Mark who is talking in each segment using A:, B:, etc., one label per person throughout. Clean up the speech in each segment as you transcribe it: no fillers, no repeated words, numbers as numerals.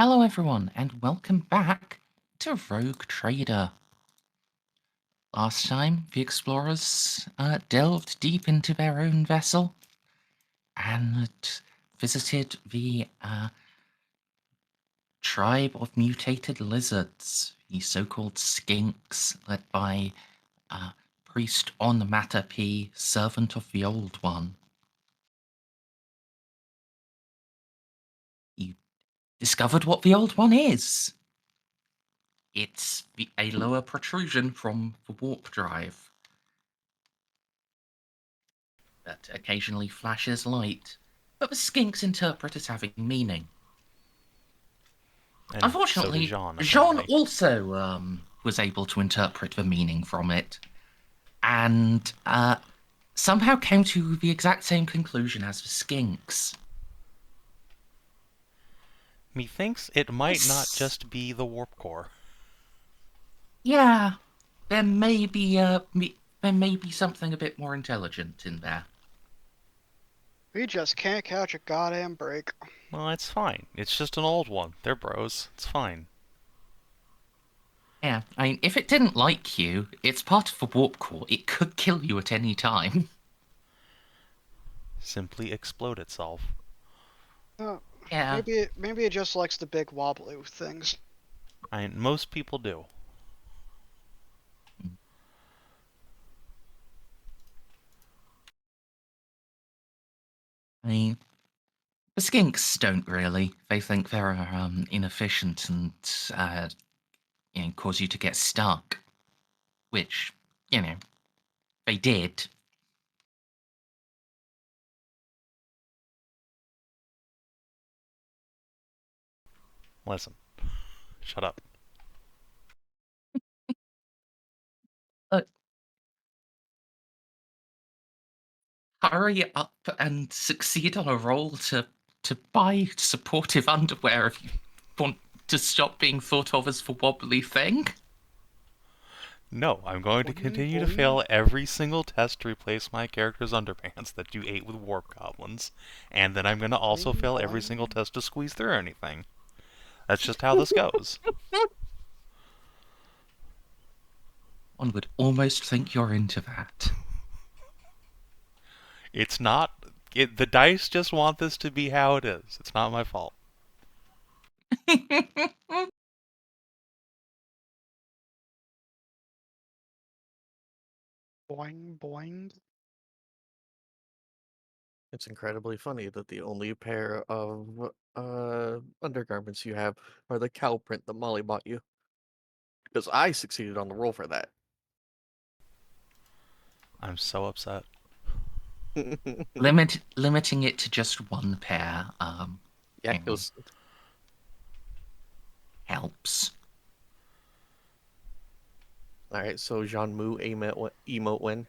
A: Hello everyone, and welcome back to Rogue Trader. Last time, the explorers delved deep into their own vessel and visited the tribe of mutated lizards, the so-called skinks, led by Priest On Matter P, servant of the Old One. You discovered what the Old One is. It's a lower protrusion from the warp drive that occasionally flashes light, but the skinks interpret as having meaning.
B: And
A: Unfortunately,
B: so did Jeanne,
A: Jeanne
B: apparently.
A: also was able to interpret the meaning from it, and somehow came to the exact same conclusion as the skinks.
B: Methinks it might not
A: This,
B: just be the warp core.
A: yeah, there may be something a bit more intelligent in there.
C: We just can't catch a goddamn break.
B: Well, it's fine. It's just an old one. They're bros. It's fine.
A: Yeah, I mean, if it didn't like you, it's part of the warp core. It could kill you at any time.
B: Simply explode itself.
C: Uh,
A: Yeah.
C: maybe it just likes the big wobbly things.
B: Most people do.
A: I mean, the skinks don't really. They think they're inefficient and cause you to get stuck, which they did.
B: Listen. Shut up.
A: But hurry up and succeed on a roll to buy supportive underwear if you want to stop being thought of as the wobbly thing.
B: No, I'm going to
C: Boing,
B: continue to
C: boing.
B: fail every single test to replace my character's underpants that you ate with warp goblins. And then I'm going to also
C: Boing,
B: fail every single
C: boing.
B: test to squeeze through anything. That's just how this goes.
A: One would almost think you're into that.
B: It's not. The dice just want this to be how it is. It's not my fault.
C: Boing, boing.
D: It's incredibly funny that the only pair of undergarments you have are the cow print that Molly bought you. Because I succeeded on the roll for that.
B: I'm so upset.
A: Limiting it to just one pair
D: Yeah, it was.
A: helps.
D: Alright, so Jean Mu emote win.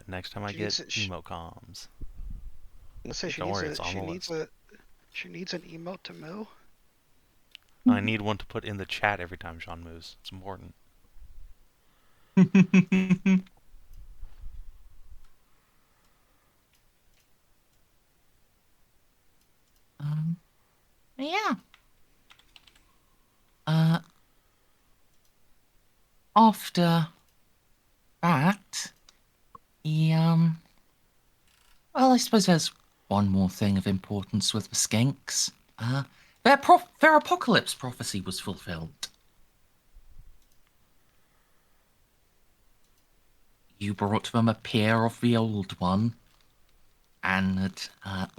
B: Next time I
C: She
B: get
C: needs it.
B: emocoms.
C: Let's say she
B: Don't
C: needs
B: worry,
C: a.
B: it's on
C: She
B: the
C: needs
B: list.
C: a. She needs an emote to moo.
B: I need one to put in the chat every time Sean moves. It's important.
A: Yeah. After that, he well, I suppose there's one more thing of importance with the skinks. Their apocalypse prophecy was fulfilled. You brought them a pair of the old one, and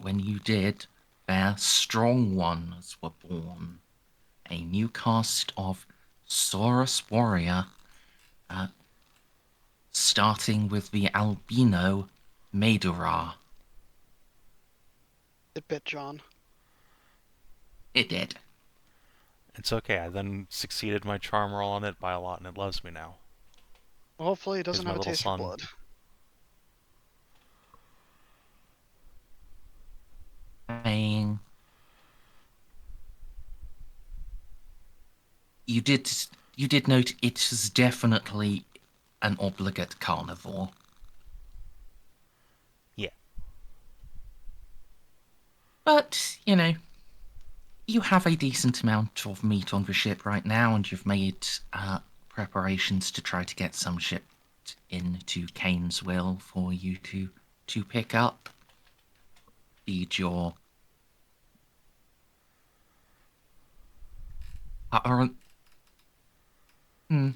A: when you did, their strong ones were born. A new cast of Saurus warrior, starting with the albino Maedura.
C: It bit John.
A: It did.
B: It's okay. I then succeeded my charm roll on it by a lot, and it loves me now.
C: Well, hopefully, it
B: Here's
C: doesn't
B: my
C: have a
B: little
C: taste for
B: son.
C: blood.
A: I mean, you did note it is definitely an obligate carnivore.
B: Yeah.
A: But, you have a decent amount of meat on the ship right now, and you've made preparations to try to get some shipped into Canesville for you to pick up. Feed your aren't. Hmm.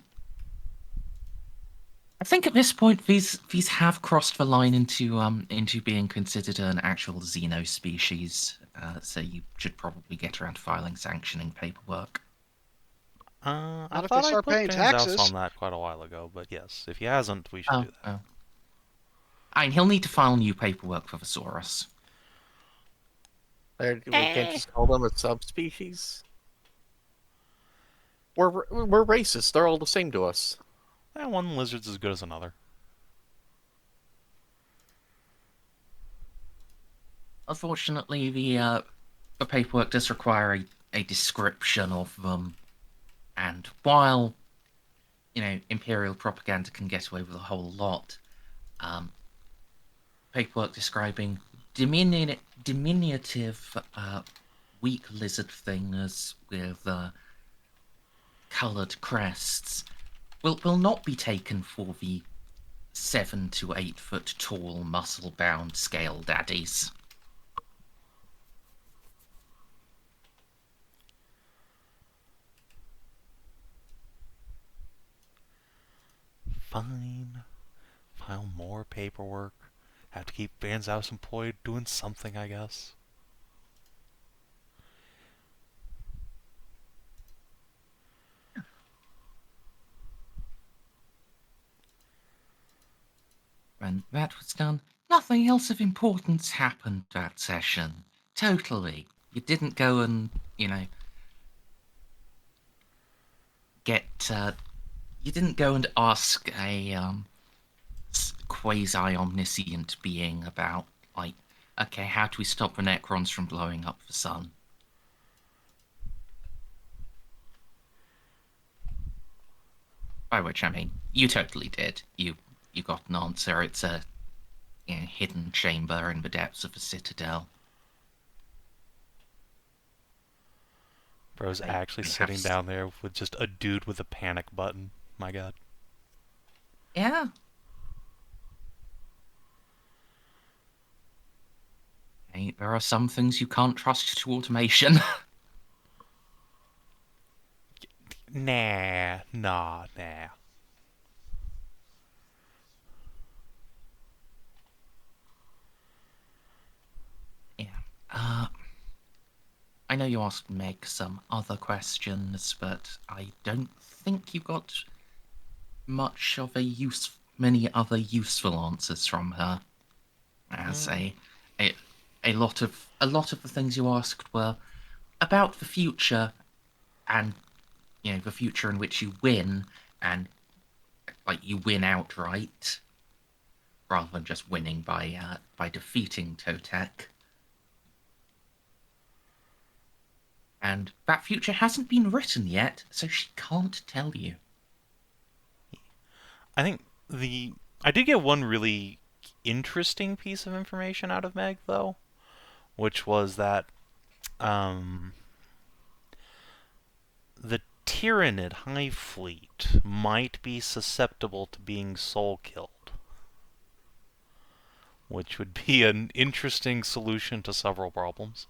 A: I think at this point these have crossed the line into being considered an actual xenospecies. So you should probably get around to filing sanctioning paperwork.
B: I
C: Not if
B: thought
C: they
B: I
C: start
B: put
C: paying
B: Van's house
C: taxes.
B: on that quite a while ago, but yes, if he hasn't, we should do that.
A: Oh. I mean, he'll need to file new paperwork for Thesaurus.
D: We can't just call them a subspecies. We're racist. They're all the same to us.
B: One lizard's as good as another.
A: Unfortunately, the paperwork does require a description of them, and while Imperial propaganda can get away with a whole lot, paperwork describing diminutive weak lizard things with coloured crests will not be taken for the 7 to 8 foot tall, muscle-bound scale daddies.
B: Fine. File more paperwork. Have to keep Van's house employed doing something, I guess.
A: When that was done, nothing else of importance happened that session. Totally. You didn't go and, get, you didn't go and ask a, quasi-omniscient being about, like, okay, how do we stop the Necrons from blowing up the sun? By which I mean, you totally did. You got an answer. It's a hidden chamber in the depths of the Citadel.
B: Bro's actually sitting down there with just a dude with a panic button. My god.
A: Yeah. Hey, there are some things you can't trust to automation.
B: Nah.
A: Yeah. I know you asked Meg some other questions, but I don't think you got much of many other useful answers from her. As a lot of the things you asked were about the future, and the future in which you win, and like you win outright, rather than just winning by defeating Totek. And that future hasn't been written yet, so she can't tell you.
B: I think I did get one really interesting piece of information out of Meg, though, which was that the Tyranid Hive Fleet might be susceptible to being soul-killed, which would be an interesting solution to several problems.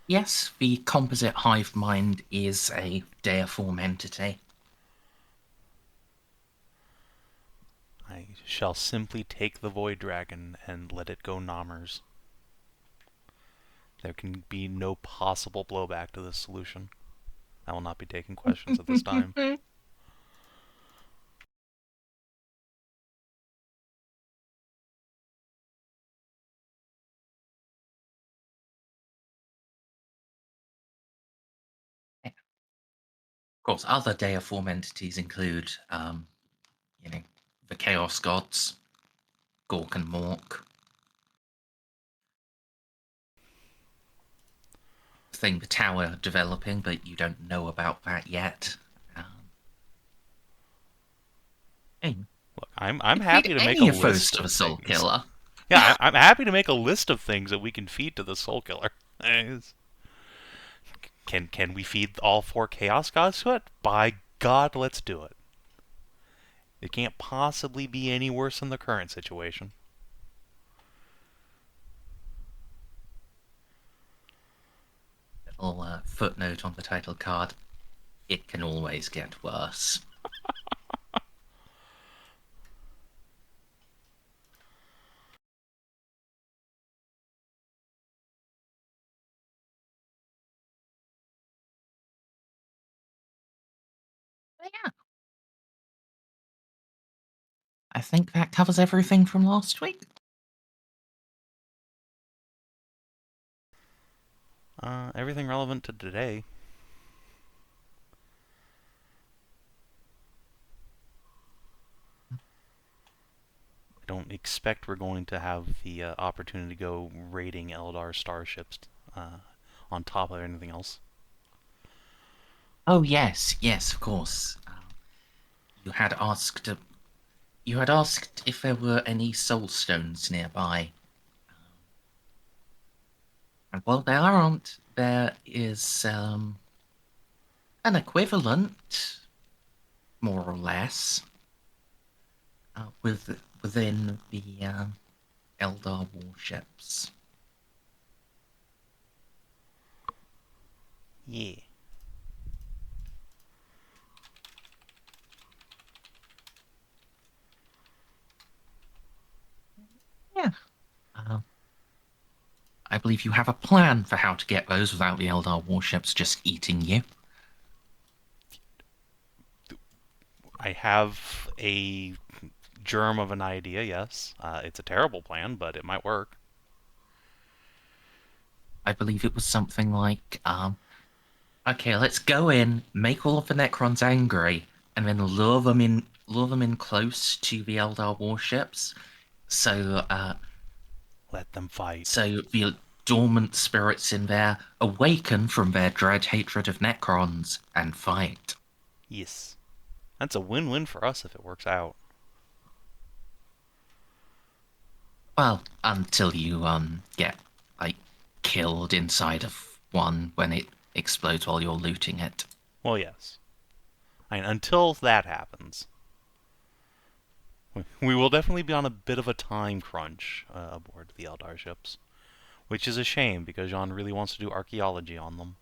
A: Yes, the composite hive mind is a deiform entity.
B: I shall simply take the Void Dragon and let it go nommers. There can be no possible blowback to this solution. I will not be taking questions at this time.
A: Of course, other deiform entities include, the Chaos Gods, Gork and Mork. Thing the tower developing, but you don't know about that yet. Hey,
B: Look, I'm happy to make a
A: any of those
B: list
A: to the
B: of
A: Soul
B: things.
A: Killer.
B: Yeah, I'm happy to make a list of things that we can feed to the Soul Killer. Can we feed all 4 Chaos Gods to it? By God, let's do it. It can't possibly be any worse than the current situation.
A: Little footnote on the title card. It can always get worse. But yeah. I think that covers everything from last week.
B: Everything relevant to today. I don't expect we're going to have the opportunity to go raiding Eldar starships on top of anything else.
A: Oh yes, yes, of course. You had asked. You had asked if there were any soul stones nearby. And well, there aren't. There is an equivalent, more or less, within the Eldar warships.
B: Yeah.
A: Yeah. I believe you have a plan for how to get those without the Eldar warships just eating you.
B: I have a germ of an idea, yes. It's a terrible plan, but it might work.
A: I believe it was something like, okay, let's go in, make all of the Necrons angry, and then lure them in close to the Eldar warships, so
B: Let them fight.
A: so the dormant spirits in there awaken from their dread hatred of Necrons and fight.
B: Yes. That's a win-win for us if it works out.
A: Well, until you get like killed inside of one when it explodes while you're looting it.
B: Well, yes. I mean, until that happens, we will definitely be on a bit of a time crunch aboard the Eldar ships, which is a shame because Jeanne really wants to do archaeology on them.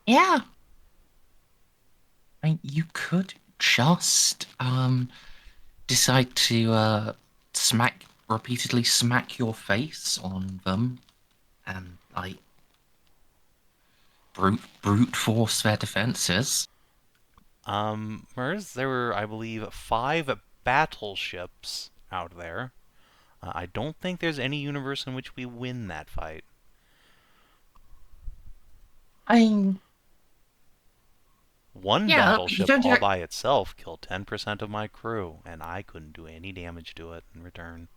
A: Yeah. I mean, you could just decide to repeatedly smack your face on them and like brute force their defenses.
B: There were, I believe, 5 battleships out there. I don't think there's any universe in which we win that fight.
A: I mean,
B: One
A: yeah, you
B: battleship
A: don't
B: all
A: hear.
B: by itself killed 10% of my crew, and I couldn't do any damage to it in return.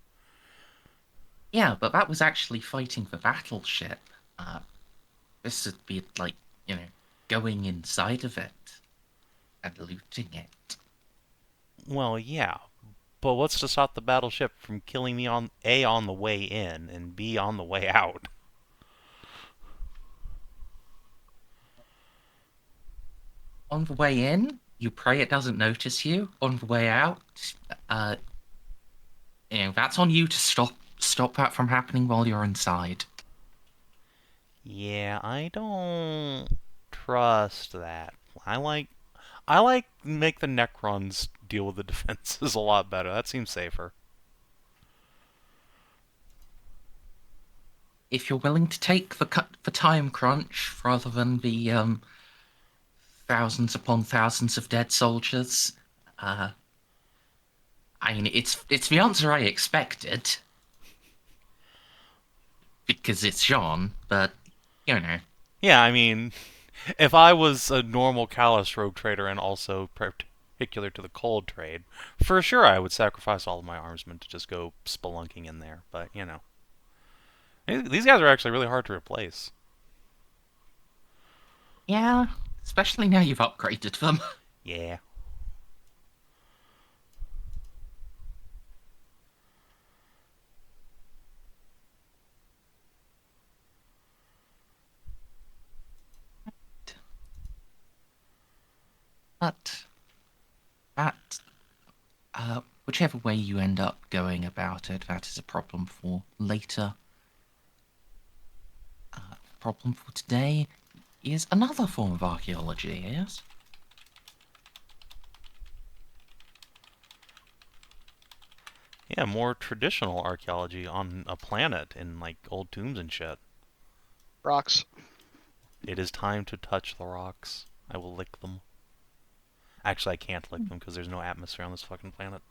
A: Yeah, but that was actually fighting the battleship. This would be like, going inside of it and looting it.
B: Well, yeah, but what's to stop the battleship from killing me on A on the way in and B on the way out?
A: On the way in, you pray it doesn't notice you. On the way out, uh, that's on you to stop that from happening while you're inside.
B: Yeah, I don't trust that. I like make the Necrons deal with the defenses a lot better. That seems safer.
A: If you're willing to take the time crunch rather than the thousands upon thousands of dead soldiers, uh, I mean, it's the answer I expected because it's Jeanne, but you know.
B: Yeah, I mean, if I was a normal callous rogue trader and also particular to the cold trade, for sure I would sacrifice all of my armsmen to just go spelunking in there. But, these guys are actually really hard to replace.
A: Yeah, especially now you've upgraded them.
B: Yeah.
A: But that, whichever way you end up going about it, that is a problem for later. Problem for today is another form of archaeology, yes?
B: Yeah, more traditional archaeology on a planet in like old tombs and shit.
C: Rocks.
B: It is time to touch the rocks. I will lick them. Actually, I can't lick them because there's no atmosphere on this fucking planet.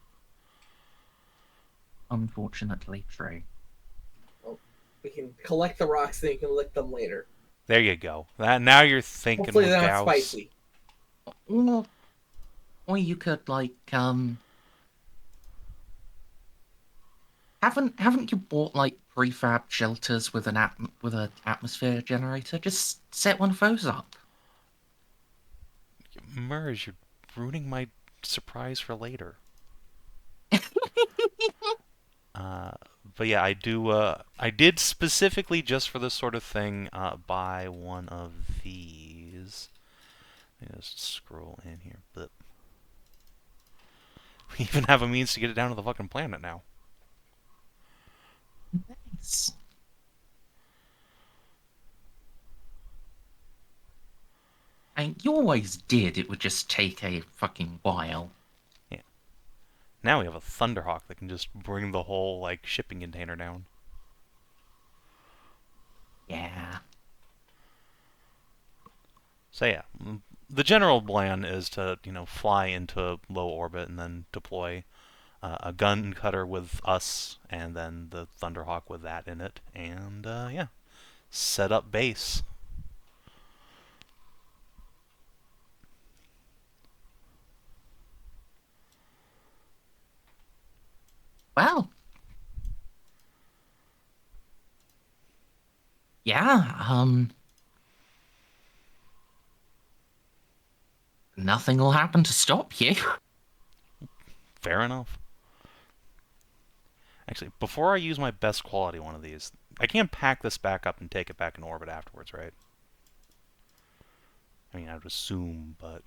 A: Unfortunately true.
E: Well, we can collect the rocks, then you can lick them later.
B: There you go. Now you're thinking
E: Hopefully
B: with
E: they're not
B: Gauss.
E: spicy.
A: Or you could haven't you bought like prefab shelters with an atmosphere generator? Just set one of those up.
B: Merge, you're ruining my surprise for later. But yeah, I did specifically just for this sort of thing buy one of these. Let me just scroll in here. But we even have a means to get it down to the fucking planet now.
A: Nice. You always did. It would just take a fucking while.
B: Yeah. Now we have a Thunderhawk that can just bring the whole like shipping container down.
A: Yeah.
B: So yeah, the general plan is to fly into low orbit and then deploy a gun cutter with us, and then the Thunderhawk with that in it, and yeah, set up base.
A: Well. Yeah, nothing will happen to stop you.
B: Fair enough. Actually, before I use my best quality one of these, I can't pack this back up and take it back in orbit afterwards, right? I mean, I would assume, but...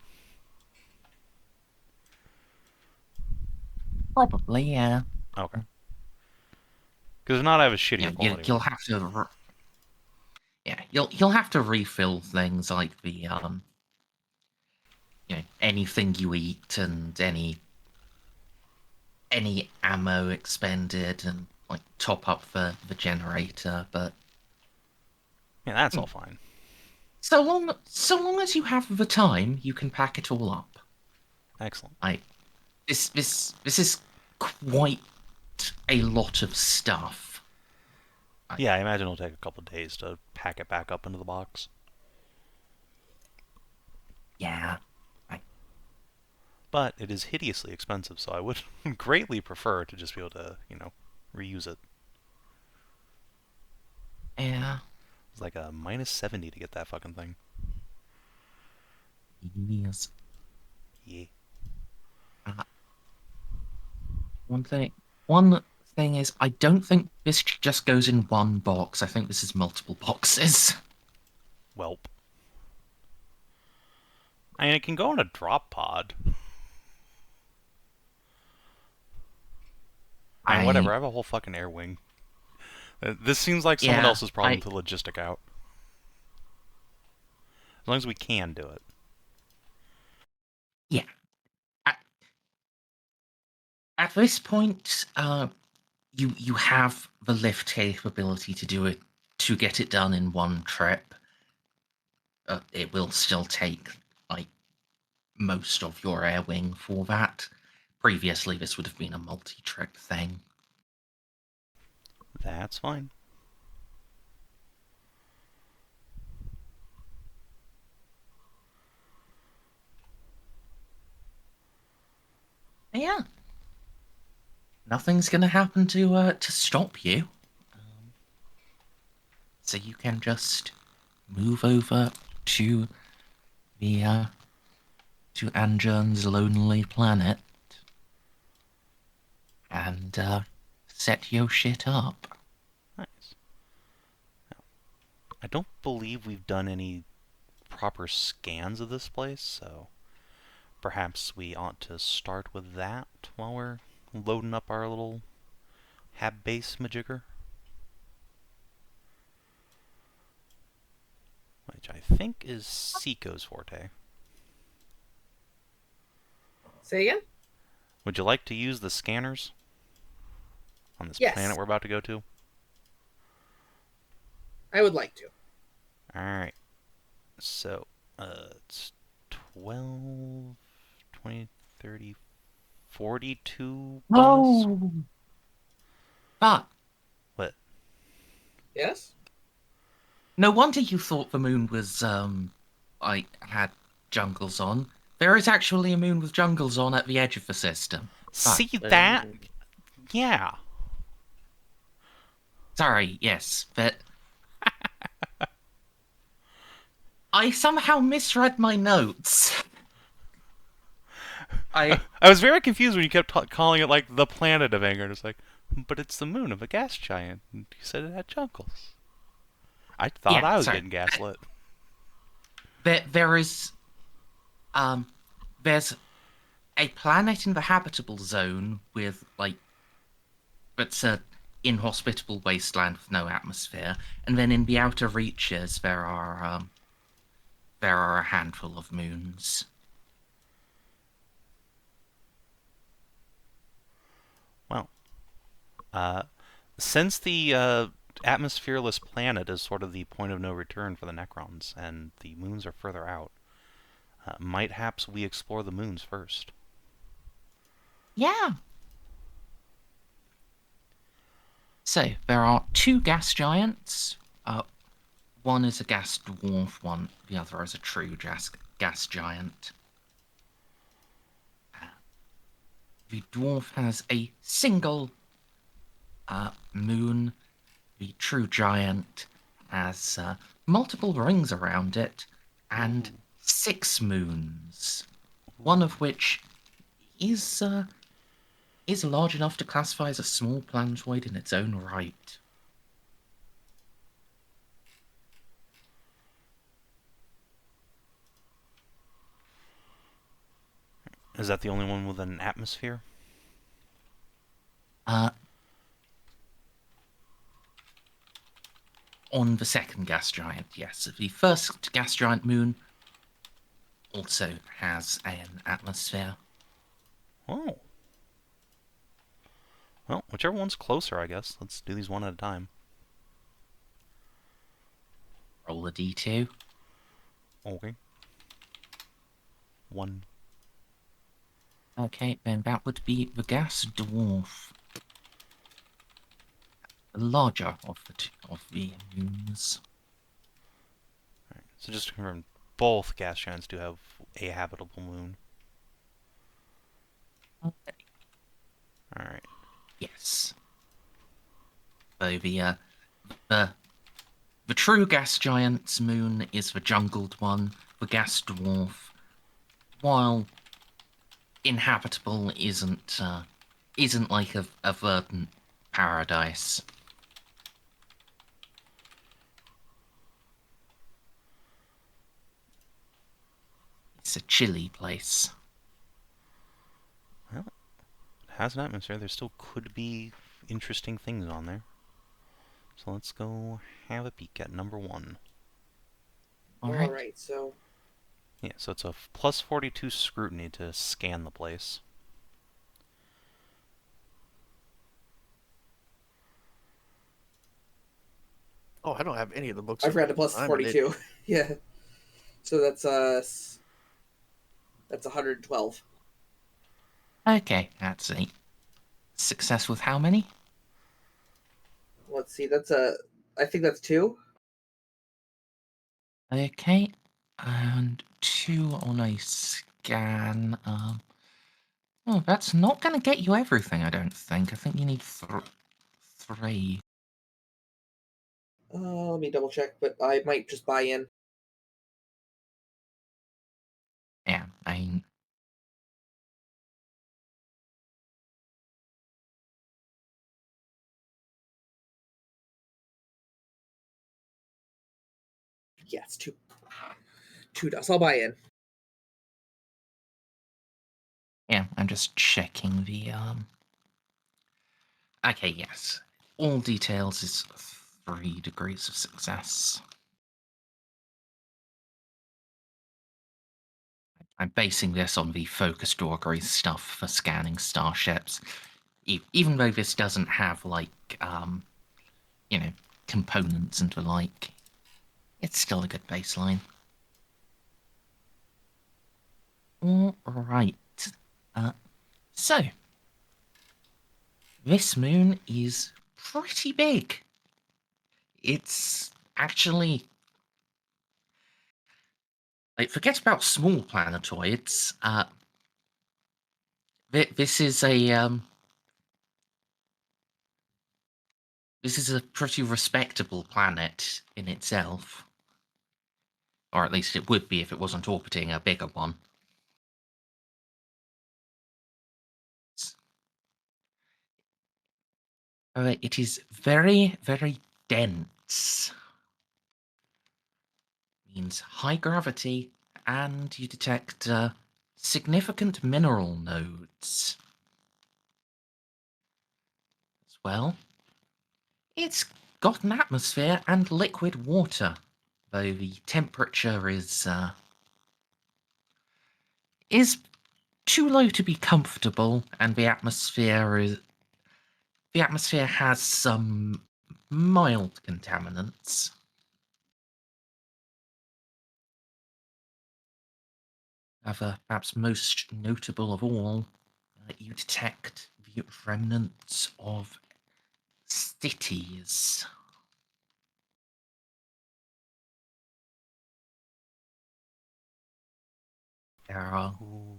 A: Probably, yeah.
B: Okay. Because if not, I have a shittier
A: Yeah,
B: quality
A: you'll
B: one.
A: have to... Yeah, you'll have to refill things like the, anything you eat and any ammo expended and, like, top up the generator, but...
B: Yeah, that's all fine.
A: So long as you have the time, you can pack it all up.
B: Excellent.
A: This is quite a lot of stuff.
B: Yeah, I imagine it'll take a couple days to pack it back up into the box.
A: Yeah.
B: But it is hideously expensive, so I would greatly prefer to just be able to, reuse it.
A: Yeah.
B: It's like a minus 70 to get that fucking thing.
A: Yes.
B: Yeah.
A: One thing is, I don't think this just goes in one box. I think this is multiple boxes.
B: Welp. I mean, it can go in a drop pod. I mean, whatever. I have a whole fucking air wing. This seems like someone else's problem to logistic out. As long as we can do it.
A: Yeah. At this point, you have the lift capability to do it, to get it done in one trip. It will still take, like, most of your air wing for that. Previously, this would have been a multi-trip thing.
B: That's fine.
A: Yeah. Nothing's gonna happen to stop you. So you can just move over to the to Anjern's lonely planet and set your shit up.
B: Nice. Now, I don't believe we've done any proper scans of this place, so perhaps we ought to start with that while we're loading up our little hab base majigger. Which I think is Ceiko's forte.
E: Say again?
B: Would you like to use the scanners on this
E: Yes.
B: planet we're about to go to?
E: I would like to.
B: Alright. So, it's 12, 20, 30, 42 bonus?
A: Oh! But
B: What?
E: Yes?
A: no wonder you thought the moon was, had jungles on. There is actually a moon with jungles on at the edge of the system.
B: See that?
D: And
B: Yeah.
A: Sorry, yes, but I somehow misread my notes. I
B: was very confused when you kept calling it like the planet of anger. And it's like, but it's the moon of a gas giant. And you said it had jungles. I thought
A: Yeah,
B: I was
A: sorry.
B: getting gaslit.
A: there is there's a planet in the habitable zone with it's a inhospitable wasteland with no atmosphere, and then in the outer reaches there are a handful of moons.
B: Well, since the atmosphereless planet is sort of the point of no return for the Necrons, and the moons are further out, might haps we explore the moons first.
A: Yeah. So there are two gas giants. One is a gas dwarf, the other is a true gas giant. The dwarf has a single moon. The true giant has multiple rings around it and 6 moons. One of which is large enough to classify as a small planetoid in its own right.
B: Is that the only one with an atmosphere?
A: On the second gas giant, yes. The first gas giant moon also has an atmosphere.
B: Oh. Well, whichever one's closer, I guess. Let's do these one at a time.
A: Roll a d2.
B: Okay. 1.
A: Okay, then that would be the gas dwarf. The larger of the moons.
B: Alright, so just to confirm, both gas giants do have a habitable moon.
A: Okay.
B: Alright.
A: Yes. So the true gas giant's moon is the jungled one. The gas dwarf, while inhabitable, isn't like a verdant paradise. It's a chilly place.
B: Well, it has an atmosphere. There still could be interesting things on there. So let's go have a peek at number 1.
A: All right.
E: Alright, so
B: Yeah, so it's a plus 42 scrutiny to scan the place.
D: oh, I don't have any of the books.
E: I forgot to plus
D: I'm an
E: 42. Yeah. So that's 112.
A: Okay, that's a success with how many?
E: Let's see, I think that's 2.
A: Okay, and 2 on a scan. Oh, that's not going to get you everything, I don't think. I think you need 3.
E: Let me double check, but I might just buy in.
A: Yeah, I mean,
E: Yeah, it's 2. 2 does. I'll buy in.
A: Yeah, I'm just checking the Okay, yes. All details is 3 degrees of success. I'm basing this on the focus augury stuff for scanning starships. Even though this doesn't have, like, you know, components and the like, it's still a good baseline. Alright. So, this moon is pretty big. It's actually... Like, forget about small planetoids. This is a, This is a pretty respectable planet in itself. Or at least it would be if it wasn't orbiting a bigger one. It is very, very dense. Means high gravity, and you detect significant mineral nodes. As well, it's got an atmosphere and liquid water, though the temperature is too low to be comfortable, and the atmosphere has some mild contaminants. However, perhaps most notable of all, you detect the remnants of cities. There are
B: Ooh.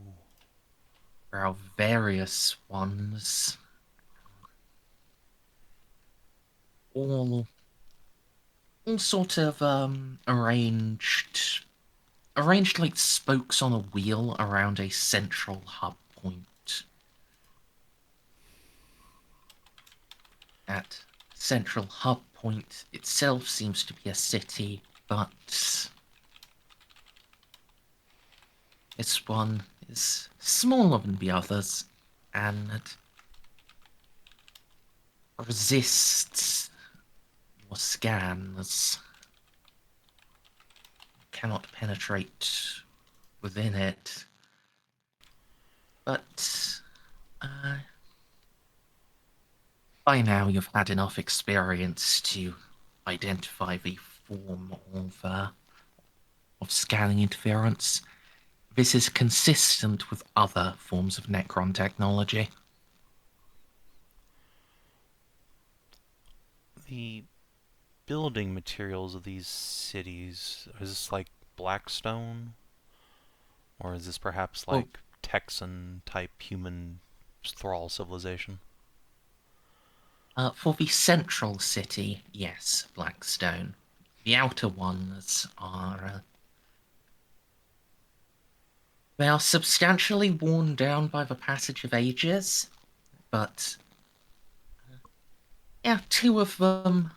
A: Various ones, all sort of arranged like spokes on a wheel around a central hub point. That central hub point itself seems to be a city, but this one is smaller than the others and resists your scans. Cannot penetrate within it. But by now you've had enough experience to identify the form of scanning interference. This is consistent with other forms of Necron technology.
B: The building materials of these cities, is this like Blackstone? Or is this perhaps
A: Well,
B: like Texan type human thrall civilization?
A: For the central city, yes, Blackstone. The outer ones are... they are substantially worn down by the passage of ages, but... yeah, 2 of them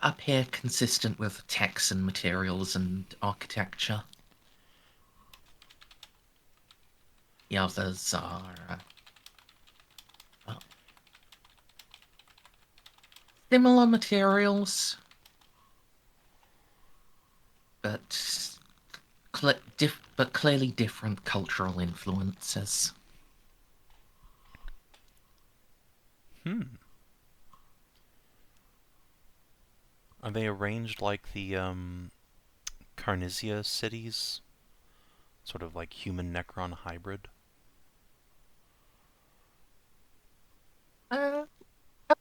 A: appear consistent with Texan materials and architecture. The others are... well, similar materials, but clearly different cultural influences.
B: Are they arranged like the Carnisia cities? Sort of like human Necron hybrid?
A: A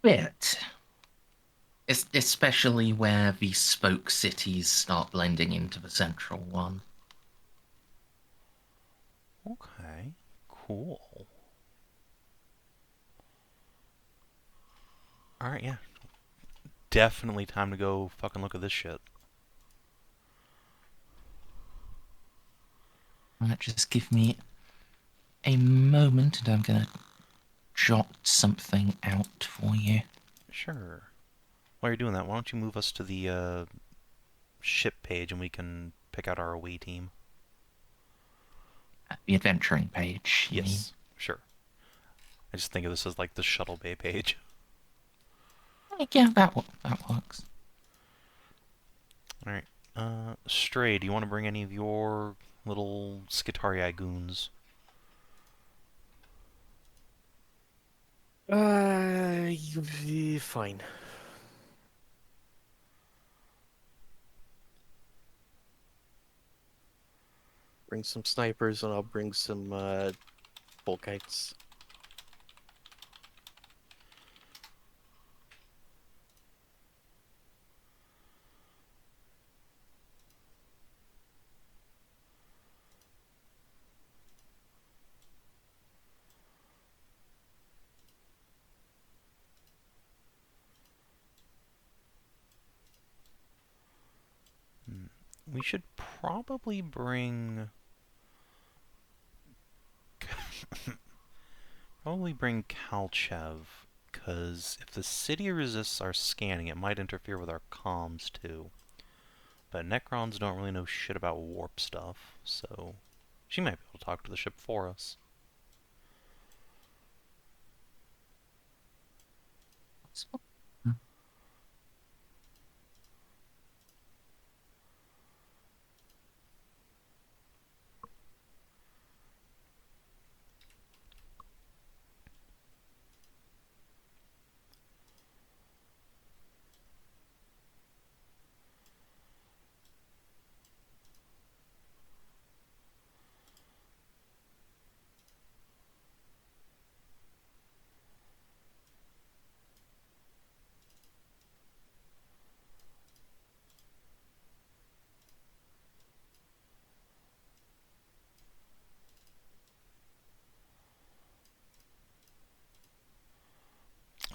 A: bit. Especially where the spoke cities start blending into the central one.
B: Okay, cool. Alright, yeah. Definitely time to go fucking look at this shit.
A: Just give me a moment and I'm gonna jot something out for you.
B: Sure. While you're doing that, why don't you move us to the ship page and we can pick out our away team?
A: The adventuring page, you mean?
B: Yes. Sure. I just think of this as like the shuttle bay page.
A: Yeah, that works.
B: All right. Stray, do you want to bring any of your little Skitarii goons?
D: Fine. Bring some snipers and I'll bring some Volkites.
B: We should probably bring... probably bring Kalchev, because if the city resists our scanning, it might interfere with our comms, too. But Necrons don't really know shit about warp stuff, so she might be able to talk to the ship for us.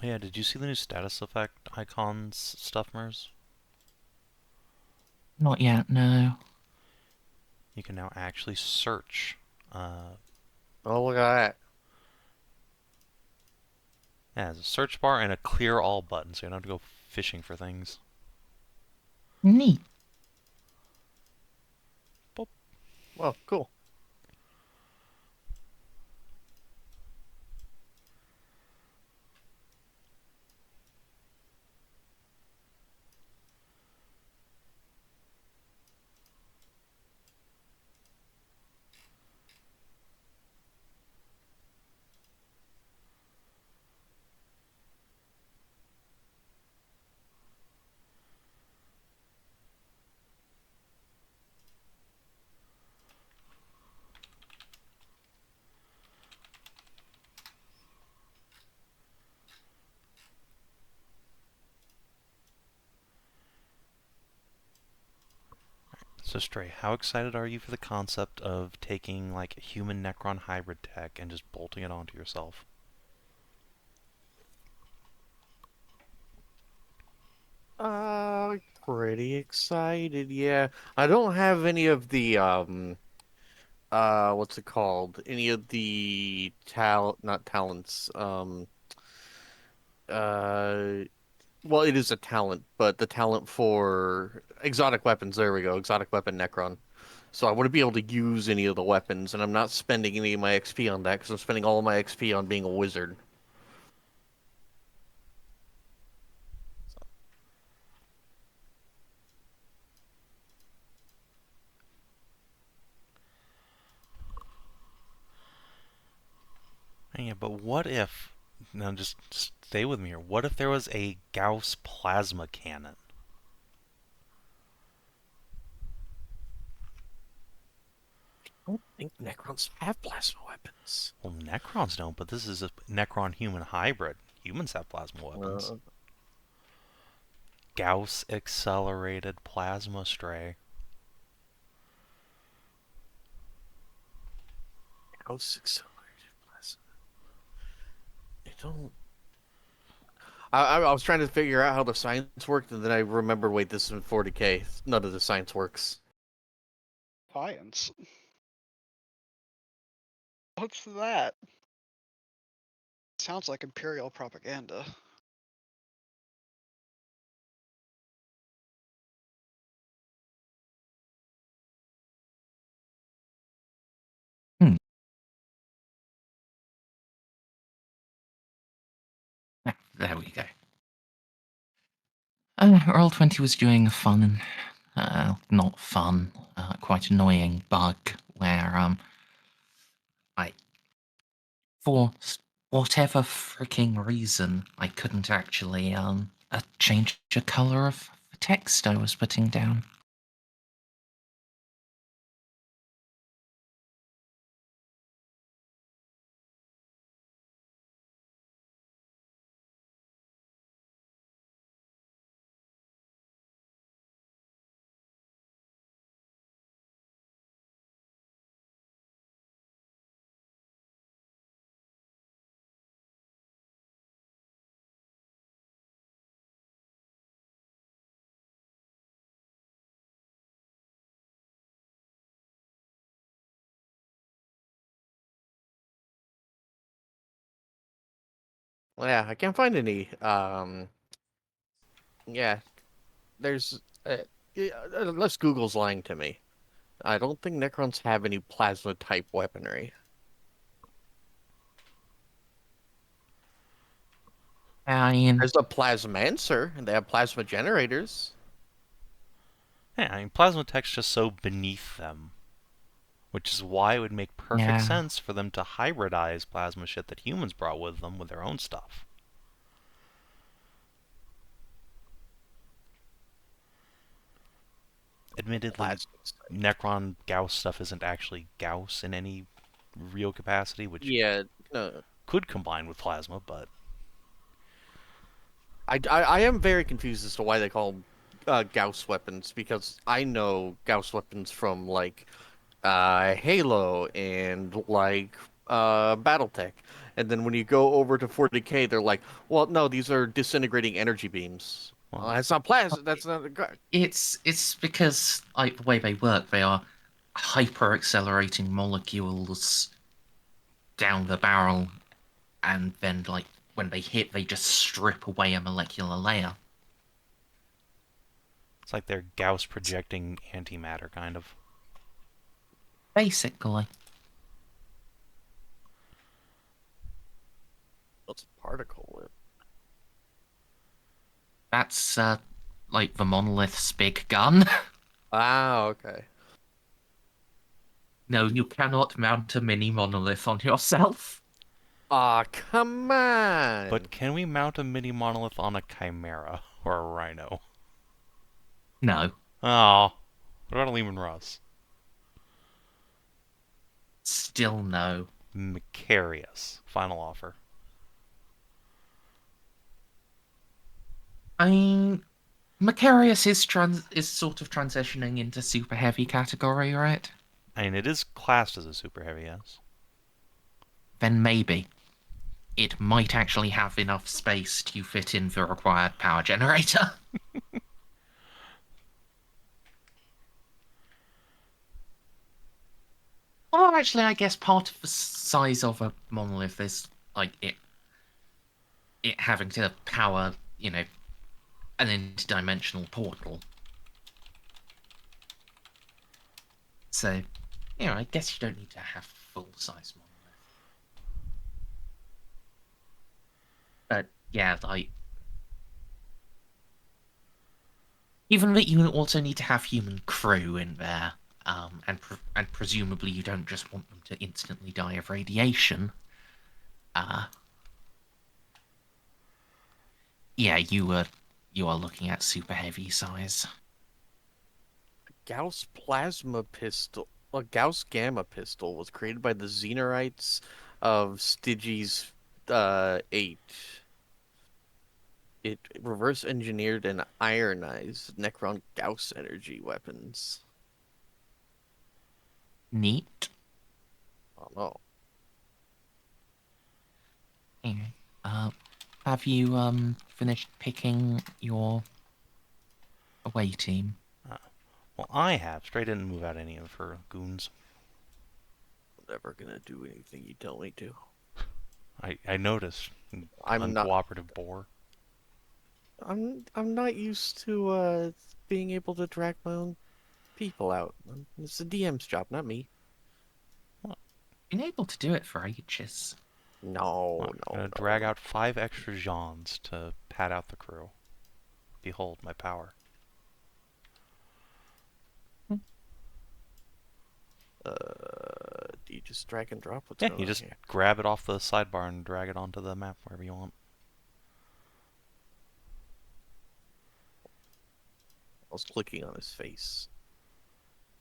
B: Yeah, did you see the new status effect icons stuff, Mers?
A: Not yet, no.
B: You can now actually search.
D: Oh, look at that.
B: Yeah, there's a search bar and a clear all button, so you don't have to go fishing for things.
A: Neat.
B: Boop.
D: Well, cool.
B: So Stray, how excited are you for the concept of taking like human Necron hybrid tech and just bolting it onto yourself?
D: Pretty excited, yeah. I don't have any of the what's it called? Any of the not talents, uh well, it is a talent, but the talent for exotic weapons, there we go, exotic weapon Necron. So I wouldn't be able to use any of the weapons, and I'm not spending any of my XP on that because I'm spending all of my XP on being a wizard.
B: Yeah, but what if... Now just stay with me here. What if there was a Gauss plasma cannon?
D: I don't think Necrons have plasma weapons.
B: Well, Necrons don't, but this is a Necron-human hybrid. Humans have plasma weapons.
D: Uh,
B: Gauss accelerated plasma stray.
D: House accelerated plasma. I don't. I was trying to figure out how the science worked, and then I remembered, wait, this is in 40K. None of the science works.
C: Science. What's that? Sounds like Imperial propaganda.
A: Roll20 was doing a fun, not fun, quite annoying bug where I, for whatever freaking reason, I couldn't actually change the color of the text I was putting down.
D: Well, yeah, I can't find any. Yeah, there's. Unless Google's lying to me. I don't think Necrons have any plasma type weaponry.
A: I mean,
D: There's a plasmancer, and they have plasma generators.
B: Yeah, I mean, plasma tech's just so beneath them. Which is why it would make perfect
A: yeah.
B: sense for them to hybridize plasma shit that humans brought with them with their own stuff. Admittedly,
D: Plasmas.
B: Necron Gauss stuff isn't actually Gauss in any real capacity, which
D: Yeah, no.
B: could combine with plasma, but
D: I am very confused as to why they call them Gauss weapons, because I know Gauss weapons from like Halo and like BattleTech, and then when you go over to 40K, they're like, well, no, these are disintegrating energy beams.
B: well,
D: Well, that's not plasma. That's not.
A: It's because like the way they work, they are hyper accelerating molecules down the barrel, and then like when they hit, they just strip away a molecular layer.
B: it's like they're Gauss projecting antimatter, kind of.
A: Basically,
D: What's a particle whip?
A: that's like the monolith's big gun.
D: Ah, okay.
A: No, you cannot mount a mini monolith on yourself.
D: Ah, come on.
B: But can we mount a mini monolith on a chimera or a rhino?
A: No,
B: Oh, what about Lehman Russ?
A: still no.
B: Macarius. Final offer.
A: I mean, Macarius is sort of transitioning into super heavy category, right?
B: I mean, it is classed as a super heavy, yes.
A: Then maybe it might actually have enough space to fit in the required power generator. Well, actually, I guess part of the size of a monolith is like it having to power, an interdimensional portal. So, I guess you don't need to have full-size monolith. But yeah, like even that you also need to have human crew in there, and presumably you don't just want them to instantly die of radiation. Yeah, you are looking at super heavy size.
D: Gauss plasma pistol. A Gauss gamma pistol was created by the Xenorites of Styges 8. It reverse engineered and ironized Necron Gauss energy weapons.
A: Neat.
D: Oh no.
A: Anyway, have you finished picking your away team?
B: Well, I have. Stray didn't move out any of her goons.
D: I'm never gonna do anything you tell me to.
B: I noticed.
D: I'm not.
B: Uncooperative boar.
D: I'm not used to being able to drag my own people out. It's the DM's job, not me.
A: Been able to do it for ages.
D: No,
B: I'm
D: no,
B: gonna
D: no.
B: drag out 5 extra Jeannes to pad out the crew. behold my power.
D: Do you just drag and drop? What's
B: Yeah,
D: going
B: you
D: on
B: just
D: here?
B: grab it off the sidebar and drag it onto the map wherever you want.
D: I was clicking on his face.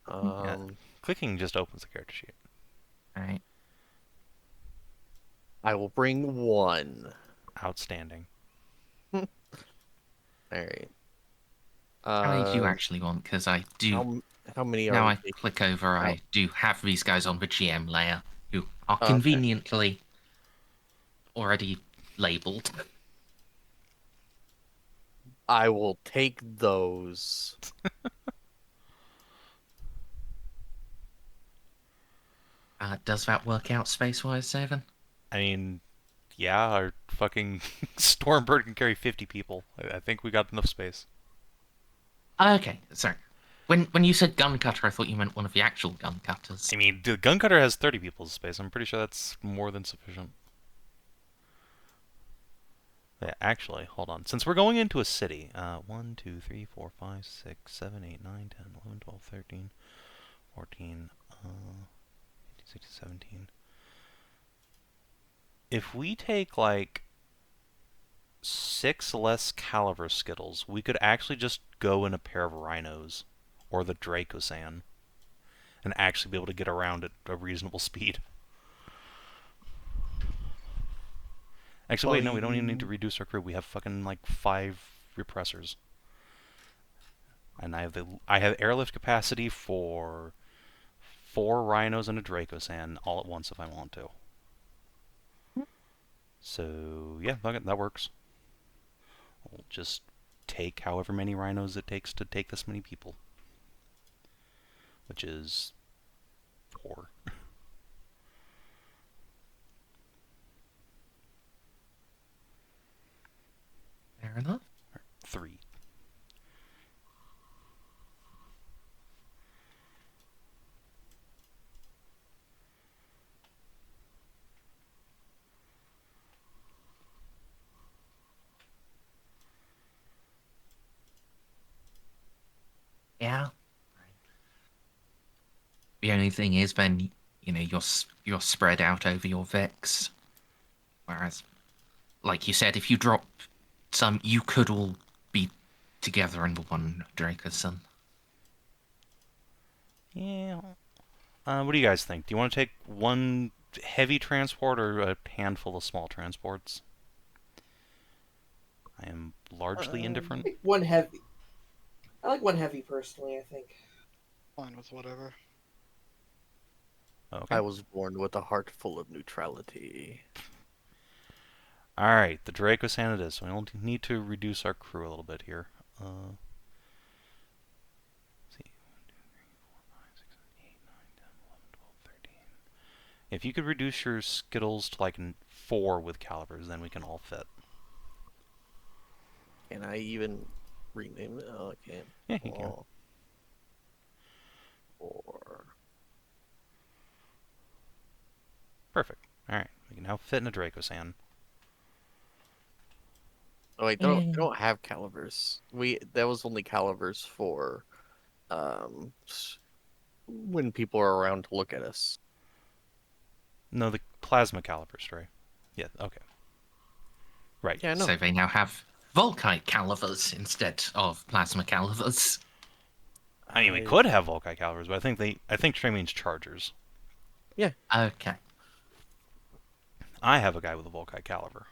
B: Yeah. Clicking just opens the character sheet.
A: All right.
D: I will bring one.
B: Outstanding.
D: All right.
A: How many do you actually want? Because I do.
D: How many are
A: Now
D: we
A: I
D: taking?
A: click over,
D: out?
A: I do have these guys on the GM layer who are
D: Okay.
A: conveniently already labeled.
D: I will take those.
A: Does that work out space-wise, Savin?
B: I mean, yeah, our fucking Stormbird can carry 50 people. I think we got enough space.
A: Okay, sorry. When you said gun cutter, I thought you meant one of the actual gun cutters.
B: I mean, the gun cutter has 30 people's space. I'm pretty sure that's more than sufficient. Yeah, actually, hold on. Since we're going into a city, 1, 2, 3, 4, 5, 6, 7, 8, 9, 10, 11, 12, 13, 14, 15, 16, 17. If we take, like, 6 less caliber skittles, we could actually just go in a pair of rhinos, or the Dracosan, and actually be able to get around at a reasonable speed. Actually, wait, no, we don't even need to reduce our crew. We have fucking, like, 5 repressors. And I have airlift capacity for 4 rhinos and a Dracosan all at once if I want to. So, yeah, that works. We'll just take however many rhinos it takes to take this many people. Which is 4.
A: Fair enough.
B: 3.
A: Yeah. The only thing is, then you're spread out over your Vex, whereas, like you said, if you drop some, you could all be together in the one Dracosan.
B: Yeah. What do you guys think? Do you want to take one heavy transport or a handful of small transports? I am largely indifferent.
E: One heavy. I like one heavy personally, I think.
C: Fine with whatever.
B: Okay.
D: I was born with a heart full of neutrality.
B: Alright, the Dracosan it is. So we'll need to reduce our crew a little bit here. Let's see. 1, 2, 3, 4, 5, 6, 7, 8, 9, 10, 11, 12, 13. If you could reduce your Skittles to like 4 with calibers, then we can all fit.
D: Can I even rename it? Oh, I can't.
B: Yeah, you can.
D: 4.
B: Perfect. Alright, we can now fit in a Dracosan.
D: Oh wait, they don't have calibers. That was only calibers for when people are around to look at us.
B: No, the plasma calibers, Stray. Yeah, okay. Right.
D: Yeah, I know.
A: So they now have Volkite calivers instead of plasma calivers.
B: I mean, we could have Volkite calibers, but I think Stray means chargers.
D: Yeah.
A: Okay.
B: I have a guy with a Volkite caliber.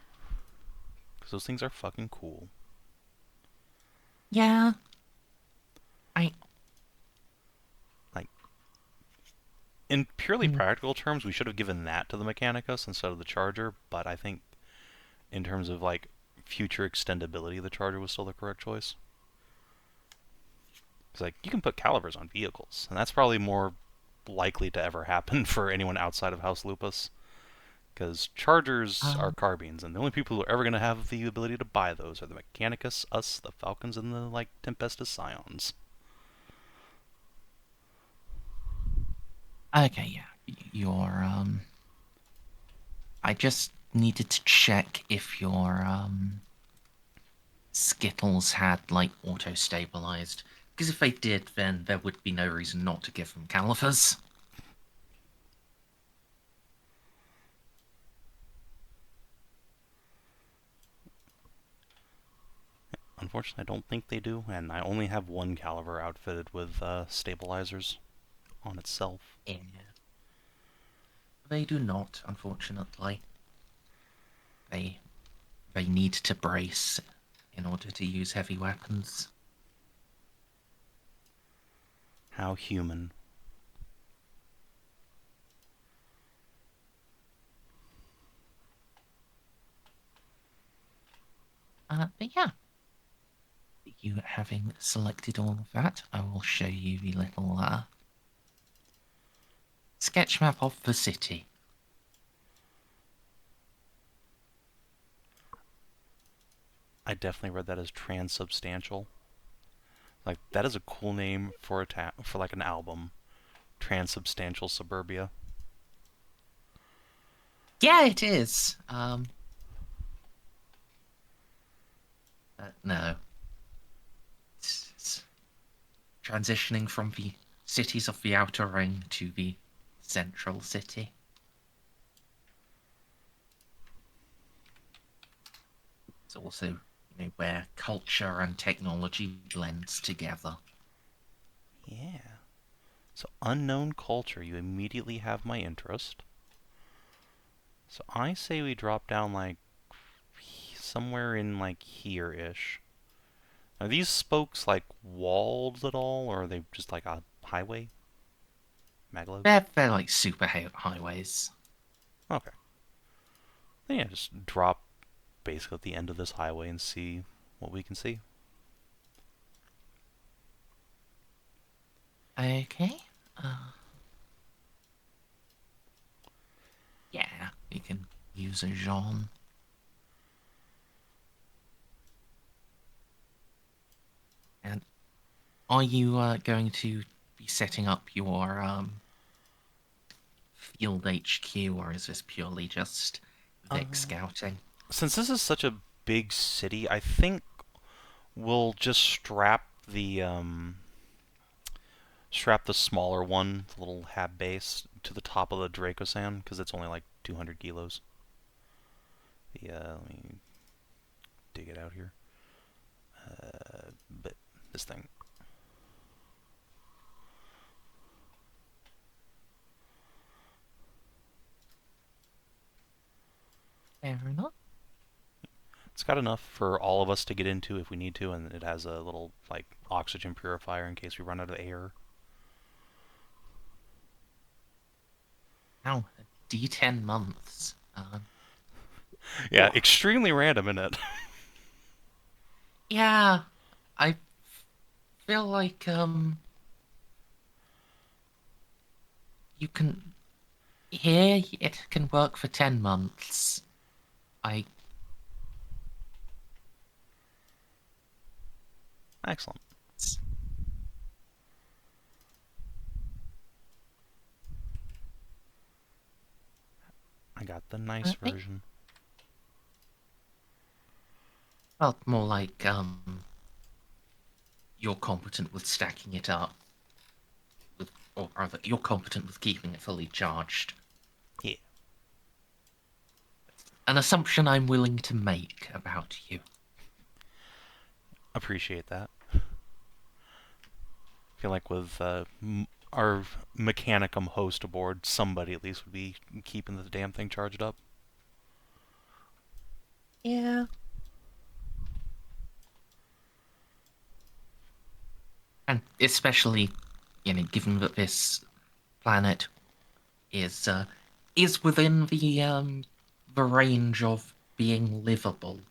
B: Because those things are fucking cool.
A: Yeah.
B: In purely practical terms, we should have given that to the Mechanicus instead of the Charger, but I think in terms of, like, future extendability, the Charger was still the correct choice. It's like, you can put calibers on vehicles, and that's probably more likely to ever happen for anyone outside of House Lupus. Because Chargers are carbines, and the only people who are ever going to have the ability to buy those are the Mechanicus, us, the Falcons, and the, like, Tempestus Scions.
A: Okay, yeah. I just needed to check if your Skittles had, like, auto-stabilized. Because if they did, then there would be no reason not to give them calipers.
B: Unfortunately, I don't think they do, and I only have one caliber outfitted with stabilizers on itself.
A: Yeah. They do not, unfortunately. They need to brace in order to use heavy weapons.
B: How human.
A: But yeah. You having selected all of that, I will show you the little sketch map of the city.
B: I definitely read that as transubstantial. Like, that is a cool name for for like an album. Transubstantial Suburbia.
A: Yeah, it is. No. It's transitioning from the cities of the Outer Ring to the central city. It's also, where culture and technology blends together.
B: Yeah. So, unknown culture, you immediately have my interest. So, I say we drop down, like, somewhere in, like, here-ish. Are these spokes, like, walled at all, or are they just, like, a highway? Maglos?
A: They're like super highways.
B: Okay. Then, yeah, just drop basically at the end of this highway and see what we can see.
A: Okay. Yeah, we can use a Jeanne. And are you going to be setting up your field HQ, or is this purely just Vic scouting?
B: Since this is such a big city, I think we'll just strap the smaller one, the little hab base, to the top of the Dracosan, because it's only like 200 kilos. Let me dig it out here. But this thing.
A: Fair enough.
B: It's got enough for all of us to get into if we need to, and it has a little, like, oxygen purifier in case we run out of air.
A: Now, D10 months.
B: Yeah, extremely random, isn't it?
A: Yeah, I feel like you can. Here, it can work for 10 months.
B: Excellent. I got the nice version.
A: Well, more like you're competent with stacking it up, or rather, you're competent with keeping it fully charged.
B: Yeah.
A: An assumption I'm willing to make about you.
B: Appreciate that. I feel like with our Mechanicum host aboard, somebody at least would be keeping the damn thing charged up.
A: Yeah. And especially, given that this planet is within the range of being livable.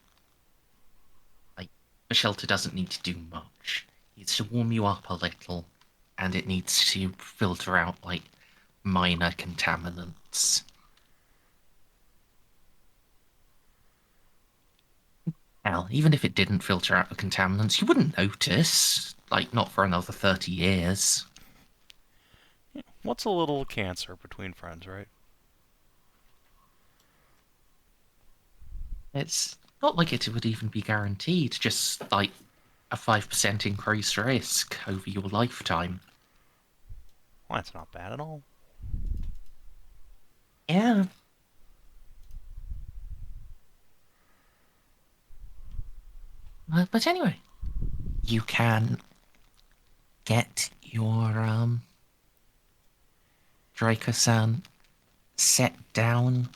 A: Like, the shelter doesn't need to do much. It needs to warm you up a little, and it needs to filter out, like, minor contaminants. Hell, even if it didn't filter out the contaminants, you wouldn't notice. Like, not for another 30 years.
B: What's a little cancer between friends, right?
A: It's Not like it would even be guaranteed, just like a 5% increased risk over your lifetime.
B: Well, that's not bad at all.
A: Yeah. But anyway, you can get your Draco-san set down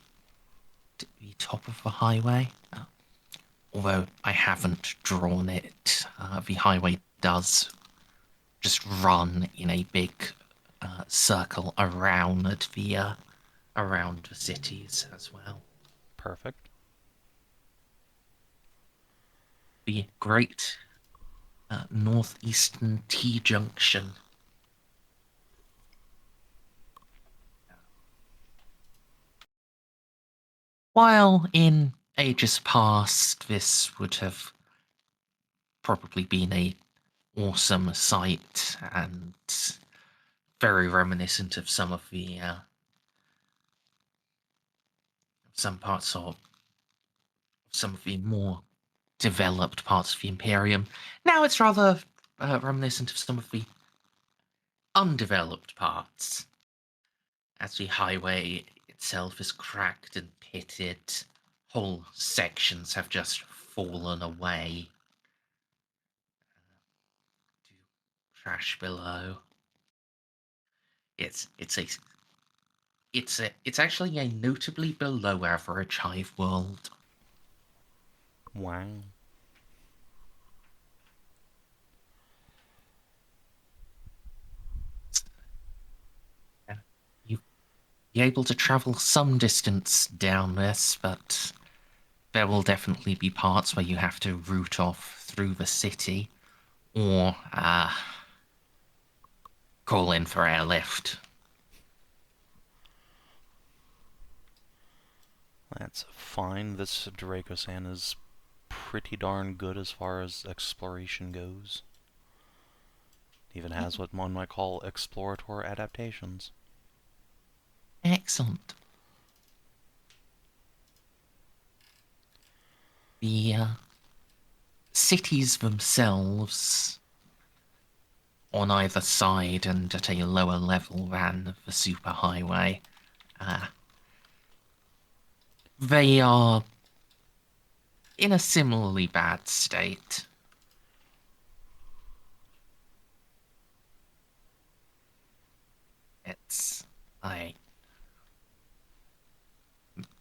A: to the top of the highway. Although I haven't drawn it, the highway does just run in a big circle around the cities as well.
B: Perfect.
A: The Great Northeastern T-Junction. While in ages past this would have probably been a awesome sight and very reminiscent of some of the some parts of some of the more developed parts of the Imperium. Now it's rather reminiscent of some of the undeveloped parts, as the highway itself is cracked and pitted. Whole sections have just fallen away to trash below. It's actually a notably below average hive world.
B: Wow.
A: You'll be able to travel some distance down this, but there will definitely be parts where you have to route off through the city, or call in for airlift.
B: That's fine. This Draco-san is pretty darn good as far as exploration goes. Even has what one might call Explorator adaptations.
A: Excellent. The cities themselves, on either side and at a lower level than the superhighway, they are in a similarly bad state. It's like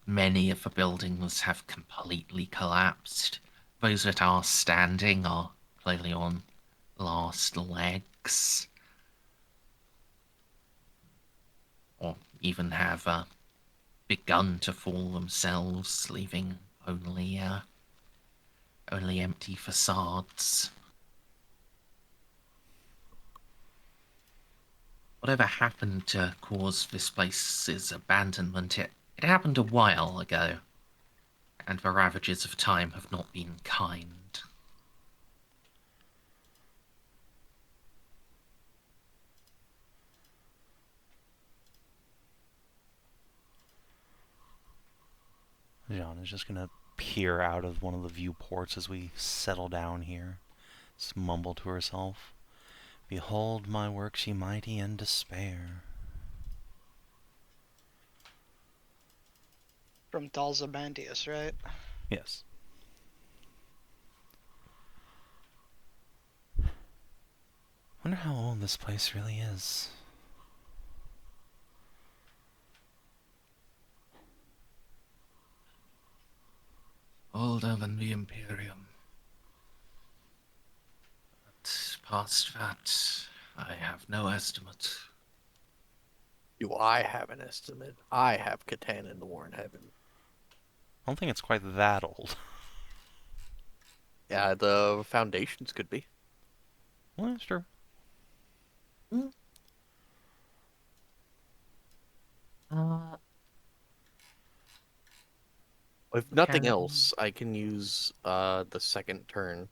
A: many of the buildings have completely collapsed. Those that are standing are clearly on last legs, or even have begun to fall themselves, leaving only empty facades. Whatever happened to cause this place's abandonment, it happened a while ago, and the ravages of time have not been kind.
B: Jeanne is just gonna peer out of one of the viewports as we settle down here. Just mumble to herself. Behold my works, ye mighty, in despair.
C: From Dalzabandius, right?
B: Yes. Wonder how old this place really is.
A: Older than the Imperium. But past that, I have no estimate.
D: Do I have an estimate? I have Catan in the War in Heaven.
B: I don't think it's quite that old.
D: Yeah, the foundations could be.
B: Well, that's true.
A: Uh,
D: If nothing
A: Can-
D: else, I can use the second turn.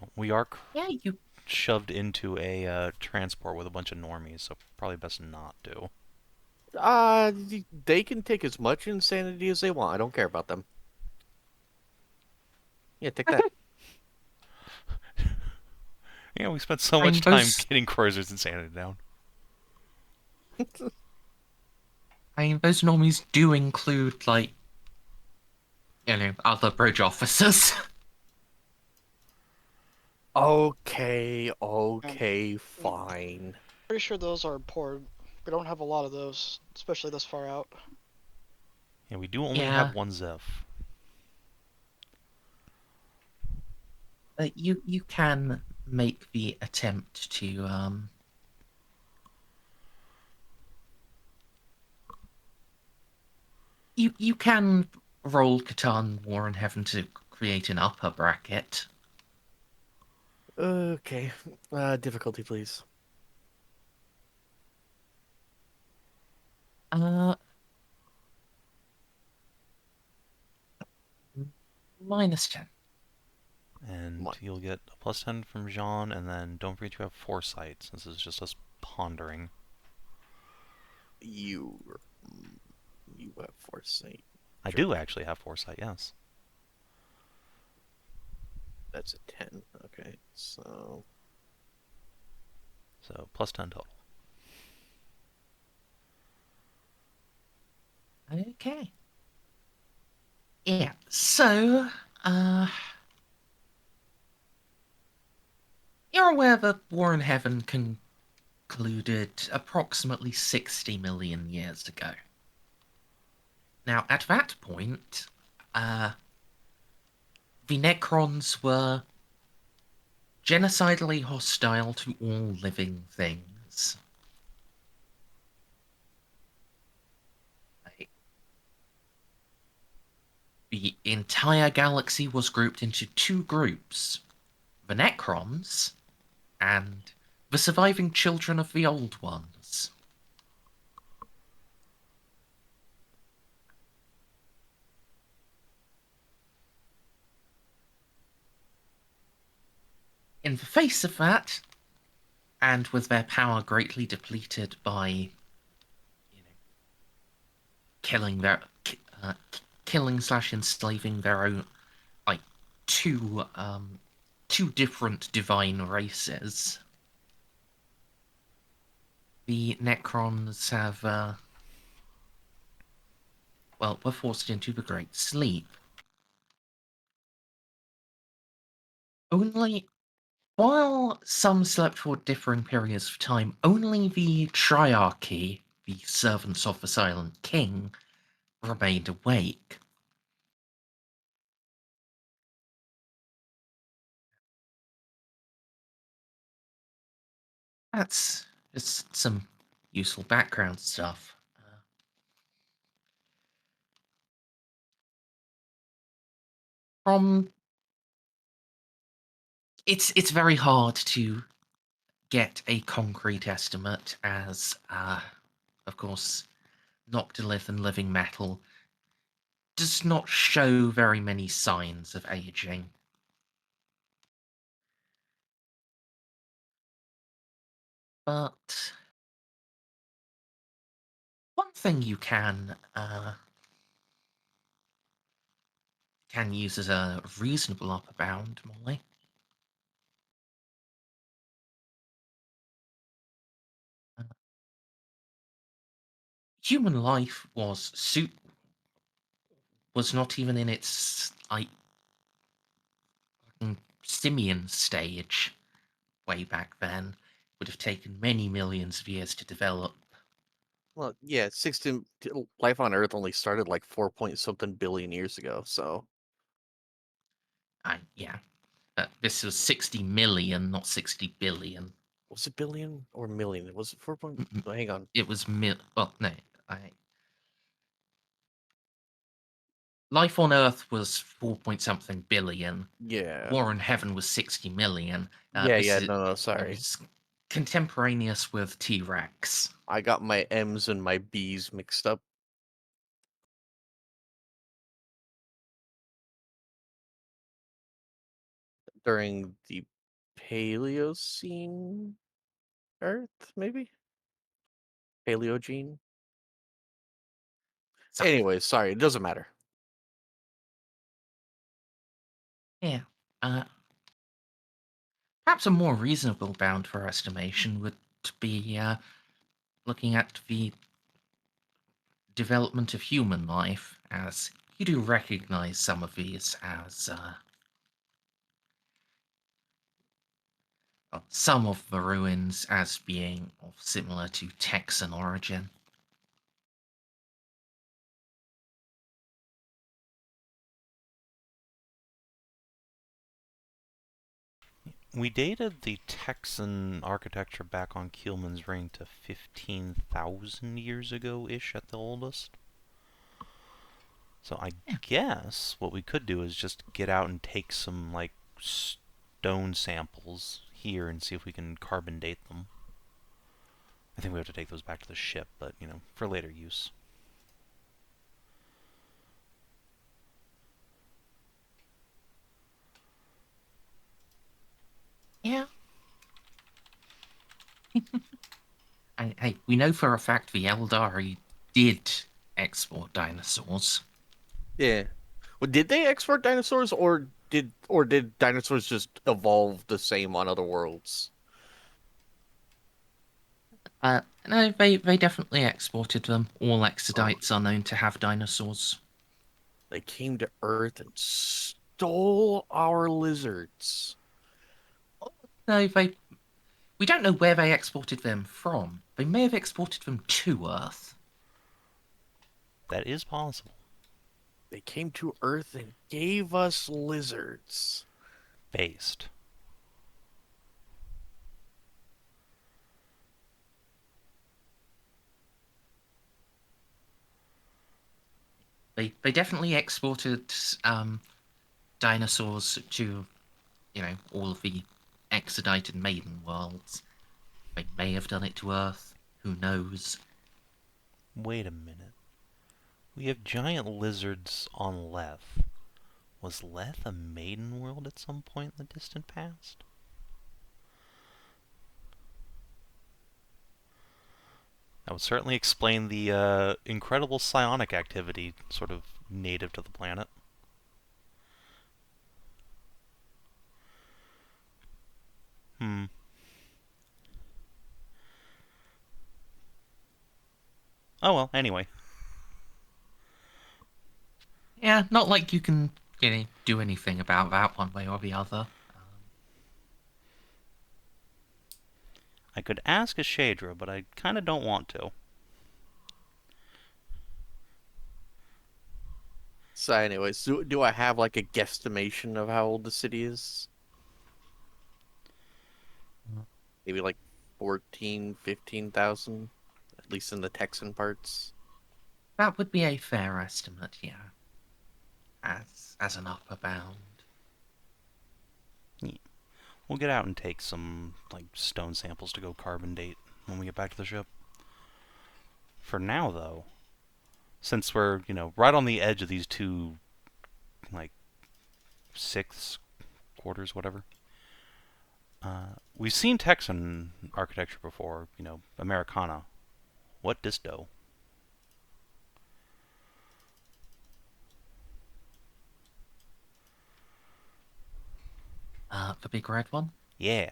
B: Well, we are
A: yeah, you
B: shoved into a transport with a bunch of normies, so probably best not to.
D: They can take as much insanity as they want. I don't care about them. Yeah, take that.
B: Yeah, we spent so
A: I mean,
B: much time
A: those-
B: getting Cruiser's Insanity down.
A: I mean, those normies do include, like, other bridge officers.
D: Okay, fine.
C: Pretty sure those are important. We don't have a lot of those, especially this far out.
B: Yeah, we do only
A: Yeah.
B: have one Xiph.
A: You can make the attempt to you can roll Catan War in Heaven to create an upper bracket.
D: Okay. Difficulty, please.
A: Uh, -10.
B: And
D: What?
B: you'll get a +10 from Jeanne, and then don't forget you have Foresight, since this is just us pondering.
D: You have foresight.
B: I
D: Sure.
B: do actually have Foresight, yes.
D: That's a 10. Okay, so
B: So +10 total.
A: Okay. Yeah. So, you're aware that War in Heaven concluded approximately 60 million years ago. Now, at that point, the Necrons were genocidally hostile to all living things. Like, the entire galaxy was grouped into two groups: the Necrons and the surviving children of the Old Ones. In the face of that, and with their power greatly depleted by, killing their killing slash enslaving their own, like, two different divine races, the Necrons have were forced into the Great Sleep. Only While some slept for differing periods of time, only the Triarchy, the servants of the Silent King, remained awake. That's just some useful background stuff. From It's very hard to get a concrete estimate, as of course, Noctilith and Living Metal does not show very many signs of aging. But one thing you can use as a reasonable upper bound, Molly. Uh, Human life was not even in its, like, simian stage way back then. Would have taken many millions of years to develop.
D: well, yeah, 16 life on Earth only started like 4 point something billion years ago. So
A: Yeah, this was 60 million, not 60 billion.
D: was it billion or million? Was it 4 point?
A: Mm-mm.
D: Hang on.
A: It was well, no, life on Earth was 4 point something billion.
D: Yeah.
A: War in Heaven was 60 million.
D: Yeah. No, sorry.
A: It's contemporaneous with T-Rex.
D: I got my M's and my B's mixed up. During the Paleocene Earth, maybe? Paleogene?
A: So,
D: Anyway, sorry, it doesn't matter.
A: Yeah. Perhaps a more reasonable bound for estimation would be looking at the development of human life, as you do recognize some of these as some of the ruins as being similar to Texan origin.
B: We dated the Texan architecture back on Keelman's Ring to 15,000 years ago-ish at the oldest. So I guess what we could do is just get out and take some, like, stone samples here and see if we can carbon date them. I think we have to take those back to the ship, but, you know, for later use.
A: Yeah. Hey, we know for a fact the Eldari did export dinosaurs.
D: Yeah. Well, did they export dinosaurs, or did dinosaurs just evolve the same on other worlds?
A: No, they definitely exported them. All exodites are known to have dinosaurs.
D: They came to Earth and stole our lizards.
A: No, we don't know where they exported them from. They may have exported them to Earth.
B: That is possible.
D: They came to Earth and gave us lizards.
B: Based.
A: They definitely exported dinosaurs to, all of the Exodite and Maiden worlds. They may have done it to Earth. Who knows?
B: Wait a minute. We have giant lizards on Leth. Was Leth a maiden world at some point in the distant past? That would certainly explain the incredible psionic activity sort of native to the planet. Hmm. Oh well, anyway.
A: Yeah, not like you can, do anything about that one way or the other.
B: I could ask a Shadra, but I kind of don't want to.
D: So anyways, do I have like a guesstimation of how old the city is? Maybe like 14, 15,000, at least in the Texan parts.
A: That would be a fair estimate, yeah. As an upper bound.
B: Yeah. We'll get out and take some like stone samples to go carbon date when we get back to the ship. For now, though, since we're, right on the edge of these two, like, sixths, quarters, whatever, we've seen Texan architecture before, Americana. What disto?
A: The big red one?
B: Yeah.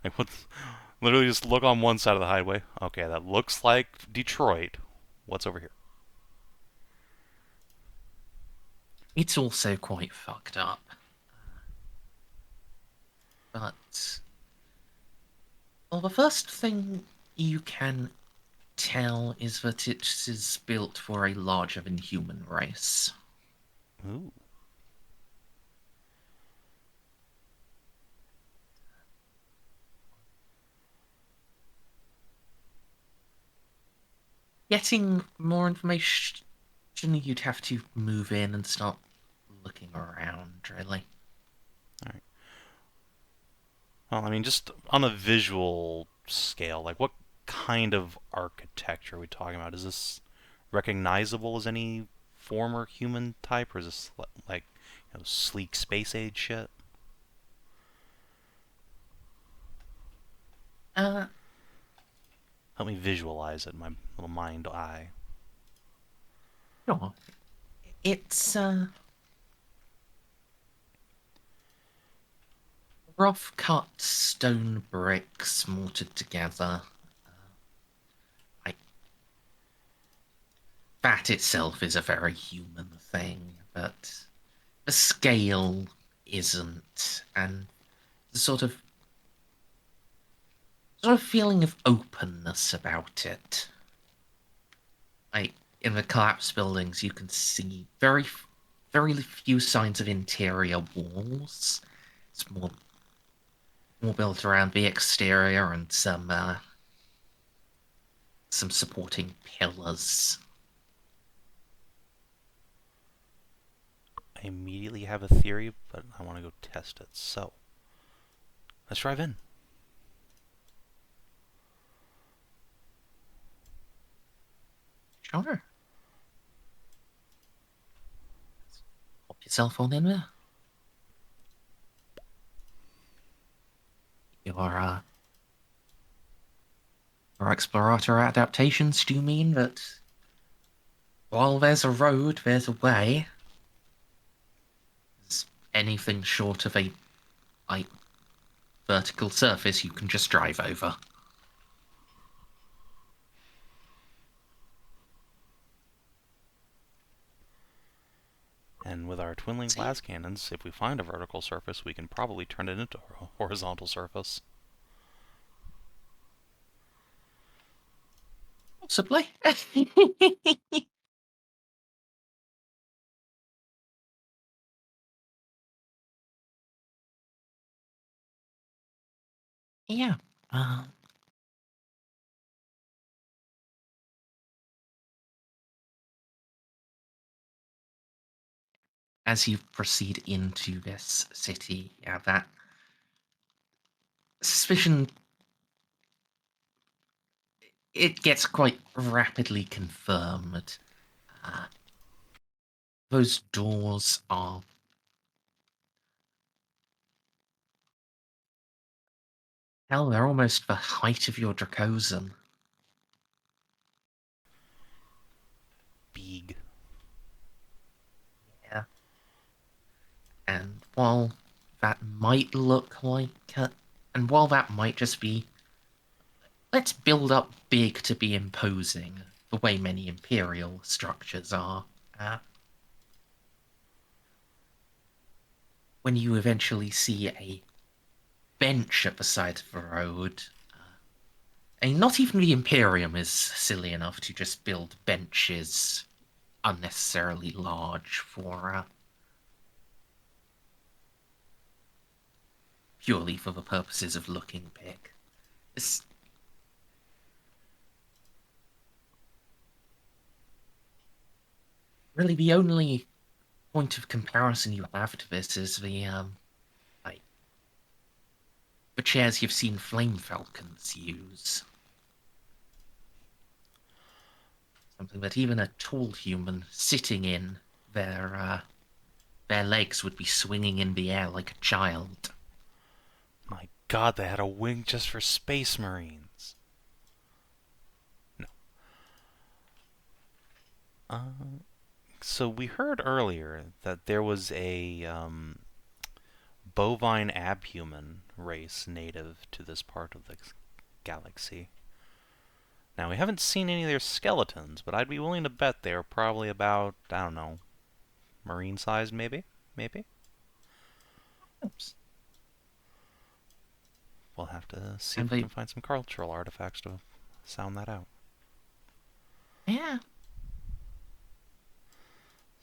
B: Like, what's... Literally just look on one side of the highway. Okay, that looks like Detroit. What's over here?
A: It's also quite fucked up. But... Well, the first thing you can tell is that it is built for a larger than human race.
B: Ooh.
A: Getting more information, you'd have to move in and start looking around, really.
B: Alright. Well, I mean, just on a visual scale, like, what kind of architecture are we talking about? Is this recognizable as any former human type, or is this like sleek space age shit? Help me visualize it in my little mind eye.
A: Sure. It's rough cut stone bricks mortared together. That itself is a very human thing, but the scale isn't, and the sort of feeling of openness about it. In the collapsed buildings, you can see very few signs of interior walls. It's more built around the exterior and some supporting pillars.
B: I immediately have a theory, but I want to go test it. So, let's drive in.
A: Sure. Pop yourself on in there. Your Explorator adaptations, do you mean that while there's a road, there's a way? There's anything short of a, like, vertical surface you can just drive over.
B: And with our twin-link las cannons, if we find a vertical surface, we can probably turn it into a horizontal surface.
A: Possibly. Yeah. As you proceed into this city, yeah, that suspicion, it gets quite rapidly confirmed. Those doors are hell, they're almost the height of your Dracosan.
B: Big.
A: Yeah. And while that might look like and while that might just be, let's build up big to be imposing, the way many imperial structures are. When you eventually see a bench at the side of the road, and not even the Imperium is silly enough to just build benches unnecessarily large for purely for the purposes of looking big. It's really the only point of comparison you have to this is the chairs you've seen Flame Falcons use. Something that even a tall human sitting in, their legs would be swinging in the air like a child.
B: My god, they had a wing just for Space Marines. No. So we heard earlier that there was a bovine abhuman race native to this part of the galaxy. Now, we haven't seen any of their skeletons, but I'd be willing to bet they're probably about, I don't know, marine-sized maybe? Maybe?
A: Oops.
B: We'll have to see
A: And
B: if we
A: they-
B: can find some cultural artifacts to sound that out.
A: Yeah.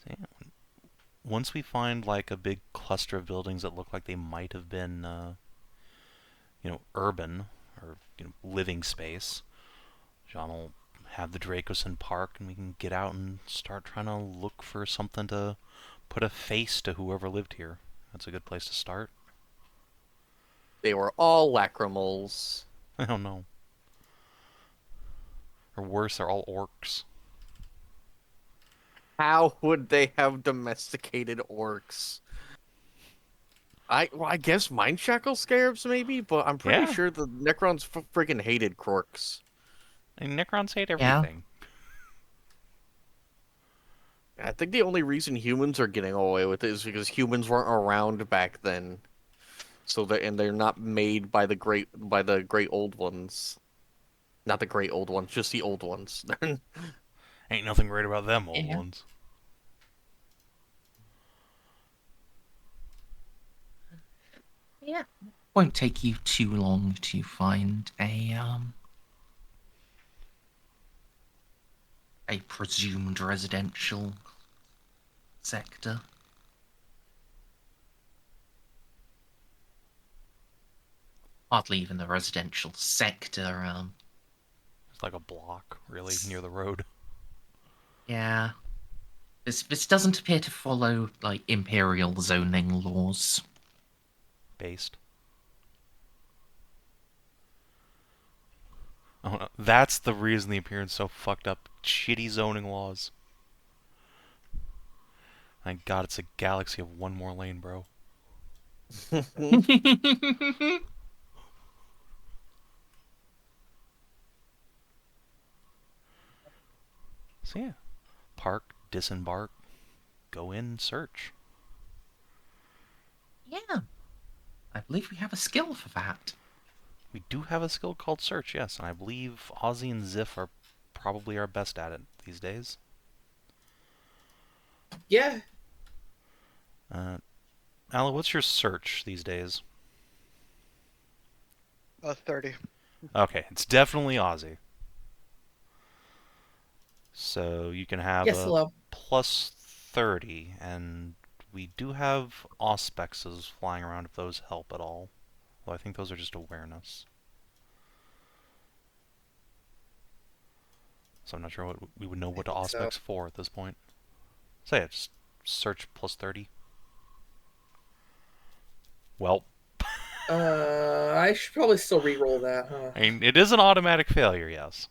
B: So, yeah. Once we find like a big cluster of buildings that look like they might have been, urban or living space, Jeanne will have the Dracosan Park, and we can get out and start trying to look for something to put a face to whoever lived here. That's a good place to start.
D: They were all lacrimals.
B: I don't know. Or worse, they're all orcs.
D: How would they have domesticated orcs? I guess mind shackle scarabs maybe, but I'm pretty
B: Yeah.
D: sure the Necrons freaking hated crooks.
B: And Necrons hate
A: Yeah.
B: everything.
D: I think the only reason humans are getting away with it is because humans weren't around back then. So they're not made by the great old ones. Not the great old ones, just the old ones.
B: Ain't nothing great about them old
A: Yeah.
B: ones.
A: Yeah. Won't take you too long to find a presumed residential sector. Hardly even the residential sector.
B: It's like a block, really, near the road.
A: Yeah. This doesn't appear to follow like imperial zoning laws.
B: Based. Oh, no. That's the reason the appearance so fucked up. Shitty zoning laws. Thank God it's a galaxy of one more lane, bro. So yeah. Park, disembark, go in, search.
A: Yeah. I believe we have a skill for that.
B: We do have a skill called search, yes, and I believe Ozzy and Xiph are probably our best at it these days.
E: Yeah.
B: Ala, what's your search these days?
C: 30.
B: Okay, it's definitely Ozzy. So you can have
E: Yes,
B: a
E: hello.
B: plus 30, and we do have auspexes flying around if those help at all. Well, I think those are just awareness. So I'm not sure what we would know what to
E: think so.
B: auspex for at this point. So yeah, just search plus 30. Well,
E: I should probably still re-roll that, huh?
B: I mean, it is an automatic failure, yes.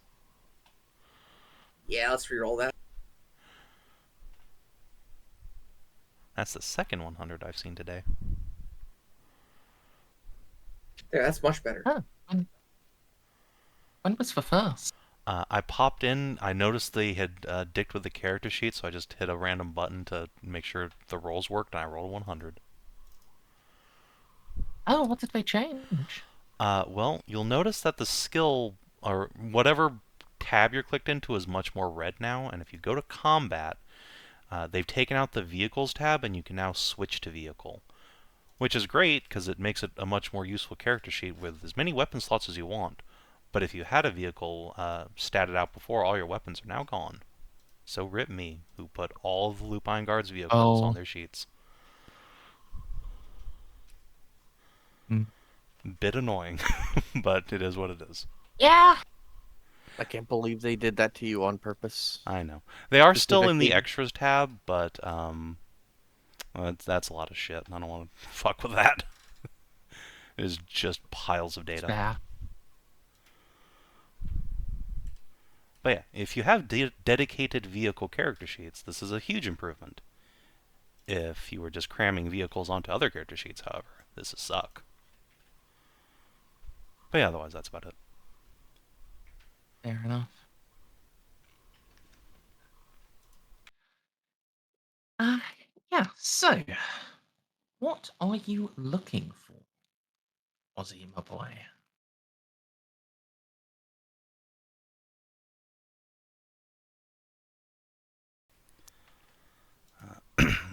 E: Yeah, let's re-roll that.
B: That's the second 100 I've seen today.
E: There, that's much better.
A: Oh, when was the first?
B: I popped in, I noticed they had dicked with the character sheet, so I just hit a random button to make sure the rolls worked, and I rolled a 100.
A: Oh, what did they change?
B: Well, you'll notice that the skill, or whatever tab you're clicked into, is much more red now, and if you go to combat, they've taken out the vehicles tab, and you can now switch to vehicle. Which is great, because it makes it a much more useful character sheet with as many weapon slots as you want. But if you had a vehicle statted out before, all your weapons are now gone. So rip me, who put all of the Lupine Guard's vehicles on
A: Oh.
B: their sheets.
A: Hmm.
B: Bit annoying, but it is what it is.
A: Yeah.
D: I can't believe they did that to you on purpose.
B: I know. They are still in the
D: Specifically-
B: extras tab, but well, that's a lot of shit. I don't want to fuck with that. It is just piles of data.
A: Fair.
B: But yeah, if you have dedicated vehicle character sheets, this is a huge improvement. If you were just cramming vehicles onto other character sheets, however, this is suck. But yeah, otherwise that's about it.
A: Fair enough. Uh, yeah, so, what are you looking for, Ozzy, my boy?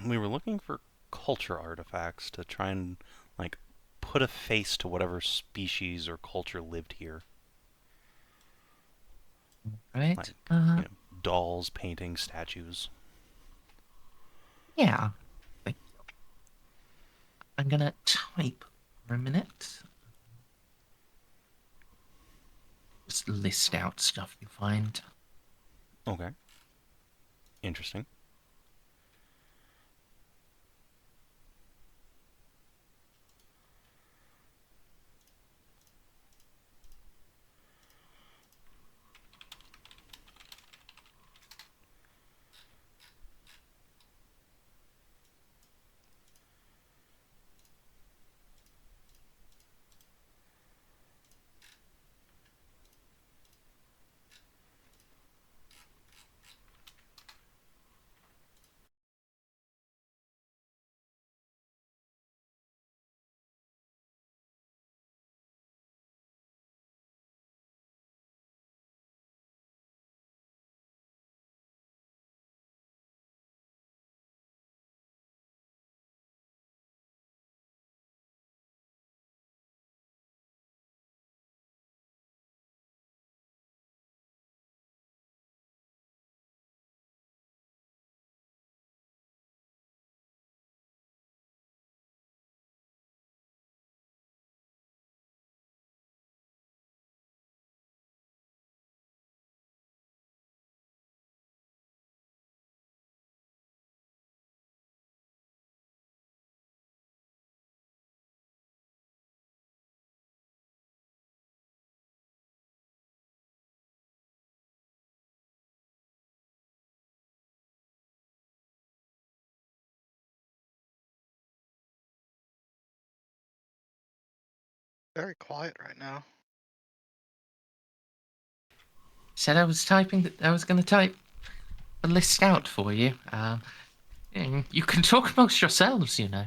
B: We were looking for culture artifacts to try and, like, put a face to whatever species or culture lived here.
A: Right?
B: Like, you know, dolls, paintings, statues.
A: Yeah. Thank you. I'm gonna type for a minute. Just list out stuff you find.
B: Okay. Interesting.
C: Very quiet right now.
A: Said I was typing. I was going to type a list out for you. You can talk amongst yourselves, you know.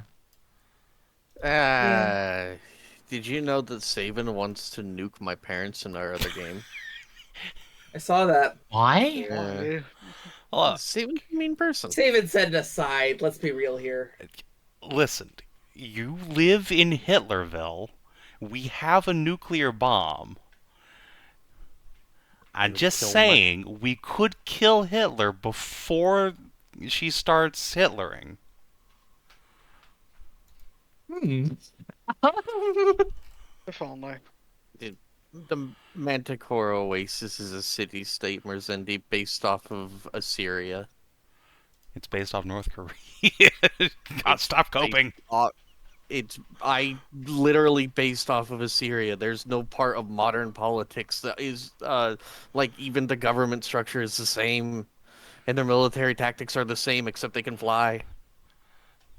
D: Did you know that Savin wants to nuke my parents in our other game?
E: I saw that.
A: Why?
C: Why?
B: Look,
D: Savin's a mean person.
E: Savin said it aside. Let's be real here.
B: listen, you live in Hitlerville. We have a nuclear bomb. I'm
D: Gonna
B: just
D: kill my-
B: saying, we could kill Hitler before she starts Hitlering.
A: Hmm.
C: If only.
D: The Manticore Oasis is a city-state Merzendi based off of Assyria.
B: It's based off North Korea. God, stop coping.
D: It's literally based off of Assyria. There's no part of modern politics that is like even the government structure is the same, and their military tactics are the same except they can fly.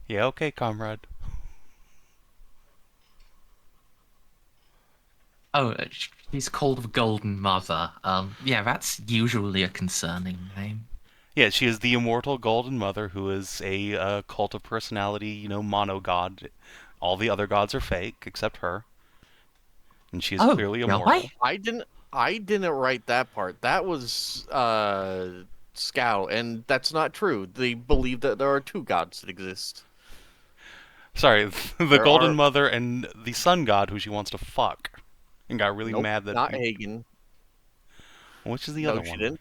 B: Yeah, okay, comrade.
A: Oh, she's called the Golden Mother. Yeah, that's usually a concerning name.
B: Yeah, she is the immortal Golden Mother, who is a cult of personality, mono god. All the other gods are fake except her, and she is
A: Oh,
B: clearly
A: really?
B: immortal.
D: I didn't write that part. That was Scout, and that's not true. They believe that there are two gods that exist.
B: Sorry, the
D: There
B: Golden
D: are-
B: Mother and the Sun God, who she wants to fuck, and got really
D: Nope,
B: mad that.
D: not Hagen.
B: Which is the
D: No,
B: other
D: she
B: one?
D: didn't.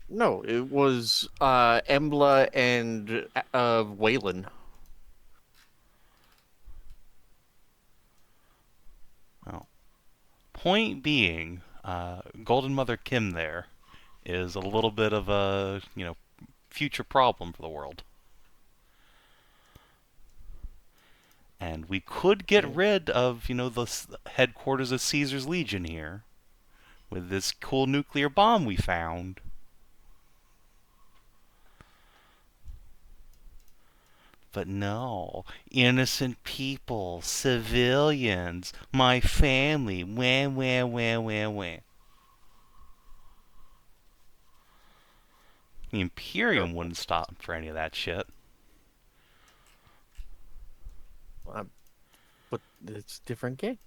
D: No, it was Embla and Waylon.
B: Oh. Point being, Golden Mother Kim there is a little bit of a future problem for the world. And we could get rid of, the headquarters of Caesar's Legion here with this cool nuclear bomb we found. But no, innocent people, civilians, my family, wah, wah, wah, wah, wah. The Imperium wouldn't stop for any of that shit.
D: But it's a different game.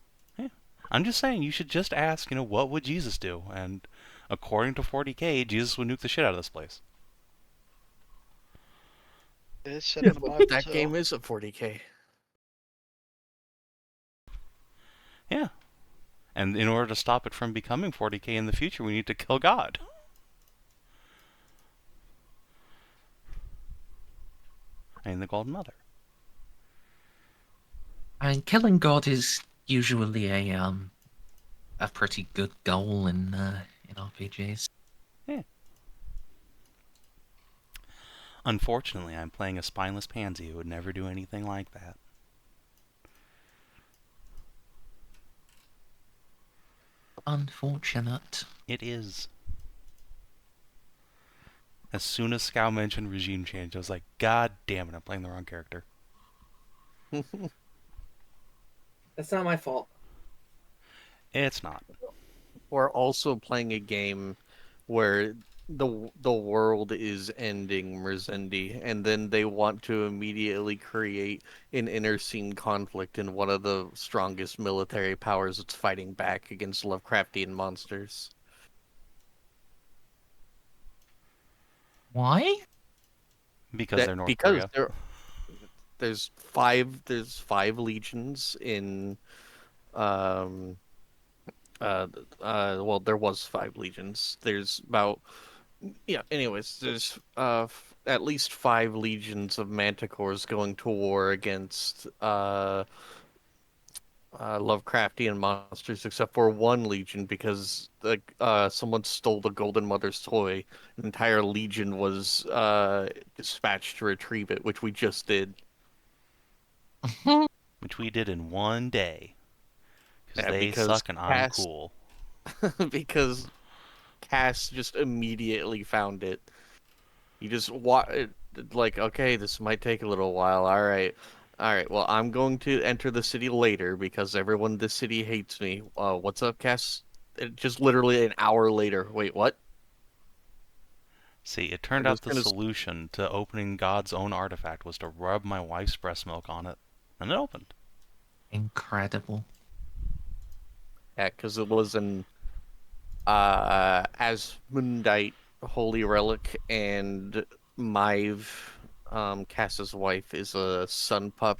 B: I'm just saying, you should just ask, what would Jesus do? And according to 40K, Jesus would nuke the shit out of this place.
C: It said in the Bible
D: That
C: too.
D: game is a 40K.
B: Yeah. And in order to stop it from becoming 40K in the future, we need to kill God. And the Golden Mother.
A: I mean, killing God is usually a pretty good goal in RPGs.
B: Yeah. Unfortunately, I'm playing a spineless pansy who would never do anything like that.
A: Unfortunate.
B: It is. As soon as Scow mentioned regime change, I was like, God damn it, I'm playing the wrong character.
E: That's not my fault.
B: It's not.
D: We're also playing a game where the world is ending Merzendi, and then they want to immediately create an inter-scene conflict in one of the strongest military powers that's fighting back against Lovecraftian monsters.
A: Why?
B: Because they're North Korea.
D: There's five legions in well, there was five legions. There's about anyways, there's at least five legions of manticores going to war against Lovecraftian monsters, except for one legion because someone stole the Golden Mother's toy. An entire legion was dispatched to retrieve it, which we just did.
B: Which we did in one day.
D: Yeah,
B: They
D: because
B: suck and I'm cool.
D: Because Cass just immediately found it. You just like, okay, this might take a little while. All right, All right. Well, I'm going to enter the city later because everyone in this city hates me. What's up, Cass? Just literally an hour later. Wait, what?
B: See, it
D: I'm
B: turned out
D: just
B: the
D: gonna.
B: solution to opening God's own artifact was to rub my wife's breast milk on it, and it opened.
A: Incredible.
D: Yeah, because it was an Asmundite holy relic, and Maive, Cass's wife, is a sun pup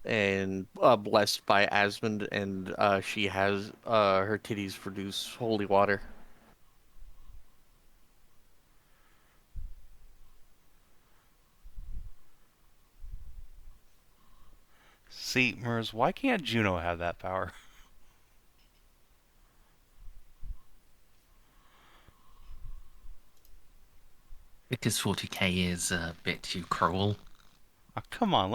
D: and blessed by Asmund, and she has her titties produce holy water.
B: See, Merz, why can't Juno have that power?
A: Because 40k is a bit too cruel.
B: Oh, come on,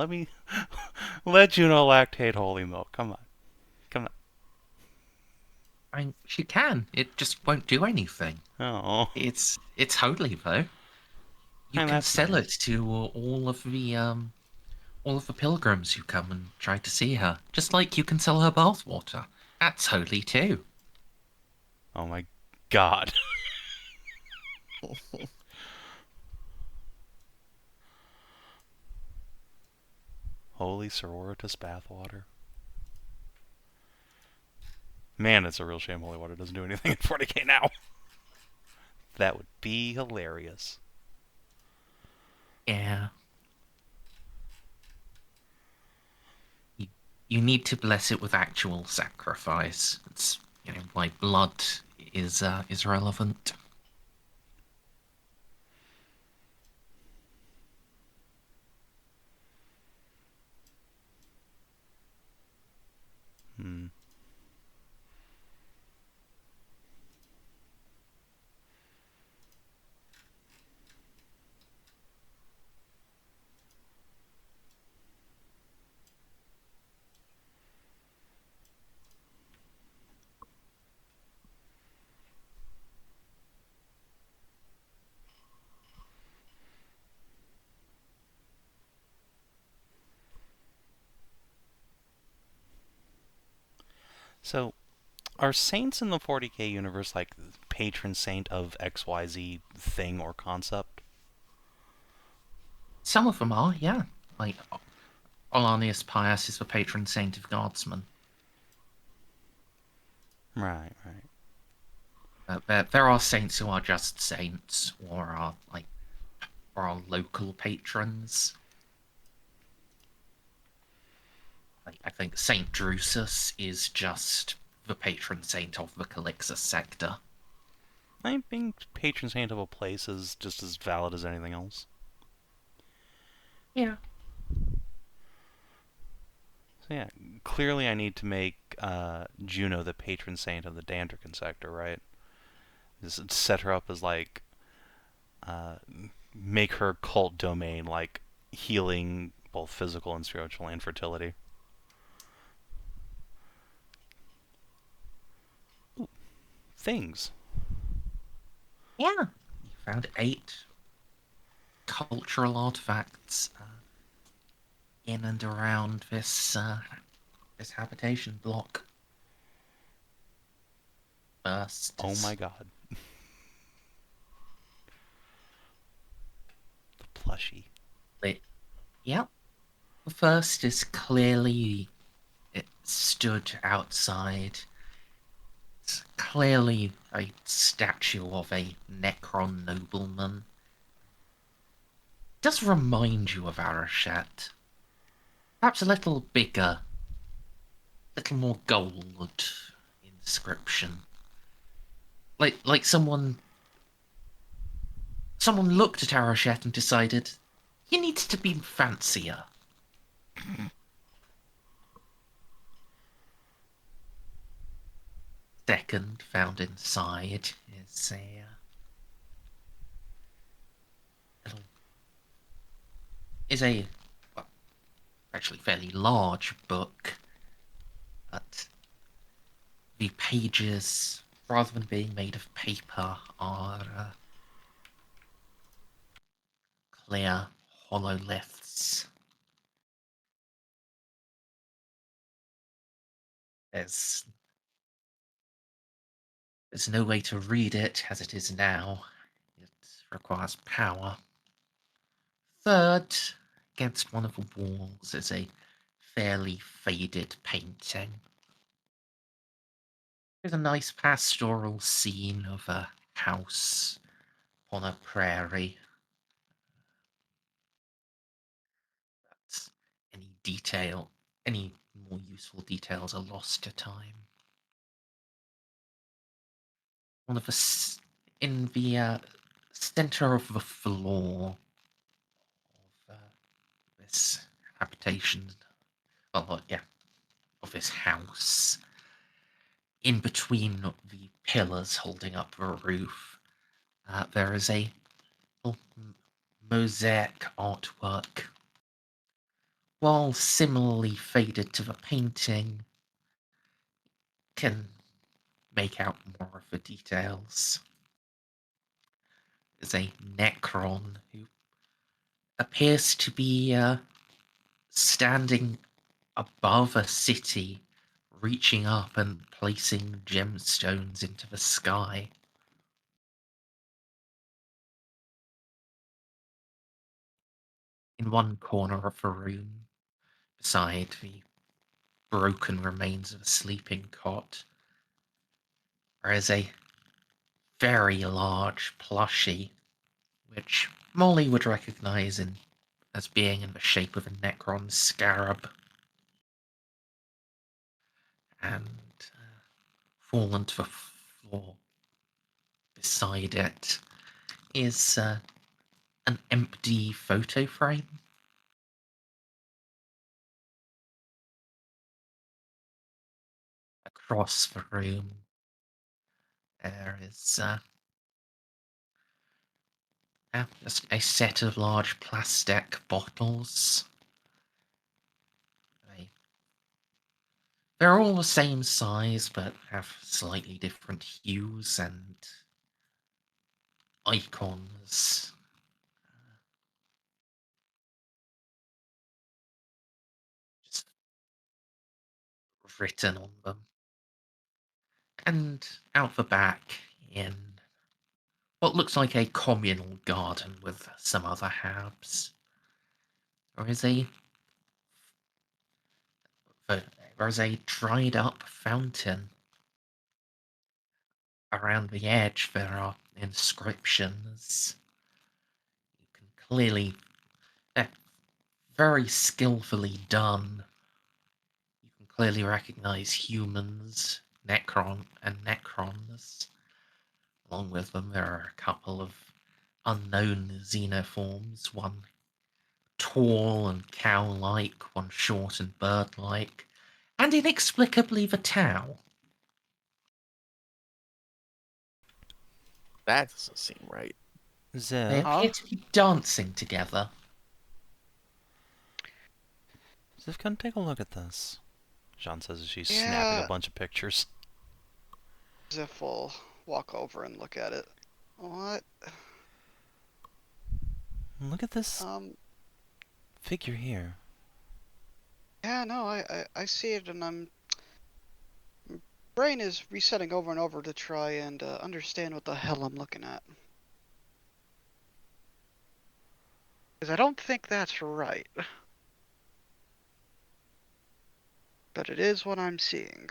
B: let Juno lactate holy milk. Come on, come
A: I mean, she can. It just won't do anything.
B: on. Oh,
A: It's holy though. You
B: and
A: can
B: that's
A: sell it
B: nice.
A: to all of the pilgrims who come and try to see her, just like you can sell her bathwater. That's holy too.
B: Oh my God. Holy sororitas bathwater. Man, it's a real shame holy water doesn't do anything in 40k now. That would be hilarious.
A: Yeah. You, you need to bless it with actual sacrifice. It's why blood is relevant.
B: Hmm. So, are saints in the 40k universe like patron saint of XYZ thing or concept?
A: Some of them are, yeah. Like Olanius Pius is the patron saint of guardsmen.
B: Right, right.
A: There are saints who are just saints, or are local patrons. Like, I think Saint Drusus is just the patron saint of the Calixus sector.
B: I think being patron saint of a place is just as valid as anything else.
A: Yeah.
B: So yeah, clearly I need to make Juno the patron saint of the Dandrican sector, right? Just set her up as like, uh, make her cult domain like healing both physical and spiritual and fertility. Ooh, things.
A: Yeah. You found 8 cultural artifacts in and around this habitation block. First
B: Oh
A: is
B: my god. The plushie.
A: lit. Yep. The first is clearly it stood outside. It's clearly a statue of a Necron nobleman. It does remind you of Arachet. Perhaps a little bigger, a little more gold inscription. Like someone looked at Arachet and decided he needs to be fancier. Second, found inside is a little is a well, actually fairly large book, but the pages, rather than being made of paper, are clear hollow lifts there's no way to read it as it is now. It requires power. Third, against one of the walls is a fairly faded painting. There's a nice pastoral scene of a house on a prairie. But any more useful details are lost to time. One of the in the center of the floor of this habitation, of this house, in between the pillars holding up the roof, there is a little mosaic artwork. While similarly faded to the painting, can make out more of the details. There's a Necron who appears to be standing above a city, reaching up and placing gemstones into the sky. In one corner of the room, beside the broken remains of a sleeping cot, there is a very large plushie, which Molly would recognize as being in the shape of a Necron scarab. And fallen to the floor beside it is an empty photo frame. Across the room, there is just a set of large plastic bottles. They're all the same size, but have slightly different hues and icons. Just written on them. And out the back, in what looks like a communal garden with some other herbs, there is a dried up fountain. Around the edge there are inscriptions. You can clearly, very skillfully done. You can clearly recognize humans, Necrons. Along with them there are a couple of unknown xenoforms, one tall and cow-like, one short and bird-like, and inexplicably the Tau.
D: That doesn't seem right.
A: They
B: Xiph,
A: appear to be dancing together.
B: Xiph, come take a look at this. Jeanne says as she's
C: Yeah.
B: snapping a bunch of pictures.
C: Xiph will walk over and look at it. What?
B: Look at this figure here.
C: Yeah, no, I see it, and my brain is resetting over and over to try and understand what the hell I'm looking at. Because I don't think that's right. But it is what I'm seeing.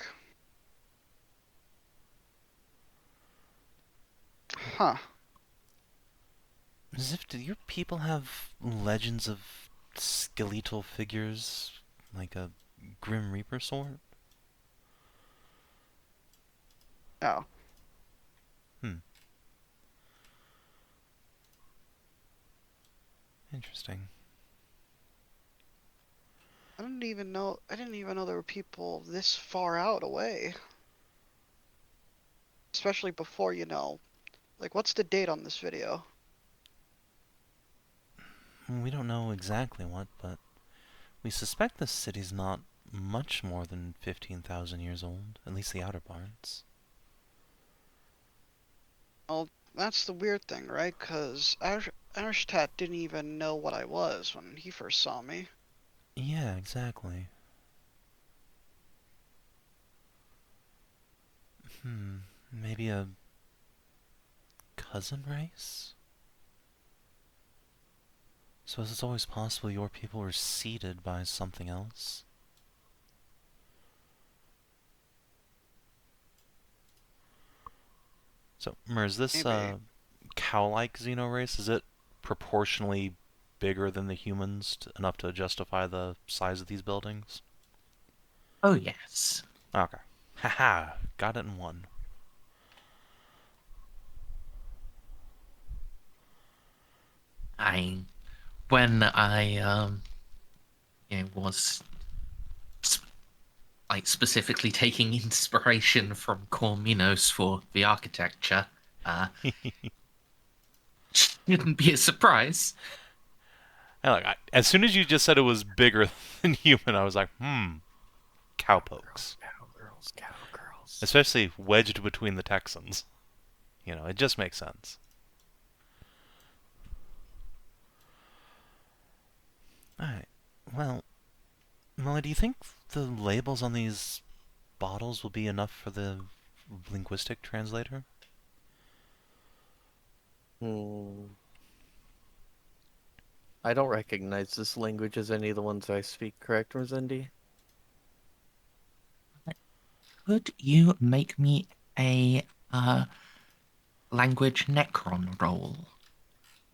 C: Huh.
B: Xiph, do your people have legends of skeletal figures like a Grim Reaper sort?
C: Oh.
B: Interesting.
C: I didn't even know there were people this far out away. Especially before, like, what's the date on this video?
B: We don't know exactly what, but we suspect this city's not much more than 15,000 years old, at least the outer parts.
C: Well, that's the weird thing, right? Because Arch-Militant didn't even know what I was when he first saw me.
B: Yeah, exactly. Maybe a cousin race? So is it always possible your people were seeded by something else? So, Merz, this
C: Maybe.
B: cow-like Xeno race, is it proportionally bigger than the humans enough to justify the size of these buildings?
A: Oh, yes.
B: Okay. Haha, got it in one.
A: I, when I, was like specifically taking inspiration from Corminos for the architecture, uh, shouldn't be a surprise.
B: And like, as soon as you just said it was bigger than human, I was like, cowpokes.
D: Cowgirls, cowgirls.
B: Especially wedged between the Texans. You know, it just makes sense. Alright. Well, Molly, do you think the labels on these bottles will be enough for the linguistic translator?
D: I don't recognize this language as any of the ones I speak, correct, Merzendi?
A: Could you make me a language Necron roll?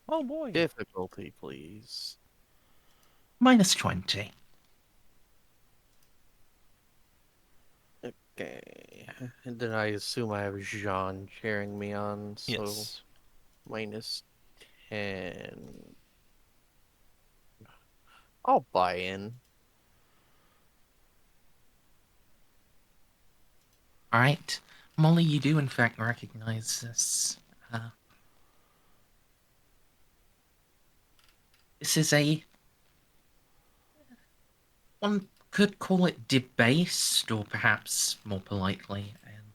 B: Oh boy.
D: Difficulty, please.
A: -20.
D: Okay. And then I assume I have Jeanne cheering me on, so
B: Yes.
D: -10. I'll buy in.
A: All right, Molly, you do in fact recognize this. This is one could call it debased, or perhaps more politely, an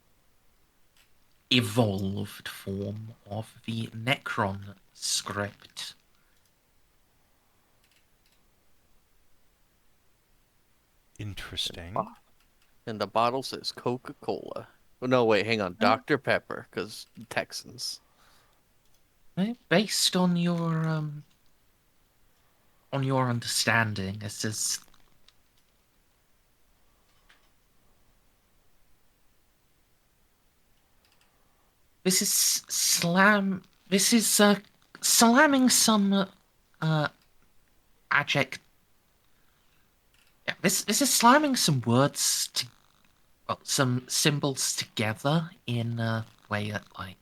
A: evolved form of the Necron script.
B: Interesting.
D: And the bottle says Coca-Cola. Oh, no, wait, hang on. Dr. Pepper, because Texans.
A: Based on your understanding, this is This is slamming some adject. Yeah, this is slamming some words to, well, some symbols together in a way that, like,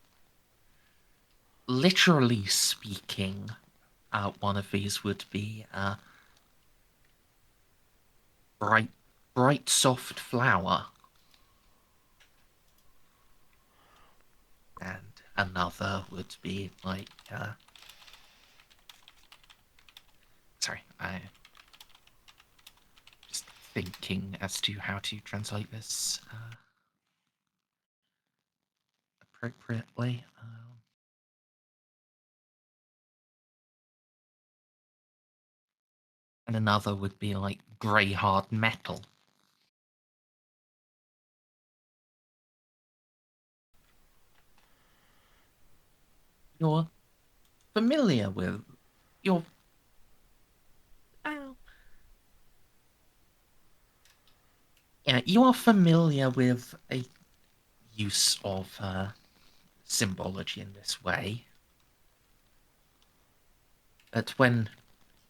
A: literally speaking, one of these would be bright, bright, soft flower, and another would be like, sorry, I just thinking as to how to translate this appropriately. And another would be like grey hard metal. You're familiar with. You're. Oh. Yeah, you are familiar with a use of symbology in this way. But when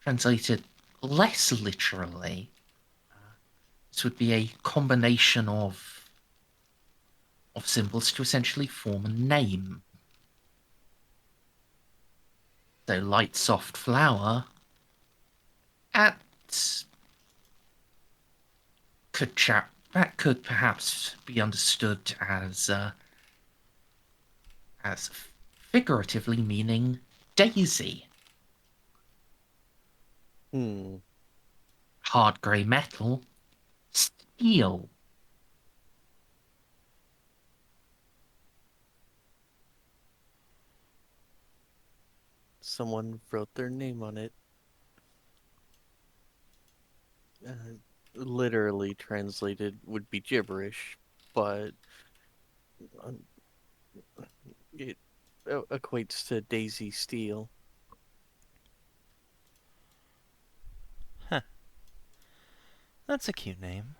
A: translated less literally, this would be a combination of symbols to essentially form a name. So light soft flower at that could perhaps be understood as figuratively meaning daisy. Hard grey metal, steel.
D: Someone wrote their name on it. Literally translated would be gibberish, but It equates to Daisy Steel.
B: Huh. That's a cute name.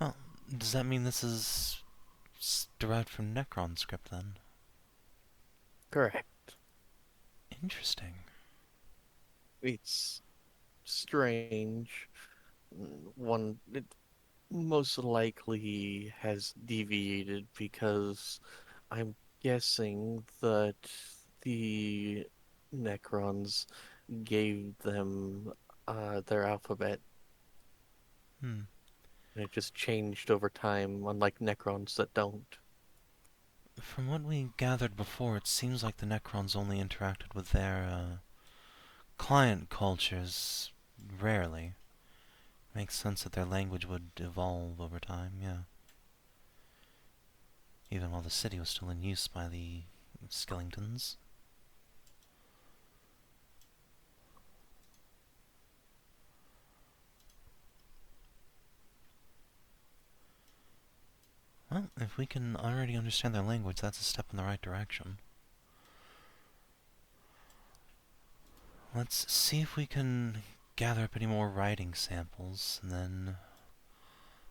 B: Well, does that mean this is derived from Necron script then?
D: Correct.
B: Interesting.
D: It's strange. One, it most likely has deviated because I'm guessing that the Necrons gave them their alphabet,
B: Hmm.
D: and it just changed over time, unlike Necrons that don't.
B: From what we gathered before, it seems like the Necrons only interacted with their client cultures rarely. Makes sense that their language would evolve over time, yeah. Even while the city was still in use by the Skellingtons. Well, if we can already understand their language, that's a step in the right direction. Let's see if we can gather up any more writing samples, and then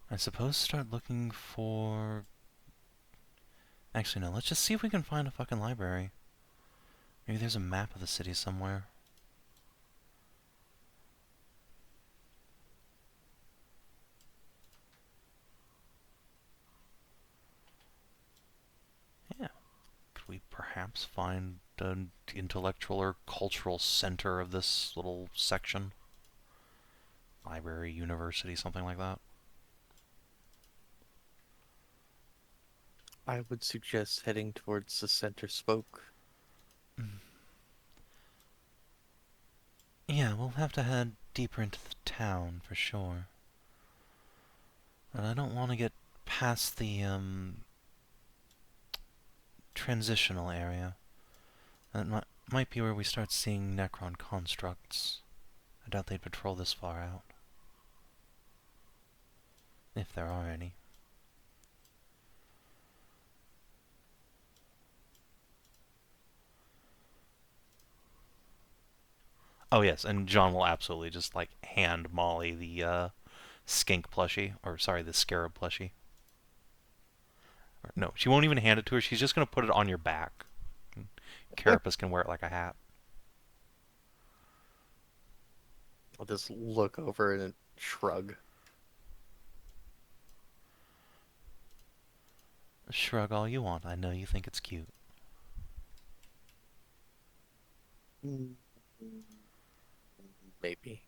B: I suppose start looking for... Actually, no, let's just see if we can find a fucking library. Maybe there's a map of the city somewhere. Yeah. Could we perhaps find an intellectual or cultural center of this little section? Library, university, something like that?
D: I would suggest heading towards the center spoke.
B: Yeah, we'll have to head deeper into the town for sure. But I don't want to get past the, transitional area. That might be where we start seeing Necron constructs. I doubt they'd patrol this far out. If there are any. Oh yes, and John will absolutely just, like, hand Molly the, skink plushie. Or, sorry, the scarab plushie. Or, no, she won't even hand it to her. She's just going to put it on your back. Carapace can wear it like a hat.
D: I'll just look over and shrug.
B: Shrug all you want. I know you think it's cute.
D: Maybe.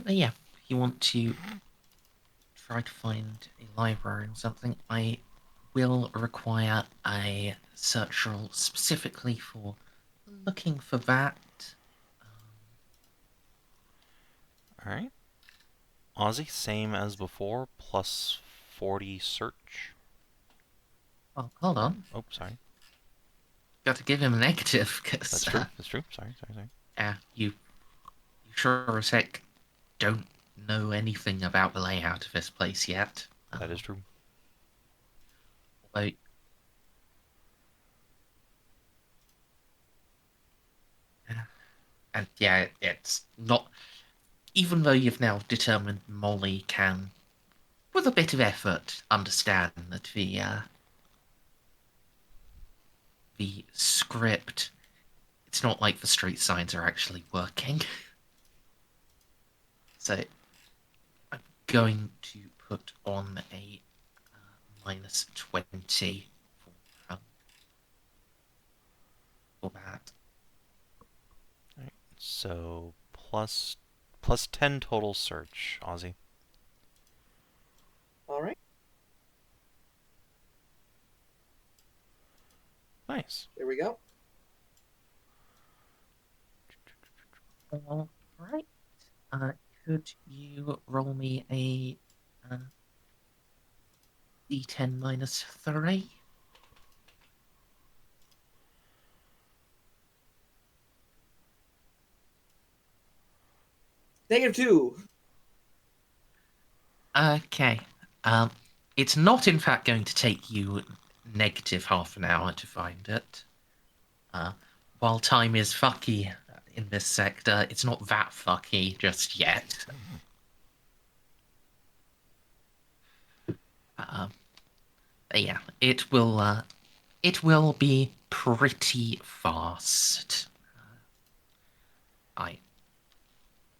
A: Yeah, if you want to try to find a library or something, I will require a search roll specifically for looking for that.
B: Alright. Aussie, same as before, plus 40 search.
A: Well, hold on.
B: Oh, sorry.
A: Got to give him a negative, because...
B: That's true. That's true. Sorry.
A: you sure as heck don't know anything about the layout of this place yet.
B: That is true.
A: Although, and yeah, it's not... Even though you've now determined Molly can, with a bit of effort, understand that the script, it's not like the street signs are actually working. So I'm going to put on a minus 20 for that.
B: Alright, so plus 10 total search, Aussie.
E: All right.
B: Nice.
E: There we go.
A: All right. Could you roll me a D10 minus 3.
E: -2.
A: Okay. It's not in fact going to take you negative half an hour to find it. While time is fucky in this sector, it's not that fucky just yet. Yeah, it will be pretty fast.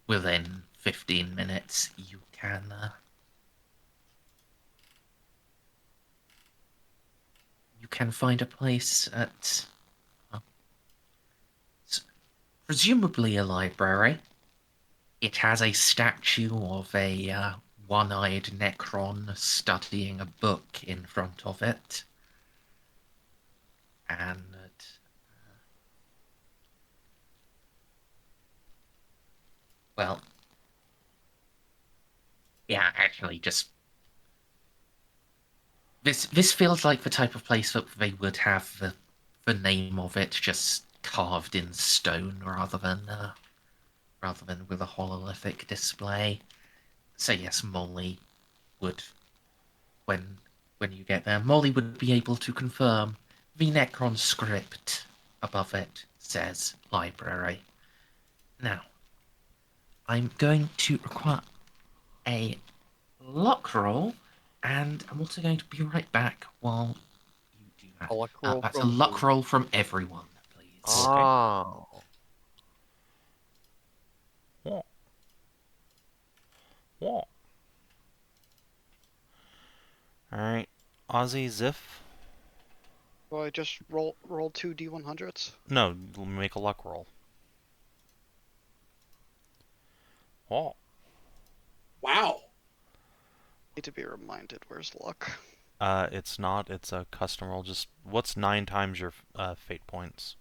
A: Within 15 minutes, you can find a place at presumably a library. It has a statue of a one-eyed Necron studying a book in front of it. And well, yeah, actually, just this feels like the type of place that they would have the name of it just carved in stone rather than with a hololithic display. So yes, Molly would, when you get there, Molly would be able to confirm the Necron script above it says library. Now, I'm going to require a luck roll, and I'm also going to be right back while you do that.
D: A luck roll
A: That's a
D: from
A: luck
D: who?
A: roll from everyone, please.
D: Oh.
B: Whoa. Whoa. Alright. Ozzy, Xiph?
C: Do I just roll 2 D100s?
B: No, make a luck roll. Whoa.
E: Wow.
C: Need to be reminded. Where's luck?
B: It's not. It's a custom roll. Just, what's 9 times your fate points?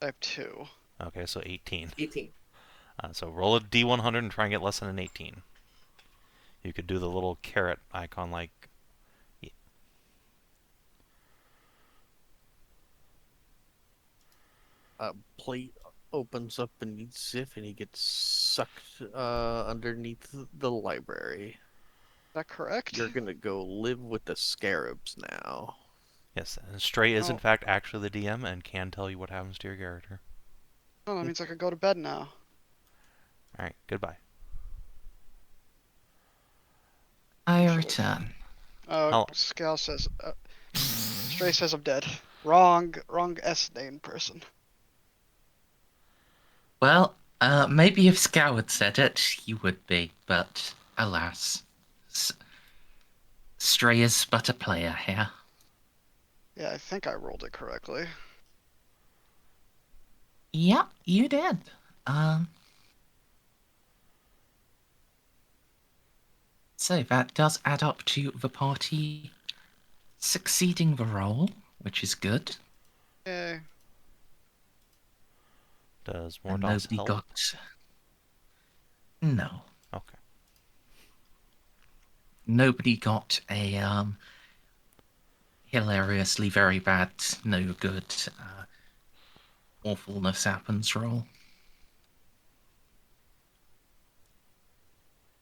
C: I have 2.
B: Okay, so 18.
E: 18.
B: So roll a D100 and try and get less than an 18. You could do the little carrot icon like...
D: Plate opens up beneath Xiph and he gets sucked underneath the library.
C: Is that correct?
D: You're gonna go live with the scarabs now.
B: Yes, and Stray is in
C: Oh.
B: fact actually the DM and can tell you what happens to your character.
C: Oh, that means I could go to bed now.
B: Alright, goodbye.
A: I
C: Actually.
A: return.
C: Oh,
B: How-
C: Scal says... Stray says I'm dead. Wrong S-name person.
A: Well, maybe if Scow had said it, you would be, but alas. Stray is but a player here.
C: Yeah, I think I rolled it correctly.
A: Yeah, you did. So that does add up to the party succeeding the roll, which is good.
C: Yay.
B: Does
A: And
B: Mordos
A: nobody
B: help?
A: got... No.
B: Okay.
A: Nobody got a hilariously very bad, no good, awfulness happens roll.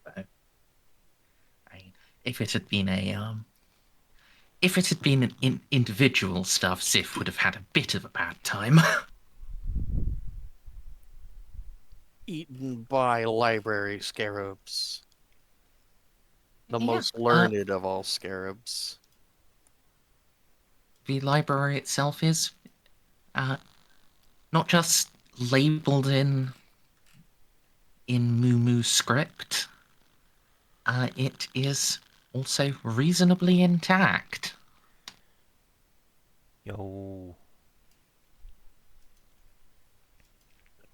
A: So, if it had been an individual stuff, Xiph would have had a bit of a bad time.
D: Eaten by library scarabs. The
A: Yeah,
D: most learned of all scarabs.
A: the library itself is not just labeled in Moo script. It is also reasonably intact.
B: Yo.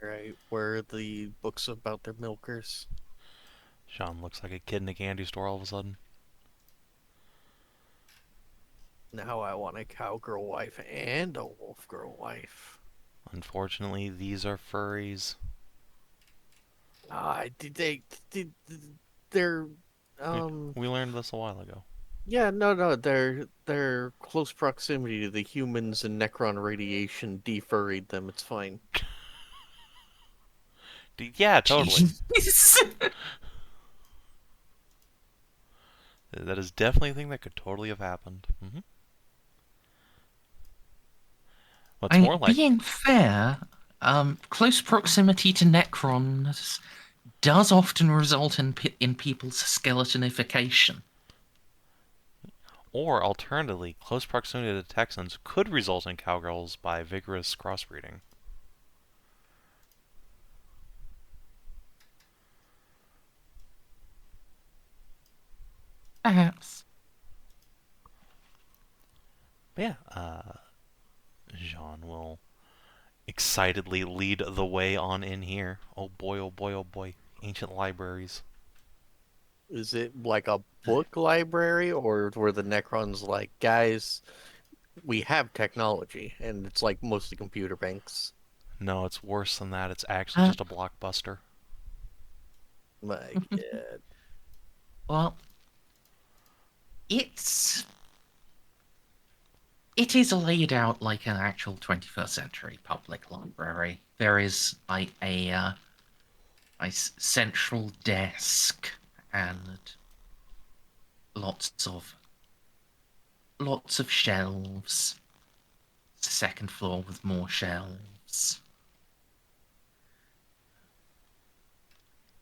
D: Right, where are the books about their milkers?
B: Sean looks like a kid in a candy store all of a sudden.
D: Now I want a cowgirl wife and a wolf girl wife.
B: Unfortunately, these are furries.
D: They're
B: We learned this a while ago.
D: Yeah, no, their close proximity to the humans and Necron radiation defurried them. It's fine.
B: Yeah, totally.
A: Jeez.
B: That is definitely a thing that could totally have happened. What's
A: I
B: more
A: mean,
B: like...
A: being fair, close proximity to Necrons does often result in people's skeletonification.
B: Or, alternatively, close proximity to Texans could result in cowgirls by vigorous crossbreeding.
A: Perhaps.
B: But yeah, Jeanne will excitedly lead the way on in here. Oh boy, oh boy, oh boy. Ancient libraries.
D: Is it like a book library, or were the Necrons like, guys, we have technology, and it's like mostly computer banks?
B: No, it's worse than that. It's actually
A: Uh,
B: just a blockbuster.
D: My God.
A: well, it's it is laid out like an actual 21st century public library. There is like a central desk and lots of shelves. Second floor with more shelves.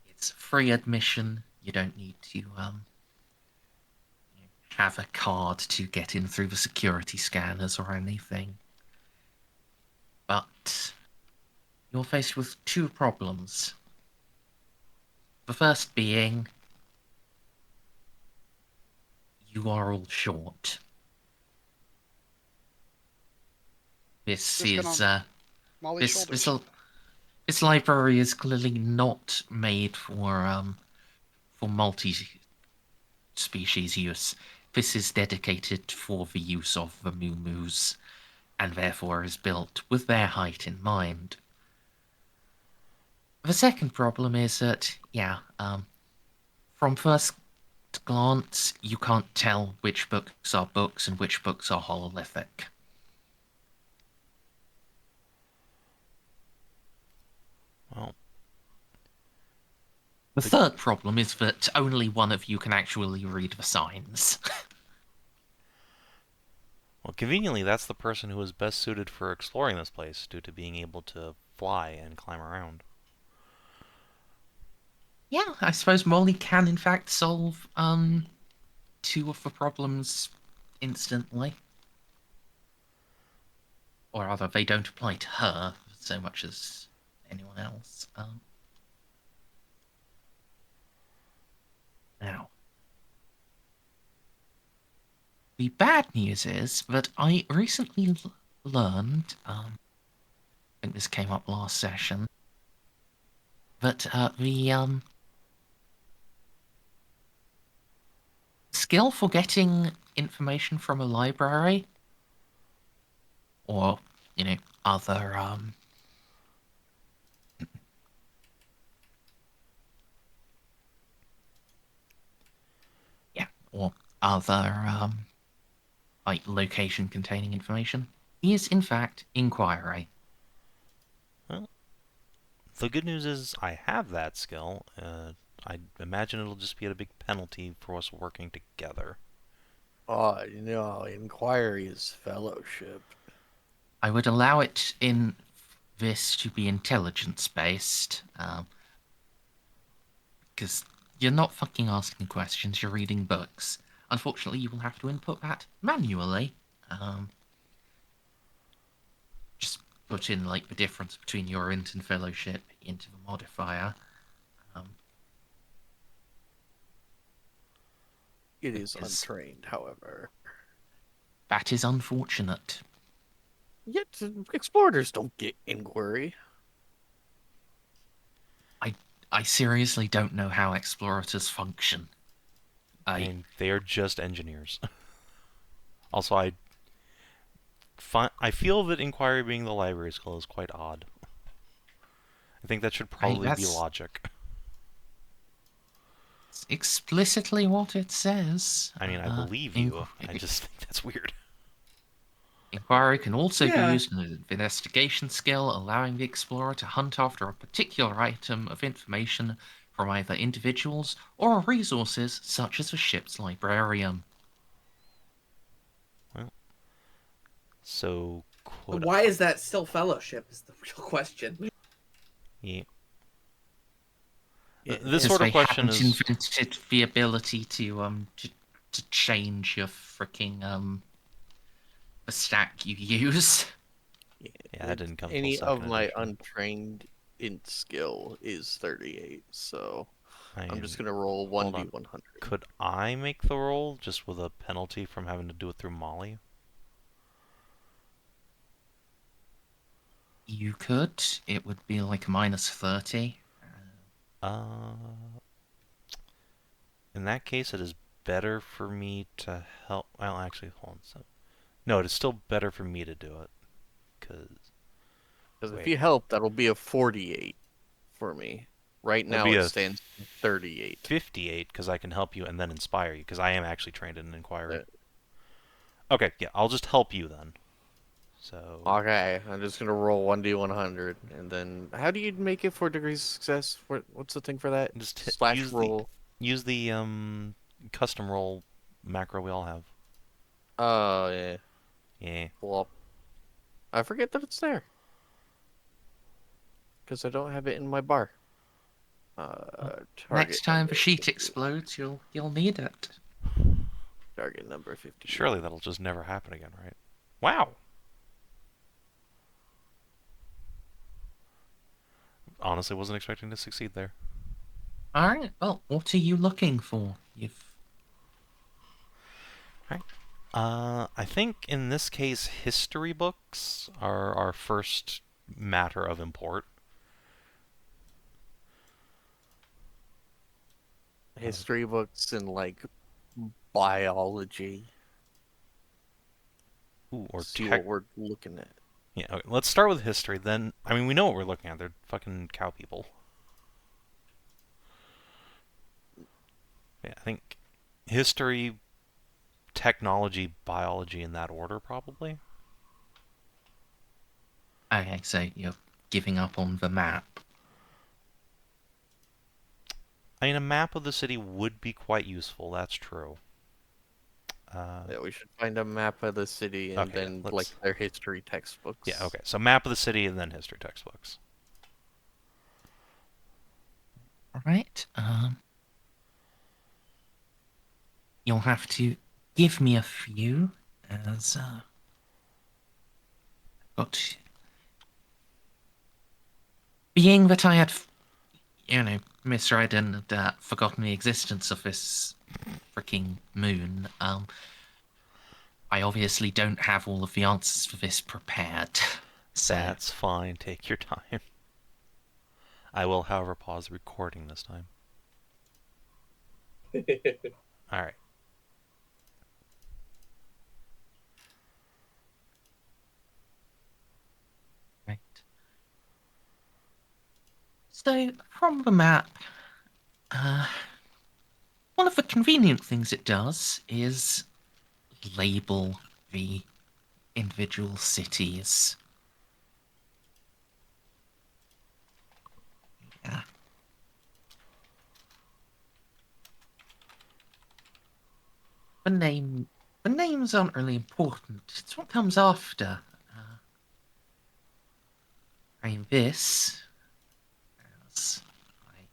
A: It's free admission. You don't need to have a card to get in through the security scanners or anything. But you're faced with two problems. The first being you are all short. This
C: Just
A: is
C: gonna Molly's shoulders.
A: this library is clearly not made for multi-species use. This is dedicated for the use of the moo-moos, and therefore is built with their height in mind. The second problem is that, from first glance, you can't tell which books are books and which books are hololithic.
B: Well,
A: The third problem is that only one of you can actually read the signs.
B: well, conveniently, that's the person who is best suited for exploring this place due to being able to fly and climb around.
A: Yeah, I suppose Molly can in fact solve two of the problems instantly. Or rather, they don't apply to her so much as anyone else. Now, the bad news is that I recently learned, I think this came up last session, that the skill for getting information from a library or, other or other like location containing information is in fact inquiry.
B: Well, the good news is I have that skill. I imagine it'll just be at a big penalty for us working together.
D: Oh, inquiry is fellowship.
A: I would allow it in this to be intelligence based, because you're not fucking asking questions, you're reading books. Unfortunately, you will have to input that manually. Just put in like the difference between your int and fellowship into the modifier.
D: It is
A: Because-
D: untrained, however.
A: That is unfortunate.
D: Yet explorators don't get inquiry.
A: I seriously don't know how explorators function.
B: I mean, they are just engineers. Also, I feel that inquiry being the library skill is quite odd. I think that should probably be logic.
A: It's explicitly what it says.
B: I mean, I believe you. I just think that's weird.
A: Inquiry can also be
E: Yeah.
A: used as an investigation skill, allowing the explorer to hunt after a particular item of information from either individuals or resources, such as a ship's librarian.
B: So, could
E: Why is that still fellowship? Is the real question.
B: yeah.
D: Yeah.
B: This
A: Because
B: sort of
A: they
B: question
A: haven't
B: is
A: invented the ability to change your freaking the stack you use.
B: Yeah, that didn't come till
D: Any of
B: second
D: my
B: edition.
D: untrained int skill is 38, so
B: I
D: I'm
B: mean,
D: just gonna roll
B: hold on.
D: 1d100.
B: Could I make the roll just with a penalty from having to do it through Molly?
A: You could. It would be like -30.
B: Uh, in that case, it is better for me to help. Well, actually, hold on. So, no, it is still better for me to do it, because
D: Because if
B: wait,
D: you help, that'll be a 48 for me. Right
B: it'll
D: now
B: be
D: it
B: a
D: stands 38.
B: 58 because I can help you and then inspire you because I am actually trained in inquiry.
D: Uh,
B: Okay, yeah, I'll just help you then. So
D: Okay, I'm just gonna roll 1d100, and then how do you make it 4 degrees of success? What's the thing for that?
B: just
D: Slash roll.
B: use the custom roll macro we all have.
D: Oh yeah.
B: Yeah.
D: Well, I forget that it's there because I don't have it in my bar. Target
A: Next time
D: number
A: the sheet
D: 50.
A: explodes, you'll need it.
D: Target number 50.
B: Surely that'll just never happen again, right? Wow. Honestly, wasn't expecting to succeed there.
A: All right. Well, what are you looking for?
B: I think in this case, history books are our first matter of import.
D: History books and like biology.
B: Ooh, or
D: See
B: tech.
D: what we're looking at.
B: Yeah, okay, let's start with history. Then, I mean, we know what we're looking at. They're fucking cow people. Yeah, I think history, technology, biology in that order, probably.
A: Okay, so you're giving up on the map.
B: I mean, a map of the city would be quite useful. That's true.
D: Yeah, we should find a map of the city and
B: Okay, yeah,
D: then
B: let's.
D: like their history textbooks.
B: Yeah, okay. So map of the city and then history textbooks.
A: All right. You'll have to give me a few as got being that I had, misread and forgotten the existence of this freaking moon. I obviously don't have all of the answers for this prepared. So
B: That's fine. Take your time. I will, however, pause the recording this time. All right.
A: right. So from the map, one of the convenient things it does is label the individual cities. Yeah. The names aren't really important. It's what comes after. I mean, this is like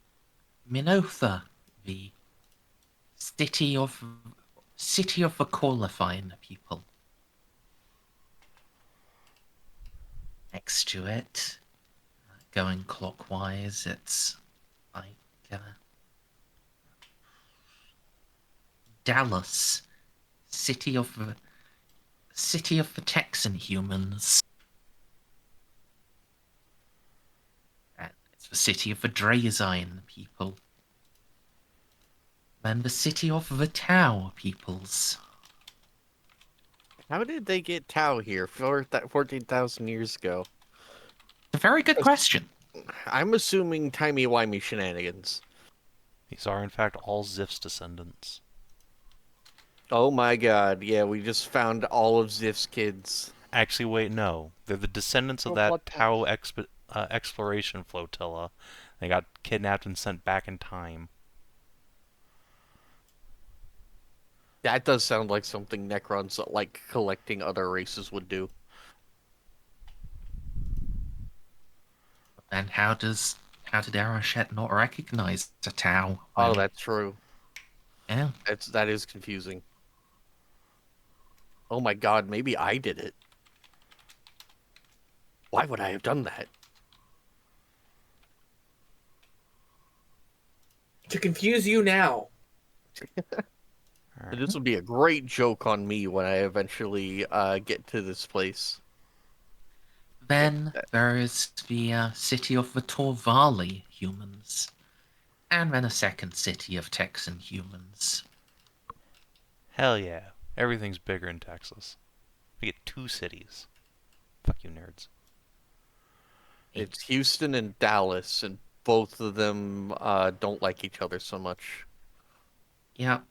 A: Minotha, the city of the Corlifine people. Next to it, going clockwise, it's like Dallas, city of the Texan humans. And it's the city of the Drazine people. Then the city of the Tau peoples.
D: How did they get Tau here 14,000 years ago?
A: A very good question.
D: I'm assuming timey-wimey shenanigans.
B: These are, in fact, all Xip's descendants.
D: Oh my god, yeah, we just found all of Xiph's kids.
B: Actually, wait, no. They're the descendants of
C: Oh,
B: that
C: what the-
B: Tau exploration flotilla. They got kidnapped and sent back in time.
D: That does sound like something Necrons like collecting other races would do.
A: And how did Arachet not recognize the Tau?
D: Oh,
A: when-
D: that's true.
A: Yeah.
D: That is confusing. Oh my god, maybe I did it. Why would I have done that?
E: To confuse you now.
B: Alright.
D: This would be a great joke on me when I eventually get to this place.
A: Then there is the city of the Torvali humans. And then a second city of Texan humans.
B: Hell yeah. Everything's bigger in Texas. We get 2 cities. Fuck you, nerds.
D: It's Houston and Dallas, and both of them don't like each other so much.
A: Yep.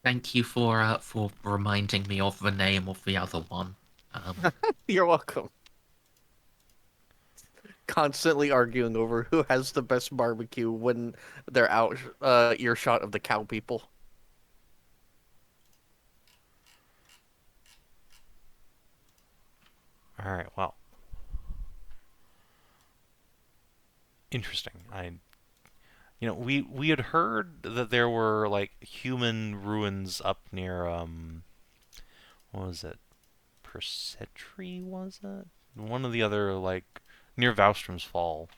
A: Thank you for reminding me of the name of the other one.
D: You're welcome. Constantly arguing over who has the best barbecue when they're out earshot of the cow people.
B: Alright, well. Interesting. We had heard that there were, like, human ruins up near, what was it? Persetri, was it? One of the other, like, near Valstrom's Fall.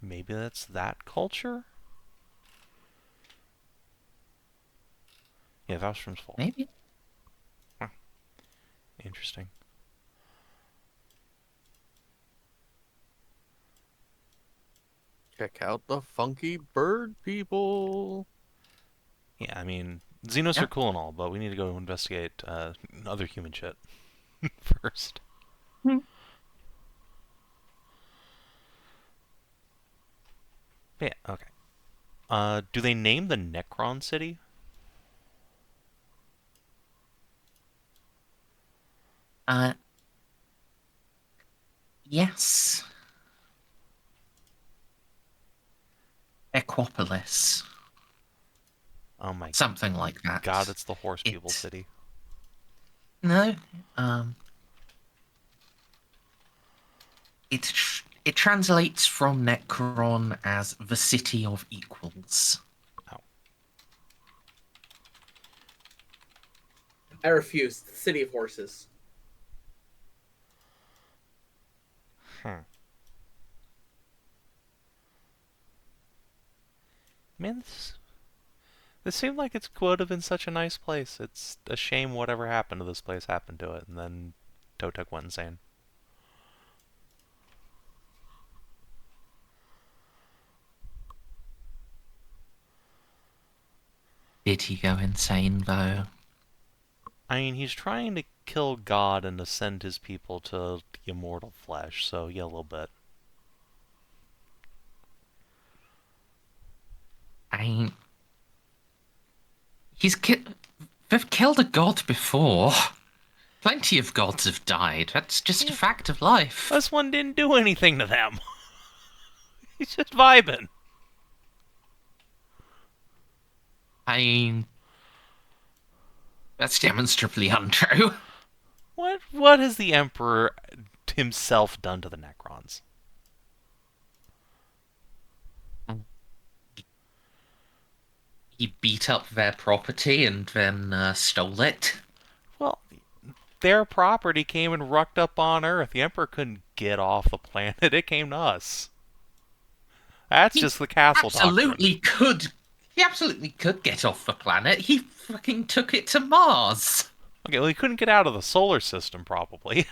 B: Maybe that's that culture? Yeah, Valstrom's Fall.
A: Maybe.
B: Interesting.
D: Check out the funky bird people.
B: Yeah, I mean, Xenos
A: Yeah.
B: are cool and all, but we need to go investigate other human shit first.
A: Hmm.
B: Yeah, okay. Do they name the Necron city?
A: Yes. Equopolis.
B: Oh my
A: Something like that.
B: god, it's the horse people
A: It-
B: city.
A: No. It translates from Necron as the City of Equals.
E: I refuse. The city of horses.
B: Man, this seemed like it would have been such a nice place. It's a shame whatever happened to this place happened to it, and then Totek went insane.
A: Did he go insane, though?
B: I mean, he's trying to kill God and ascend his people to the immortal flesh, so yeah, a little bit.
A: They've killed a god before. Plenty of gods have died. That's just a fact of life.
B: This one didn't do anything to them. He's just vibing.
A: That's demonstrably untrue.
B: What has the Emperor himself done to the Necrons?
A: He beat up their property and then stole it.
B: Well, their property came and rucked up on Earth. The Emperor couldn't get off the planet. It came to us. That's just the castle
A: Absolutely could. He absolutely could get off the planet. He fucking took it to Mars.
B: Okay, well, he couldn't get out of the solar system, probably.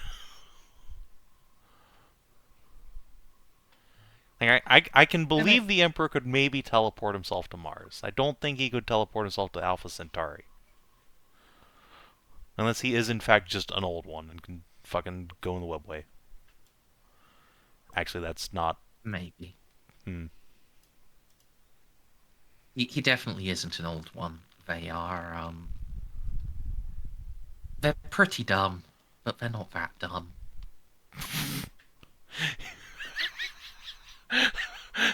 B: Like, I can believe the Emperor could maybe teleport himself to Mars. I don't think he could teleport himself to Alpha Centauri. Unless he is, in fact, just an old one and can fucking go in the webway. Actually, that's not.
A: Maybe.
B: Hmm.
A: He definitely isn't an old one. They're pretty dumb, but they're not that dumb.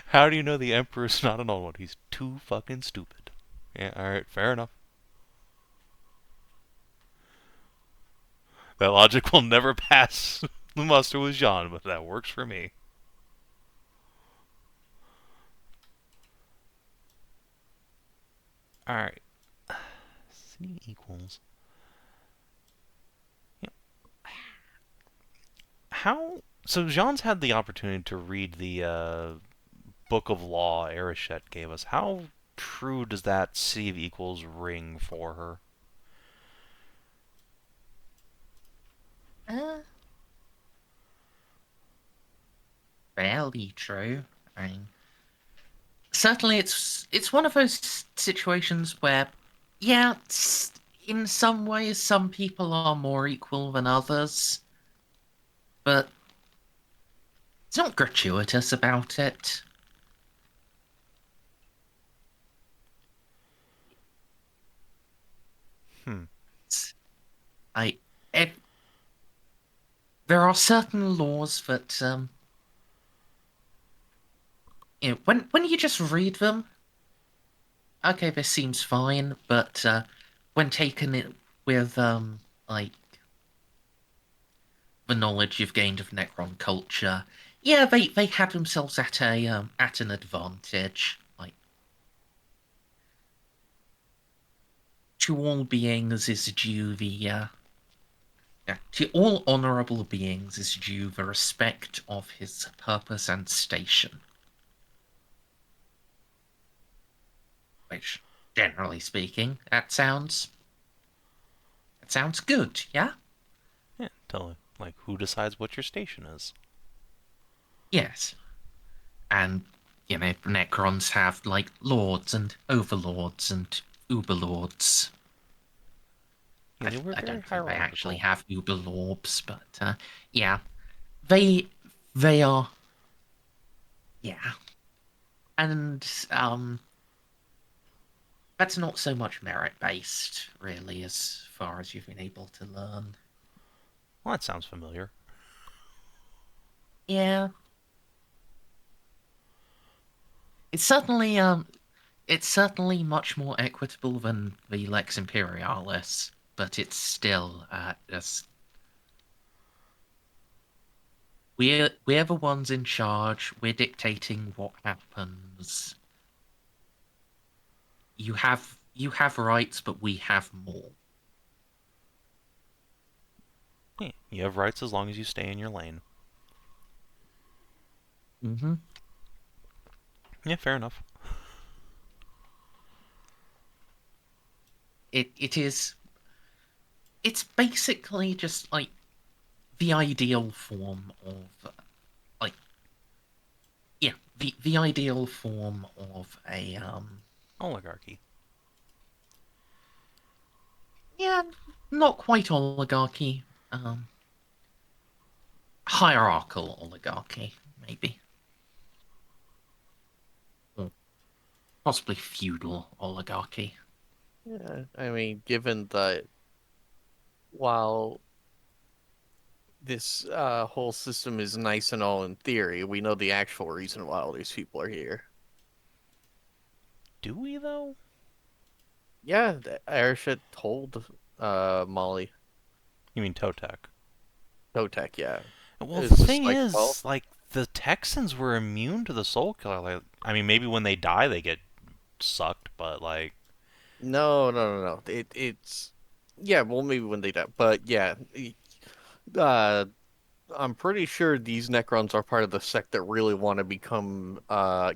B: How do you know the Emperor's not an old one? He's too fucking stupid. Yeah, alright, fair enough. That logic will never pass the muster with Jeanne, but that works for me. Alright. City equals. Yeah. How. So Jeanne's had the opportunity to read the Book of Law Erishet gave us. How true does that city of equals ring for her?
A: Uh, Fairly true. I mean, certainly it's one of those situations where, yeah, in some ways some people are more equal than others, but it's not gratuitous about it.
B: Hmm.
A: I if, there are certain laws that when you just read them, okay, this seems fine, but when taken it with like the knowledge you've gained of Necron culture, yeah, they have themselves at an advantage. Like, to all beings is due to all honorable beings is due the respect of his purpose and station. Which, generally speaking, that sounds good, yeah?
B: Yeah, totally. Like, who decides what your station is?
A: Yes. And, Necrons have, like, lords and overlords and uberlords.
B: Yeah, they were
A: I
B: very
A: don't think they actually
B: hierarchical.
A: have uberlords, but, yeah. They, they are, yeah. And, that's not so much merit-based, really, as far as you've been able to learn.
B: Well, that sounds familiar.
A: Yeah. It's certainly, it's certainly much more equitable than the Lex Imperialis, but it's still just we're the ones in charge. We're dictating what happens. You have rights, but we have more.
B: Yeah, you have rights as long as you stay in your lane.
A: Mm-hmm.
B: Yeah, fair enough.
A: It is. It's basically just like the ideal form of like yeah the ideal form of a
B: Oligarchy.
A: yeah, not quite oligarchy, um hierarchical oligarchy, maybe, or possibly feudal oligarchy.
D: Yeah, I mean, given that while this whole system is nice and all in theory, we know the actual reason why all these people are here.
B: Do we, though?
D: Yeah, Airship told Molly.
B: You mean Totek?
D: Kotek, yeah.
B: Well, the
D: It's just
B: thing
D: like, well,
B: is, like, the Texans were immune to the Soul Killer. Like, I mean, maybe when they die, they get sucked, but, like...
D: no. It's yeah, well maybe when they die. But yeah, uh I'm pretty sure these Necrons are part of the sect that really want to become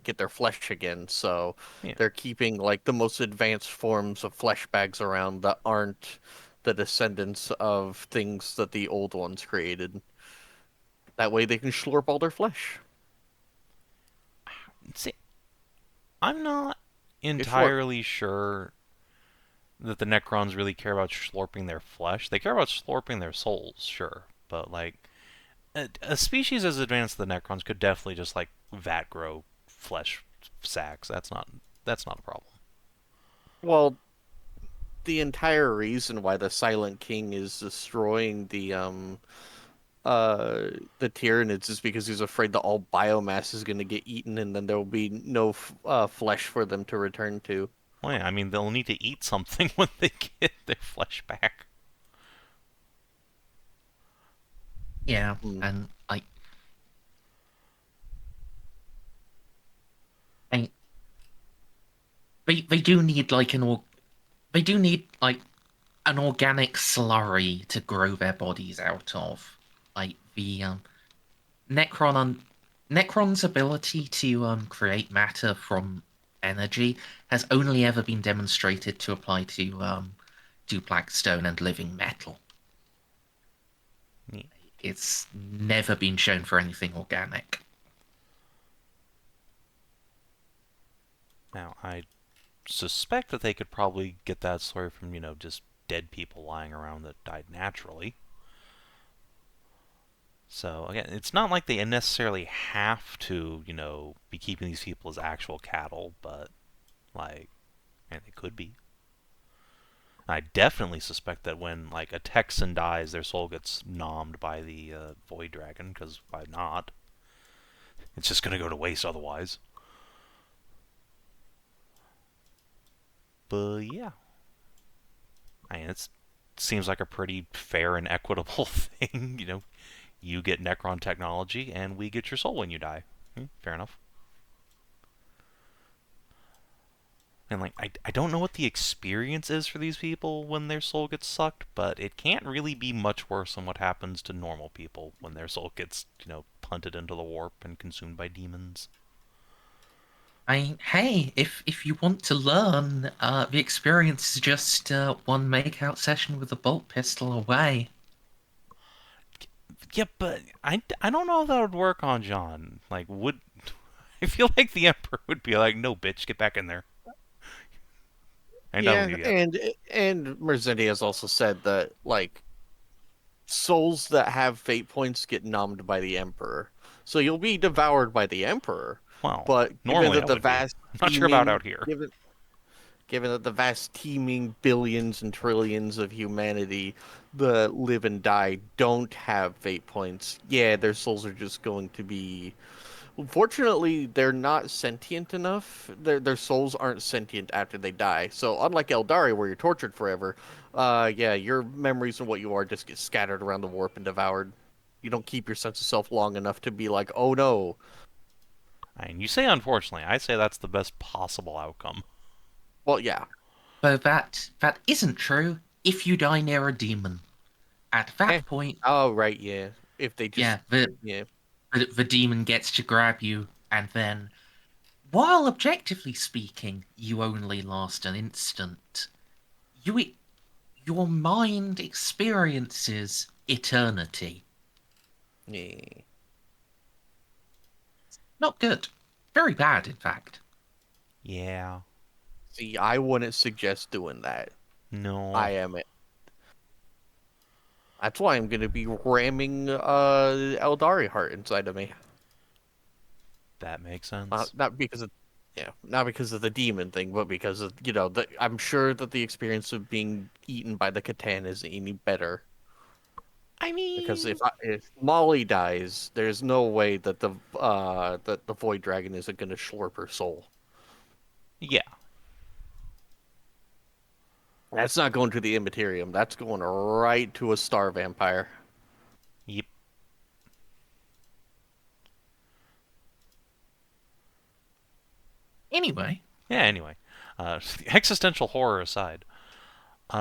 D: get their flesh again, so
B: Yeah.
D: they're keeping like the most advanced forms of flesh bags around that aren't the descendants of things that the old ones created. That way they can slurp all their flesh.
B: See, I'm not
D: It's slurp.
B: entirely sure that the Necrons really care about slurping their flesh. They care about slurping their souls, sure. But, like, a species as advanced as the Necrons could definitely just like vat grow flesh sacks. That's not a problem.
D: Well, the entire reason why the Silent King is destroying the Tyranids is because he's afraid that all biomass is going to get eaten, and then there will be no flesh for them to return to.
B: Well, yeah, I mean they'll need to eat something when they get their flesh back.
A: Yeah,
D: Hmm.
A: and like I, they do need like they do need like an organic slurry to grow their bodies out of. Like the Necron on Necron's ability to create matter from energy has only ever been demonstrated to apply to Blackstone and living metal.
B: Neat.
A: It's never been shown for anything organic.
B: Now I suspect that they could probably get that story from just dead people lying around that died naturally. So again, it's not like they necessarily have to, be keeping these people as actual cattle, but like, and they could be. I definitely suspect that when like a Texan dies, their soul gets nommed by the Void Dragon, because why not? It's just gonna go to waste otherwise. But yeah, I mean, it seems like a pretty fair and equitable thing. You get Necron technology, and we get your soul when you die. Fair enough. And like, I don't know what the experience is for these people when their soul gets sucked, but it can't really be much worse than what happens to normal people when their soul gets, punted into the warp and consumed by demons.
A: Hey, if you want to learn, the experience is just one makeout session with a bolt pistol away.
B: Yeah, but I don't know if that would work on Jeanne. Like, I feel like the Emperor would be like, no, bitch, get back in there. I'm done with
D: Yeah,
B: you yet.
D: and Merzendi has also said that like souls that have fate points get nommed by the Emperor. So you'll be devoured by the Emperor.
B: Well,
D: But given
B: normally
D: that
B: I
D: the
B: would be.
D: vast
B: I'm not sure about out here.
D: given that the vast teeming billions and trillions of humanity that live and die don't have fate points, yeah, their souls are just going to be. Unfortunately, they're not sentient enough. Their souls aren't sentient after they die. So unlike Eldari, where you're tortured forever, yeah, your memories and what you are just get scattered around the warp and devoured. You don't keep your sense of self long enough to be like, oh no.
B: I mean, you say unfortunately. I say that's the best possible outcome.
D: Well, yeah.
A: Though that isn't true if you die near a demon. At
D: Eh.
A: that point,
D: Oh, right, yeah. If they just,
A: yeah, the,
D: yeah.
A: the demon gets to grab you, and then, while objectively speaking, you only last an instant, you your mind experiences eternity.
D: Yeah.
A: Not good. Very bad, in fact.
B: Yeah.
D: See, I wouldn't suggest doing that.
B: No.
D: I am. That's why I'm gonna be ramming Eldari heart inside of me.
B: That makes
D: Not
B: sense.
D: not because of not because of the demon thing, but because of I'm sure that the experience of being eaten by the Catan is any better.
B: I
D: Because
B: mean,
D: if Molly dies, there's no way that the Void Dragon isn't gonna slurp her soul.
B: yeah.
D: That's not going to the Immaterium. That's going right to a star vampire.
B: Yep.
A: Anyway,
B: Yeah, anyway. Existential horror aside.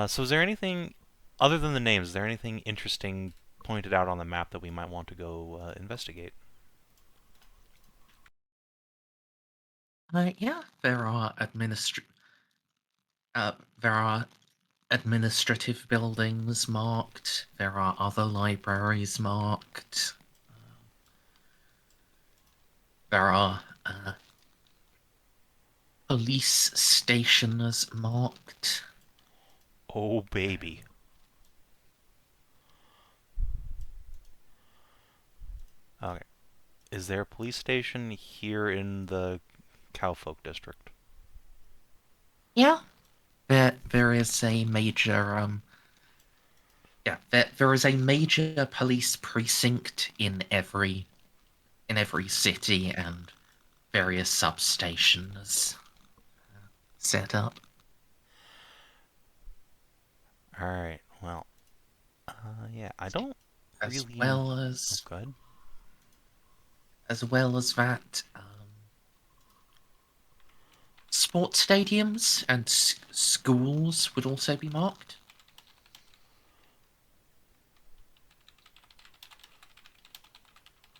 B: So is there anything, other than the names, is there anything interesting pointed out on the map that we might want to go investigate?
A: yeah, uh, there are administrative buildings marked. There are other libraries marked. There are police stations marked.
B: Oh, baby. Okay. Is there a police station here in the Cowfolk district?
A: Yeah, there is a major there is a major police precinct in every city, and various substations set up.
B: Alright, well, yeah, I don't
A: as
B: really...
A: well
B: Oh,
A: as
B: go ahead.
A: as well as that, sports stadiums and schools would also be marked.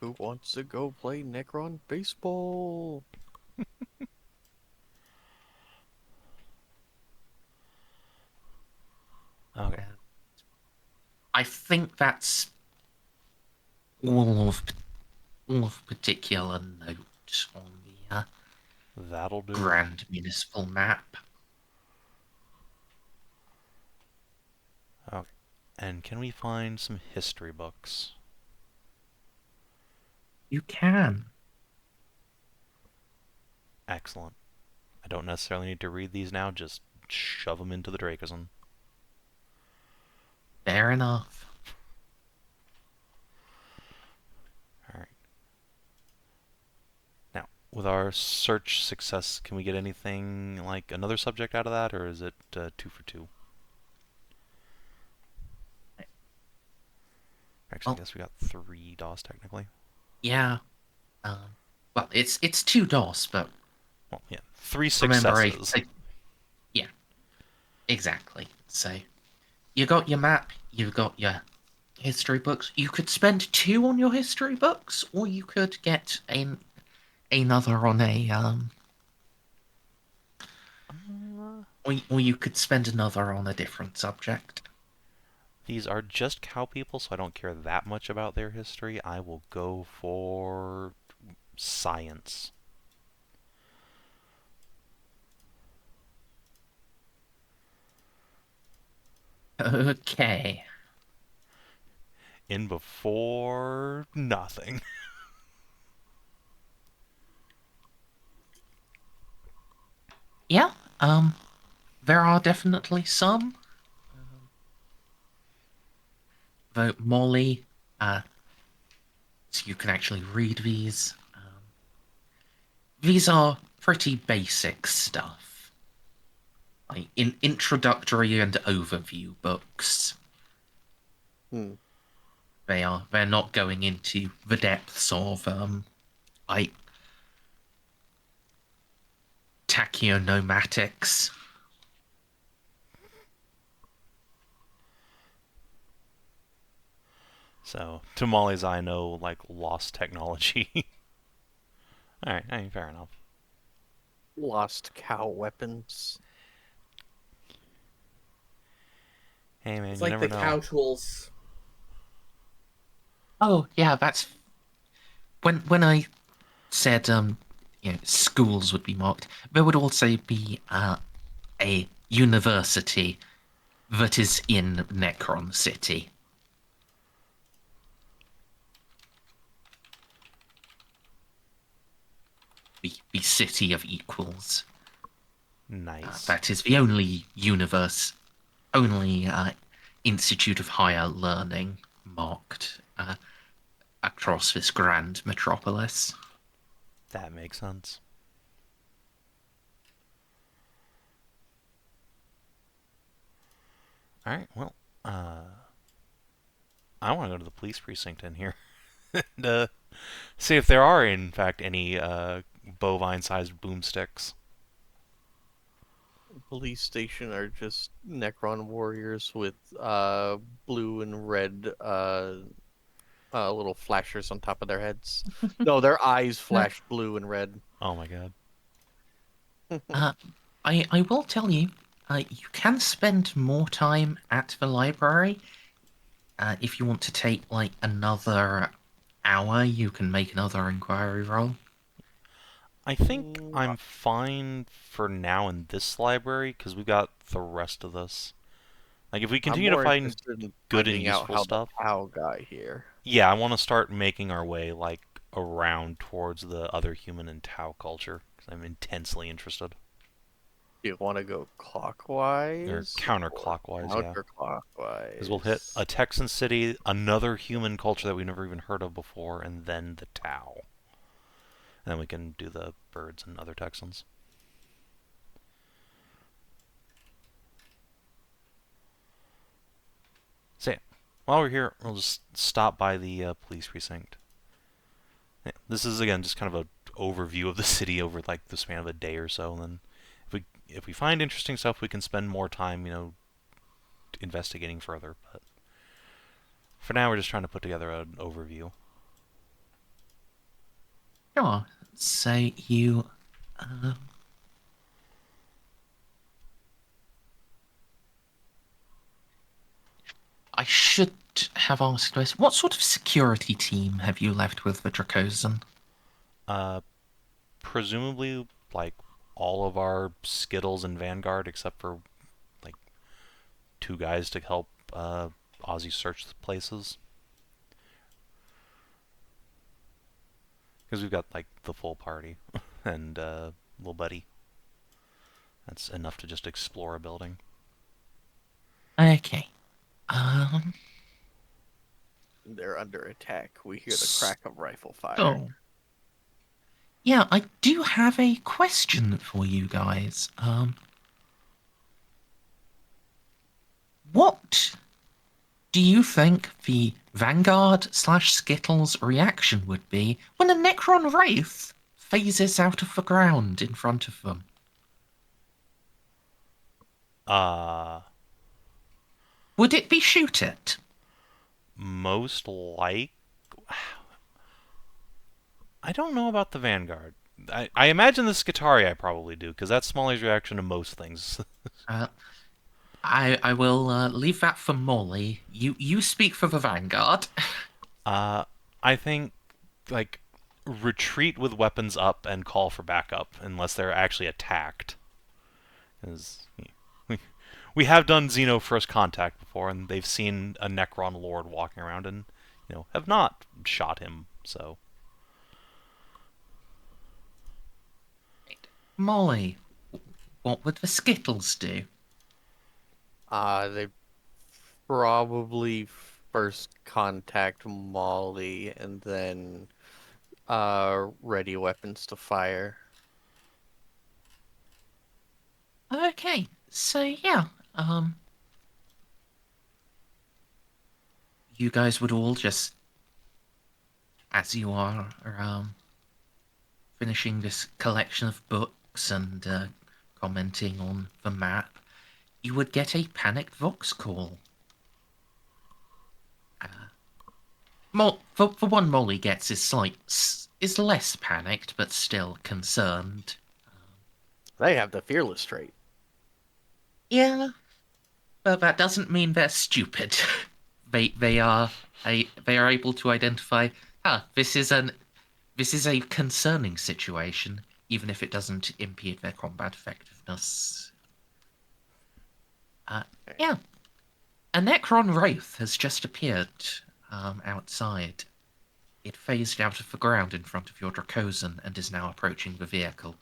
D: Who wants to go play Necron baseball?
B: Okay,
A: I think that's all of particular note on the
B: that'll do.
A: grand municipal map.
B: Okay, and can we find some history books?
A: You can.
B: Excellent. I don't necessarily need to read these now, just shove them into the Dracoson.
A: Fair enough.
B: Alright. Now, with our search success, can we get anything like another subject out of that, or is it 2 for 2? Actually, I guess we got 3 DOS technically.
A: Yeah. Well, it's 2 DOS, but
B: Well, yeah, 3
A: remember,
B: successes.
A: yeah, exactly. So you got your map, you've got your history books. You could spend 2 on your history books, or you could get another on a or you could spend another on a different subject.
B: These are just cow people, so I don't care that much about their history. I will go for science.
A: Okay.
B: In before nothing.
A: Yeah. There are definitely some. Though Molly, so you can actually read these. These are pretty basic stuff, like in introductory and overview books.
D: Hmm.
A: They're not going into the depths of like tachyonomatics.
B: So, to Molly's eye, no, like, lost technology. Alright, I mean, fair enough.
D: Lost cow weapons.
B: Hey, man,
E: It's
B: you
E: like
B: never
E: the
B: know.
E: cow tools.
A: Oh yeah, that's when I said schools would be marked. There would also be a university that is in Necron City. The city of equals.
B: Nice.
A: That is the only institute of higher learning marked across this grand metropolis.
B: That makes sense. Alright, well, I want to go to the police precinct in here. And, see if there are, in fact, any bovine-sized boomsticks.
D: Police station are just Necron warriors with blue and red little flashers on top of their heads. No, their eyes flash blue and red.
B: Oh my god.
A: Uh, I will tell you, you can spend more time at the library. If you want to take like another hour, you can make another inquiry roll.
B: I think I'm fine for now in this library, because we got the rest of this. Like, if we
D: I'm
B: continue to
D: more
B: find
D: interested in
B: good and
D: finding out
B: useful
D: how
B: stuff,
D: the Tau got here.
B: yeah, I want to start making our way, like, around towards the other human and Tau culture, because I'm intensely interested.
D: Do you want to go
B: Or
D: clockwise or
B: counterclockwise, yeah. Because we'll hit
D: counterclockwise?
B: a Texan city, another human culture that we've never even heard of before, and then the Tau. And then we can do the birds and other Texans. So, yeah, while we're here, we'll just stop by the police precinct. Yeah, this is, again, just kind of an overview of the city over, like, the span of a day or so, and then if we find interesting stuff, we can spend more time, investigating further. But for now, we're just trying to put together an overview.
A: Sure. So you. I should have asked this. What sort of security team have you left with the Dracosan?
B: Presumably, like, all of our Skittles and Vanguard, except for, like, 2 guys to help Ozzy search the places. Because we've got, like, the full party and little buddy. That's enough to just explore a building.
A: Okay.
D: They're under attack. We hear the crack of rifle fire.
A: Oh. Yeah, I do have a question for you guys. What do you think the Vanguard/Skittles reaction would be when a Necron Wraith phases out of the ground in front of them? Would it be shoot it?
B: Most like... I don't know about the Vanguard. I imagine the Skitari I probably do, because that's Smalley's reaction to most things.
A: I will leave that for Molly. You speak for the Vanguard.
B: I think, like, retreat with weapons up and call for backup, unless they're actually attacked. Because we have done Xeno First Contact before, and they've seen a Necron Lord walking around and, have not shot him, so...
A: Molly, what would the Skittles do?
D: They probably first contact Molly and then ready weapons to fire.
A: Okay, so yeah, you guys would all just, as you are, finishing this collection of books and commenting on the map, you would get a panicked Vox call. The one Molly gets is less panicked, but still concerned.
D: They have the fearless trait.
A: Yeah, but that doesn't mean they're stupid. they are able to identify. This is a concerning situation, even if it doesn't impede their combat effectiveness. Yeah, a Necron Wraith has just appeared outside. It phased out of the ground in front of your Dracosan and is now approaching the vehicle.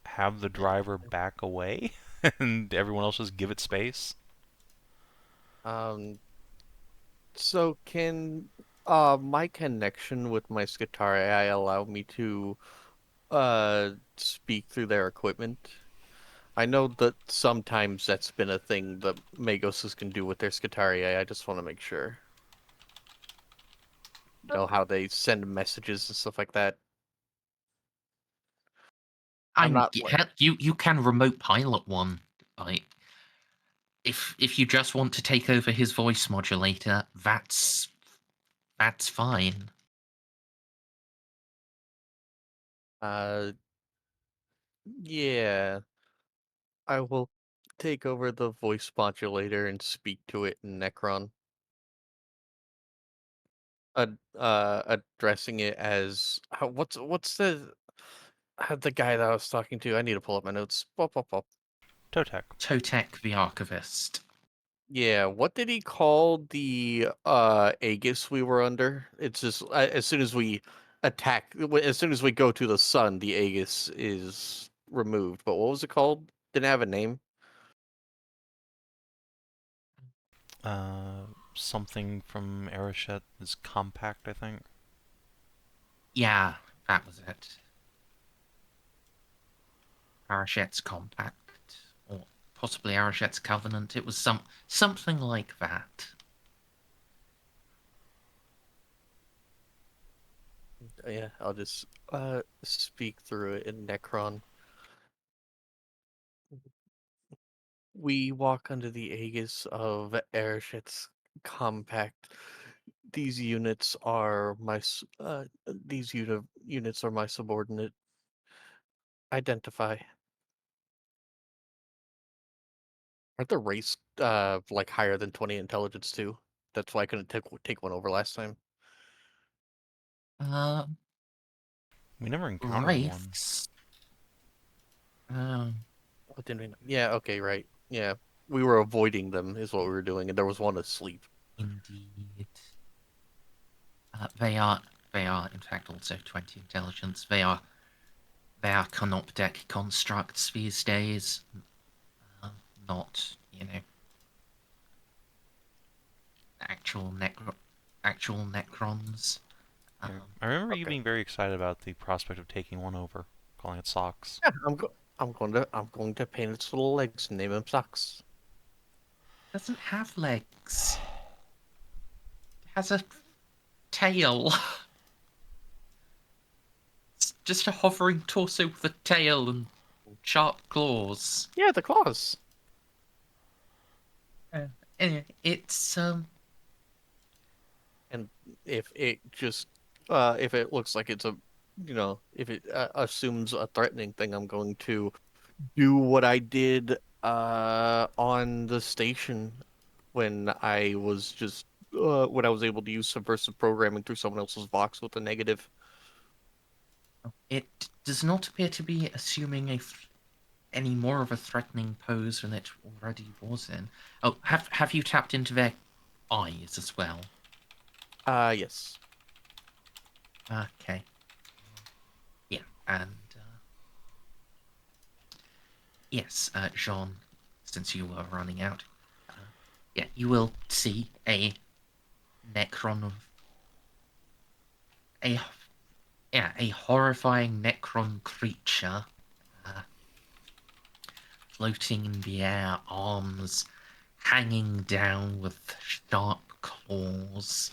B: Have the driver back away, and everyone else just give it space?
D: So can my connection with my Skitari AI allow me to speak through their equipment? I know that sometimes that's been a thing that Magoses can do with their Skitari AI. I just want to make sure. You know how they send messages and stuff like that. I'm not like...
A: You can remote pilot one. Like, if you just want to take over his voice modulator, that's fine.
D: Yeah. I will take over the voice modulator and speak to it in Necron. Addressing it as what's the guy that I was talking to? I need to pull up my notes. Pop, pop, pop.
B: Totek.
A: Totek the Archivist.
D: Yeah, what did he call the Aegis we were under? It's just as soon as we attack, as soon as we go to the sun, the Aegis is removed. But what was it called? Didn't it have a name.
B: Something from Arashet is compact, I think.
A: Yeah, that was it. Arashet's Compact, or possibly Arashet's Covenant. It was something like that.
D: Yeah, I'll just speak through it in Necron. We walk under the aegis of Ereshit's compact. These units are my units are my subordinate. Identify. Aren't the race like higher than 20 intelligence too? That's why I couldn't take one over last time.
B: We never encountered one.
A: Wraiths.
D: Oh, didn't we? Yeah. Okay. Right. Yeah. We were avoiding them, is what we were doing, and there was one asleep.
A: Indeed. They are, in fact, also 20 intelligence. They are canoptech constructs these days. Not, actual Necrons.
B: I remember you
D: okay.
B: being very excited about the prospect of taking one over, calling it Socks.
D: Yeah, I'm going to paint its little legs and name him Socks.
A: Doesn't have legs. It has a tail. It's just a hovering torso with a tail and sharp claws.
D: Yeah, the claws.
A: Anyway, it's
D: And if it just if it looks like it's a if it assumes a threatening thing, I'm going to do what I did on the station when I was just when I was able to use subversive programming through someone else's Vox with a negative.
A: It does not appear to be assuming any more of a threatening pose than it already was in. Oh, have you tapped into their eyes as well?
D: Yes.
A: Okay. Yeah, and yes, Jeanne, since you were running out, yeah, you will see a Necron of a horrifying Necron creature floating in the air, arms hanging down with sharp claws,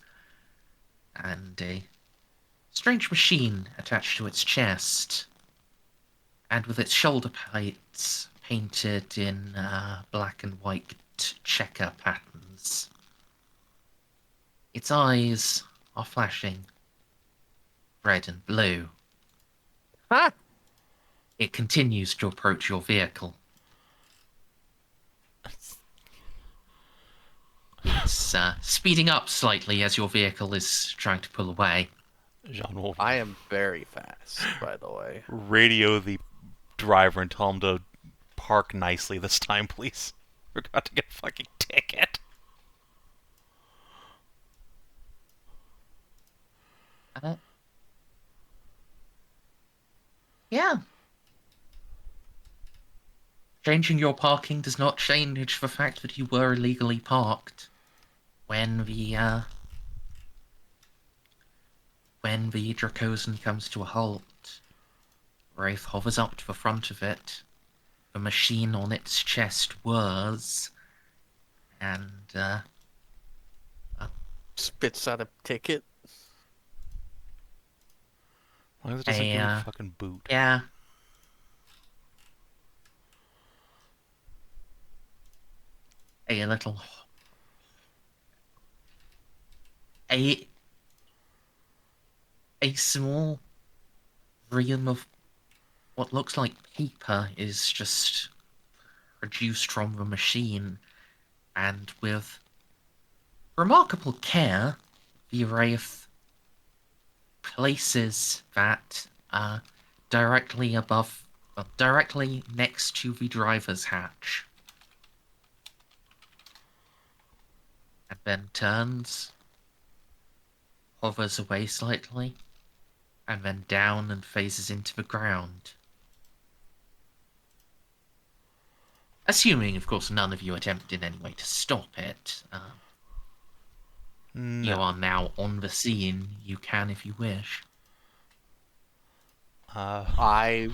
A: and a strange machine attached to its chest, and with its shoulder plates painted in black and white checker patterns. Its eyes are flashing red and blue.
D: Ha!
A: It continues to approach your vehicle. It's speeding up slightly as your vehicle is trying to pull away.
B: Jeanne will
D: I am very fast, by the way.
B: radio the driver and tell him to park nicely this time, please. Forgot to get a fucking ticket.
A: Yeah. Changing your parking does not change the fact that you were illegally parked when the Dracosan comes to a halt. Wraith hovers up to the front of it. The machine on its chest whirs, and
D: Spits out a ticket.
B: As long as it doesn't give me a fucking boot.
A: yeah. A little a small ream of what looks like paper is just produced from the machine, and with remarkable care, the Wraith places that directly above directly next to the driver's hatch. And then turns, hovers away slightly, and then down and phases into the ground. Assuming, of course, none of you attempt in any way to stop it.
B: No.
A: You are now on the scene. You can if you wish.
D: I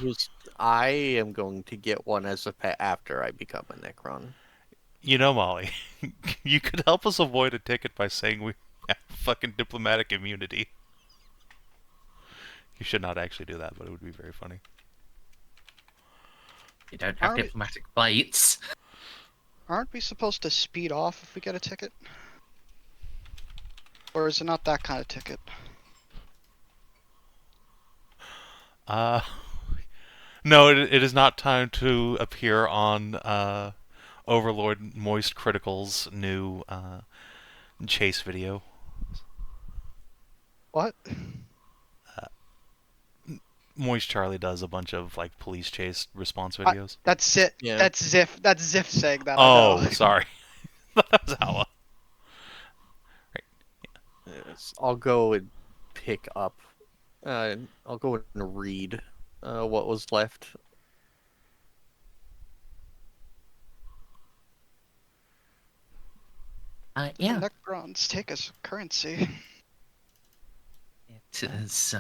D: am going to get one as a pet after I become a Necron.
B: You know, Molly, you could help us avoid a ticket by saying we have fucking diplomatic immunity. You should not actually do that, but it would be very funny.
A: You don't have
C: Are we-
A: diplomatic plates.
C: Aren't we supposed to speed off if we get a ticket? Or is it not that kind of ticket?
B: No, it is not time to appear on Overlord Moist Critical's new chase video.
C: What?
B: Moist Charlie does a bunch of like police chase response videos.
C: That's it.
D: Yeah.
C: That's Xiph. That's Xiph saying that.
B: Oh,
C: I know.
B: sorry. That was Hala.
D: Yes, I'll go and pick up. I'll go and read what was left.
A: Yeah.
C: The Necrons take as currency.
A: It is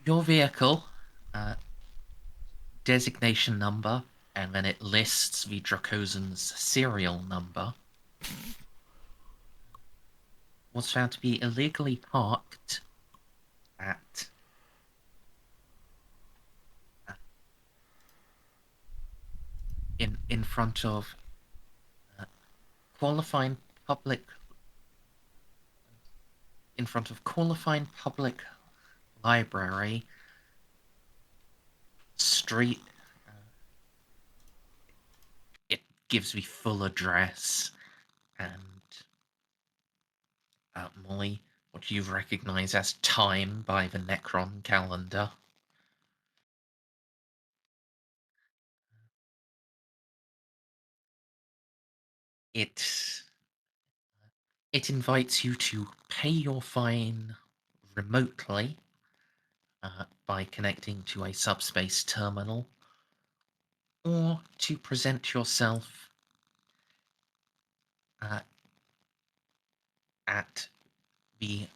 A: your vehicle, designation number, and then it lists the Dracosan's serial number. Was found to be illegally parked at in front of qualifying public library street. It gives me full address and Molly, what you recognize as time by the Necron calendar. It invites you to pay your fine remotely by connecting to a subspace terminal, or to present yourself at the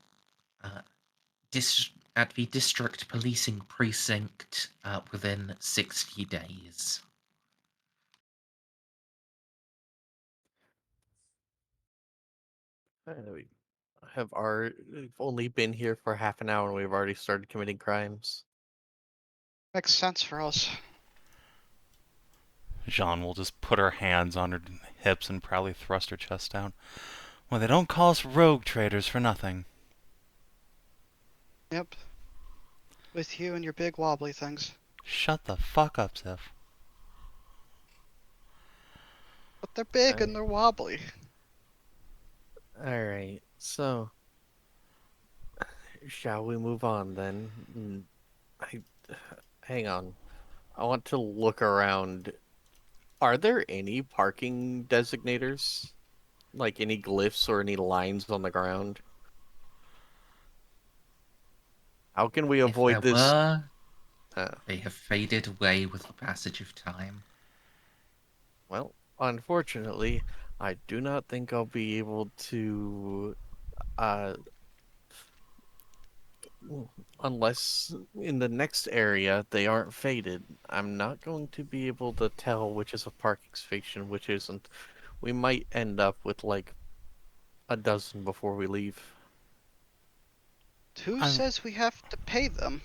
A: district policing precinct within 60 days.
D: We've only been here for half an hour and we've already started committing crimes.
C: Makes sense for us.
B: Jeanne will just put her hands on her hips and proudly thrust her chest down. Well, they don't call us rogue traders for nothing.
C: Yep. With you and your big wobbly things.
B: Shut the fuck up, Xiph.
C: But they're big and they're wobbly.
D: Alright, so shall we move on then? Hang on. I want to look around. Are there any parking designators? Like any glyphs or any lines on the ground? How can we avoid
A: If there
D: this?
A: were, they have faded away with the passage of time.
D: Well, unfortunately, I do not think I'll be able to, unless in the next area they aren't faded. I'm not going to be able to tell which is a parking space and which isn't. We might end up with like a dozen before we leave.
C: Who says we have to pay them?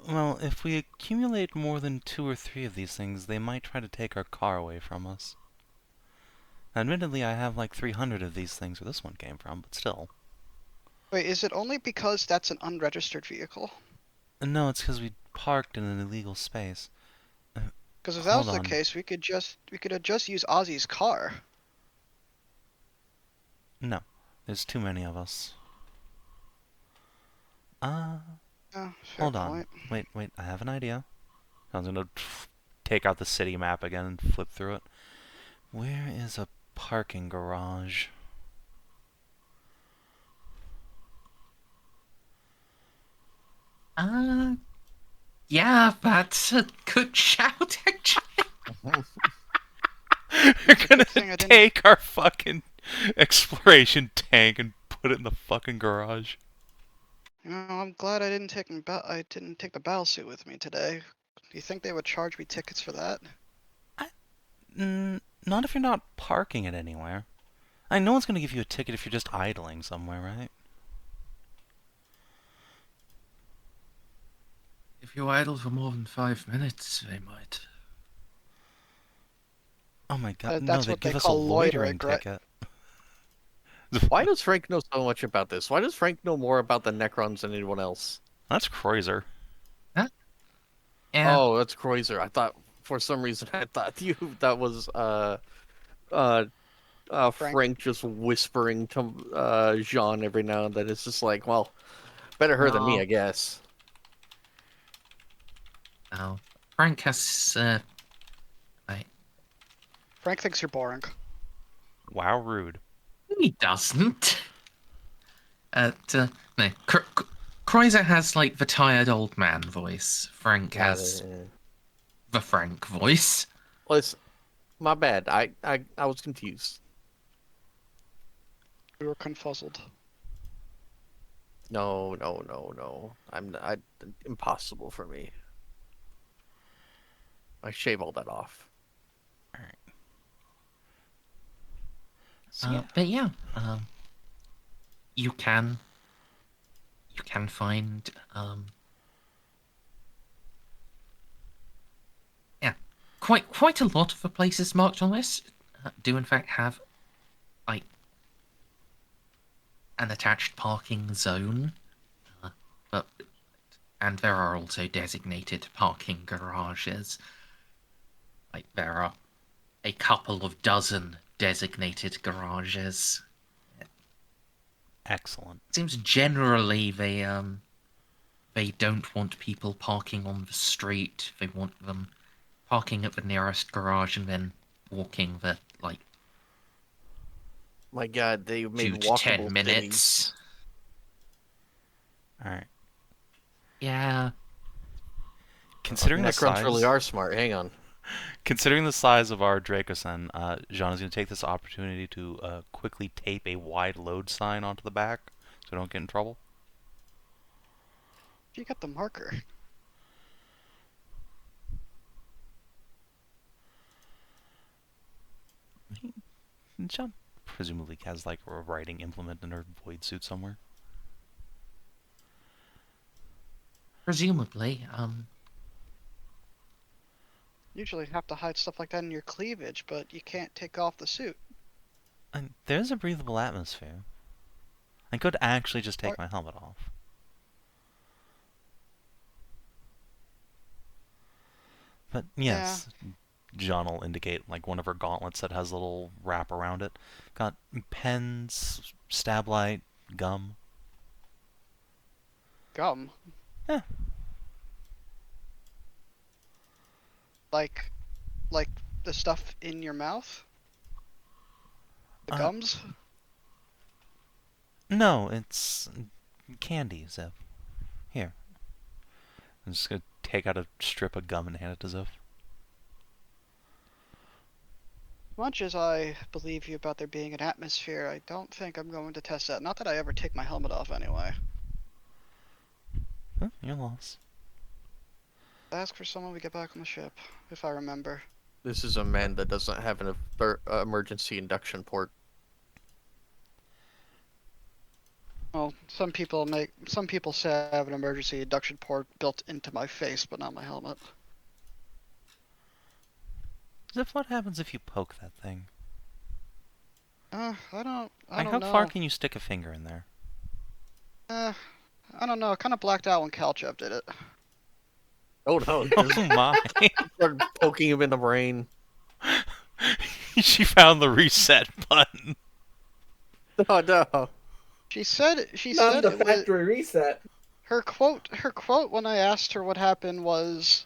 B: Well, if we accumulate more than 2 or 3 of these things, they might try to take our car away from us. Admittedly, I have like 300 of these things where this one came from, but still.
C: Wait, is it only because that's an unregistered vehicle?
B: No, it's because we parked in an illegal space.
C: Because if that was
B: Hold
C: the
B: on.
C: case, we could have just used Ozzy's car.
B: No, there's too many of us.
C: Oh, fair
B: Hold on.
C: point.
B: Wait, I have an idea. I was gonna take out the city map again and flip through it. Where is a parking garage?
A: Yeah, that's a good shout, actually.
B: We're gonna
C: thing I didn't-
B: take our fucking exploration tank and put it in the fucking garage.
C: You know, I'm glad I didn't take the battle suit with me today. Do you think they would charge me tickets for that?
B: Not if you're not parking it anywhere. No one's gonna give you a ticket if you're just idling somewhere, right?
A: If you idle for more than 5 minutes, they might.
B: Oh my god, no,
C: That's
B: they'd
C: what they
B: give us a
C: call
B: loitering
C: loitering, right?
B: ticket.
D: Why does Frank know so much about this? Why does Frank know more about the Necrons than anyone else?
B: That's Kreuzer.
A: Yeah.
D: Oh, that's Kreuzer. I thought for some reason that was Frank just whispering to Jeanne every now and then. It's just like, well, better her than me,
A: No.
D: I guess.
A: No. Frank has,
C: Frank thinks you're boring.
B: Wow, rude.
A: he doesn't. No. Kreuzer has, like, the tired old man voice. Frank has the Frank voice.
D: Listen, my bad. I was confused.
C: We were confuzzled.
D: No. Impossible for me. I shave all that off.
B: Alright. So, yeah.
A: But yeah, you can find, yeah, quite a lot of the places marked on this do in fact have, like, an attached parking zone, and there are also designated parking garages. Like, there are a couple of dozen designated garages.
B: Excellent.
A: It seems generally they don't want people parking on the street. They want them parking at the nearest garage and then walking the, like,
D: My God, they
A: 2
D: made
A: to
D: walkable
A: 10
D: cities.
A: minutes.
B: Alright.
A: Yeah.
B: Considering the
D: Necrons
B: size...
D: really are smart. Hang on.
B: Considering the size of our Dracosen, Jeanne is going to take this opportunity to quickly tape a wide load sign onto the back so we don't get in trouble.
C: You got the marker.
B: Jeanne presumably has like a writing implement in her void suit somewhere.
A: Presumably,
C: Usually have to hide stuff like that in your cleavage, but you can't take off the suit.
B: And there's a breathable atmosphere. I could actually just take my helmet off. But yes, Jeanne will indicate like one of her gauntlets that has a little wrap around it. Got pens, stab light, gum.
C: Gum.
B: Yeah.
C: Like the stuff in your mouth? The gums?
B: No, it's candy, Xiph. Here. I'm just gonna take out a strip of gum and hand it to Xiph.
C: Much as I believe you about there being an atmosphere, I don't think I'm going to test that. Not that I ever take my helmet off anyway.
B: Huh, your loss.
C: Ask for someone we get back on the ship, if I remember.
D: This is a man that doesn't have an emergency induction port.
C: Well, some people say I have an emergency induction port built into my face, but not my helmet.
B: Xiph, what happens if you poke that thing?
C: I don't
B: Like, how
C: know.
B: far can you stick a finger in there?
C: I don't know. I kind of blacked out when Calchep did it.
D: Oh no!
B: Oh my!
D: Started poking him in the brain.
B: She found the reset button.
D: Oh no!
C: She said
E: Not the
C: it was,
E: factory reset.
C: Her quote when I asked her what happened was,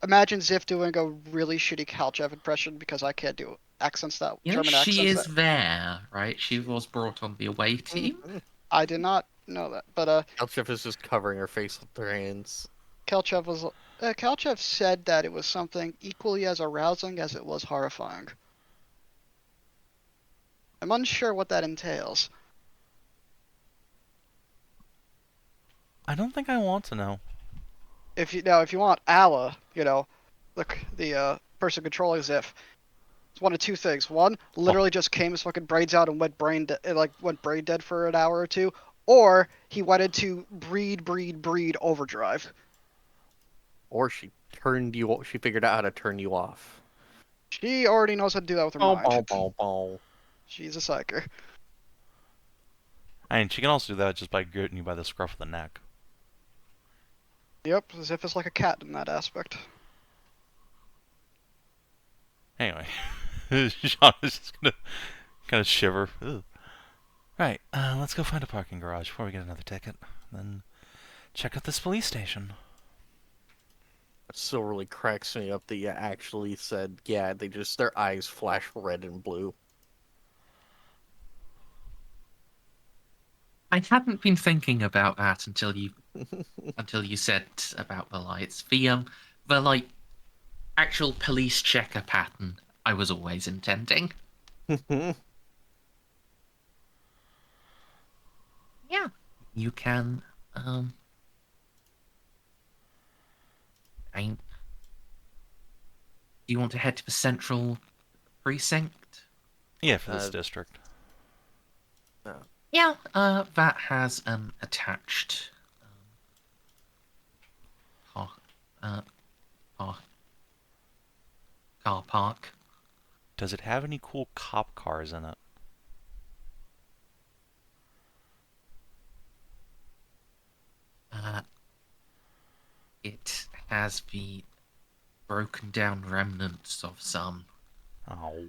C: imagine Xiph doing a really shitty Kalchev impression because I can't do accents that
A: You know,
C: German
A: she
C: accents
A: is there, right? She was brought on the away team.
C: I did not know that, but
D: Elchef is just covering her face with her hands.
C: Kalchev said that it was something equally as arousing as it was horrifying. I'm unsure what that entails.
B: I don't think I want to know.
C: If you want Allah, the person controlling Xiph, it's one of two things. One, literally just came his fucking brains out and went brain dead for an hour or two, or he went into breed overdrive.
D: Or she figured out how to turn you off.
C: She already knows how to do that with her
D: Oh,
C: mind.
D: bow.
C: She's a psyker.
B: I mean, she can also do that just by getting you by the scruff of the neck.
C: Yep, Xiph is like a cat in that aspect.
B: Anyway, Jeanne is just gonna kind of shiver. Ugh. Right, let's go find a parking garage before we get another ticket. Then check out this police station.
D: It still really cracks me up that you actually said, yeah, their eyes flash red and blue.
A: I hadn't been thinking about that until you said about the lights. The like actual police checker pattern I was always intending. Yeah, you can. Do you want to head to the central precinct?
B: Yeah, for this district.
A: Yeah, that has an attached car park.
B: Does it have any cool cop cars in it?
A: It has the broken down remnants of some.
B: Oh.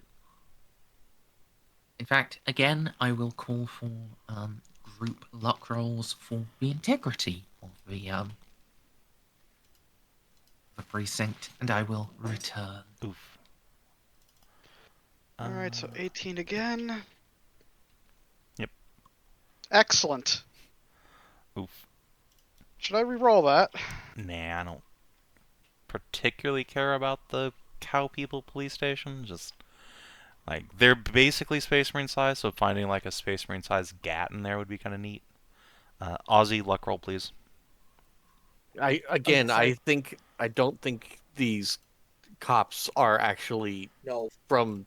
A: In fact, again, I will call for group luck rolls for the integrity of the precinct, and I will return.
B: Oof.
C: Alright, so 18 again.
B: Yep.
C: Excellent.
B: Oof.
C: Should I re-roll that?
B: Nah, I don't particularly care about the cow people police station. Just, like, they're basically Space Marine size, so finding, like, a Space Marine size GAT in there would be kind of neat. Aussie, luck roll, please.
D: I don't think these cops are actually from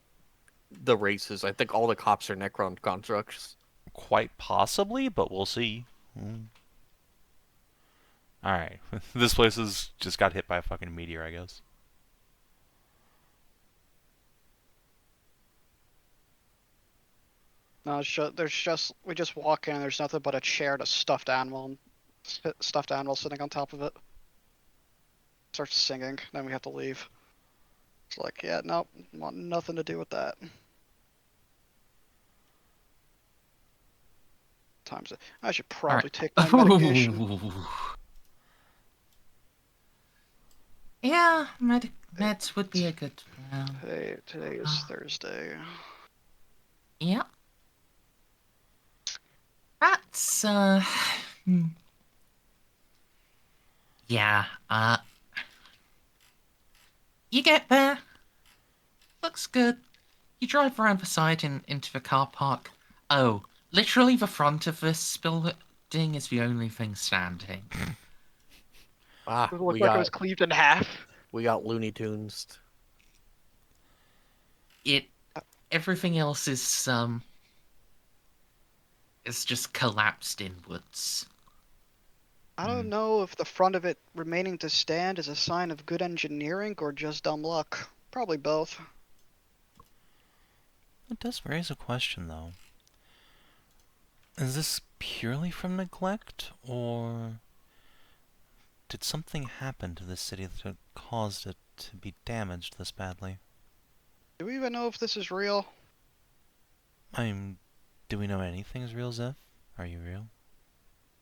D: the races. I think all the cops are Necron constructs.
B: Quite possibly, but we'll see. Alright. This place has just got hit by a fucking meteor, I guess.
C: No, we just walk in and there's nothing but a chair and a stuffed animal sitting on top of it. Starts singing, then we have to leave. It's like, yeah, nope, want nothing to do with that. Times it. I should probably take my medication.
A: Yeah, meds would be a good plan.
C: Today is Thursday.
A: Yeah. That's, yeah, you get there. Looks good. You drive around the side and into the car park. Oh, literally the front of this building is the only thing standing.
C: Does it look like it was cleaved in half?
D: We got Looney Tunes.
A: Everything else is just collapsed inwards.
C: I don't know if the front of it remaining to stand is a sign of good engineering or just dumb luck. Probably both.
B: It does raise a question, though. Is this purely from neglect, or did something happen to this city that caused it to be damaged this badly?
C: Do we even know if this is real?
B: I mean, do we know anything's real, Xiph? Are you real?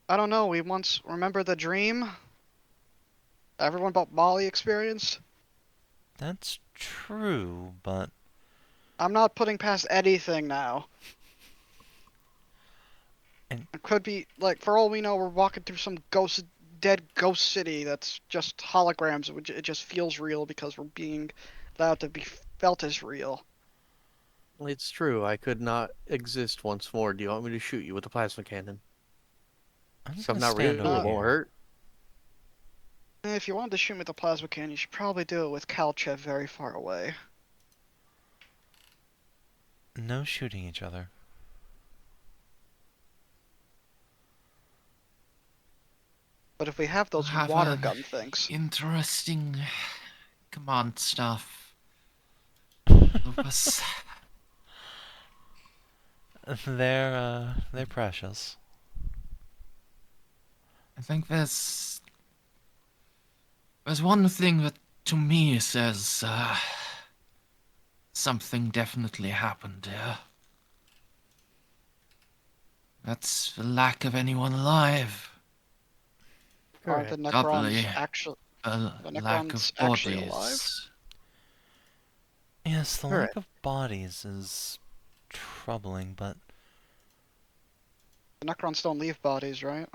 C: I don't know. We once remember the dream everyone but Molly experienced.
B: That's true, but
C: I'm not putting past anything now.
B: And-
C: It could be like, for all we know, we're walking through some dead ghost city that's just holograms. It just feels real because we're being allowed to be felt as real.
D: It's true. I could not exist once more. Do you want me to shoot you with a plasma cannon?
B: I'm just
D: If I'm
B: gonna
D: not real,
B: stand
D: it
B: over
D: won't
B: here.
D: hurt.
C: If you wanted to shoot me with a plasma cannon, you should probably do it with Kalchev very far away.
B: No shooting each other.
C: But if we have those
A: Have
C: water
A: an
C: gun things,
A: Interesting command stuff. Lupus.
B: They're precious.
A: I think there's one thing that to me says something definitely happened here. That's the lack of anyone alive.
C: aren't the
D: Correct.
A: Doubly
C: Necrons actually
A: a
C: the
A: lack of
C: Necrons actually alive?
A: bodies.
B: Yes, the lack
D: Correct.
B: of bodies is troubling, but
C: The Necrons don't leave bodies, right?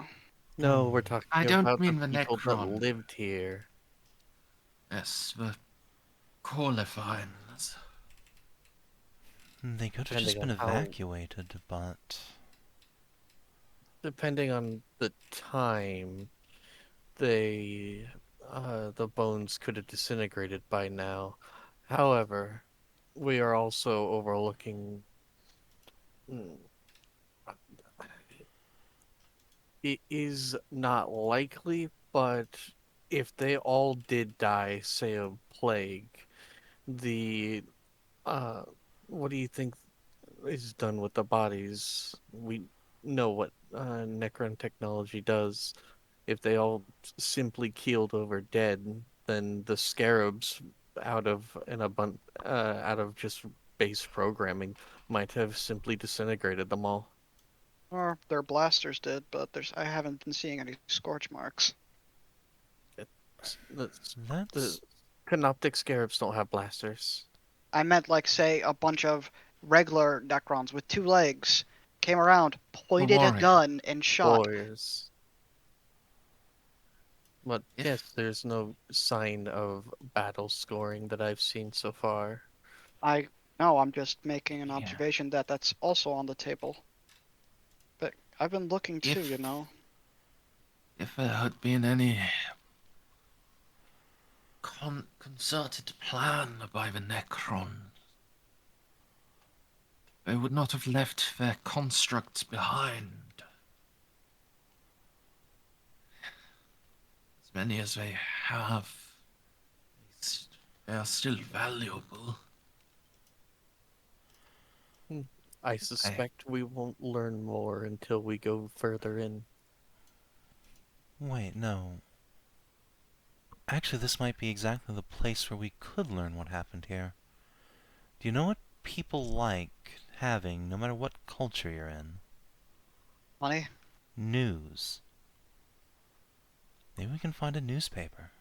D: No, we're talking
A: I don't
D: about the
A: mean the
D: people that
A: Necron.
D: lived here.
A: Yes, the qualifyings.
B: they could have just
D: Depending
B: been
D: on how-
B: evacuated, but
D: Depending on the time, the bones could have disintegrated by now. However, we are also overlooking. mm, It is not likely, but if they all did die, say of plague, the uh, what do you think is done with the bodies? We know what Necron technology does. If they all simply keeled over dead, then the scarabs, out of just base programming, might have simply disintegrated them all.
C: Or their blasters did, but I haven't been seeing any scorch marks.
D: The, the
B: that's
D: canoptic scarabs don't have blasters.
C: I meant like, say, a bunch of regular Necrons with 2 legs came around, pointed a
A: warrior.
C: gun, and shot.
D: Warriors. But
A: If-
D: yes, there's no sign of battle scoring that I've seen so far.
C: No, I'm just making an
A: Yeah.
C: observation that that's also on the table. But I've been looking too,
A: If-
C: you know.
A: If there had been any concerted plan by the Necrons, they would not have left their constructs behind. As many as they have, they are still valuable.
D: I suspect we won't learn more until we go further in.
B: wait, no. Actually, this might be exactly the place where we could learn what happened here. Do you know what people like having, no matter what culture you're in?
C: Money?
B: News. Maybe we can find a newspaper.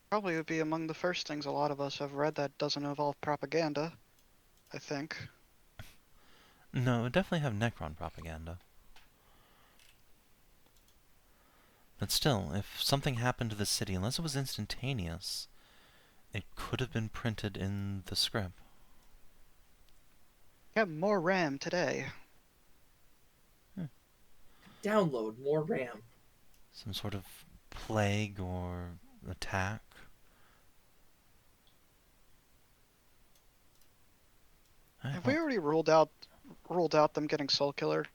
C: Probably would be among the first things a lot of us have read that doesn't involve propaganda, I think.
B: No, it would definitely have Necron propaganda. But still, if something happened to the city, unless it was instantaneous, it could have been printed in the script.
C: Get more RAM today.
E: Download more RAM.
B: Some sort of plague or attack.
C: Have we already ruled out them getting soul killered?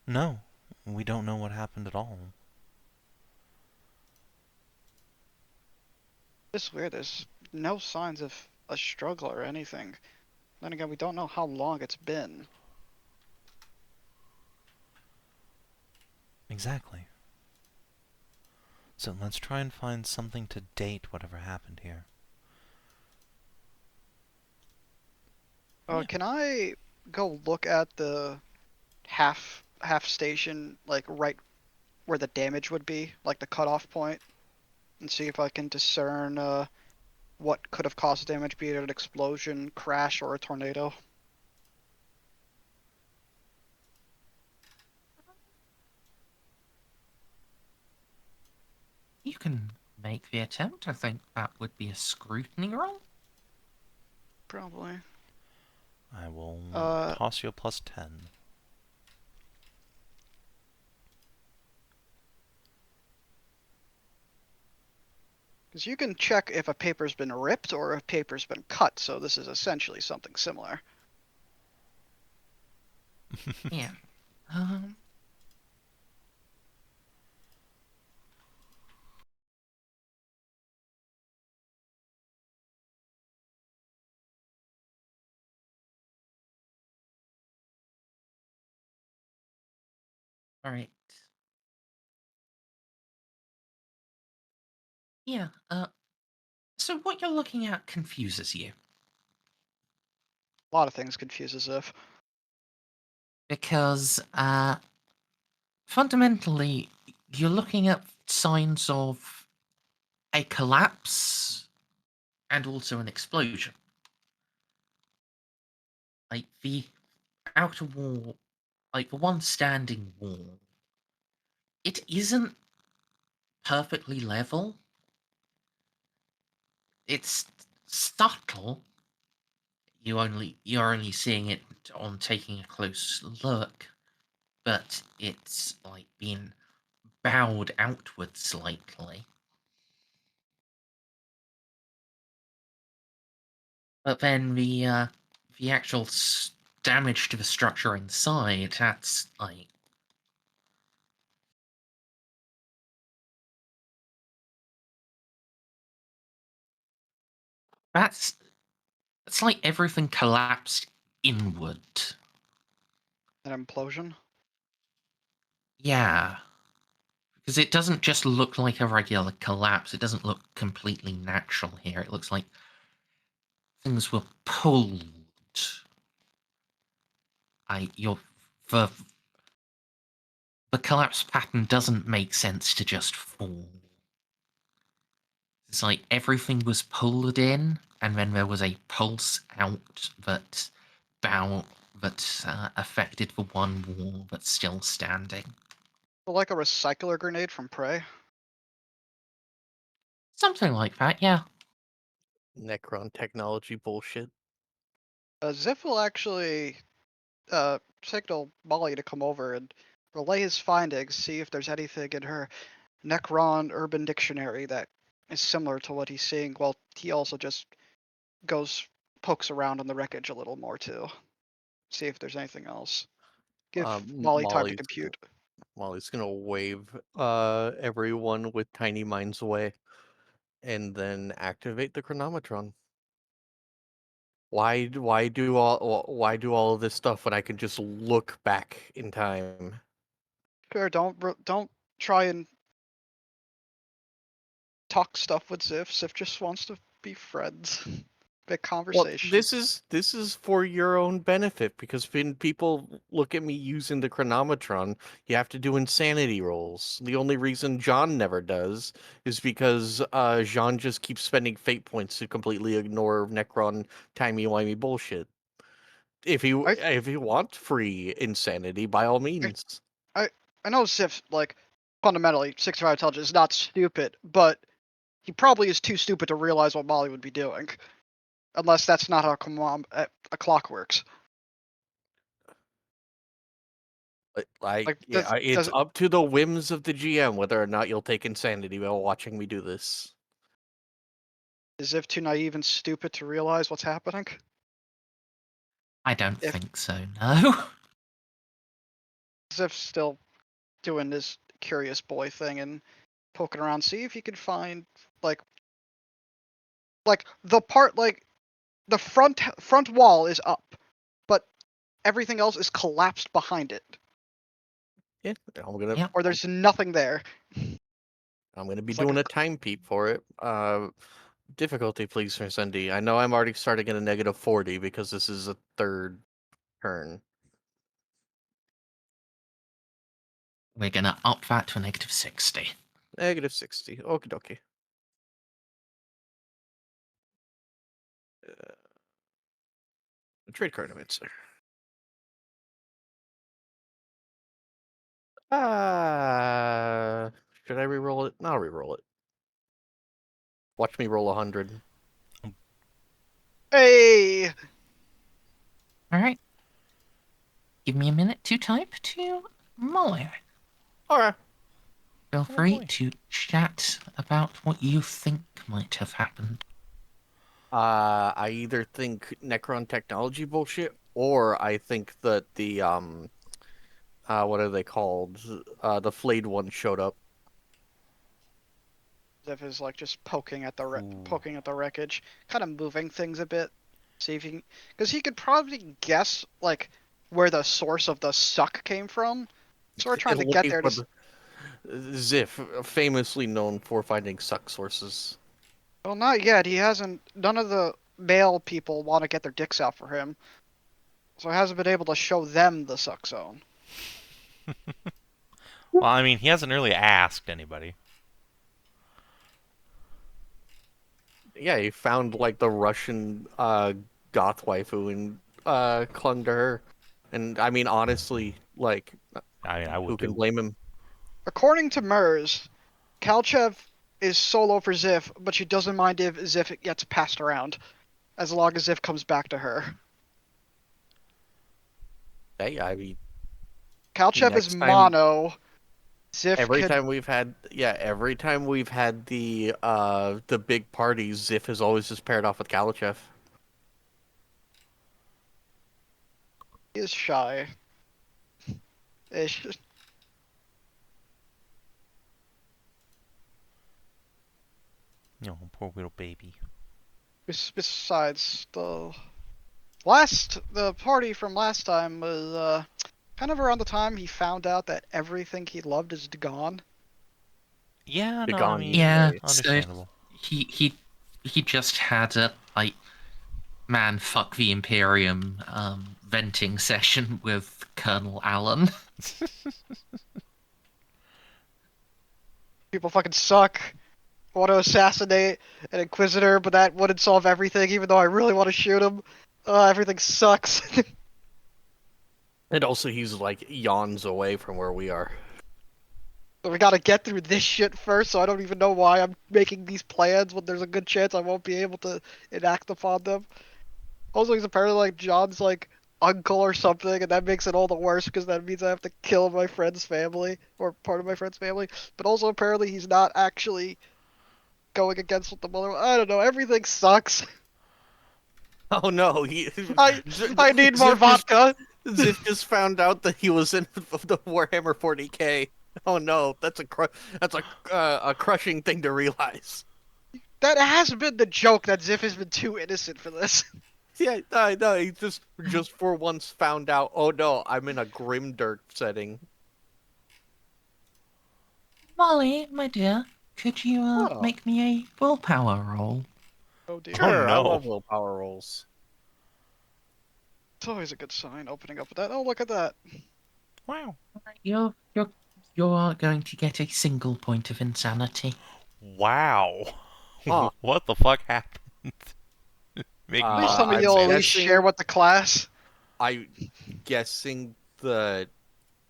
B: No, we don't know what happened at all.
C: It's weird. There's no signs of a struggle or anything. Then again, we don't know how long it's been.
B: Exactly. So let's try and find something to date whatever happened here. Yeah.
C: Can I go look at the half station, like right where the damage would be, like the cutoff point, and see if I can discern what could have caused damage, be it an explosion, crash, or a tornado.
A: You can make the attempt. I think that would be a scrutiny roll.
C: Probably.
B: I will
C: Uh,
B: toss you a +10.
C: Because you can check if a paper's been ripped or if paper's been cut, so this is essentially something similar.
A: Yeah. All right. Yeah. So what you're looking at confuses you
C: A lot of things confuse Xiph.
A: because fundamentally you're looking at signs of a collapse and also an explosion. Like the outer wall, like the one standing wall, it isn't perfectly level. It's subtle. You're only seeing it on taking a close look, but it's like being bowed outward slightly. But then the actual damage to the structure inside, that's like that's it's like everything collapsed inward.
C: An implosion.
A: Yeah. Because it doesn't just look like a regular collapse. It doesn't look completely natural here. It looks like things were pulled. The collapse pattern doesn't make sense to just fall. It's like everything was pulled in, and then there was a pulse out that affected the one wall that's still standing.
C: Like a recycler grenade from Prey.
A: Something like that, yeah.
D: Necron technology bullshit.
C: Xiph will actually signal Molly to come over and relay his findings, see if there's anything in her Necron Urban Dictionary that is similar to what he's seeing, while he also just pokes around in the wreckage a little more too. See if there's anything else. Give Molly time to compute.
D: Molly's gonna wave everyone with tiny minds away, and then activate the chronometron. Why do all of this stuff when I can just look back in time?
C: Sure, don't try and talk stuff with Xiph. Xiph just wants to be friends. Big
D: Well,
C: conversation.
D: this is for your own benefit, because when people look at me using the chronometron, you have to do insanity rolls. The only reason Jeanne never does is because Jeanne just keeps spending fate points to completely ignore Necron timey-wimey bullshit. If you
C: I
D: want free insanity, by all means.
C: I know Xiph, like, fundamentally 65 intelligence is not stupid, but he probably is too stupid to realize what Molly would be doing. Unless that's not how a clock works. Like,
D: It's up to the whims of the GM whether or not you'll take insanity while watching me do this.
C: is Xiph too naive and stupid to realize what's happening?
A: I don't think so, no.
C: Xiph still doing this curious boy thing and poking around, see if he can find like the part, like the front wall is up, but everything else is collapsed behind it.
D: Yeah, I'm gonna
A: Yep.
C: Or there's nothing there.
D: I'm gonna be
C: It's like
D: doing a time peep for it. Difficulty, please, Merzendi. I know I'm already starting at a -40 because this is a third turn.
A: We're gonna up that to a -60.
D: -60. Okie dokie. Trade card answer. Should I re-roll it? No, I'll re-roll it. Watch me roll 100.
C: Hey!
A: Alright. Give me a minute to type to Molly.
D: Alright.
A: Feel
B: Oh,
A: free
B: boy.
A: to chat about what you think might have happened.
D: I either think Necron technology bullshit, or I think that the what are they called? The flayed one showed up.
C: Xiph is like just poking at the
B: Ooh.
C: wreckage, kind of moving things a bit, see if he can, because he could probably guess like where the source of the suck came from. So we're trying to get there to.
D: Xiph, famously known for finding suck sources.
C: Well, not yet. He hasn't. None of the male people want to get their dicks out for him, so he hasn't been able to show them the suck zone.
B: Well, I mean, he hasn't really asked anybody.
D: Yeah, he found like the Russian goth waifu and clung to her. And I mean, honestly, like,
B: I mean, I
D: who
B: would
D: can
B: do.
D: blame him?
C: According to Merz, Kalchev is solo for Xiph, but she doesn't mind if Xiph gets passed around, as long as Xiph comes back to her.
D: Hey, I mean,
C: Kalchev is
D: next time,
C: mono. Xiph
D: every
C: could.
D: time we've had, the big parties, Xiph has always just paired off with Kalachev.
C: He is shy. Ish.
B: No, poor little baby.
C: Besides, the party from last time was kind of around the time he found out that everything he loved is gone.
B: Yeah,
D: Be
B: no, I
D: gone, you
B: mean,
A: Yeah,
D: say.
A: so
B: understandable.
A: he just had a like man fuck the Imperium venting session with Colonel Allen.
C: People fucking suck. I want to assassinate an Inquisitor, but that wouldn't solve everything, even though I really want to shoot him. Everything sucks.
D: And also, he's like yawns away from where we are.
C: So we gotta get through this shit first, so I don't even know why I'm making these plans when there's a good chance I won't be able to enact upon them. Also, he's apparently like John's like uncle or something, and that makes it all the worse because that means I have to kill my friend's family or part of my friend's family. But also, apparently, he's not actually going against what the mother. I don't know. Everything sucks.
D: Oh no,
C: I need more vodka.
D: Xiph just found out that he was in the Warhammer 40k. Oh no, that's a crushing thing to realize.
C: That has been the joke that Xiph has been too innocent for this.
D: Yeah, I know. He just for once found out. Oh no, I'm in a grimdark setting.
A: Molly, my dear, could you
D: Oh,
A: make me a willpower roll?
C: Oh dear.
B: Oh,
D: sure. I
B: no.
D: love willpower rolls.
C: It's always a good sign opening up with that. Oh, look at that.
B: Wow.
A: You're going to get a single point of insanity.
B: Wow.
D: Huh.
B: What the fuck happened? Make
C: Please
B: me
C: tell me
D: I'm
C: you'll at
B: scared.
C: least share with the class.
D: I'm guessing that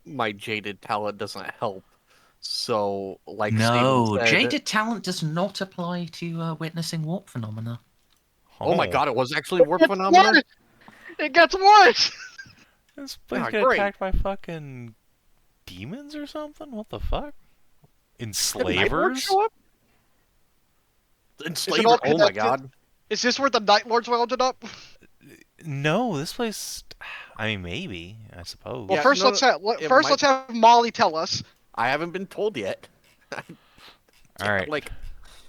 D: my jaded talent doesn't help. So, like Steven
A: No,
D: said,
A: jaded talent does not apply to witnessing warp phenomena.
D: oh my
B: Oh.
D: god, it was actually warp
C: It gets
D: phenomena.
C: worse! It gets worse!
B: This place
D: Ah,
B: get
D: great.
B: attacked by fucking demons or something? What the fuck?
D: Did Night Lord
B: Enslavers?
D: show up?
C: Is it
D: Enslaver.
C: all
D: Oh my
C: connected?
D: god.
C: Is this where the Night Lords wound up?
B: No, this place. I mean, maybe. I suppose.
C: Well,
D: Yeah,
C: first
D: no,
C: let's have
D: it
C: first
D: might-
C: let's have Molly tell us.
D: I haven't been told yet.
B: All right.
D: Like,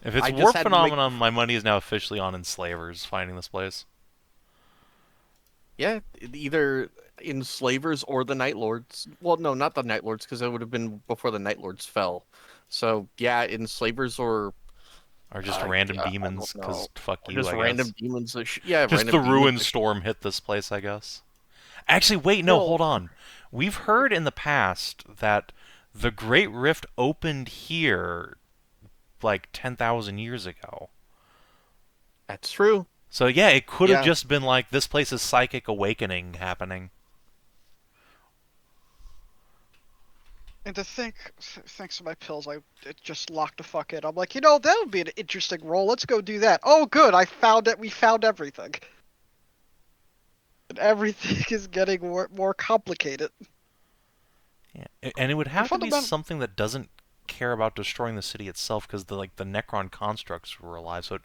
B: If it's
D: I just
B: warp
D: had to make-
B: phenomenon, my money is now officially on enslavers finding this place.
D: yeah, either enslavers or the Night Lords. Well, no, not the Night Lords, because it would have been before the Night Lords fell. So yeah, enslavers or
B: Or just
D: Uh,
B: random
D: yeah, I
B: demons,
D: don't
B: because
D: know.
B: fuck
D: or
B: you,
D: just
B: I
D: random
B: guess.
D: demons. Just
B: Just the ruin storm hit this place, I guess. Actually, wait, no,
C: Well-
B: hold on. We've heard in the past that The Great Rift opened here like 10,000 years ago.
D: That's true.
B: So yeah, it could have
D: Yeah.
B: just been like this place is psychic awakening happening.
C: And to think, thanks to my pills, it just locked the fuck in. I'm like, that would be an interesting role. Let's go do that. Oh, good, I found it. We found everything. And everything is getting more complicated.
B: Yeah, and it would have to be
C: fundamental-
B: something that doesn't care about destroying the city itself, because the Necron constructs were alive. So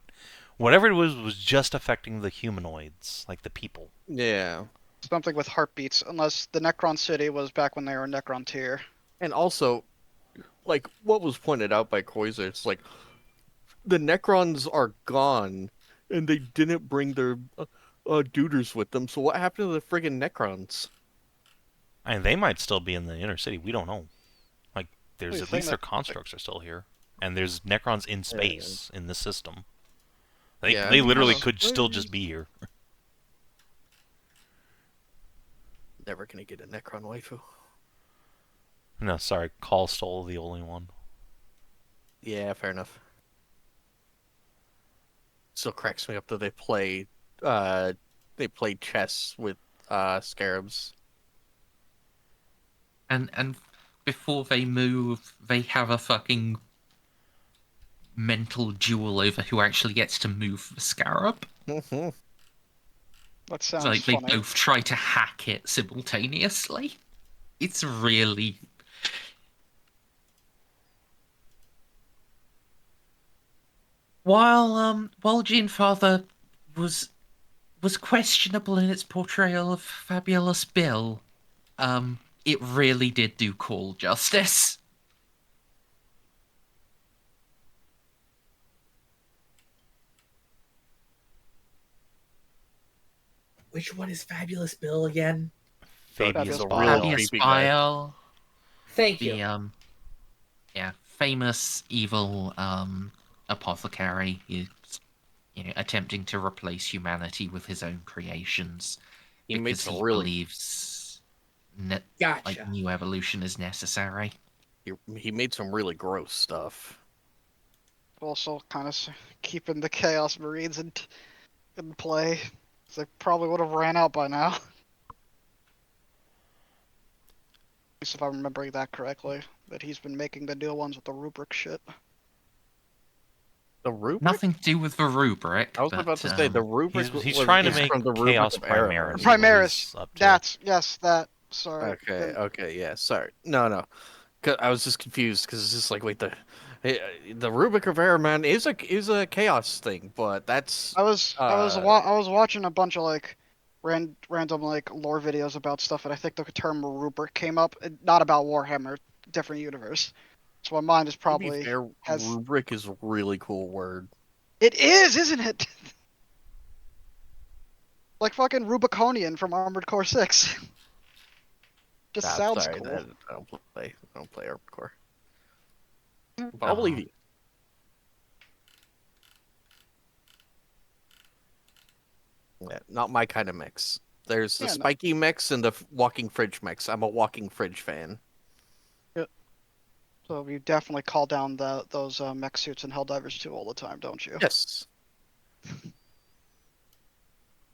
B: whatever it was just affecting the humanoids, like the people.
D: Yeah.
C: Something with heartbeats, unless the Necron City was back when they were Necron tier.
D: And also, like, what was pointed out by Koiser, it's like, the Necrons are gone, and they didn't bring their duders with them, so what happened to the friggin' Necrons?
B: And they might still be in the inner city. We don't know. Like, there's
C: Well, you
B: at
C: think
B: least their
C: that-
B: constructs are still here, and there's Necrons in space in this system.
D: Yeah,
B: They literally
C: because-
B: could still just be here.
D: Never gonna get a Necron waifu.
B: No, sorry, Call stole the only one.
D: Yeah, fair enough. Still cracks me up that they play chess with scarabs.
A: And before they move, they have a fucking mental duel over who actually gets to move the scarab.
D: Mm-hmm.
C: That
A: It's
C: sounds
A: like they
C: funny.
A: both try to hack it simultaneously. It's really... While Jeanne Father was questionable in its portrayal of Fabulous Bill, it really did do Call justice.
E: Which one is Fabulous Bill again?
B: Fabius
C: Fabulous
B: Bile.
D: Bile.
A: Fabius
D: creepy guy.
A: Bile,
E: Thank
A: the
E: you.
A: famous evil apothecary who's attempting to replace humanity with his own creations
D: He made
A: because
D: some
A: he
D: really
A: believes
E: Gotcha.
A: new evolution is necessary.
D: he made some really gross stuff.
C: Also, kind of keeping the Chaos Marines in play. 'Cause they probably would have ran out by now. At least if I'm remembering that correctly. That he's been making the new ones with the rubric shit.
D: The rubric?
A: Nothing to do with the rubric.
D: I was
A: but,
D: about to say the rubric.
B: He's
D: was
B: trying to
D: is
B: make
D: from the
B: Chaos
D: rubric of Aramis.
B: Primaris. is what
C: Primaris.
B: he's up to.
C: That. Sorry.
D: Okay, okay, yeah, sorry. No. 'Cause I was just confused because it's just like, wait, the rubric of Aramis is a chaos thing, but that's
C: I was watching a bunch of like random like lore videos about stuff, and I think the term rubric came up. Not about Warhammer, different universe. So my mind is
D: to be
C: probably
D: fair, rubric is a really cool word.
C: It is, isn't it? Like fucking Rubiconian from Armored Core 6. Just sounds
D: sorry,
C: cool.
D: I don't play hardcore. But I'll believe you. Yeah, not my kind of mix. There's the
C: Yeah, no.
D: spiky mix and the walking fridge mix. I'm a walking fridge fan.
C: So you definitely call down those mech suits and Helldivers too all the time, don't you?
D: Yes.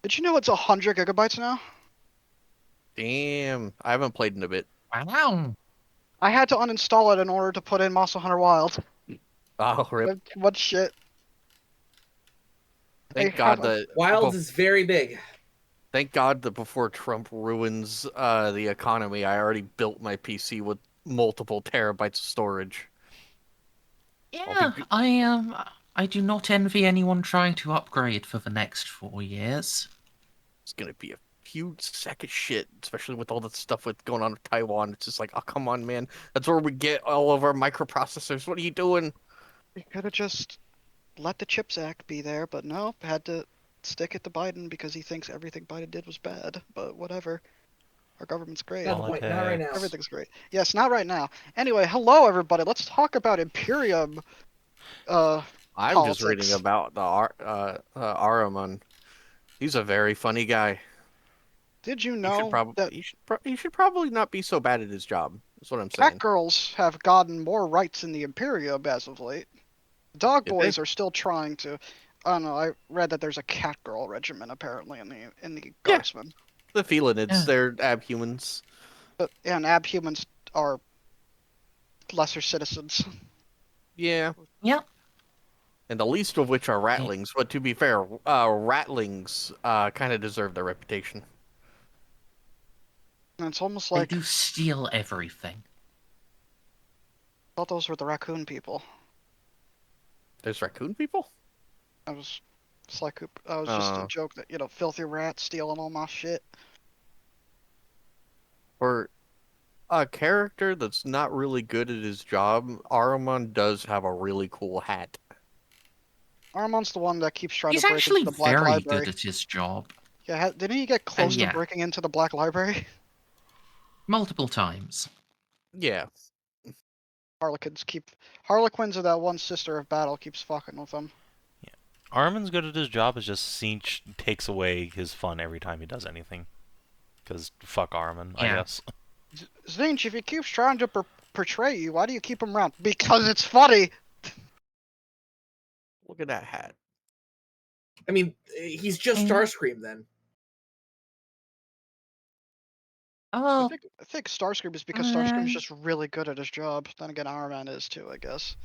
C: Did you know it's 100 gigabytes now?
D: Damn, I haven't played in a bit.
A: Wow.
C: I had to uninstall it in order to put in Monster Hunter Wild.
D: Oh, rip.
C: What shit?
D: Thank
C: Hey,
D: God
C: how-
D: that
E: Wild is very big.
D: Thank God that before Trump ruins the economy, I already built my PC with multiple terabytes of storage.
A: Yeah, I do not envy anyone trying to upgrade for the next 4 years.
D: It's gonna be a huge sack of shit, especially with all the stuff with going on with Taiwan. It's just like, oh come on, man, that's where we get all of our microprocessors. What are you doing?
C: You could have just let the CHIPS Act be there, but no, had to stick it to Biden because he thinks everything Biden did was bad. But whatever. Our government's great.
E: Not the point. Not right now.
C: Everything's great. Yes, not right now. Anyway, hello everybody. Let's talk about Imperium.
D: I'm just
C: Politics.
D: reading about the Ahriman. He's a very funny guy.
C: Did you
D: He
C: know
D: should probably
C: that
D: he should probably not be so bad at his job. That's what I'm saying.
C: Catgirls have gotten more rights in the Imperium as of late. Dog
D: Did
C: boys
D: they?
C: are still trying to. I don't know. I read that there's a Catgirl regiment apparently in the
D: Yeah.
C: Guardsmen.
D: The felinids,
A: Yeah.
D: they're abhumans.
C: And abhumans are lesser citizens.
D: Yeah.
A: Yep.
D: And the least of which are ratlings. But to be fair, ratlings kind of deserve their reputation.
C: And it's almost
A: They
C: like
A: do steal everything.
C: I thought those were the raccoon people.
D: There's raccoon people?
C: It's like I was just a joke that filthy rat stealing all my shit.
D: For a character that's not really good at his job, Ahriman does have a really cool hat.
C: Armon's the one that keeps trying
A: He's
C: to break into
A: actually
C: the Black
A: very
C: Library.
A: good at his job.
C: Yeah, didn't he get close to
A: yeah.
C: breaking into the Black Library?
A: Multiple times.
D: Yeah.
C: Harlequins are that one sister of battle keeps fucking with them.
B: Armin's good at his job. It's just Tzeentch takes away his fun every time he does anything. Because fuck Armin, I
A: Yeah.
B: guess.
C: Tzeentch, if he keeps trying to portray you, why do you keep him around? Because it's funny.
D: Look at that hat.
E: I mean, he's just Starscream then.
A: Oh,
C: I think Starscream is because Starscream's just really good at his job. Then again, Iron Man is too, I guess.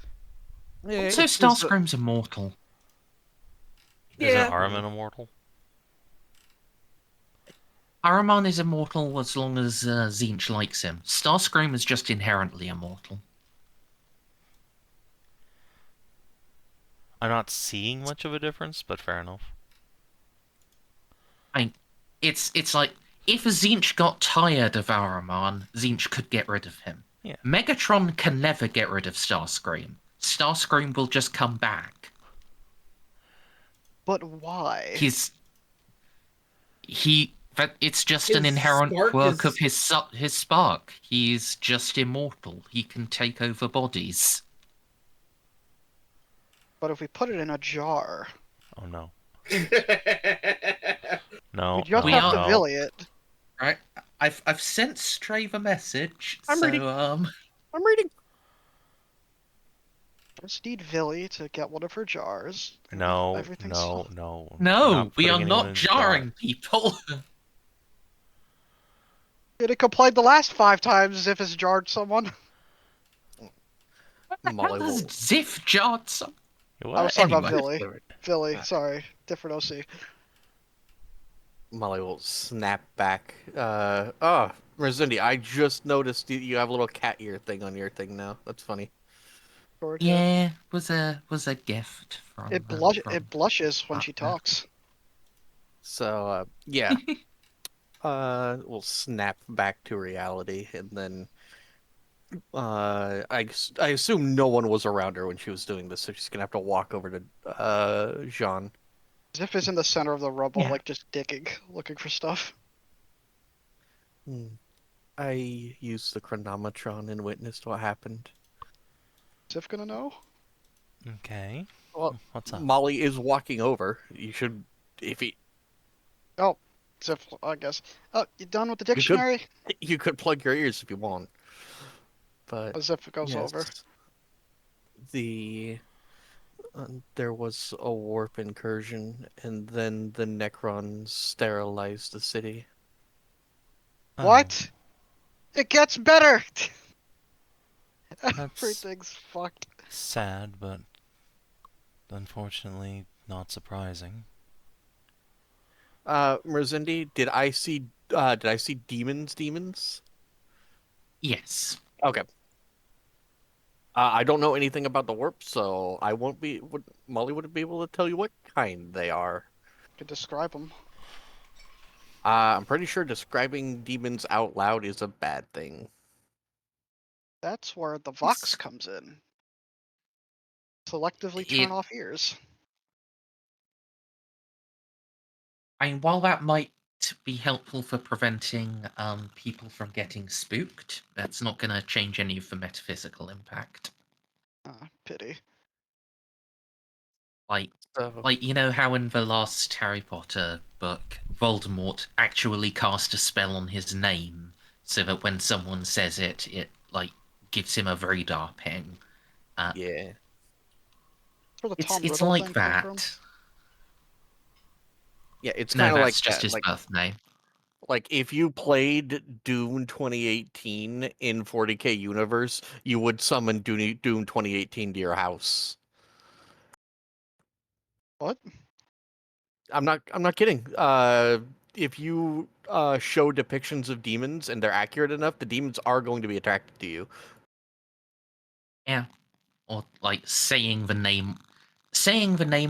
D: Yeah,
A: also
D: it's just that-
A: Starscream's immortal.
B: Isn't
E: Yeah.
B: Armin immortal?
A: Ahriman is immortal as long as Tzeentch likes him. Starscream is just inherently immortal.
B: I'm not seeing much of a difference, but fair enough.
A: It's like, if Tzeentch got tired of Ahriman, Tzeentch could get rid of him.
B: Yeah.
A: Megatron can never get rid of Starscream. Starscream will just come back.
C: But why?
A: It's just an
E: His
A: inherent
E: spark
A: quirk
E: is-
A: of his spark. He's just immortal. He can take over bodies.
C: But if we put it in a jar,
B: Oh no. No.
C: we just
A: We
C: have
A: are-
C: to villy it.
A: Right? I've sent Strave a message.
D: I'm ready.
A: So
D: I'm reading.
C: Just need Villy to get one of her jars.
B: No.
C: Everything's
B: No.
C: fine.
B: No.
A: no, we
B: putting
A: are
B: anyone
A: not
B: in his jar.
A: jarring people.
C: Did it complain the last 5 times as if it's jarred someone?
A: How
D: Molly
A: does
D: will.
A: Xiph jarred some?
C: I
B: What?
C: was talking about
A: Anyway.
C: Villy. Villy, sorry. Different OC.
D: Molly will snap back. Merzendi, I just noticed you have a little cat ear thing on your thing now. That's funny.
C: Short,
A: Yeah, was a gift from.
C: It blushes when she
A: Partner.
C: talks.
D: So, yeah. We'll snap back to reality, and then I assume no one was around her when she was doing this, so she's gonna have to walk over to Jeanne.
C: Xiph is in the center of the rubble,
A: Yeah.
C: like just digging, looking for stuff.
D: I used the chronometron and witnessed what happened.
C: Xiph gonna know?
B: Okay.
D: Well,
B: What's up?
D: Molly is walking over. You should, if he,
C: Xiph, I guess. Oh, you done with the dictionary?
D: you could plug your ears if you want. But
C: Xiph goes
D: yes,
C: over.
D: there was a warp incursion, and then the Necrons sterilized the city.
B: Oh,
C: What? It gets better!
B: That's-
C: Everything's fucked.
B: Sad, but unfortunately not surprising.
D: Merzendi, did I see demons?
A: Yes.
D: Okay. I don't know anything about the warp, so I won't be. Molly wouldn't be able to tell you what kind they are.
C: Could describe them.
D: I'm pretty sure describing demons out loud is a bad thing.
C: That's where the Vox comes in. Selectively turn off ears.
A: I mean, while that might be helpful for preventing people from getting spooked, that's not going to change any of the metaphysical impact.
C: Pity.
A: Like,
D: So,
A: you know how in the last Harry Potter book, Voldemort actually cast a spell on his name, so that when someone says it, it like gives him a radar ping.
D: Yeah.
C: That's where the Tom
A: It's
C: Riddle
A: like
C: thing came from.
A: that.
D: Yeah, it's
A: No,
D: kind of like
A: that's just
D: that.
A: his birth name.
D: Like if you played Doom 2018 in 40K universe, you would summon Doom 2018 to your house.
C: What?
D: I'm not kidding. If you show depictions of demons and they're accurate enough, the demons are going to be attracted to you.
A: Yeah. Or like saying the name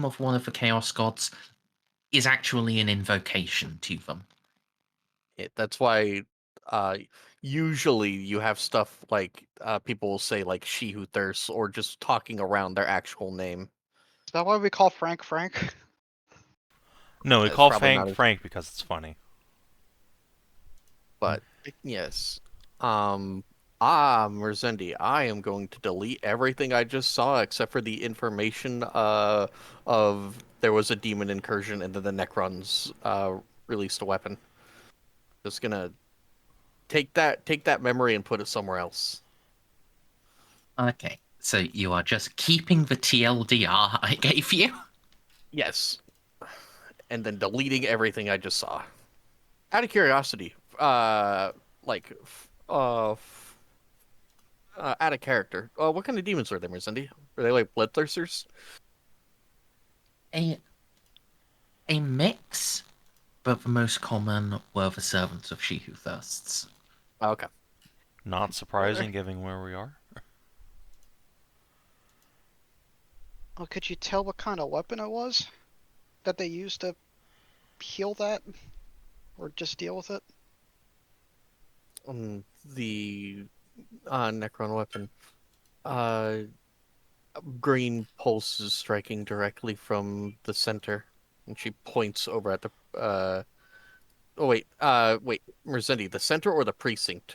A: of one of the Chaos Gods is actually an invocation to them.
D: That's why usually you have stuff like people will say like "she who thirsts" or just talking around their actual name.
C: Is that why we call Frank Frank?
B: No, we
D: It's
B: call
D: probably not
B: Frank
D: as,
B: Frank because it's funny.
D: but yes. Merzendi, I am going to delete everything I just saw except for the information of there was a demon incursion and then the Necrons released a weapon. Just gonna take that memory and put it somewhere else.
A: Okay, so you are just keeping the TLDR I gave you?
D: Yes. And then deleting everything I just saw. Out of curiosity, like, out of character, what kind of demons were they, Merzendi? Were they like bloodthirsters?
A: A mix, but the most common were the servants of She Who Thirsts.
D: Oh, okay.
B: Not surprising, given where we are.
C: Oh, could you tell what kind of weapon it was that they used to heal that, or just deal with it?
D: The Necron weapon. Uh, green pulse is striking directly from the center, and she points over at the. Oh wait, Merzendi, the center or the precinct?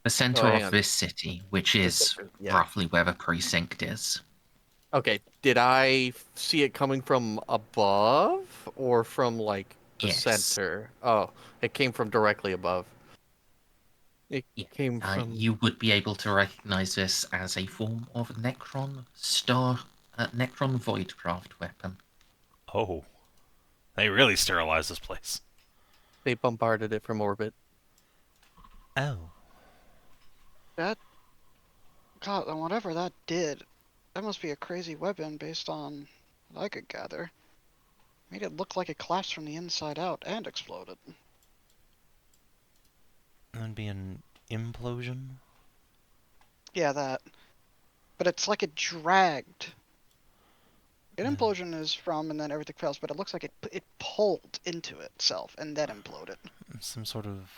A: The
D: Oh,
A: center
D: hang
A: of
D: on.
A: this city, which
D: The
A: is
D: center, yeah.
A: roughly where the precinct is.
D: Okay, did I see it coming from above or from like the
A: Yes.
D: center? Oh, it came from directly above. It
A: Yeah.
D: came from.
A: You would be able to recognize this as a form of Necron Necron Voidcraft weapon.
B: Oh, they really sterilized this place.
D: They bombarded it from orbit.
B: Oh.
C: That, God, and whatever that did, that must be a crazy weapon based on what I could gather. Made it look like it collapsed from the inside out and exploded.
B: That'd be an implosion?
C: Yeah, that. But it's like it dragged. An
B: Yeah.
C: implosion is from and then everything fails, but it looks like it pulled into itself and then imploded.
B: Some sort of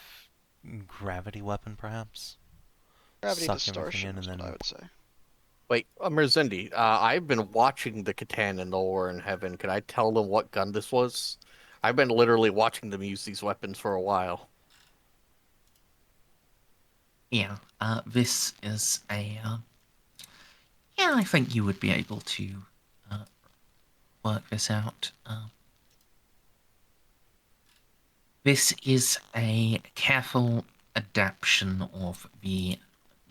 B: gravity weapon, perhaps?
C: Gravity
B: Suck everything
C: distortion
B: in and
C: is what I
B: then...
C: would say.
D: Wait, Merzendi, I've been watching the Catan and the War in Heaven. Can I tell them what gun this was? I've been literally watching them use these weapons for a while.
A: Yeah, this is yeah, I think you would be able to work this out. This is a careful adaptation of the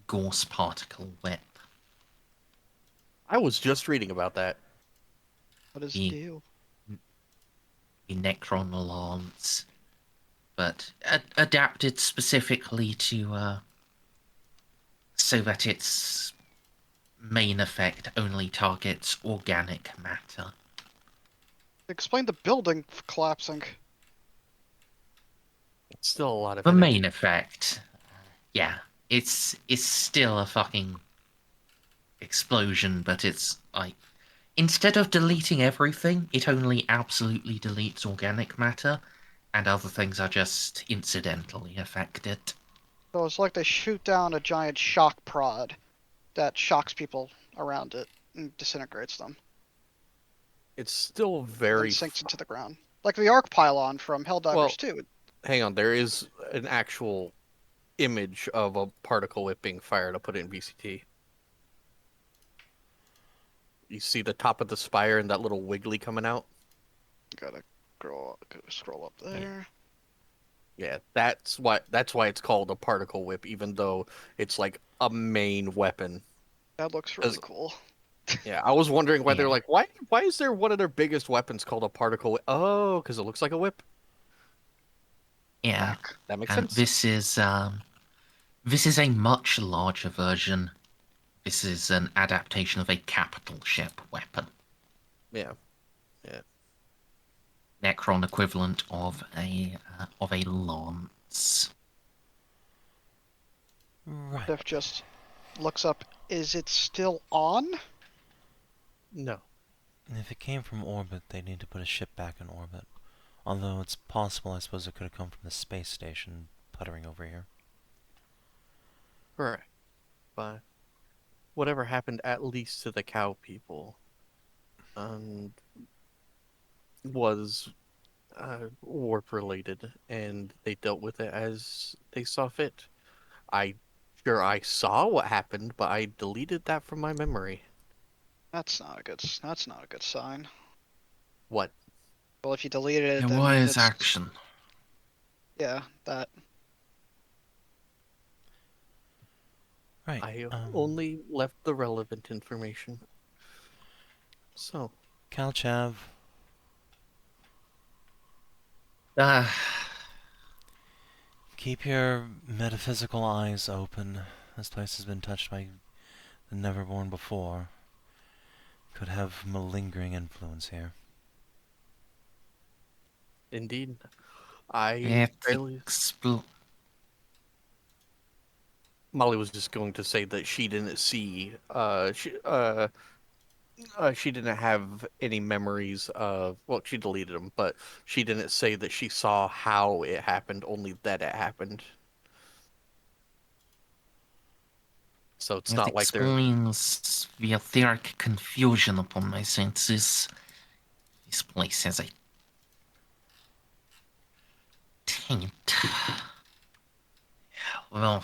A: Gauss particle whip.
D: I was just reading about that.
C: What does it
A: The,
C: do?
A: the Necron lance, but adapted specifically to so that its main effect only targets organic matter.
C: Explain the building collapsing.
D: It's still a lot of
A: The
D: energy.
A: main effect, yeah, it's still a fucking explosion, but it's like instead of deleting everything, it only absolutely deletes organic matter, and other things are just incidentally affected.
C: So it's like they shoot down a giant shock prod that shocks people around it and disintegrates them.
D: It's still
C: And
D: very
C: then sinks into the ground. Like the arc pylon from Helldivers
D: well.
C: 2.
D: Hang on, there is an actual image of a particle whip being fired. I'll put it in VCT. You see the top of the spire and that little wiggly coming out?
C: Gotta scroll up there.
D: Yeah, that's why it's called a particle whip, even though it's like a main weapon.
C: That looks really cool.
D: Yeah, I was wondering why they're
A: Yeah.
D: like, why is there one of their biggest weapons called a particle whip? Oh, because it looks like a whip.
A: Yeah.
D: That makes
A: And
D: sense.
A: this is a much larger version. This is an adaptation of a capital ship weapon.
D: Yeah, yeah.
A: Necron equivalent of a lance.
B: Right.
C: Xiph just looks up. Is it still on?
D: No.
B: If it came from orbit, they need to put a ship back in orbit. Although it's possible, I suppose it could have come from the space station puttering over here.
D: Correct. But whatever happened, at least to the cow people, was warp related, and they dealt with it as they saw fit. I I saw what happened, but I deleted that from my memory.
C: That's not a good. That's not a good sign.
D: What?
C: Well, if you deleted it,
A: There
C: then
A: was
C: it's
A: action.
C: yeah. That
B: Right.
D: I only left the relevant information. So,
B: Kalchav,
A: Ah,
B: keep your metaphysical eyes open. This place has been touched by the Neverborn before. Could have malingering influence here.
D: indeed, I
A: it
D: barely.
A: expl-
D: Molly was just going to say that she didn't see. She didn't have any memories of. Well, she deleted them, but she didn't say that she saw how it happened. Only that it happened. So it's
A: It
D: not like they're.
A: explains the etheric confusion upon my senses. This place has a taint. Well,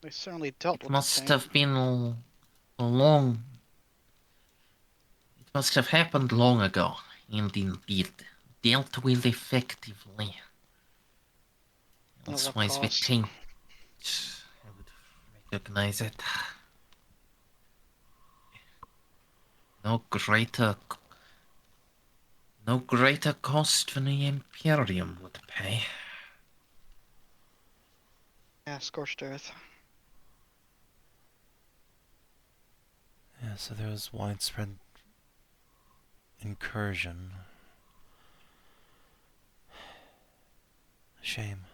C: they certainly dealt
A: it
C: with the
A: must
C: taint.
A: have been long. It must have happened long ago, and indeed dealt with effectively.
C: At what
A: Elsewise, the
C: cost?
A: taint. I would recognize it. No greater No greater cost than the Imperium would pay.
C: Yeah, scorched earth.
B: Yeah, so there was widespread incursion. Shame.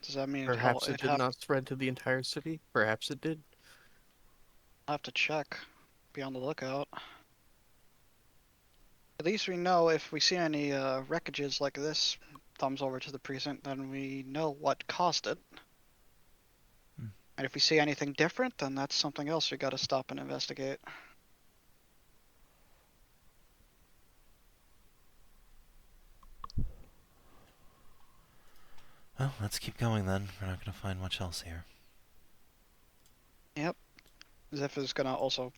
C: Does that mean
D: Perhaps it
C: it
D: did not spread to the entire city. Perhaps it did.
C: I'll have to check. Be on the lookout. At least we know if we see any wreckages like this, thumbs over to the precinct, then we know what caused it.
B: Hmm.
C: And if we see anything different, then that's something else we gotta stop and investigate.
B: Well, let's keep going then. We're not going to find much else here.
C: Yep. Xiph is gonna also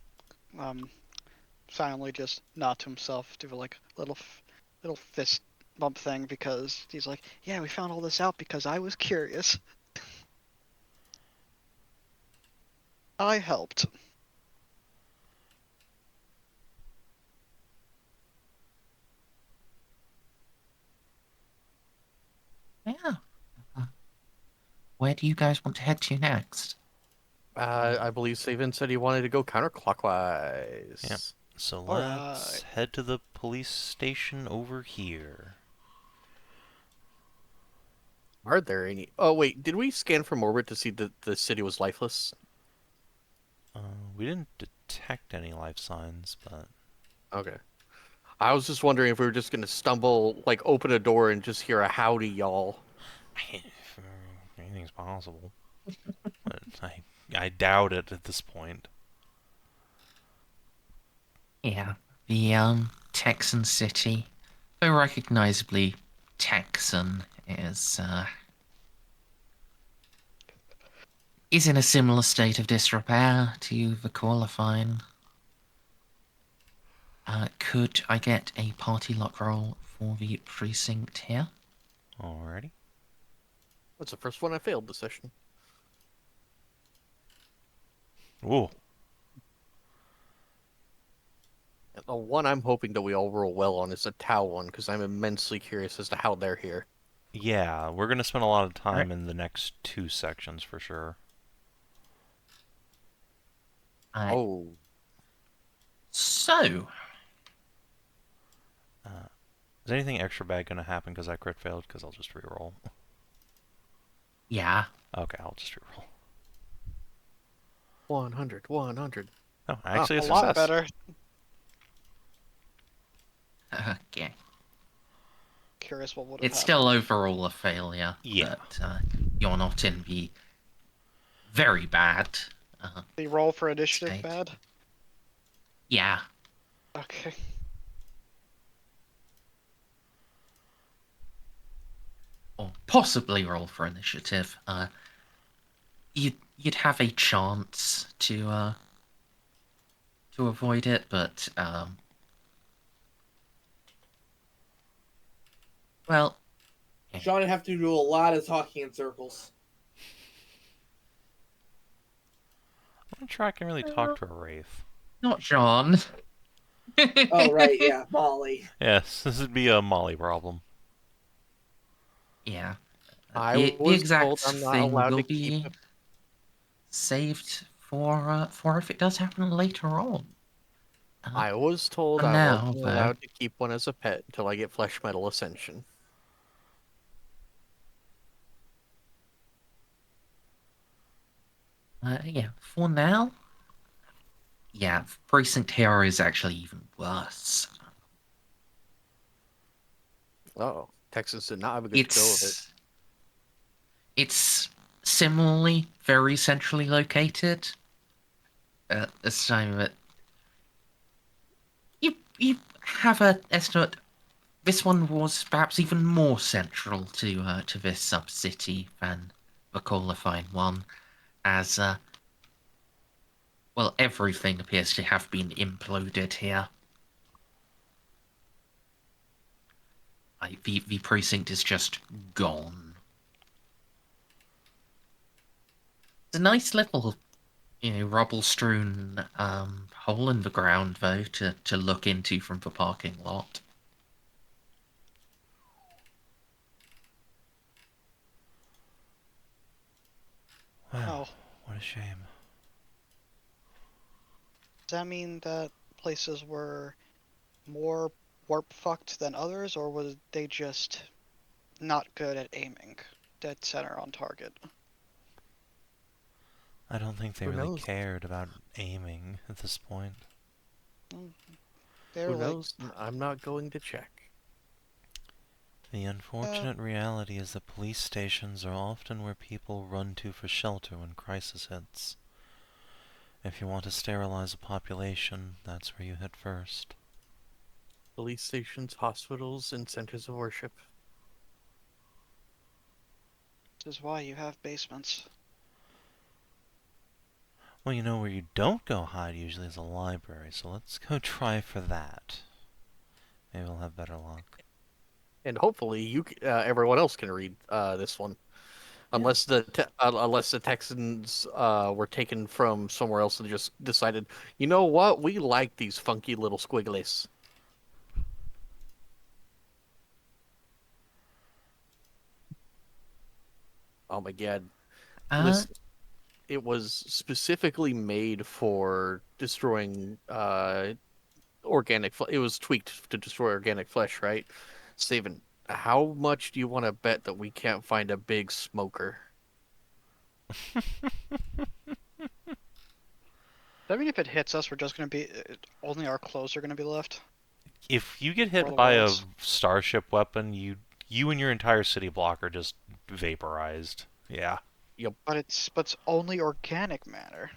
C: silently just nod to himself, do a like little fist bump thing because he's like, yeah, we found all this out because I was curious. I helped.
A: Yeah. Where do you guys want to head to next?
D: I believe Savin said he wanted to go counterclockwise.
B: Yep. So
C: Alright.
B: let's head to the police station over here.
D: Are there any? Oh wait, did we scan from orbit to see that the city was lifeless?
B: We didn't detect any life signs, but
D: Okay. I was just wondering if we were just gonna stumble, like open a door and just hear a howdy, y'all.
B: anything's possible. But I doubt it at this point.
A: Yeah, the Texan city, very recognizably Texan, is in a similar state of disrepair to the qualifying. Could I get a party luck roll for the precinct here.
B: Alrighty.
D: That's the first one I failed this session.
B: Ooh.
D: And the one I'm hoping that we all roll well on is the Tau one, because I'm immensely curious as to how they're here.
B: Yeah, we're gonna spend a lot of time
A: Alright.
B: in the next 2 sections for sure.
D: Oh,
A: So,
B: Is anything extra bad gonna happen because I crit failed? Because I'll just reroll.
A: yeah.
B: Okay, I'll just reroll.
D: 100, 100.
B: Oh, actually a
C: A
B: success.
C: lot better.
A: Okay.
C: Curious what would have
A: It's
C: happened.
A: still overall a failure,
B: Yeah.
A: but you're not in the very bad.
C: The roll for initiative
A: State.
C: bad?
A: Yeah.
C: Okay.
A: Or possibly roll for initiative. You'd have a chance to avoid it, but well,
E: Sean would have to do a lot of talking in circles.
B: I'm not sure I can really talk to a wraith.
A: not Jeanne.
E: Oh, right, yeah, Molly.
B: Yes, this would be a Molly problem.
A: Yeah.
D: I
A: The
D: was
A: exact
D: told I'm not
A: thing
D: allowed
A: will
D: to keep
A: be saved for if it does happen later on.
D: I was told
A: For
D: I
A: now,
D: wasn't
A: though.
D: allowed to keep one as a pet until I get Flesh Metal Ascension.
A: Yeah, for now. Yeah, Precinct here is actually even worse.
D: Oh, Texas did not have a good go of it.
A: It's similarly very centrally located. This time that you have a estimate. This one was perhaps even more central to this sub-city than the qualifying one, as well, everything appears to have been imploded here. Like, the precinct is just gone. It's a nice little, rubble-strewn hole in the ground, though, to look into from the parking lot.
B: Wow,
C: Oh.
B: what a shame.
C: Does that mean that places were more warp fucked than others, or was they just not good at aiming dead center on target?
B: I don't think they
D: Who
B: really
D: knows?
B: cared about aiming at this point.
C: They're
D: Who
C: like,
D: knows? I'm not going to check.
B: The unfortunate reality is that police stations are often where people run to for shelter when crisis hits. If you want to sterilize a population, that's where you hit first.
D: Police stations, hospitals, and centers of worship.
C: this is why you have basements.
B: Well, you know where you don't go hide usually is a library, so let's go try for that. Maybe we'll have better luck.
D: And hopefully everyone else can read this one. Unless unless the Texans were taken from somewhere else and just decided, you know what, we like these funky little squigglies. Oh my god! Listen, it was specifically made for destroying organic. It was tweaked to destroy organic flesh, right? Savin, how much do you want to bet that we can't find a big smoker?
C: I mean, if it hits us, we're just gonna be only our clothes are gonna be left.
B: If you get
C: For
B: hit
C: the
B: by a
C: worlds.
B: starship weapon, you and your entire city block are just vaporized. Yeah.
C: But it's only organic matter.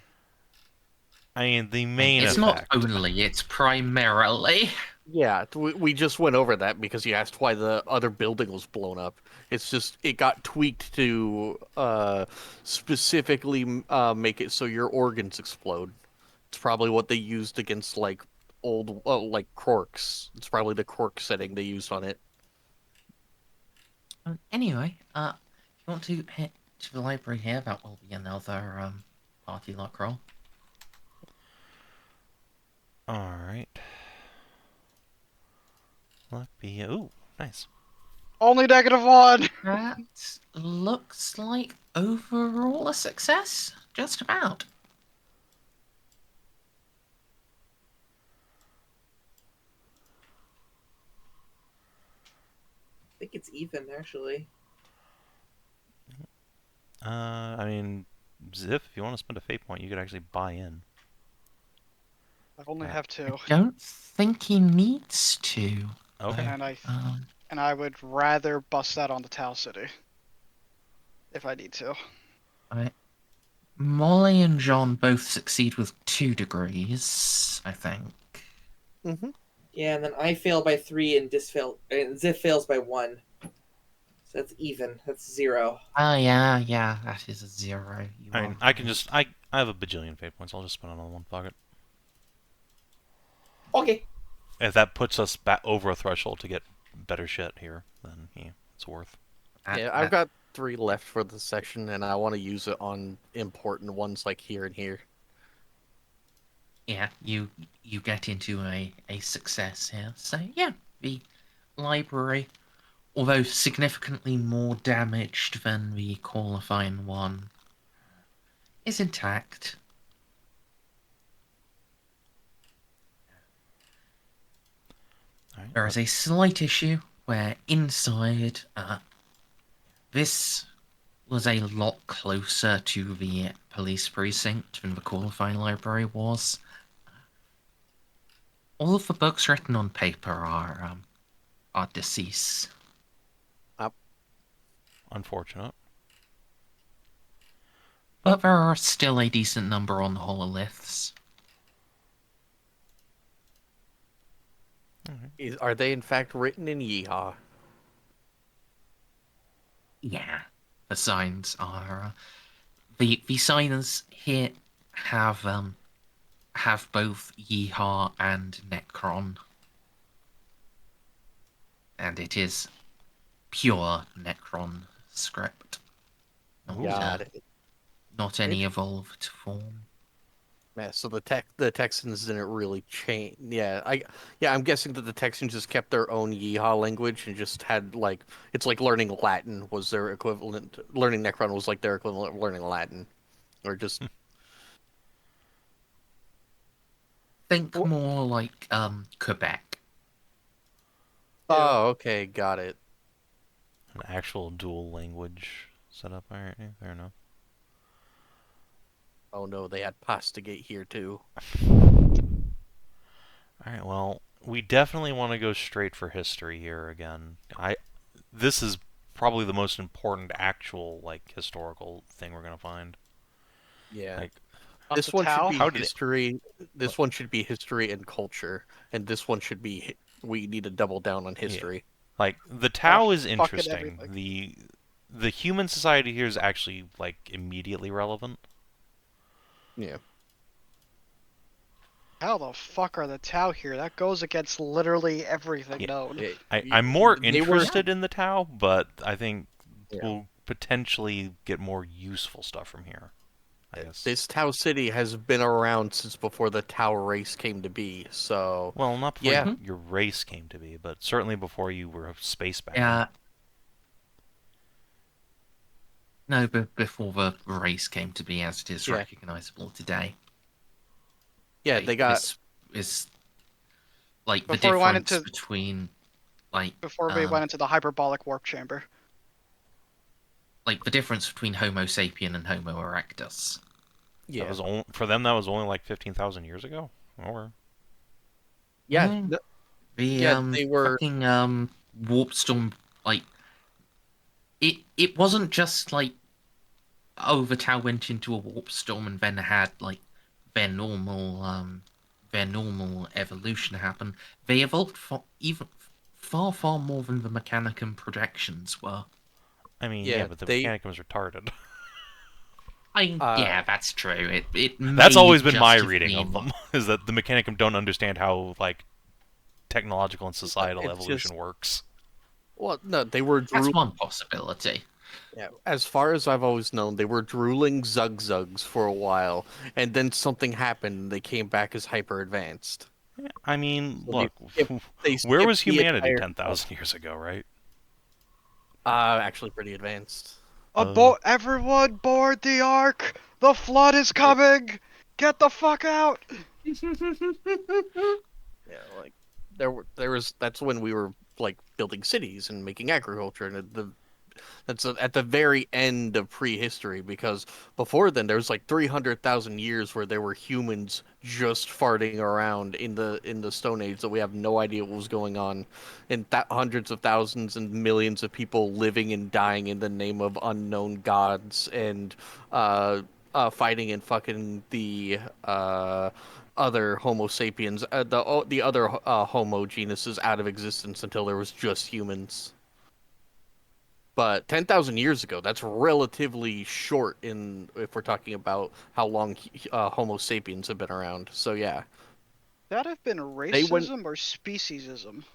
B: I mean, the main
A: It's
B: effect.
A: not only, it's primarily.
D: Yeah, we just went over that because you asked why the other building was blown up. It's just it got tweaked to specifically make it so your organs explode. It's probably what they used against like old like Quarks. It's probably the Quark setting they used on it.
A: Anyway, if you want to head to the library here, that will be another party luck roll.
B: Alright. Luck be... Ooh, nice.
C: Only -1.
A: That looks like overall a success. Just about.
E: I think it's even, actually.
B: I mean, Xiph, if you want to spend a fate point, you could actually buy in.
C: I only
B: Yeah.
C: have 2,
A: I don't think he needs to.
B: Okay.
C: and I would rather bust that on the Tau City if I need to.
A: Molly and Jeanne both succeed with 2 degrees, I think.
D: Mm-hmm.
E: Yeah, and then I fail by 3 and Xiph fails by 1. So that's even. That's 0.
A: Oh, yeah, that is a 0. You
B: I
A: are
B: mean, I can
A: right.
B: just... I have a bajillion fate points. I'll just spend another one pocket.
E: Okay.
B: If that puts us back over a threshold to get better shit here, then yeah, it's worth.
D: Yeah, I've got 3 left for the section, and I want to use it on important ones like here and here.
A: Yeah, you get into a success here. So, yeah, the library, although significantly more damaged than the qualifying one, is intact.
B: Alright,
A: There is a slight issue where inside, this was a lot closer to the police precinct than the qualifying library was. All of the books written on paper are deceased.
B: unfortunate.
A: But there are still a decent number on the hololiths.
D: Are they in fact written in Yeehaw?
A: Yeah, the signs are. The signs here have both Yeehaw and Necron. And it is pure Necron script. Not,
D: Got it.
A: not any evolved form.
D: Yeah, so the Texans didn't really change. Yeah, I'm guessing that the Texans just kept their own Yeehaw language and just had like it's like learning Latin was their equivalent. Learning Necron was like their equivalent of learning Latin, or just
A: Think more like Quebec.
D: oh, okay, got it.
B: An actual dual language setup. Alright, yeah, fair enough.
D: Oh no, they had Pastigate here too.
B: Alright, well, we definitely want to go straight for history here again. This is probably the most important actual like historical thing we're gonna find.
D: Yeah,
B: Like,
D: this
C: the
D: one
C: Tau?
D: should
B: How
D: be
B: did it-
D: history. This one should be history and culture, and this one should be. We need to double down on history.
B: Like the Tau is
C: fucking
B: interesting.
C: everything.
B: The human society here is actually like immediately relevant.
D: Yeah.
C: How the fuck are the Tau here? That goes against literally everything
B: Yeah.
C: known.
B: I'm more
D: They were-
B: interested in the Tau, but I think
D: Yeah.
B: we'll potentially get more useful stuff from here. I guess.
D: This Tau City has been around since before the Tau race came to be, so
B: Well, not before
D: Yeah.
B: your race came to be, but certainly before you were a space back
A: Yeah. No, but before the race came to be as it is
D: Yeah.
A: recognizable today.
D: yeah,
A: Like,
D: they got
A: this is like
C: Before we
A: the
C: went
A: difference
C: into-
A: between like
C: Before we went into the hyperbolic warp chamber.
A: like the difference between Homo sapien and Homo erectus.
B: That
D: yeah,
B: was for them. That was only like 15,000 years ago. Or
D: yeah,
A: Mm.
D: th-
A: The
D: Yeah, they were-
A: fucking warp storm, like it wasn't just like the Tau went into a warp storm and then had like their normal evolution happen. They evolved even far more than the Mechanicum projections were.
B: I mean,
D: Yeah,
B: yeah, but the
D: they-
B: Mechanicum's retarded.
A: Yeah, that's true. It
B: That's
A: may
B: always been
A: just
B: my
A: have
B: reading
A: been-
B: of them. Is that the Mechanicum don't understand how like technological and societal
D: it's
B: evolution
D: just-
B: works.
D: Well, no, they were
A: That's one possibility.
D: Yeah, as far as I've always known, they were drooling Zugzugs for a while, and then something happened and they came back as hyper advanced.
B: I mean,
D: So
B: look,
D: they
B: where was
D: skipped the
B: humanity
D: entire
B: 10,000 years ago, right?
D: Actually pretty advanced.
C: Everyone board the Ark! The flood is coming! Get the fuck out!
D: Yeah, like there was that's when we were like building cities and making agriculture, and that's at the very end of prehistory, because before then there was like 300,000 years where there were humans just farting around in the Stone Age that we have no idea what was going on, and hundreds of thousands and millions of people living and dying in the name of unknown gods, and fighting and fucking the other Homo sapiens, the other Homo genuses out of existence until there was just humans. But 10,000 years ago, that's relatively short in if we're talking about how long Homo sapiens have been around. So yeah,
C: That have been
D: They went-
C: racism or speciesism?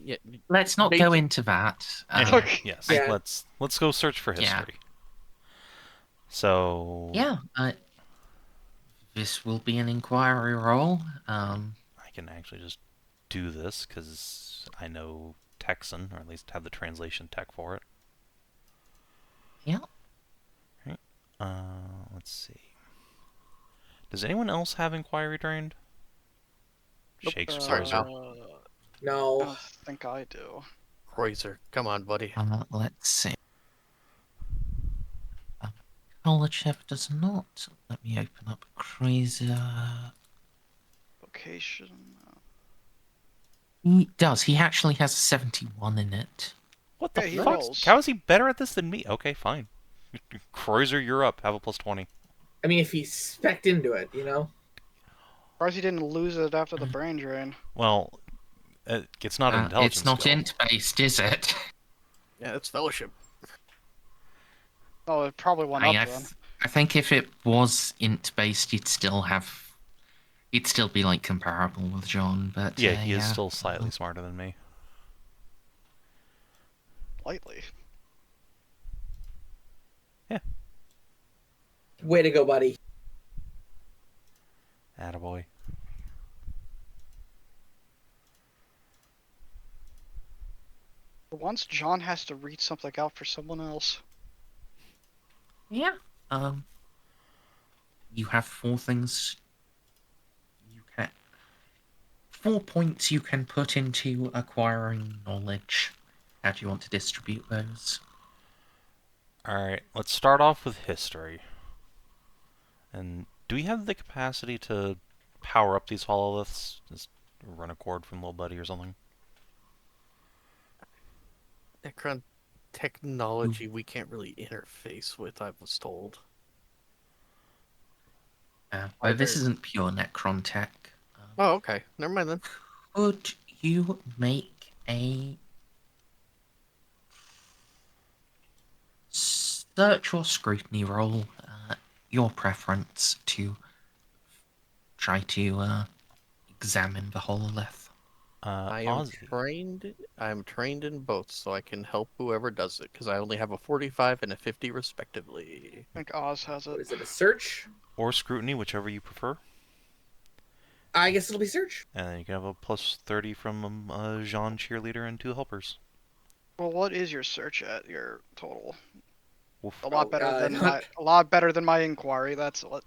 D: yeah,
A: Let's not go into that.
B: Anyway, yes,
E: Yeah.
B: let's go search for
A: Yeah.
B: history. So
A: Yeah, this will be an inquiry roll.
B: I can actually just do this because I know Texan, or at least have the translation tech for it.
A: Yeah.
B: Right. Let's see. Does anyone else have inquiry trained?
D: Nope.
B: Shakes
D: Sorry,
B: Kreuzer.
D: pal.
C: I
E: No.
C: don't think I do.
D: Kreuzer, come on, buddy.
A: Let's see. Kolochev does not. Let me open up Crazy.
C: Vocation.
A: He does. He actually has 71 in it.
B: What the
C: Yeah, he
B: fuck?
C: rolls.
B: How is he better at this than me? Okay, fine. Kreuzer, you're up. Have a plus 20.
E: I mean, if he spec'd into it, you know?
C: Surprised he didn't lose it after the brain drain.
B: Well, it's not an intelligence
A: It's not
B: skill.
A: int based, is it?
D: Yeah, it's fellowship.
C: Oh, it probably went
A: I,
C: up
A: I,
C: then.
A: th- I think if it was int based, you'd still be like comparable with Jeanne. But
B: Yeah, he is still slightly smarter than me.
C: Lightly.
E: Way to go, buddy.
B: Attaboy.
C: For once, John has to read something out for someone else.
A: Yeah. You have 4 things. 4 points you can put into acquiring knowledge. How do you want to distribute those?
B: Alright, let's start off with history. And do we have the capacity to power up these hololiths? Just run a cord from Little Buddy or something?
D: Necron technology we can't really interface with, I was told.
A: Well, this isn't pure Necron tech.
D: Oh, okay. Never mind then.
A: Could you make a search or scrutiny roll? Your preference to try to examine the hololith.
B: Ozzy.
D: I'm trained in both, so I can help whoever does it, because I only have a 45 and a 50 respectively.
C: I think Oz has
E: What
C: it.
E: is it, a search?
B: Or scrutiny, whichever you prefer.
E: I guess it'll be search.
B: And then you can have a plus 30 from Jeanne cheerleader and 2 helpers.
C: Well, what is your search at your total?
B: Oof.
C: A lot better than
E: not-
C: a lot better than my inquiry. That's what.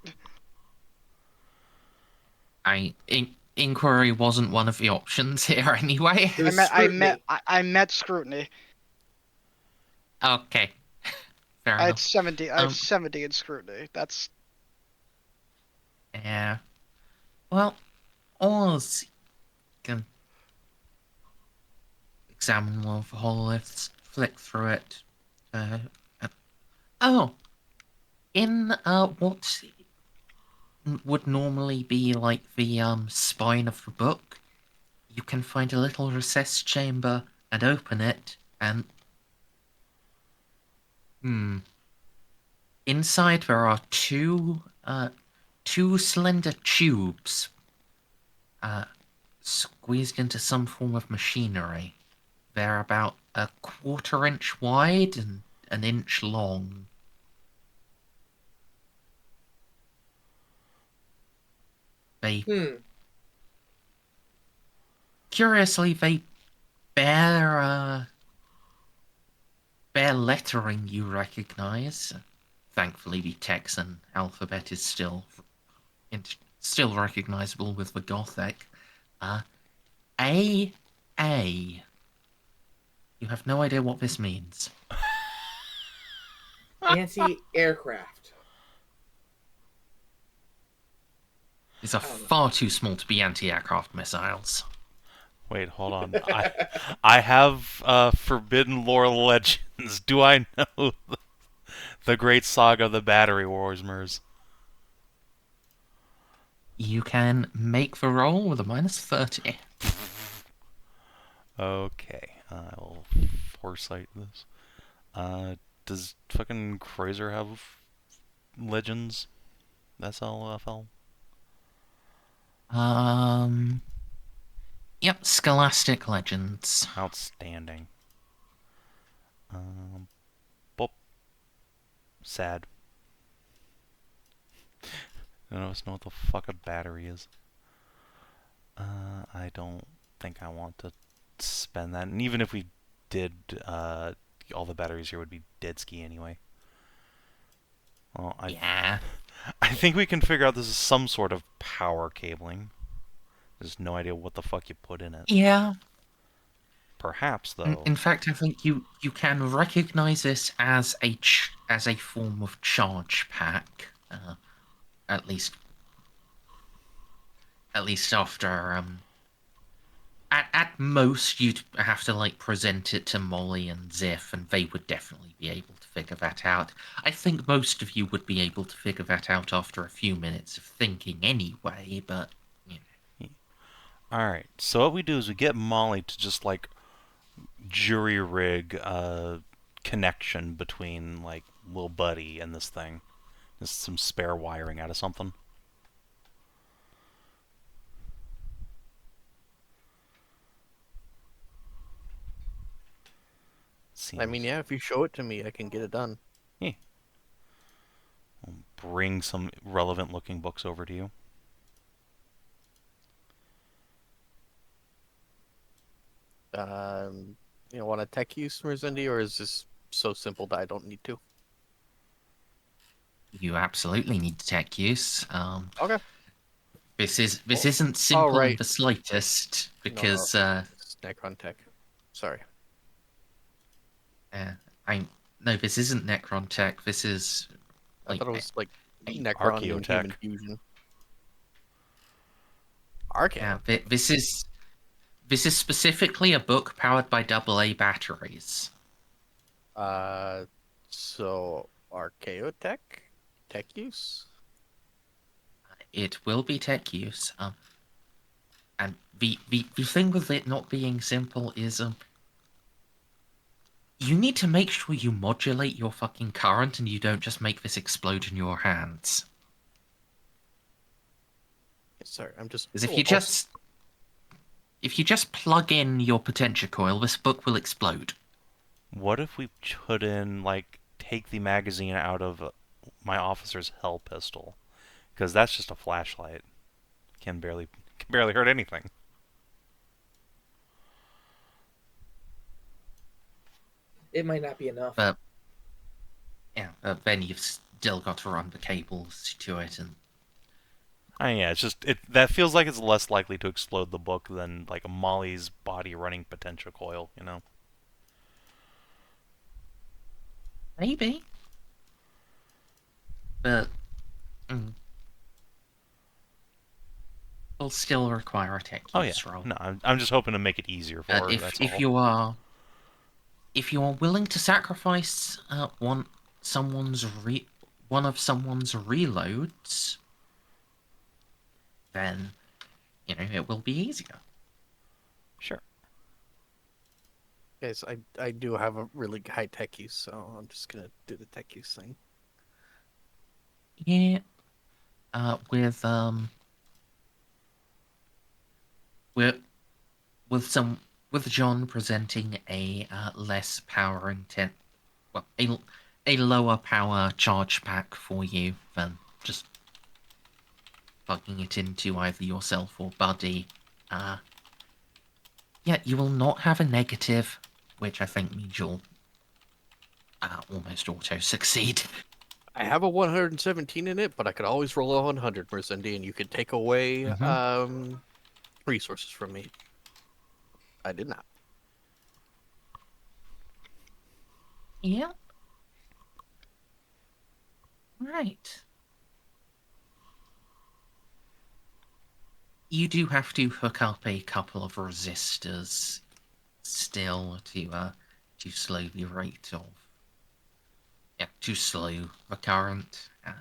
A: Inquiry wasn't one of the options here anyway.
E: It was scrutiny.
C: I met scrutiny.
A: Okay. Fair
C: I had
A: enough.
C: 70. I have 70 in scrutiny. That's
A: Yeah. Well, Oz can examine one of the hololiths, flick through it. In what would normally be like the spine of the book, you can find a little recessed chamber and open it, and inside there are two slender tubes squeezed into some form of machinery. They're about a 1/4 inch wide and an inch long. They curiously they bear lettering you recognize. Thankfully, the Texan alphabet is still recognizable with the Gothic. A. You have no idea what this means.
E: Anti-aircraft.
A: These are far too small to be anti-aircraft missiles.
B: Wait, hold on. I have Forbidden Lore Legends. Do I know the great saga of the Battery Wars, Merz?
A: You can make the roll with a -30.
B: Okay, I will foresight this. Does fucking Cruiser have Legends? SLFL?
A: Yep, Scholastic Legends.
B: Outstanding. Boop. Sad. None of us know what the fuck a battery is. I don't think I want to spend that. And even if we did, all the batteries here would be dead ski anyway. Well,
A: Yeah.
B: I think we can figure out this is some sort of power cabling. There's no idea what the fuck you put in it.
A: Yeah.
B: Perhaps, though.
A: In fact, I think you can recognize this as a form of charge pack. At least after at most you'd have to like present it to Molly and Xiph, and they would definitely be able to figure that out. I think most of you would be able to figure that out after a few minutes of thinking anyway, but you know.
B: Alright, so what we do is we get Molly to just like jury rig a connection between like Lil Buddy and this thing. Just some spare wiring out of something.
D: I mean, yeah, if you show it to me, I can get it done.
B: Yeah. I'll bring some relevant looking books over to you.
D: Want a tech use, Merzendi, or is this so simple that I don't need to?
A: You absolutely need tech use.
D: Okay.
A: This isn't simple in
D: right.
A: the slightest because
D: It's Necron tech. Sorry.
A: no, this isn't Necron tech. This is
D: I thought it was like Necron and
B: Archaeotech.
D: Human Fusion. Archaeotech.
A: yeah. This is specifically a book powered by AA batteries.
D: So Archaeotech? Tech use?
A: It will be tech use. And the thing with it not being simple is you need to make sure you modulate your fucking current and you don't just make this explode in your hands.
D: Sorry, I'm just.
A: Because if you just plug in your potential coil, this book will explode.
B: What if we put in, like, take the magazine out of my officer's hell pistol? Because that's just a flashlight. Can barely hurt anything.
E: It might not be enough.
A: But yeah, then you've still got to run the cables to it, and
B: Yeah, it's just that feels like it's less likely to explode the book than like a Molly's body running potential coil, you know.
A: maybe. But will still require a tech use roll.
B: No, I'm just hoping to make it easier for her. That's all.
A: If you are willing to sacrifice one of someone's reloads, then it will be easier.
B: Sure.
D: Guys, I do have a really high tech use, so I'm just gonna do the tech use thing.
A: Yeah. With with John presenting a less power intent, well, a lower power charge pack for you than just plugging it into either yourself or Buddy. Yeah, you will not have a negative, which I think means you'll almost auto-succeed.
D: I have a 117 in it, but I could always roll a 100, Merzendi, and you could take away resources from me. I did not.
A: Yep. Right. You do have to hook up a couple of resistors still to slow the rate of, yeah, to slow the current, and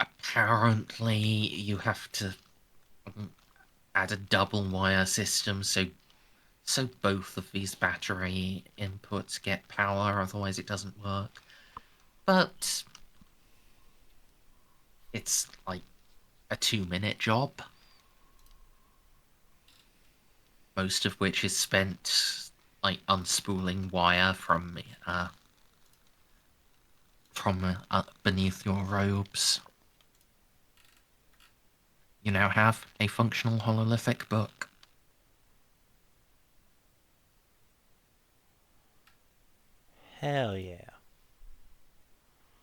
A: apparently you have to add a double wire system so both of these battery inputs get power, otherwise it doesn't work. But it's like a 2-minute job, most of which is spent like unspooling wire from beneath your robes. You now have a functional hololithic book.
B: Hell yeah.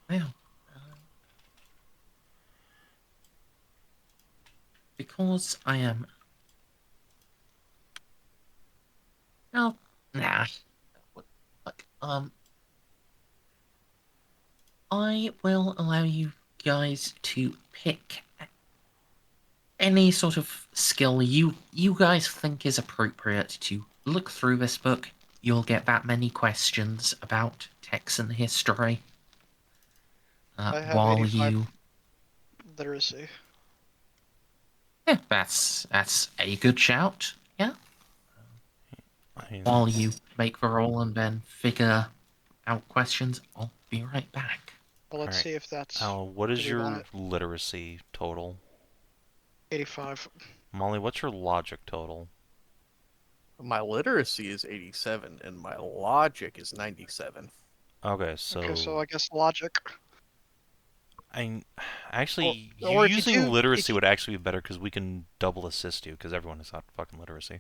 A: Well, because I am... Oh, nah. Look, I will allow you guys to pick any sort of skill you guys think is appropriate to look through this book. You'll get that many questions about Texan history.
C: I have
A: While
C: 85
A: you...
C: literacy.
A: Yeah, that's a good shout. Yeah. While you make the roll and then figure out questions, I'll be right back.
C: Well, let's
B: Alright.
C: see if that's
B: What is
C: do we want
B: your
C: it?
B: literacy total?
C: 85.
B: Molly, what's your logic total?
D: My literacy is 87, and my logic is 97.
B: Okay, so...
C: Okay, so I guess logic.
B: Actually,
C: or if you
B: using
C: do-
B: literacy
C: if you-
B: would actually be better because we can double assist you because everyone has got fucking literacy.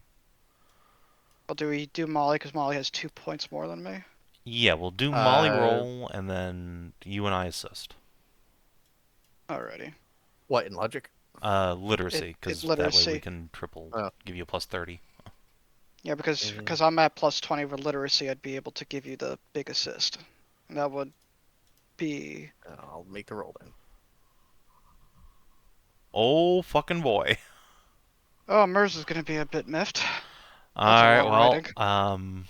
C: Well, do we do Molly? Because Molly has 2 points more than me.
B: Yeah, we'll do Molly
D: Uh,
B: roll and then you and I assist.
C: Alrighty.
D: What, in logic?
B: Literacy, because that way we
C: literacy.
B: can triple,
D: Oh.
B: give you a plus 30.
C: Yeah, because I'm at plus 20 with literacy, I'd be able to give you the big assist. And that would be...
D: I'll make the roll then.
B: Oh, fucking boy.
C: Oh, Merz is going to be a bit miffed.
B: Alright,
C: long
B: well,
C: writing.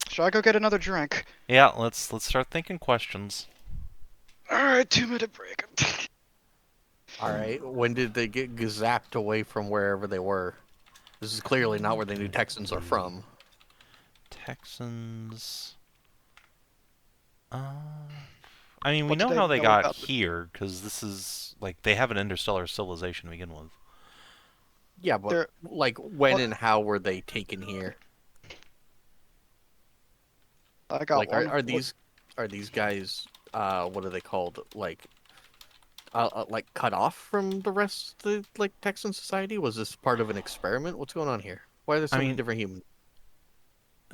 C: Should I go get another drink?
B: yeah, let's start thinking questions.
C: Alright, 2-minute break.
D: Alright, when did they get zapped away from wherever they were? This is clearly not where the new Texans are from.
B: Texans... I mean, we
C: What do
B: know
C: they
B: how they
C: know
B: got
C: about the-
B: here, because this is, like, they have an interstellar civilization to begin with.
D: Yeah, but,
C: They're-
D: like, when
C: what-
D: and how were they taken here?
C: I got
D: Like,
C: one.
D: are these guys, what are they called? Like cut off from the rest of the, like, Texan society? Was this part of an experiment? What's going on here? Why are there so
B: I
D: many
B: mean-
D: different humans?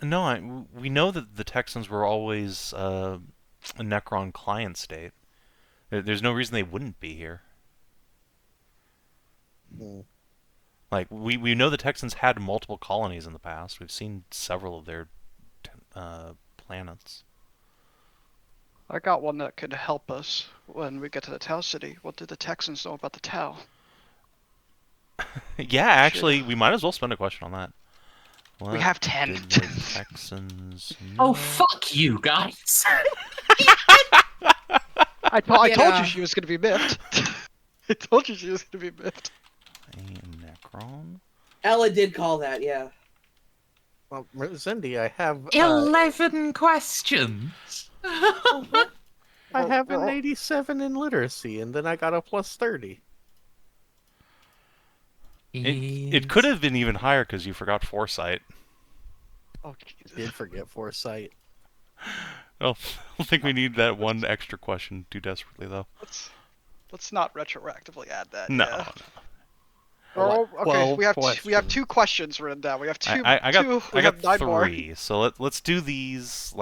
B: No, we know that the Texans were always a Necron client state. There's no reason they wouldn't be here.
D: Hmm.
B: Like, we know the Texans had multiple colonies in the past. We've seen several of their planets.
C: I got one that could help us when we get to the Tau City. What do the Texans know about the Tau?
B: Yeah, actually, we might as well spend a question on that.
C: We
B: What
C: have 10.
B: did the Texans
A: Oh,
B: know?
A: fuck you guys!
C: I told
E: Yeah.
C: you she was going to be miffed. I told you she was going to be miffed.
B: A Necron?
E: Ella did call that, yeah.
D: Well, Merzendi, I have
A: 11 questions!
D: I have an
C: Well-
D: 87 in literacy, and then I got a plus 30.
B: It could have been even higher because you forgot foresight.
C: Oh Jesus.
D: Did forget foresight.
B: I don't think we need that one extra question too desperately, though.
C: Let's not retroactively add that.
B: No,
C: Yeah.
D: What,
C: Oh, okay.
D: 12
C: We have
D: questions?
C: 2 questions written down. We have two.
B: I got
C: two.
B: I
C: We
B: got
C: have 9 more.
B: 3. So let's do these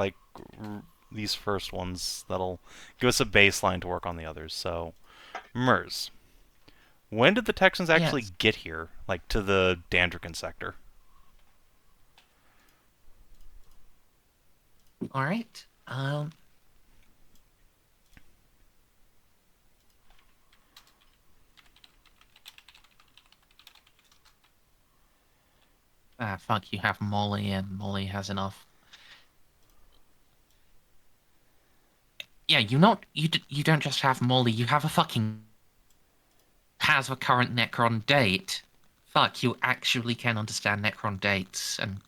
B: these first ones. That'll give us a baseline to work on the others. So, Merz, when did the Texans actually
A: Yes.
B: get here, like to the Dandrican sector?
A: All right. Fuck, you have Molly, and Molly has enough. Yeah, you don't just have Molly, you have a fucking has a current Necron date. Fuck, you actually can understand Necron dates, and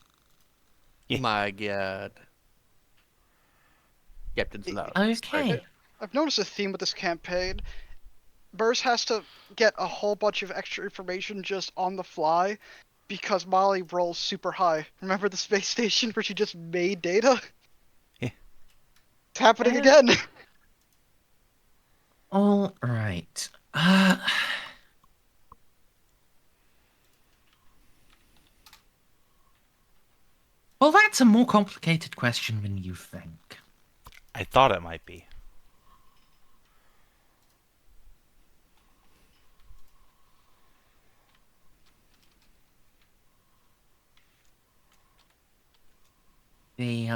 B: Yeah.
D: My God. Captain's note.
A: okay.
C: I've noticed a theme with this campaign. Burrs has to get a whole bunch of extra information just on the fly because Molly rolls super high. Remember the space station where she just made data?
B: Yeah.
C: It's happening again.
A: All right. Well, that's a more complicated question than you think.
B: I thought it might be.
A: The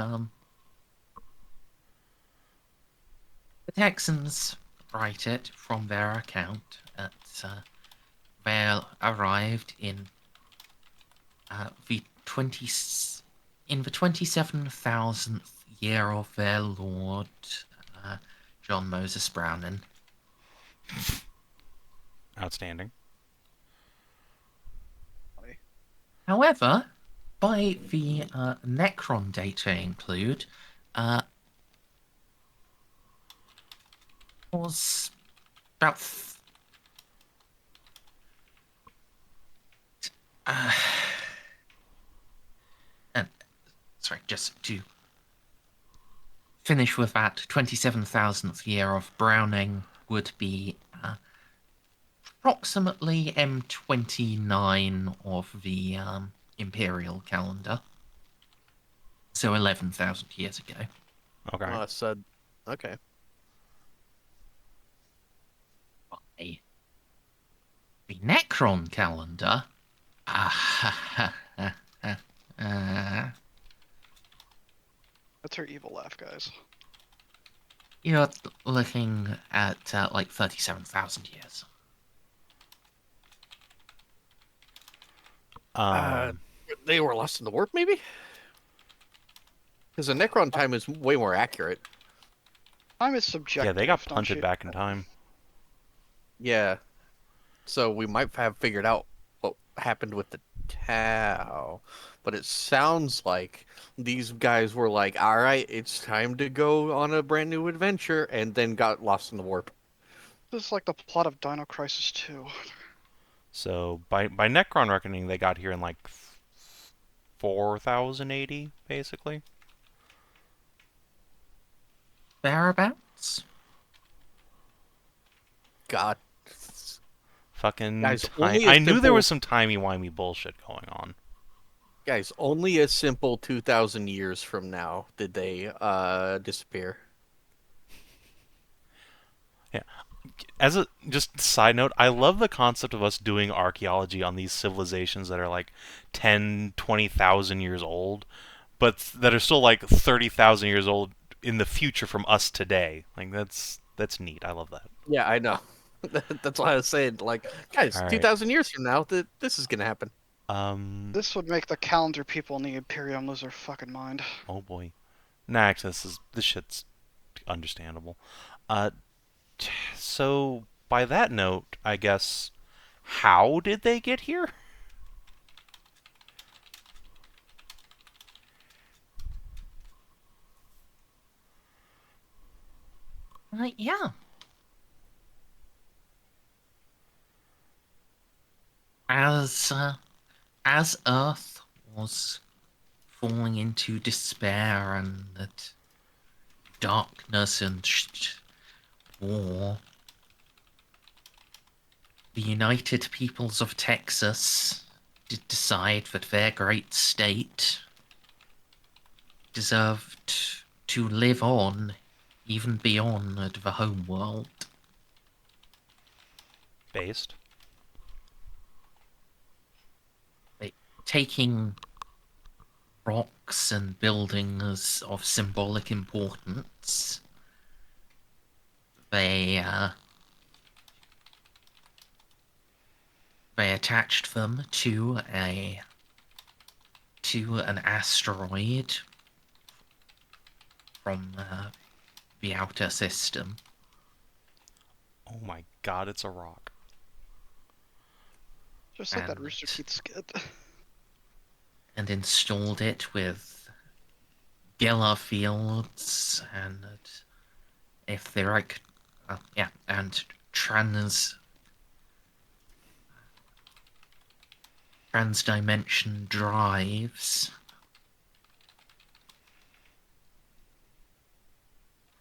A: Texans write it from their account that they arrived in the 27,000th year of their Lord, John Moses Browning.
B: Outstanding.
A: However, by the Necron date they include, was about sorry, just to finish with that 27,000th year of Browning would be approximately M29 of the Imperial calendar. So 11,000 years ago.
B: Okay.
D: Said, okay.
A: By the Necron calendar,
C: That's her evil laugh, guys.
A: you're looking at like 37,000 years.
D: They were lost in the warp, maybe? Because the Necron time is way more accurate.
C: Time is subjective.
B: Yeah, they got
C: don't
B: punted
C: you?
B: back in time.
D: Yeah. So we might have figured out what happened with the Tau. But it sounds like these guys were like, all right, it's time to go on a brand new adventure, and then got lost in the warp.
C: This is like the plot of Dino Crisis 2.
B: So by Necron reckoning, they got here in like 4080, basically.
A: Thereabouts?
D: God.
B: Fucking
D: Guys,
B: time.
D: only a
B: I knew there
D: simple-
B: was some timey-wimey bullshit going on.
D: Guys, only a simple 2,000 years from now did they disappear.
B: Yeah. As a just side note, I love the concept of us doing archaeology on these civilizations that are like 10, 20,000 years old, but that are still like 30,000 years old in the future from us today. Like that's neat. I love that.
D: Yeah, I know. That's why I was saying, like, guys,
B: All right.
D: 2,000 years from now, this is gonna happen.
C: This would make the calendar people in the Imperium lose their fucking mind.
B: Oh boy. Nah, actually, this shit's understandable. So by that note, I guess, how did they get here?
A: Yeah. as Earth was falling into despair and that darkness and war, the United Peoples of Texas did decide that their great state deserved to live on even beyond the home world.
B: Based.
A: Taking rocks and buildings of symbolic importance, they attached them to an asteroid from the outer system.
B: Oh my god, it's a rock.
C: Just like that
A: And-
C: Rooster Teeth skit.
A: And installed it with Gila fields and etheric, and transdimension drives.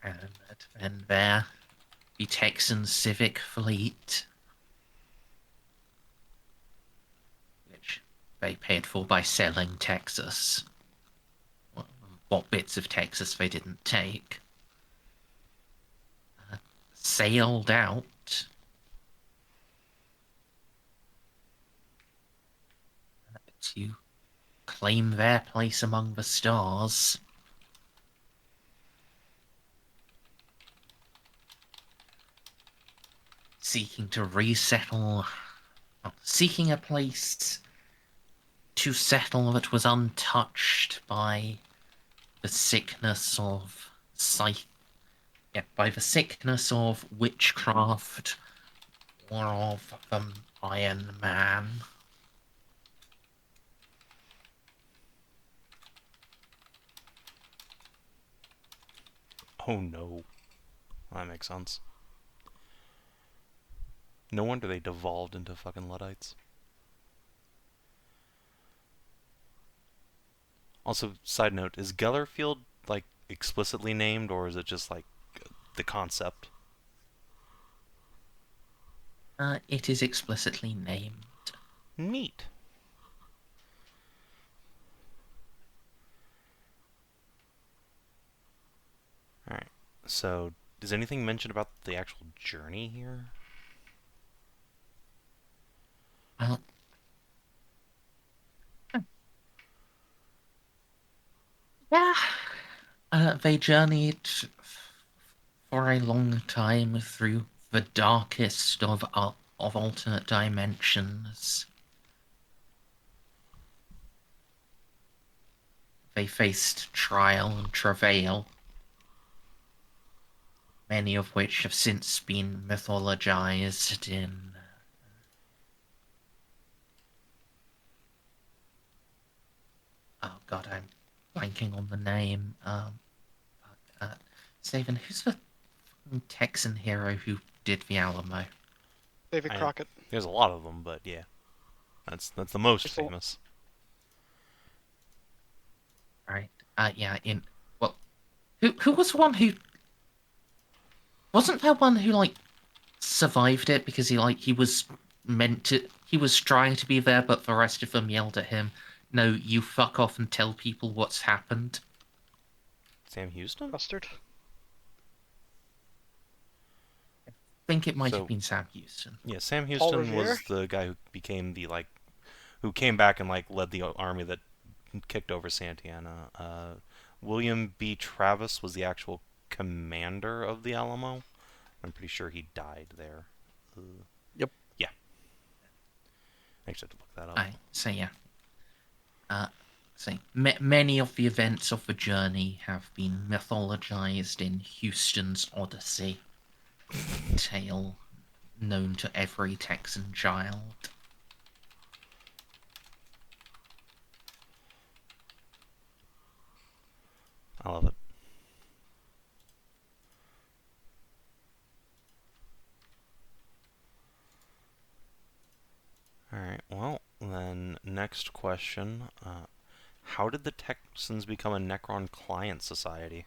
A: And there, the Texan Civic Fleet, which they paid for by selling Texas. What bits of Texas they didn't take, sailed out to claim their place among the stars. Seeking a place to settle that was untouched by the sickness of witchcraft or of the Iron Man.
B: Oh no. That makes sense. No wonder they devolved into fucking Luddites. Also, side note, is Gellerfield, like, explicitly named, or is it just, like, the concept?
A: It is explicitly named.
B: Neat. Alright, so, is anything mentioned about the actual journey here?
A: Yeah. They journeyed for a long time through the darkest of alternate dimensions. They faced trial and travail, many of which have since been mythologized in oh god, I'm blanking on the name. Savin, who's the Texan hero who did the Alamo?
C: David Crockett.
B: There's a lot of them, but yeah. That's the most
C: Just the-
B: famous.
A: Right. Who was the one who wasn't there one who like survived it because he was trying to be there, but the rest of them yelled at him, "No, you fuck off and tell people what's happened."
B: Sam Houston?
C: Mustard.
A: I think it might
B: So-
A: have been Sam Houston.
B: Yeah, Sam
C: Paul
B: Houston was
C: Revere?
B: the guy who became who came back and, like, led the army that kicked over Santana. William B. Travis was the actual commander of the Alamo. I'm pretty sure he died there.
D: Yep.
B: Yeah. I actually have to look that up.
A: Many of the events of the journey have been mythologized in Houston's Odyssey, tale known to every Texan child.
B: I love it. Alright, well, next question. How did the Texans become a Necron client society?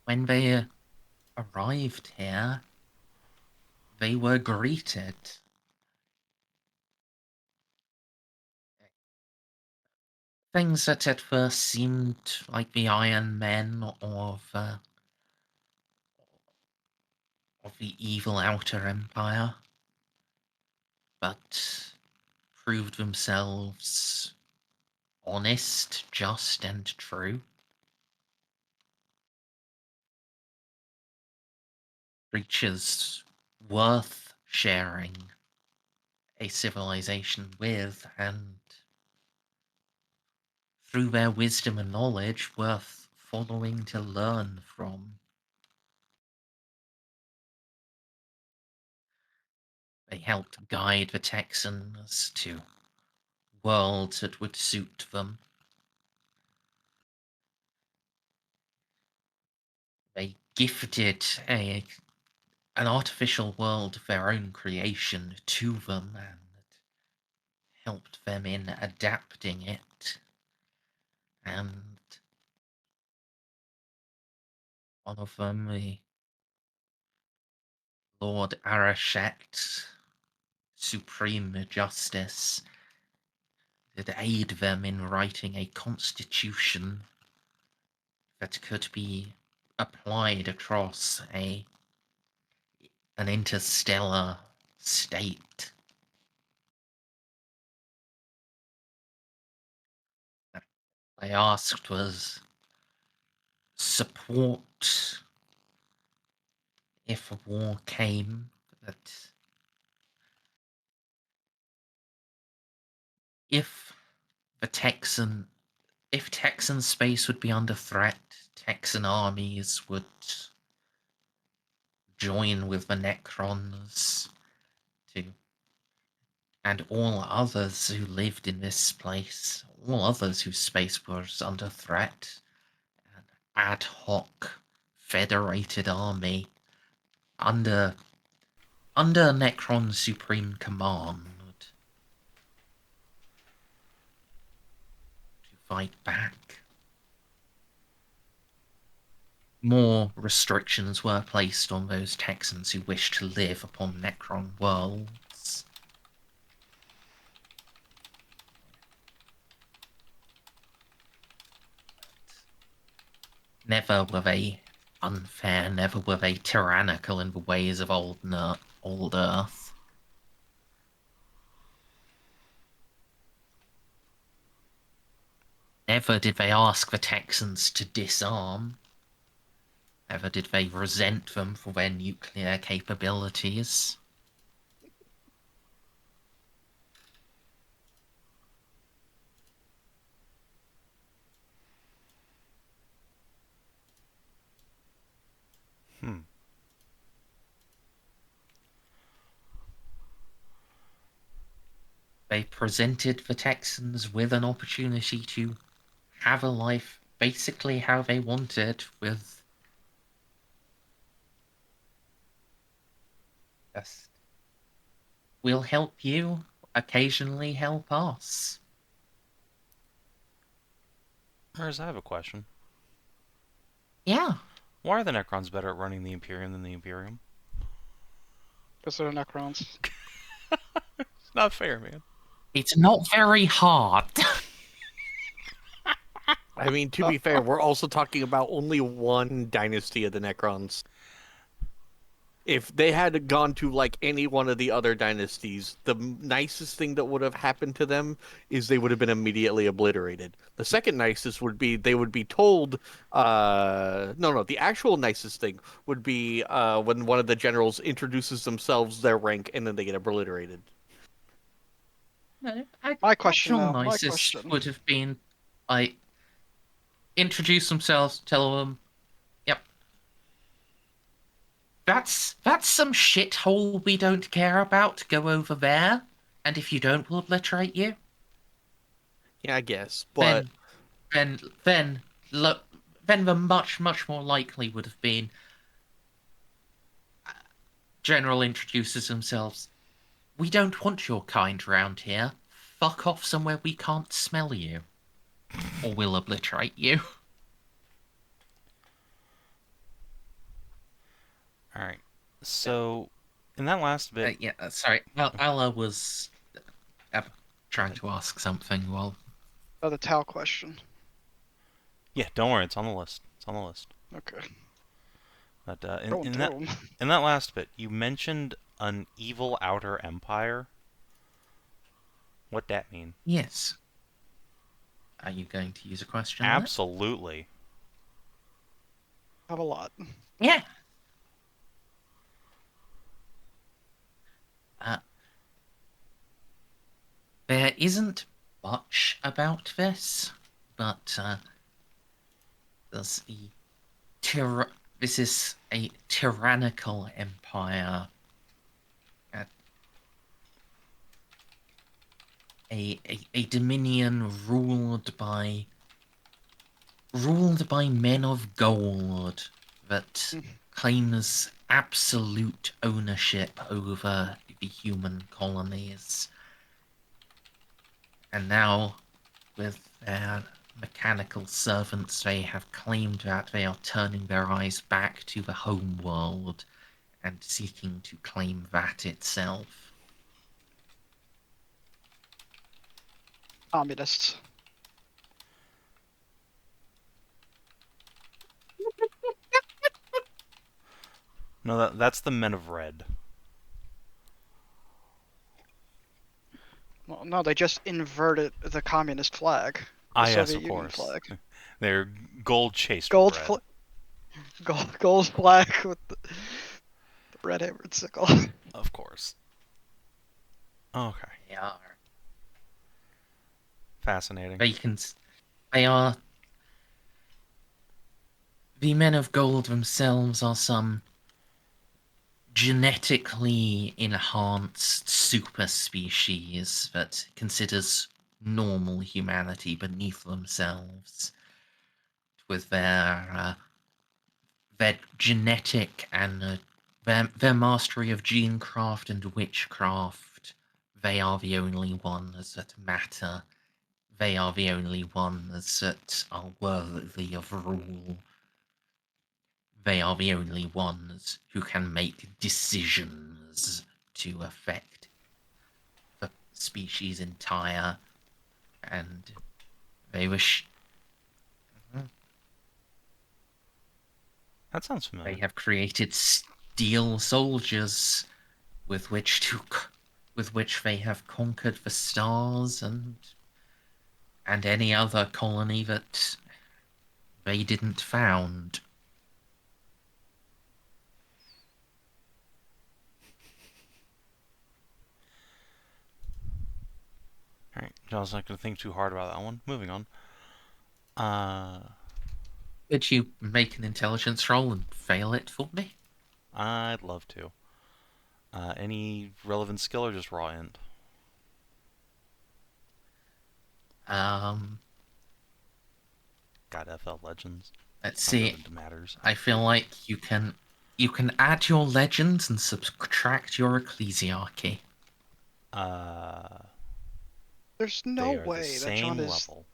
A: When they arrived here, they were greeted. Things that at first seemed like the Iron Men of the evil Outer Empire, but proved themselves honest, just, and true. Creatures worth sharing a civilization with, and through their wisdom and knowledge, worth following to learn from. They helped guide the Texans to worlds that would suit them. They gifted an artificial world of their own creation to them and helped them in adapting it. And one of them, the Lord Arashet, Supreme Justice, did aid them in writing a constitution that could be applied across an interstellar state. What they asked was support if a war came, that if Texan space would be under threat, Texan armies would join with the Necrons and all others who lived in this place, all others whose space was under threat, an ad hoc federated army under Necron's supreme command to fight back. More restrictions were placed on those Texans who wished to live upon Necron worlds. Never were they unfair, never were they tyrannical in the ways of old Earth. Never did they ask the Texans to disarm. Never did they resent them for their nuclear capabilities. They presented the Texans with an opportunity to have a life basically how they wanted, with just, we'll help you, occasionally help us.
B: Merz, I have a question.
A: Yeah.
B: Why are the Necrons better at running the Imperium than the Imperium?
C: Because they're Necrons.
B: It's not fair, man.
A: It's not very hard.
D: I mean, to be fair, we're also talking about only one dynasty of the Necrons. If they had gone to like any one of the other dynasties, the nicest thing that would have happened to them is they would have been immediately obliterated. The second nicest would be they would be told, no, the actual nicest thing would be when one of the generals introduces themselves, their rank, and then they get obliterated.
A: No,
C: My question,
A: actual
C: though. My
A: nicest
C: question.
A: would have been, like, introduce themselves, tell them, yep, that's some shithole we don't care about. Go over there, and if you don't, we'll obliterate you.
D: Yeah, I guess, but
A: Then the much more likely would have been, General introduces themselves. We don't want your kind round here. Fuck off somewhere we can't smell you. Or we'll obliterate you.
B: Alright. So, in that last bit...
A: Sorry. Well, Ala was trying to ask something while...
C: Oh, the Tau question.
B: Yeah, don't worry, it's on the list. It's on the list.
C: Okay.
B: But
C: Going through 'em.
B: in that last bit, you mentioned an evil outer empire. What that mean?
A: Yes. Are you going to use a question on it?
B: Absolutely.
C: Have a lot.
A: Yeah. There isn't much about this, but there's this is a tyrannical empire. A dominion ruled by men of gold that claims absolute ownership over the human colonies. And now, with their mechanical servants, they have claimed that they are turning their eyes back to the home world and seeking to claim that itself.
C: Communists.
B: No, that's the Men of Red.
C: Well, no, they just inverted the communist flag. The
B: Yes,
C: Soviet
B: of
C: Union
B: course.
C: flag.
B: They're gold chased
C: Gold,
B: with red.
C: gold flag with the red hammered sickle.
B: Of course. Okay.
A: They are.
B: Fascinating.
A: They are. The Men of Gold themselves are some genetically enhanced super species that considers normal humanity beneath themselves, with their genetic and their mastery of genecraft and witchcraft. They are the only ones that matter. They are the only ones that are worthy of rule. They are the only ones who can make decisions to affect the species entire, and they wish.
B: That sounds familiar.
A: They have created steel soldiers with which they have conquered the stars and any other colony that they didn't found.
B: Alright, John's not going to think too hard about that one. Moving on.
A: Could you make an intelligence roll and fail it for me?
B: I'd love to. Any relevant skill or just raw int?
A: Um,
B: God, FL Legends.
A: let's see.
B: It matters.
A: I feel like you can add your legends and subtract your ecclesiarchy.
C: There's no
B: They are
C: way
B: the
C: that
B: same
C: John is.
B: level.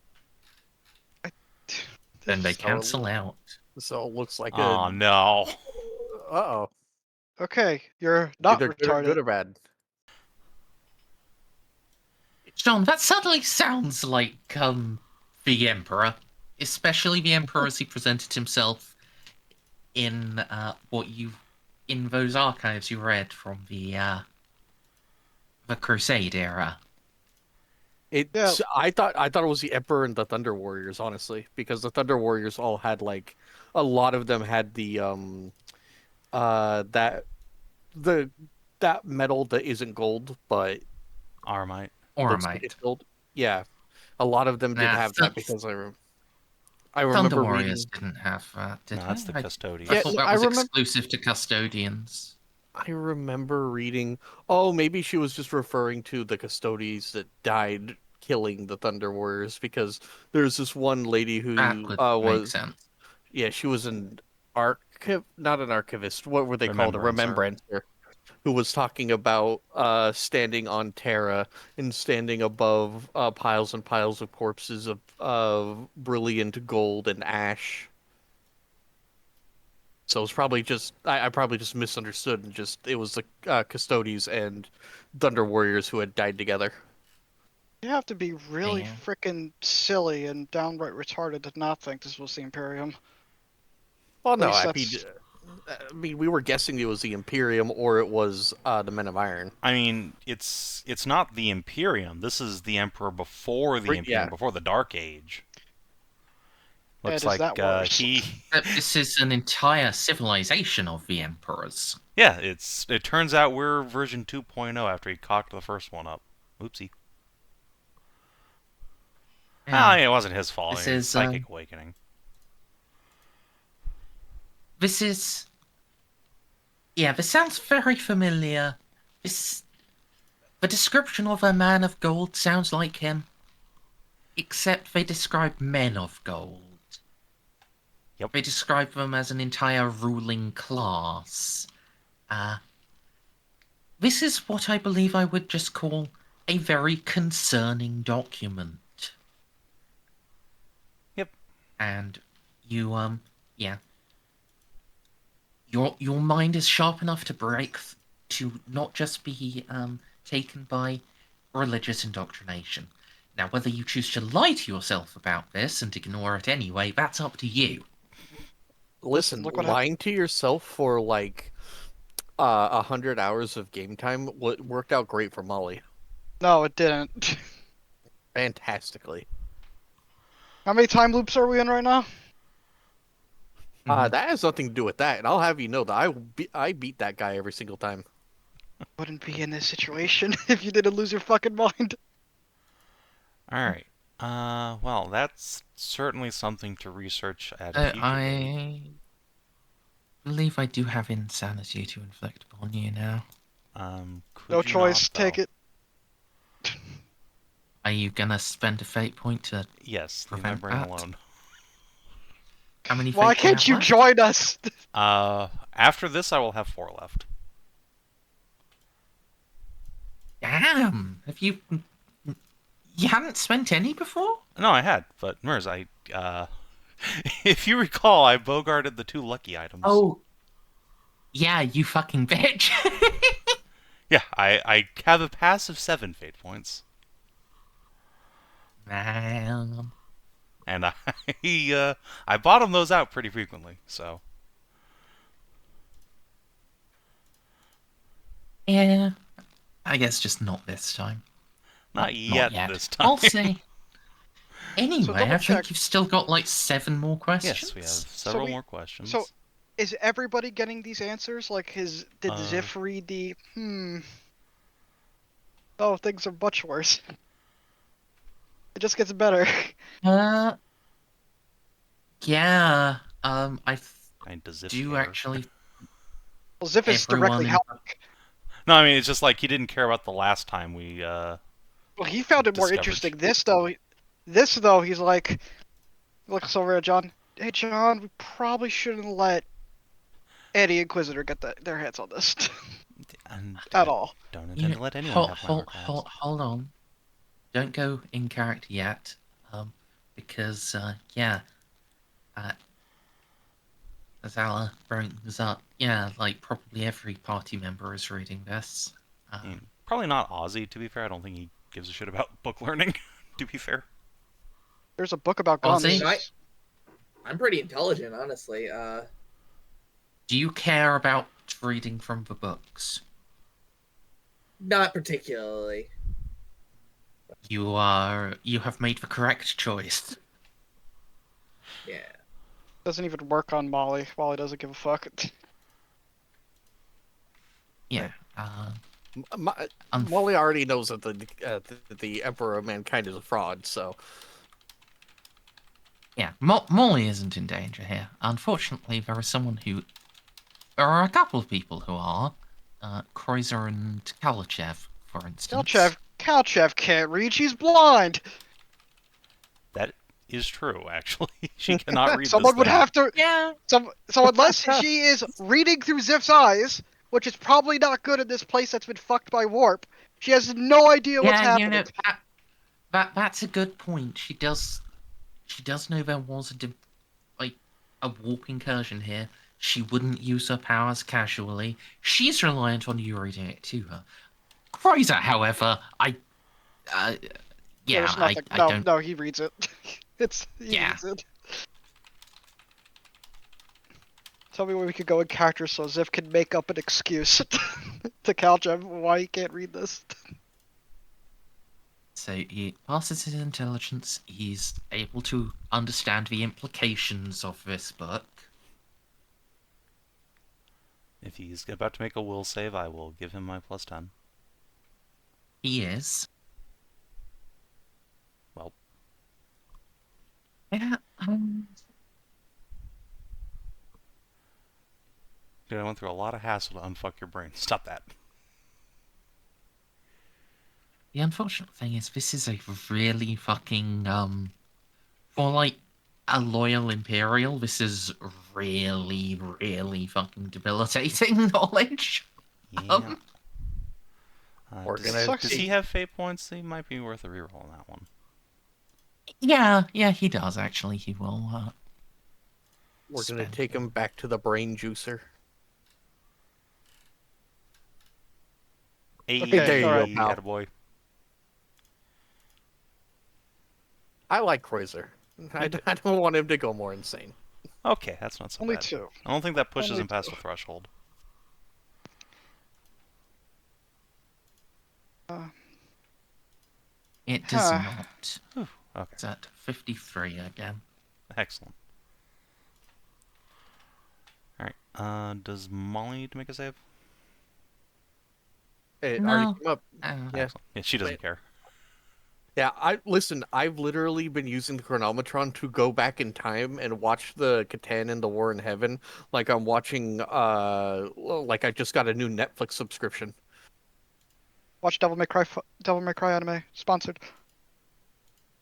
A: Then they
D: So-
A: cancel out.
D: So it looks like
B: Oh
D: a.
B: no!
D: Uh-oh.
C: Okay, you're not
D: Either
C: retarded.
D: good or bad.
A: John, that suddenly sounds like the Emperor, especially the Emperor as he presented himself in in those archives you read from the Crusade era.
D: It's. I thought it was the Emperor and the Thunder Warriors, honestly, because the Thunder Warriors all had like, a lot of them had the that metal that isn't gold, but
B: Armite.
D: looks like it's gold. Yeah, a lot of them did
A: Nah,
D: have that because I remember
A: Thunder Warriors
D: reading.
A: didn't have that, did
B: No, that's the
A: they?
B: Custodian.
A: I
D: Yeah,
A: thought
D: no,
A: that
D: I
A: was
D: remember-
A: exclusive to Custodians.
D: I remember reading. Oh, maybe she was just referring to the custodians that died killing the Thunder Warriors, because there's this one lady who
A: That would make
D: was.
A: sense.
D: Yeah, she was not an archivist. What were they called? A
B: Remembrancer.
D: remembrancer. who was talking about standing on Terra and standing above piles and piles of corpses of brilliant gold and ash. So it's probably just I probably just misunderstood and just it was the Custodes and Thunder Warriors who had died together.
C: You have to be really
A: Yeah.
C: freaking silly and downright retarded to not think this was the Imperium.
D: Well,
C: At
D: no,
C: least
D: I mean, we were guessing it was the Imperium or it was the Men of Iron.
B: I mean, it's not the Imperium. This is the Emperor before the Imperium,
D: Yeah.
B: before the Dark Age.
C: And
B: Looks
C: is
B: like
C: that worse?
A: But this is an entire civilization of the Emperors.
B: Yeah, it turns out we're version 2.0 after he cocked the first one up. Oopsie. Ah,
A: Yeah.
B: it wasn't his fault.
A: This
B: It was
A: is,
B: psychic awakening.
A: This is... Yeah, this sounds very familiar. The description of a man of gold sounds like him. Except they describe men of gold.
B: Yep.
A: They describe them as an entire ruling class. This is what I believe I would just call a very concerning document.
B: Yep.
A: And you, yeah. Your mind is sharp enough to to not just be, taken by religious indoctrination. Now, whether you choose to lie to yourself about this and ignore it anyway, that's up to you.
D: Listen,
C: Look what
D: lying to yourself for like 100 hours of game time worked out great for Molly.
C: No, it didn't.
D: Fantastically.
C: How many time loops are we in right now?
D: That has nothing to do with that, and I'll have you know that I beat that guy every single time.
C: Wouldn't be in this situation if you didn't lose your fucking mind.
B: Alright. Well, that's certainly something to research at a future date.
A: I believe I do have insanity to inflict upon you now.
B: Could
C: No
B: you
C: choice,
B: not, though?
C: take it.
A: Are you gonna spend a fate point to...
B: Yes, leave my
A: prevent
B: brain
A: that?
B: alone.
A: How many
C: Why
A: fates do
C: can't you
A: have left?
C: join us?
B: After this, I will have 4 left.
A: Damn! Have you... You haven't spent any before?
B: No, I had, but Merz, if you recall, I bogarted the 2 lucky items.
A: Oh. Yeah, you fucking bitch.
B: Yeah, I have a passive 7 fate points.
A: Man.
B: And I bottom those out pretty frequently, so.
A: Yeah. I guess just not this time.
B: Not yet this time.
A: I'll say. Anyway,
C: double
A: I
C: check.
A: think you've still got like 7 more questions.
B: Yes, we have several more questions.
C: So, is everybody getting these answers? Like, did Xiph read the, Oh, things are much worse. It just gets better.
A: Yeah. I
B: Does Xiph
A: do
B: care?
A: actually.
C: Well, Xiph is
A: Everyone
C: directly
A: in-
C: helping.
B: No, I mean, it's just like he didn't care about the last time we,
C: Well, he found it more
B: discovered.
C: interesting. This though, he's like, looks over at John. Hey, John, we probably shouldn't let any Inquisitor get their hands on this
B: and
C: at all.
B: don't
A: You
B: intend
A: know,
B: to let anyone have my
A: hold on. Don't go in character yet. Because, as Ala brings up, like probably every party member is reading this.
B: I mean, probably not Ozzy, to be fair. I don't think he gives a shit about book learning, to be fair.
C: There's a book about guns.
A: Ozzy?
E: I'm pretty intelligent, honestly.
A: Do you care about reading from the books?
E: Not particularly.
A: You have made the correct choice.
E: Yeah.
C: Doesn't even work on Molly. Molly doesn't give a fuck.
A: Yeah.
D: Molly already knows that the Emperor of Mankind is a fraud, so.
A: Yeah, Molly isn't in danger here. Unfortunately, there are a couple of people who are. Kreuzer and Kalachev, for instance.
C: Kalchev can't read. She's blind.
B: That is true, actually. She cannot read
C: Someone
B: this
C: would
B: thing.
C: have to.
A: Yeah.
C: So unless she is reading through Xiph's eyes, which is probably not good in this place that's been fucked by warp. She has no idea what's
A: Yeah, you
C: happening.
A: know that's a good point. She does know there was a warp incursion here. She wouldn't use her powers casually. She's reliant on you reading it to her. Kreuzer, however,
C: There's
A: I
C: nothing.
A: don't.
C: No, he reads it. He
A: Yeah.
C: reads it. Tell me where we could go in character so Xiph can make up an excuse to Calgem why he can't read this.
A: So he passes his intelligence. He's able to understand the implications of this book.
B: If he's about to make a will save, I will give him my +10.
A: He is.
B: Well,
A: Yeah.
B: dude, I went through a lot of hassle to unfuck your brain. Stop that.
A: The unfortunate thing is, this is a really fucking for like a loyal Imperial. This is really, really fucking debilitating knowledge.
B: Yeah.
D: We're
B: Does,
D: gonna
B: does he have fate points? He might be worth a reroll on that one.
A: Yeah, he does actually. He will.
D: We're gonna
A: spend
D: take him back to the brain juicer.
B: Hey,
C: Okay,
D: there you go, pal.
B: attaboy.
D: I like Kreuzer. I don't want him to go more insane.
B: Okay, that's not so
C: Only
B: bad.
C: 2.
B: I don't think that pushes
C: Only
B: him past
C: two.
B: the threshold.
A: It does
C: Huh.
A: not.
B: Okay,
A: It's at 53 again.
B: excellent. Alright, does Molly need to make a save?
D: It
A: No.
D: already came up.
A: Uh,
D: Yeah.
B: Excellent. Yeah, she doesn't
D: Wait.
B: care.
D: Yeah, I've literally been using the chronometron to go back in time and watch the Catan and the War in Heaven like I'm watching like I just got a new Netflix subscription.
C: Watch Devil May Cry anime. Sponsored.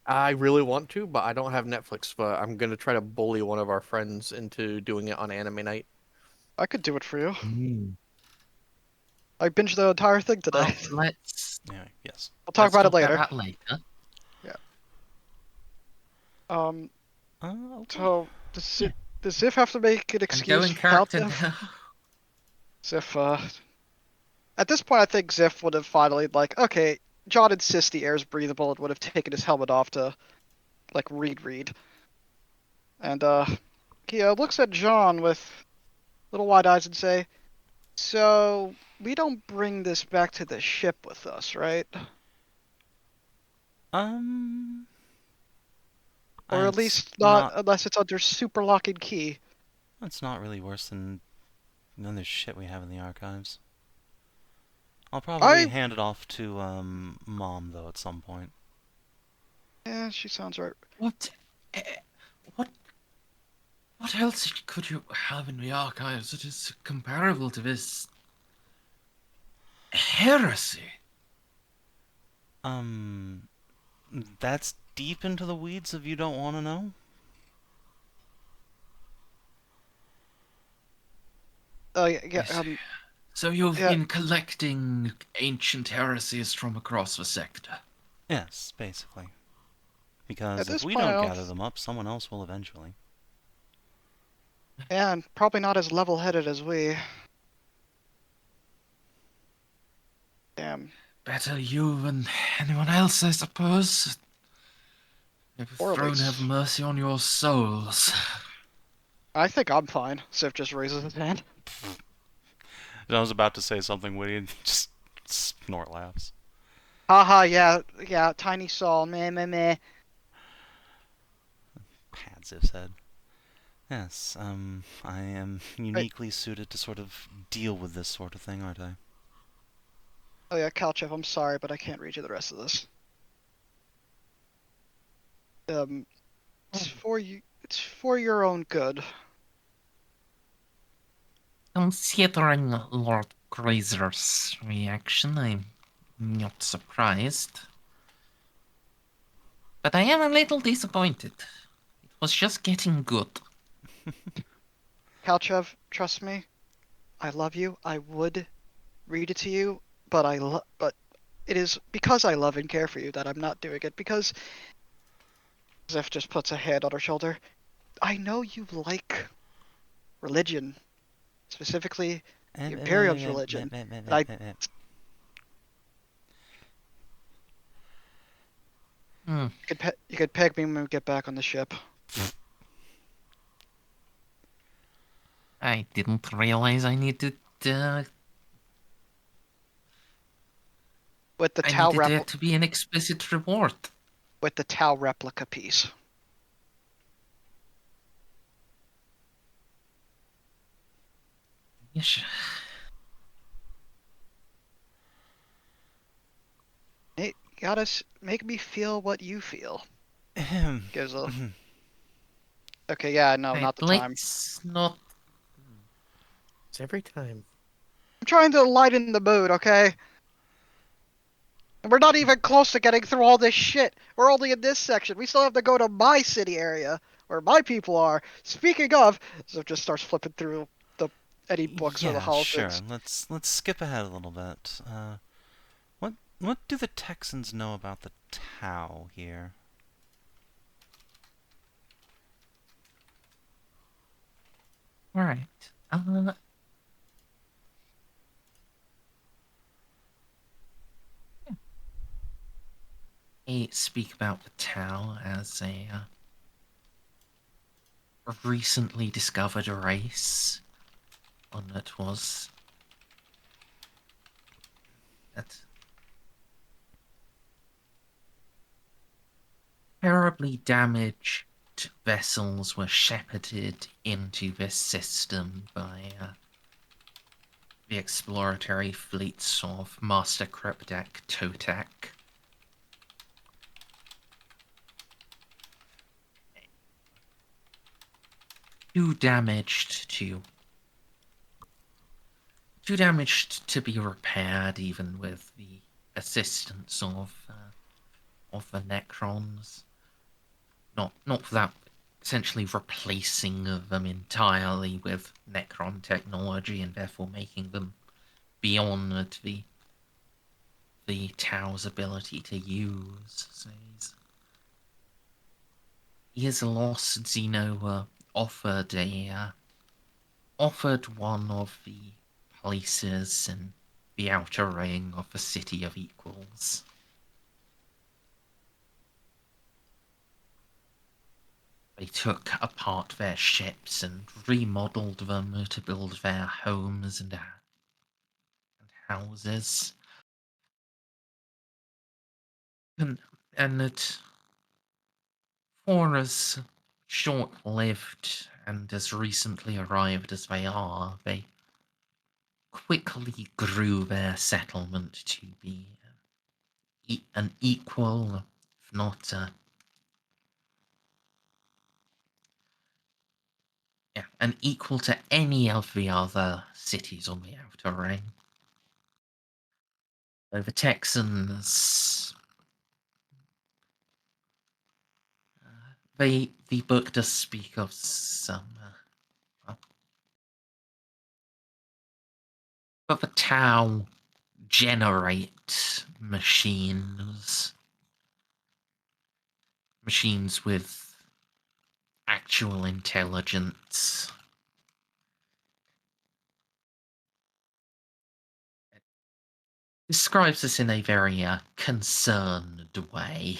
D: I really want to, but I don't have Netflix, but I'm gonna try to bully one of our friends into doing it on anime night.
C: I could do it for you.
A: mm.
C: I binged the entire thing today.
A: Well, let's
B: Anyway, yes.
C: We'll talk about it
A: talk
C: later.
A: About that later.
B: Okay.
C: So does Xiph have to make an
A: And
C: excuse
A: go in
C: for
A: character
C: Calgem?
A: now.
C: Xiph, at this point, I think Xiph would have finally, like, okay, John insists the air is breathable and would have taken his helmet off to, like, read. And, he looks at John with little wide eyes and say, so, we don't bring this back to the ship with us, right? Or at
B: It's
C: least not unless it's under super lock and key.
B: It's not really worse than none of the shit we have in the archives. I'll probably hand it off to Mom though at some point.
C: Yeah, she sounds right.
A: What? What else could you have in the archives that is comparable to this heresy?
B: That's deep into the weeds if you don't want to know.
C: Oh,
A: So you've
C: yeah.
A: been collecting ancient heresies from across the sector?
B: Yes, basically. Because
C: At
B: if
C: this
B: we
C: point,
B: don't gather them up, someone else will eventually.
C: and probably not as level-headed as we. Damn.
A: Better you than anyone else, I suppose. May the
C: Or at
A: throne
C: least-
A: have mercy on your souls.
C: I think I'm fine. Xiph just raises his hand.
B: And I was about to say something witty and just snort laughs.
C: Haha, yeah, tiny Saul, meh.
B: Pat Xiph said. Yes, I am uniquely suited to sort of deal with this sort of thing, aren't I?
C: Oh yeah, Calchef, I'm sorry, but I can't read you the rest of this. It's for you. It's for your own good.
A: Considering Lord Kreuzer's reaction, I'm not surprised. But I am a little disappointed. It was just getting good.
C: Calchev, trust me. I love you. I would read it to you, but but it is because I love and care for you that I'm not doing it. Because Xiph just puts a hand on her shoulder. I know you like religion, specifically the Imperium's religion, and you could peg me when we get back on the ship.
A: I didn't realize I needed
C: With the Tau
A: there to be an explicit reward.
C: with the Tau replica piece.
A: Yes.
C: Nate, you gotta make me feel what you feel. Gives a. Okay, yeah, no, not the time.
A: Let's not.
D: It's every time.
C: I'm trying to lighten the mood, okay? And we're not even close to getting through all this shit. We're only in this section. We still have to go to my city area, where my people are. Speaking of, Zip just starts flipping through any books or the
B: Yeah, sure.
C: things.
B: Let's skip ahead a little bit. What do the Texans know about the Tau here?
A: All right. I speak about the Tau as a recently discovered race. One that was terribly damaged vessels were shepherded into this system by the exploratory fleets of Master Kripdak Totek. Too damaged to be repaired, even with the assistance of the Necrons. Not without essentially replacing them entirely with Necron technology, and therefore making them beyond the Tau's ability to use. So his lost Xeno offered one of the places in the outer ring of the City of Equals. They took apart their ships and remodeled them to build their homes and houses. And that, for as short-lived and as recently arrived as they are, they quickly grew their settlement to be an equal, if not an equal to any of the other cities on the Outer Ring. So the Texans, the book does speak of some, but the Tau generate machines with actual intelligence. It describes this in a very concerned way.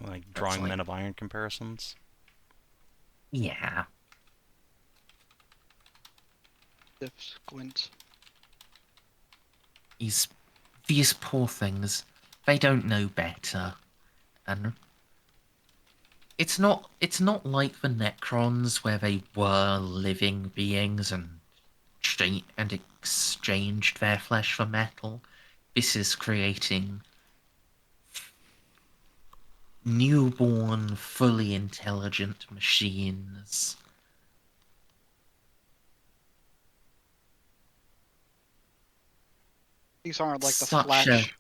B: Like drawing Men of Iron comparisons?
A: Yeah.
C: Squint.
A: These poor things, they don't know better. And it's not like the Necrons, where they were living beings and exchanged their flesh for metal. This is creating newborn, fully intelligent machines.
C: These aren't like the Flash.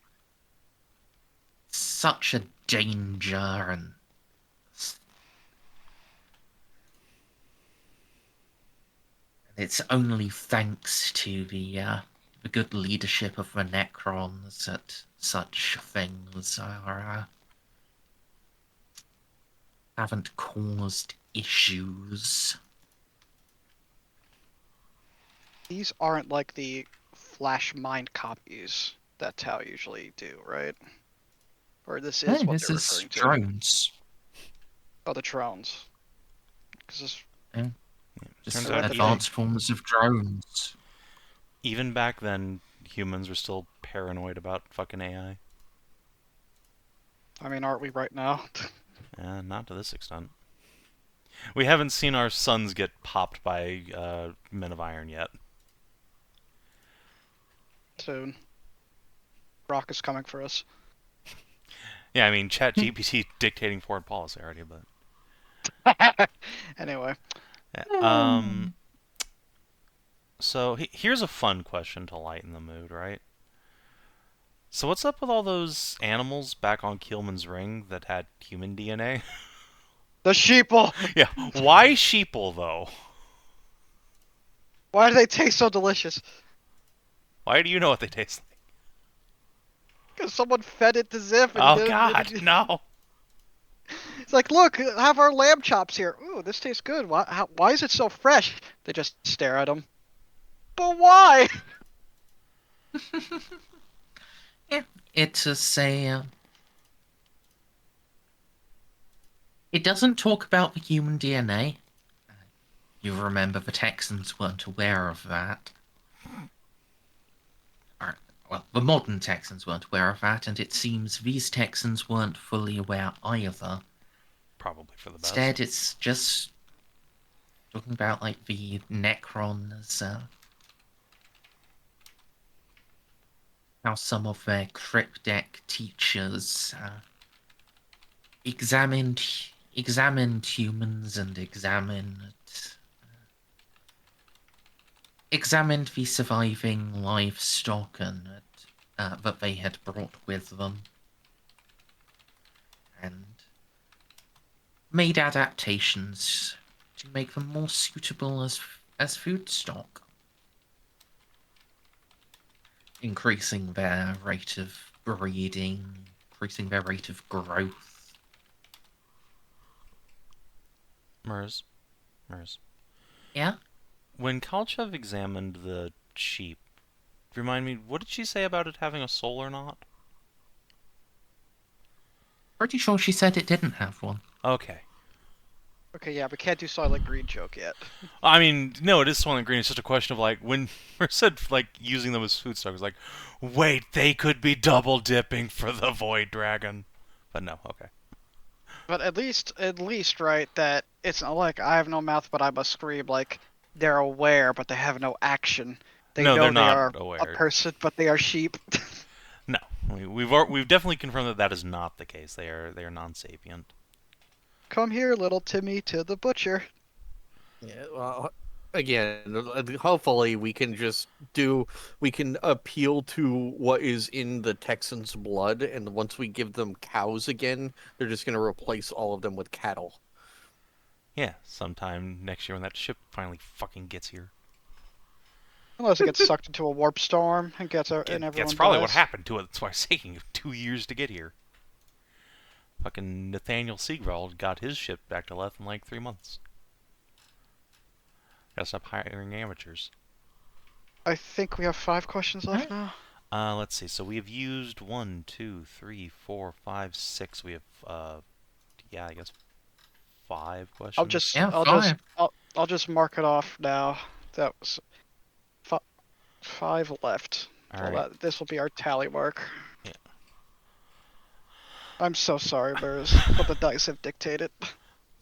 A: Such a danger and it's only thanks to the good leadership of the Necrons that such things haven't caused issues.
C: These aren't like the flash mind copies that Tau usually do, right? Or this is
A: No,
C: what
A: this
C: they're
A: is
C: referring to.
A: drones.
C: Oh, the drones. Because
A: Just
B: Turns
C: I read
B: out
C: the
A: advanced forms of drones.
B: even back then, humans were still paranoid about fucking AI.
C: I mean, aren't we right now?
B: Not to this extent. We haven't seen our suns get popped by Men of Iron yet.
C: Soon. Rock is coming for us.
B: Yeah, I mean, ChatGPT dictating foreign policy already, but...
C: Anyway.
B: Yeah. So here's a fun question to lighten the mood, right? So what's up with all those animals back on Keelman's ring that had human DNA?
C: The sheeple!
B: Yeah, why sheeple, though?
C: Why do they taste so delicious?
B: Why do you know what they taste like?
C: Because someone fed it to Xiph and
B: Oh,
C: did
B: God, no!
C: It's like, look, have our lamb chops here. Ooh, this tastes good. Why is it so fresh? They just stare at them. But why?
A: Yeah, it's it doesn't talk about the human DNA. You remember the Texans weren't aware of that. Well, the modern Texans weren't aware of that, and it seems these Texans weren't fully aware either.
B: Probably for the best.
A: Instead, it's just talking about like the Necrons, how some of their cryptech teachers examined humans and examined the surviving livestock and that they had brought with them, and made adaptations to make them more suitable as food stock, increasing their rate of breeding, increasing their rate of growth.
B: Merz.
A: Yeah?
B: When Kalchev examined the sheep, remind me, what did she say about it having a soul or not?
A: Pretty sure she said it didn't have one.
B: Okay.
C: Okay, yeah, but can't do Silent Green joke yet.
B: I mean, no, it is Soylent Green. It's just a question of, like, when Merz said, like, using them as food stock, it's like, wait, they could be double dipping for the Void Dragon. But no, okay.
C: But at least, right, that it's not like I have no mouth but I must scream. Like, they're aware but they have no action. They
B: No,
C: know
B: they're
C: they
B: not
C: are
B: aware.
C: a person but they are sheep.
B: No, we've definitely confirmed that that is not the case. They are non-sapient.
C: Come here, little Timmy, to the butcher.
D: Yeah, well, again, hopefully we can appeal to what is in the Texans' blood, and once we give them cows again, they're just going to replace all of them with cattle.
B: Yeah, sometime next year when that ship finally fucking gets here.
C: Unless it gets sucked into a warp storm and everyone
B: That's probably what
C: dies.
B: happened to it. That's why it's taking 2 years to get here. Fucking Nathaniel Siegwald got his ship back to Leth in like 3 months. Gotta stop hiring amateurs.
C: I think we have 5 questions left now.
B: Let's see. So we have used 1, 2, 3, 4, 5, 6. We have, yeah, I guess 5 questions.
C: I'll just mark it off now. That was 5 left.
B: All right.
C: This will be our tally mark.
B: Yeah.
C: I'm so sorry, Merz, but the dice have dictated.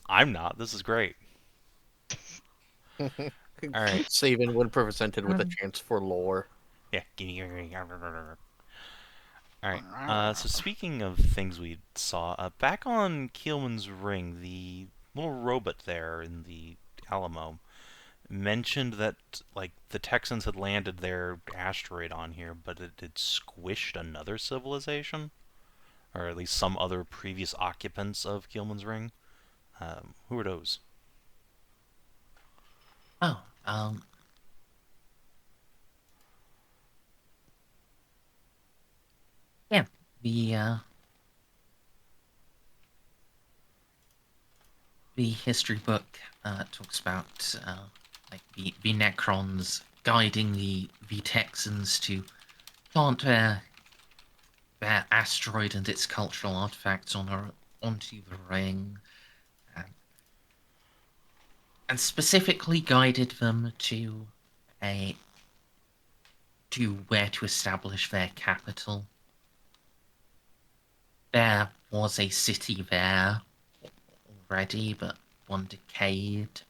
B: I'm not. This is great. All right.
D: Savin when presented with a chance for lore.
B: Yeah. Alright, so speaking of things we saw, back on Keelman's ring, the little robot there in the Alamo mentioned that, like, the Texans had landed their asteroid on here, but it had squished another civilization. or at least some other previous occupants of Keelman's Ring. Who are those?
A: Oh, yeah, the history book talks about like the Necrons guiding the Texans to plant their asteroid and its cultural artifacts onto the ring, and specifically guided them to where to establish their capital. There was a city there already, but one decayed.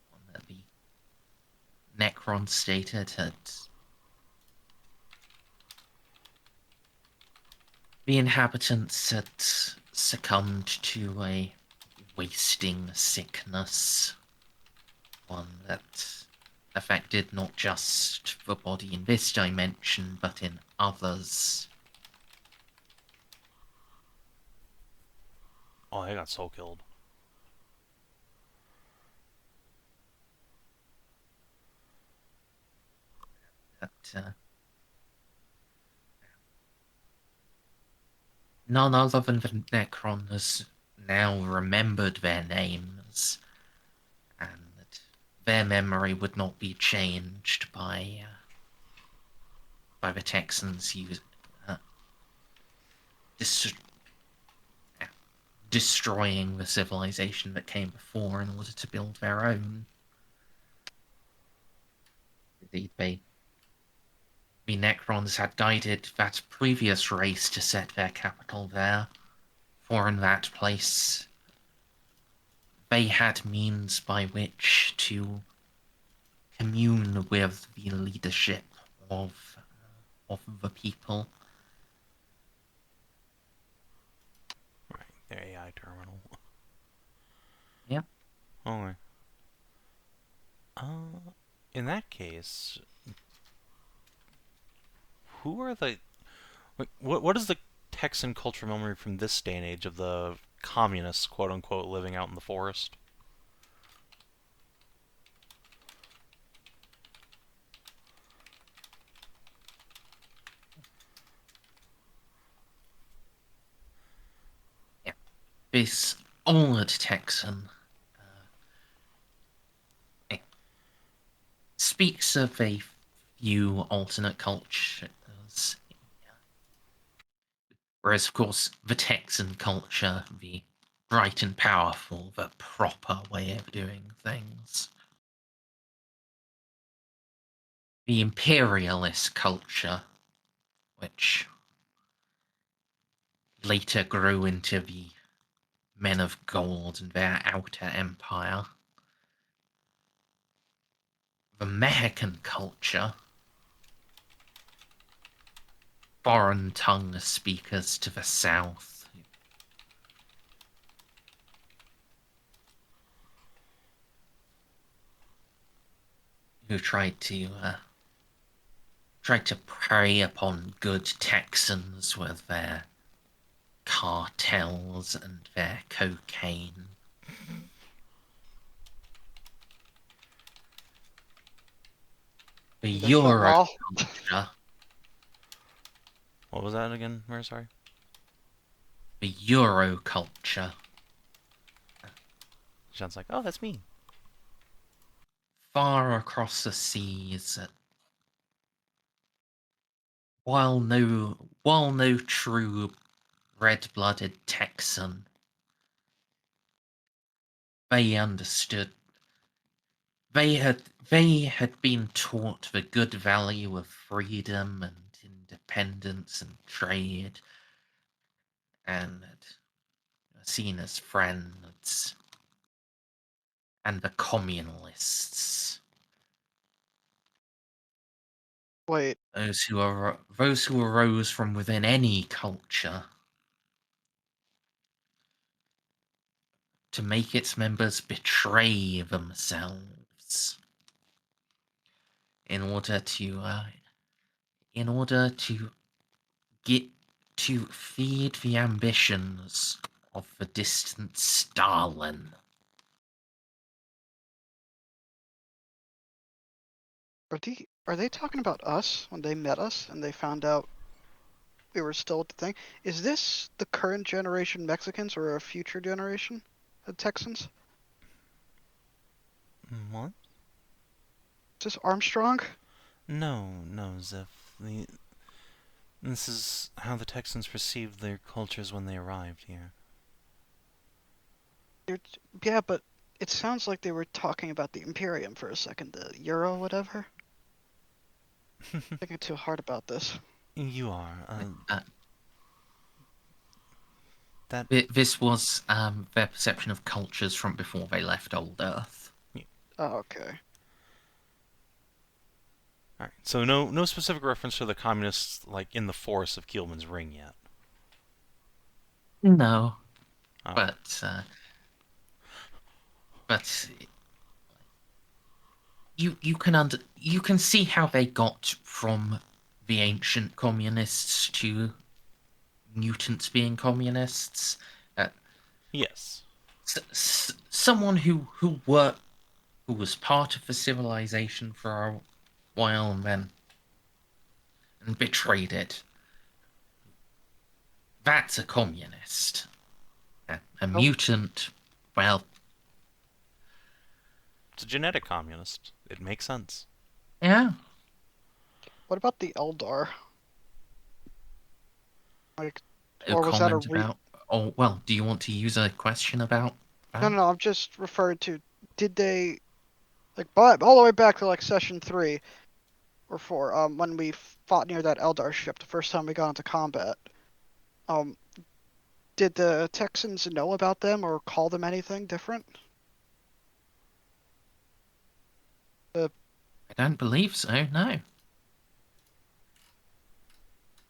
A: One that the Necron stated had the inhabitants had succumbed to a wasting sickness, one that affected not just the body in this dimension, but in others.
B: Oh, they got soul killed.
A: That none other than the Necron has now remembered their names, and that their memory would not be changed by the Texans destroying the civilization that came before in order to build their own. Indeed, the Necrons had guided that previous race to set their capital there, for in that place they had means by which to commune with the leadership of the people.
B: Right, their AI terminal.
A: Yep.
B: Okay. In that case, who are the... Like, what is the Texan culture memory from this day and age of the communists, quote-unquote, living out in the forest?
A: This old Texan speaks of a few alternate cultures, whereas, of course, the Texan culture, the bright and powerful, the proper way of doing things. The imperialist culture, which later grew into the Men of Gold and their outer empire. The Mexican culture, foreign tongue speakers to the south, who tried to prey upon good Texans with their cartels and their cocaine. The Euro culture.
B: What was that again? Where, sorry?
A: The Euro culture.
B: Jeanne's like, oh, that's me.
A: Far across the seas, while no true red-blooded Texan, they understood. They had been taught the good value of freedom and independence and trade, and seen as friends, and the communalists,
C: Wait,
A: those who arose from within any culture to make its members betray themselves in order to get to feed the ambitions of the distant Stalin.
C: Are they talking about us when they met us and they found out we were still at the thing? Is this the current generation Mexicans or a future generation of Texans?
B: What?
C: Is this Armstrong?
B: No, Xiph. This is how the Texans perceived their cultures when they arrived here.
C: Yeah, but it sounds like they were talking about the Imperium for a second, the Euro, whatever. Thinking too hard about this.
B: You are.
A: This was their perception of cultures from before they left Old Earth.
C: Oh, okay.
B: Alright, so no specific reference to the communists, like, in the force of Kielman's Ring yet.
A: No,
B: Oh.
A: but you can see how they got from the ancient communists to mutants being communists.
B: Yes.
A: Someone who was part of the civilization for a while and betrayed it. That's a communist. A mutant, well,
B: It's a genetic communist. It makes sense.
A: yeah.
C: What about the Eldar? Like,
A: A
C: or was that a
A: comment about. Oh well, do you want to use a question about that?
C: No, I'm just referring to, did they, like, but all the way back to, like, session 3 or 4, when we fought near that Eldar ship the first time we got into combat, did the Texans know about them or call them anything different?
A: I don't believe so. No.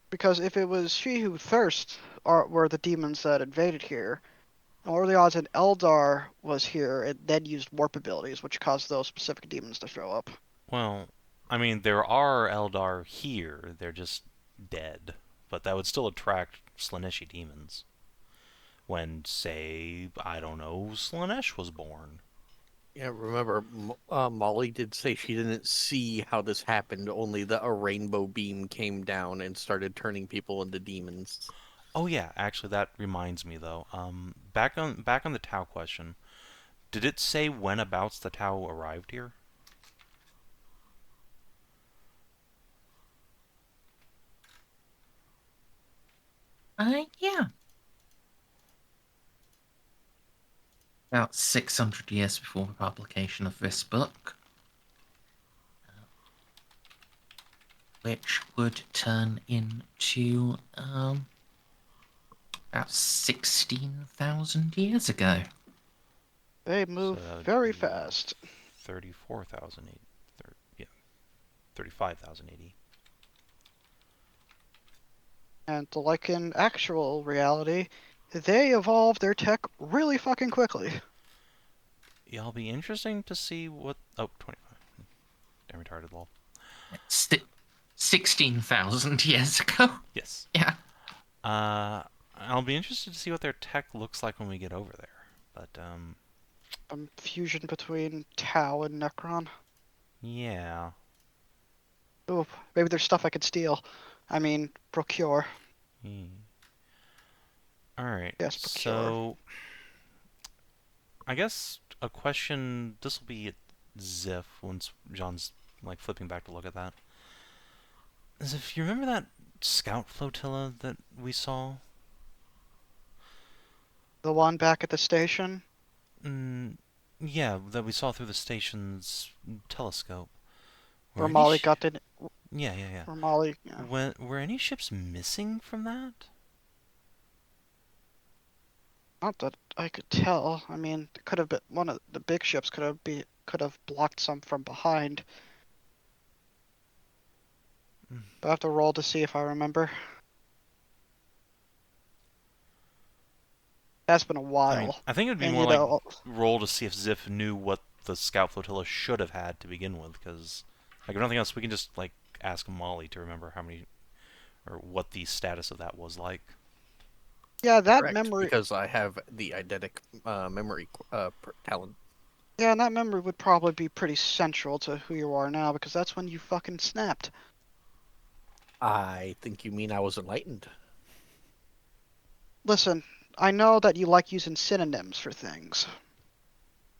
C: Because if it was She Who Thirst were the demons that invaded here, and what are the odds an Eldar was here and then used warp abilities, which caused those specific demons to show up?
B: Well, I mean, there are Eldar here. They're just dead. But that would still attract Slaaneshi demons. When, say, I don't know, Slaanesh was born.
D: Yeah, remember, Molly did say she didn't see how this happened, only that a rainbow beam came down and started turning people into demons.
B: Oh yeah, actually that reminds me though. Back on the Tau question. Did it say when abouts the Tau arrived here?
A: Yeah. About 600 years before the publication of this book, which would turn into about 16,000 years ago.
C: They move
B: So that would
C: very
B: be
C: fast.
B: 34,000 yeah, 35,000 AD.
C: And like in actual reality, they evolve their tech really fucking quickly.
B: It'll be interesting to see what. Oh, 25. Damn retarded lol.
A: 16,000 years ago.
B: Yes.
A: Yeah.
B: I'll be interested to see what their tech looks like when we get over there. But
C: Fusion between Tau and Necron.
B: yeah.
C: Ooh, maybe there's stuff I could steal. I mean, procure.
B: All right.
C: Yes, procure.
B: So, I guess a question. This will be at Xiph once Jeanne's like flipping back to look at that. Is if you remember that scout flotilla that we saw?
C: The one back at the station?
B: Yeah, that we saw through the station's telescope.
C: Where Molly got in.
B: Yeah.
C: Where Molly. Yeah.
B: Were any ships missing from that?
C: Not that I could tell. I mean, it could have been one of the big ships could have blocked some from behind. But I have to roll to see if I remember. That's been a while.
B: I mean, I think it would be
C: And,
B: more
C: you
B: like
C: know,
B: roll to see if Xiph knew what the scout flotilla should have had to begin with, because like if nothing else, we can just like ask Molly to remember how many, or what the status of that was like.
C: Yeah, that
D: Correct,
C: memory.
D: because I have the eidetic memory talent.
C: Yeah, and that memory would probably be pretty central to who you are now, because that's when you fucking snapped.
D: I think you mean I was enlightened.
C: Listen, I know that you like using synonyms for things,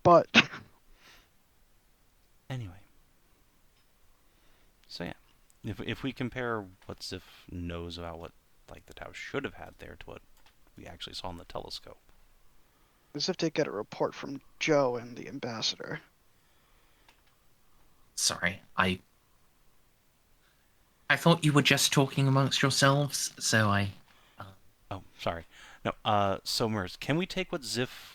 C: but
B: Anyway. So yeah. If we compare what Xiph knows about what like the Tau should have had there to what we actually saw in the telescope.
C: as if they get a report from Joe and the ambassador.
A: Sorry, I thought you were just talking amongst yourselves, so I...
B: Oh, sorry. No, so Merz, can we take what Xiph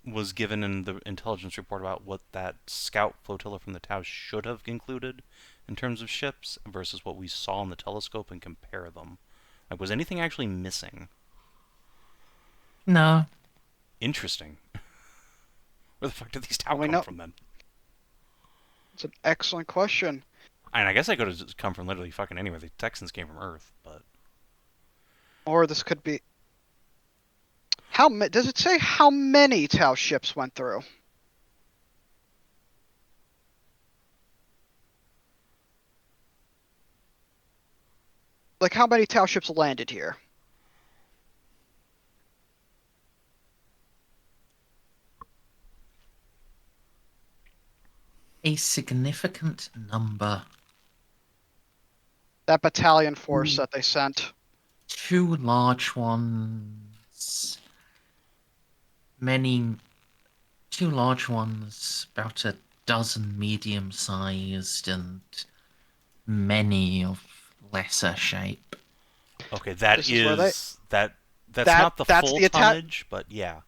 B: was given in the intelligence report about what that scout flotilla from the Tau should have included in terms of ships versus what we saw in the telescope and compare them? Like, was anything actually missing?
A: No.
B: Interesting. Where the fuck did these Tau
C: We
B: come
C: know-
B: from then?
C: It's an excellent question.
B: And I guess they could have just come from literally fucking anywhere. The Texans came from Earth, but...
C: Or this could be... Does it say how many Tau ships went through? Like, how many Tau ships landed here?
A: A significant number.
C: That battalion force that they sent.
A: 2 large ones. 2 large ones, about a dozen medium-sized, and many of lesser shape.
B: Okay, that
C: This is where
B: that's not the
C: that's
B: full
C: the
B: tonnage, but yeah.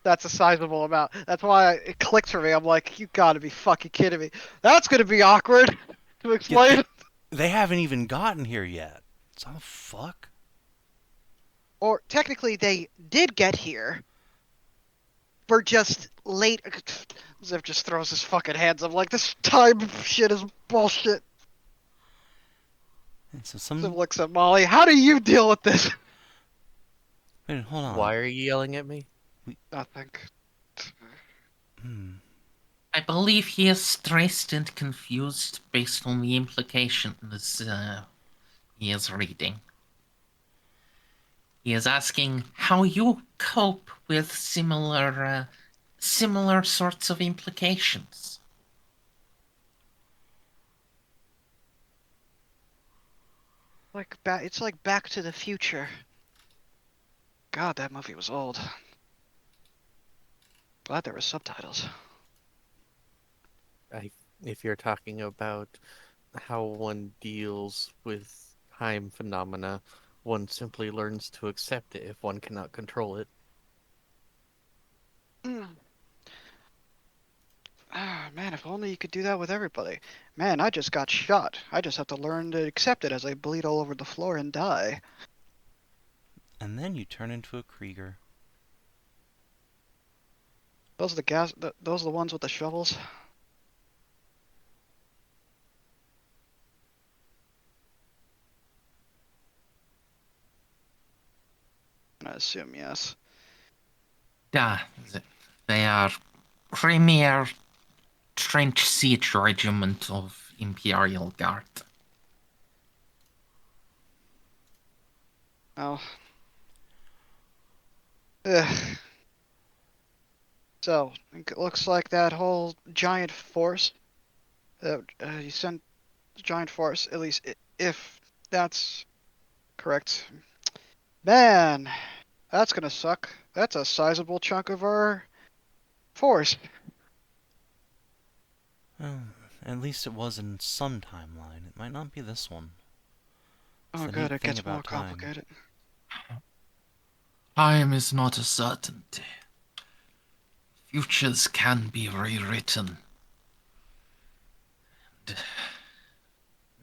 C: That's a sizable amount. That's why it clicked for me. I'm like, you gotta be fucking kidding me. That's gonna be awkward to explain.
B: They haven't even gotten here yet. So how the fuck?
C: Or technically, they did get here. We're just late. Xiph just throws his fucking hands up like, this time shit is bullshit.
B: And so
C: Xiph looks at Molly. How do you deal with this?
B: Wait, hold on.
D: Why are you yelling at me?
C: Nothing.
A: I believe he is stressed and confused based on the implications he is reading. He is asking how you cope with similar sorts of implications.
C: It's like Back to the Future. God, that movie was old. Glad there were subtitles.
D: If you're talking about how one deals with time phenomena, one simply learns to accept it if one cannot control it.
C: Ah, man, if only you could do that with everybody. Man, I just got shot. I just have to learn to accept it as I bleed all over the floor and die.
B: And then you turn into a Krieger.
C: Those are those are the ones with the shovels. I assume yes.
A: Yeah, they are Premier Trench Siege Regiment of Imperial Guard.
C: Oh. Ugh. So, it looks like that whole giant force, you sent giant force, at least if that's correct. Man, that's gonna suck. That's a sizable chunk of our force.
B: At least it was in some timeline. It might not be this one. It's
C: Oh
B: the
C: good,
B: neat
C: it
B: thing
C: gets more
B: about time.
C: complicated.
A: Time is not a certainty. Futures can be rewritten. And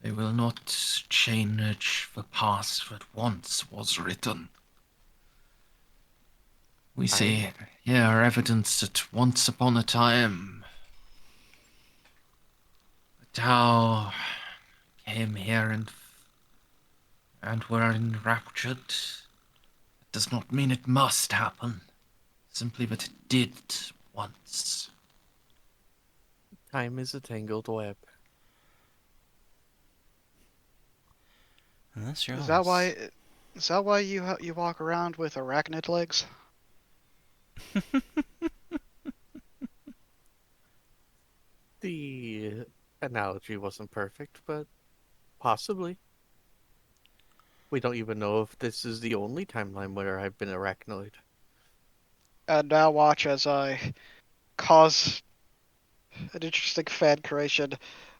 A: they will not change the past that once was written. We see here evidence that once upon a time, the Tau came here and and we're enraptured, it does not mean it must happen. Simply that it did once.
D: Time is a tangled web.
B: And that's your
C: Is that why? Is that why you walk around with arachnid legs?
D: The analogy wasn't perfect, but possibly. We don't even know if this is the only timeline where I've been arachnoid.
C: And now watch as I cause an interesting fan creation.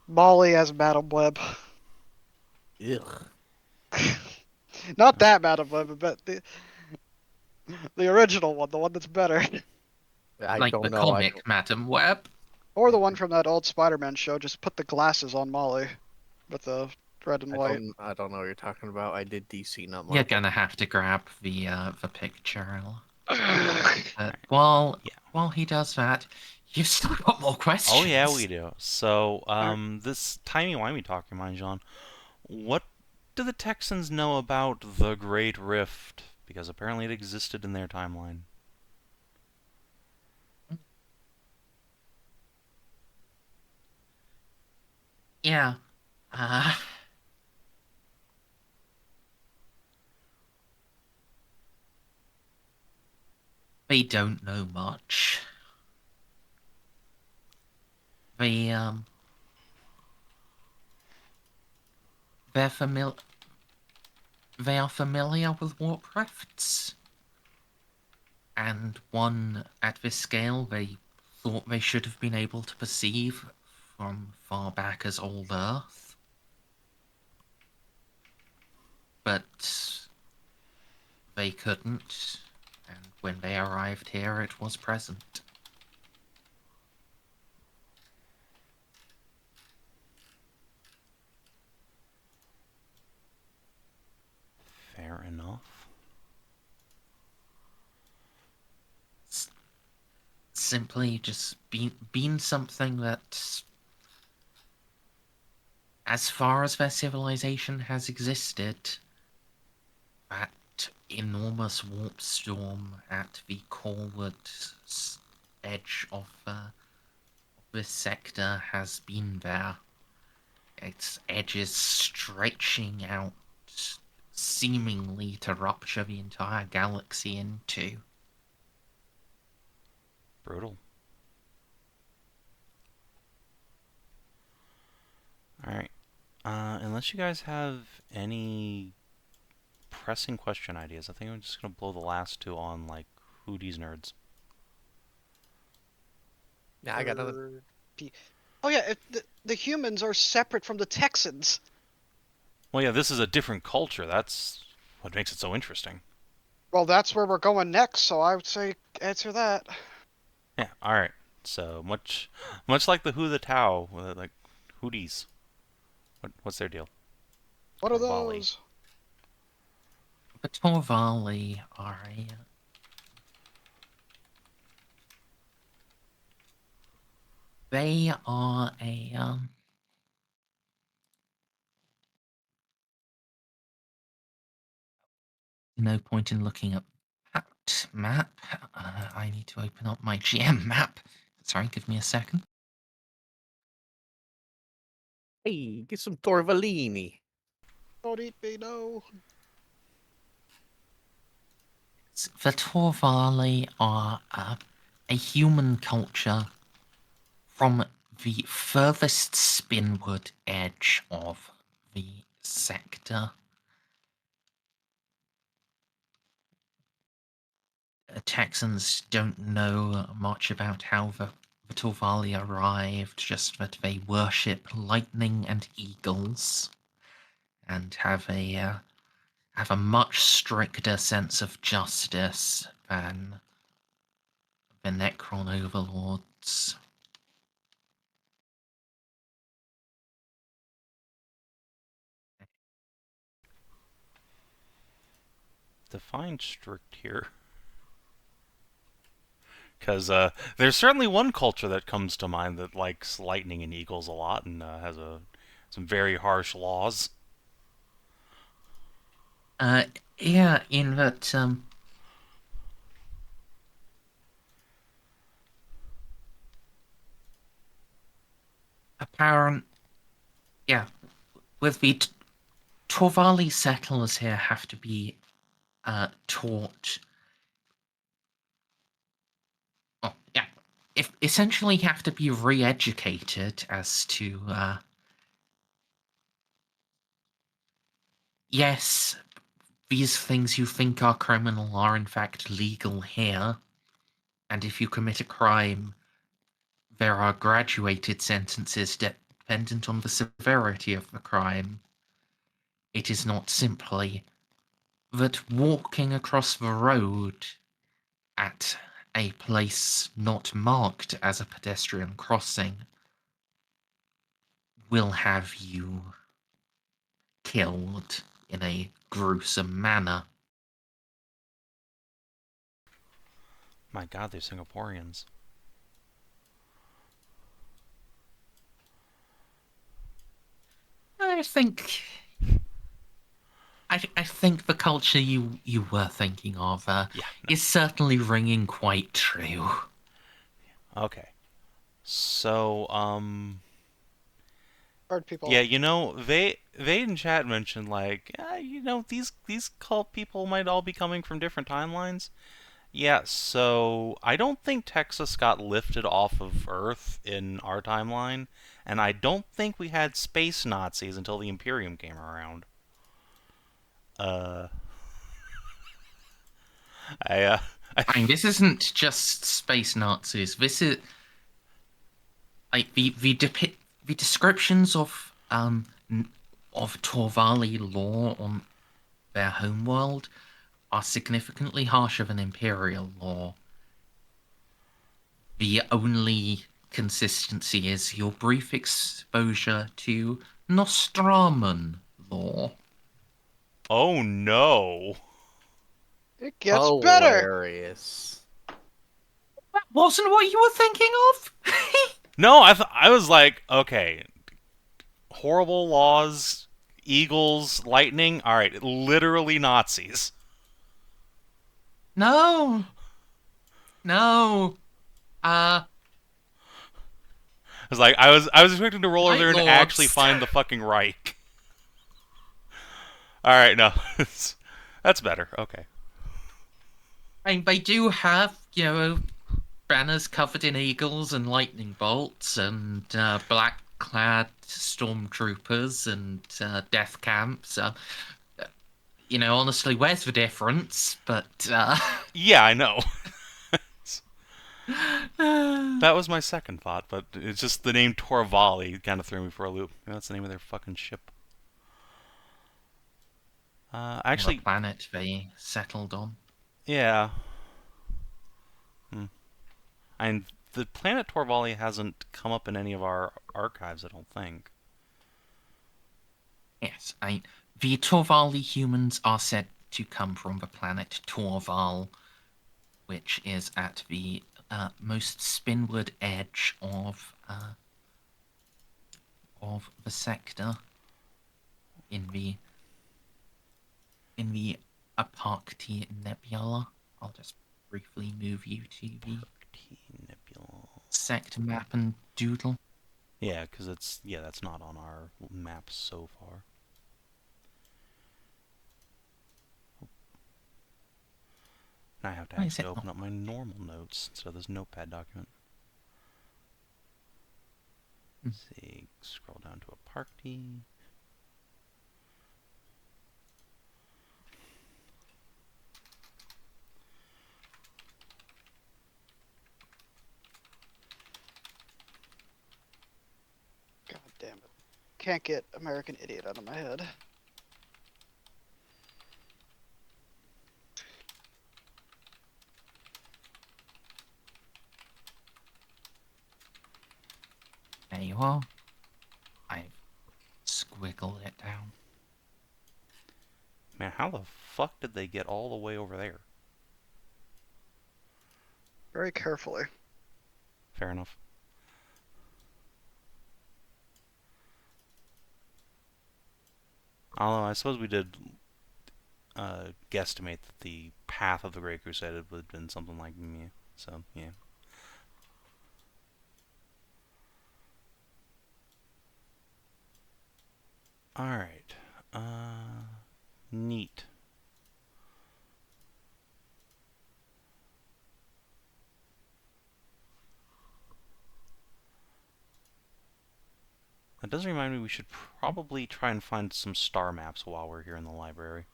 C: Molly as Madam Web.
D: Ugh.
C: Not that Madam Web, but the original one, the one that's better.
D: I
A: Like
D: don't
A: the
D: know.
A: comic, Madam Web.
C: Or the one from that old Spider-Man show. Just put the glasses on Molly with the red and white.
D: I don't know what you're talking about. I did DC, not Marvel.
A: You're gonna have to grab the picture.
C: Ugh.
A: While
B: Yeah.
A: he does that, you've still got more questions.
B: Oh yeah, we do. So, this timey-wimey talk reminds Jeanne, what do the Texans know about the Great Rift? Because apparently it existed in their timeline.
A: Yeah. They don't know much. They they're they are familiar with warp rifts. And one at this scale they thought they should have been able to perceive from far back as old Earth. But they couldn't, and when they arrived here it was present.
B: Fair enough.
A: Simply just been something that, as far as their civilization has existed, that enormous warp storm at the coreward edge of this sector has been there. Its edges stretching out, seemingly to rupture the entire galaxy in two.
B: Brutal. Alright. Unless you guys have any pressing question ideas, I think I'm just going to blow the last two on, like, who these nerds.
D: Yeah, I got nothing.
C: Oh yeah, the humans are separate from the Texans.
B: Well, yeah, this is a different culture. That's what makes it so interesting.
C: Well, that's where we're going next, so I would say answer that.
B: Yeah, alright. So, much like the Who the Tao, like, Hooties. What's their deal?
C: What are
B: Torvali.
C: those?
A: The Torvali are they are a no point in looking up that map. I need to open up my GM map. Sorry, give me a second.
D: Hey, get some Torvallini.
C: Don't eat me, no.
A: The Torvali are a human culture from the furthest spinward edge of the sector. Texans don't know much about how the Torvali arrived, just that they worship lightning and eagles, and have a much stricter sense of justice than the Necron overlords.
B: Define strict here. Because there's certainly one culture that comes to mind that likes lightning and eagles a lot and has some very harsh laws.
A: Yeah, in that apparent, yeah, with the Torvali settlers here have to be taught. Well, yeah, if essentially have to be re-educated as to yes, these things you think are criminal are in fact legal here, and if you commit a crime, there are graduated sentences dependent on the severity of the crime. It is not simply that walking across the road at a place not marked as a pedestrian crossing will have you killed in a gruesome manner.
B: My God, they're Singaporeans.
A: I think I think the culture you were thinking of
B: Yeah. No.
A: is certainly ringing quite true.
B: Okay. So,
C: Bird people.
B: yeah, they in chat mentioned like, these cult people might all be coming from different timelines. Yeah, so I don't think Texas got lifted off of Earth in our timeline, and I don't think we had space Nazis until the Imperium came around. Uh, I
A: I mean, this isn't just space Nazis. This is like the descriptions of Torvali law on their homeworld are significantly harsher than Imperial law. The only consistency is your brief exposure to Nostraman law.
B: Oh no.
C: It gets better.
D: Hilarious.
A: That wasn't what you were thinking of?
B: No, I was like, okay, horrible laws, eagles, lightning. All right, literally Nazis.
A: No. No.
B: I was like, I was expecting to roll over
A: White
B: there and
A: Lords.
B: actually find the fucking Reich. All right, no, that's better. Okay.
A: I mean, they do have, banners covered in eagles and lightning bolts and black-clad stormtroopers and death camps. Honestly, where's the difference? But
B: Yeah, I know. That was my second thought, but it's just the name Torvali kind of threw me for a loop. That's the name of their fucking ship. Actually,
A: the planet they settled on.
B: yeah. And the planet Torvali hasn't come up in any of our archives, I don't think.
A: Yes, the Torvali humans are said to come from the planet Torval, which is at the most spinward edge of the sector in the Apophis Nebula. I'll just briefly move you to the
B: Nebula.
A: sector map and doodle.
B: Yeah, because that's not on our maps so far. Now I have to
A: Why is
B: actually
A: it
B: open
A: not?
B: up my normal notes instead of this notepad document. Let's see, scroll down to a party.
C: God damn it. Can't get American Idiot out of my head.
A: There you are. I've squiggled it down.
B: Man, how the fuck did they get all the way over there?
C: Very carefully.
B: Fair enough. Although I suppose we did guesstimate that the path of the Great Crusade would have been something like me. So, yeah. Alright. Neat. That does remind me we should probably try and find some star maps while we're here in the library.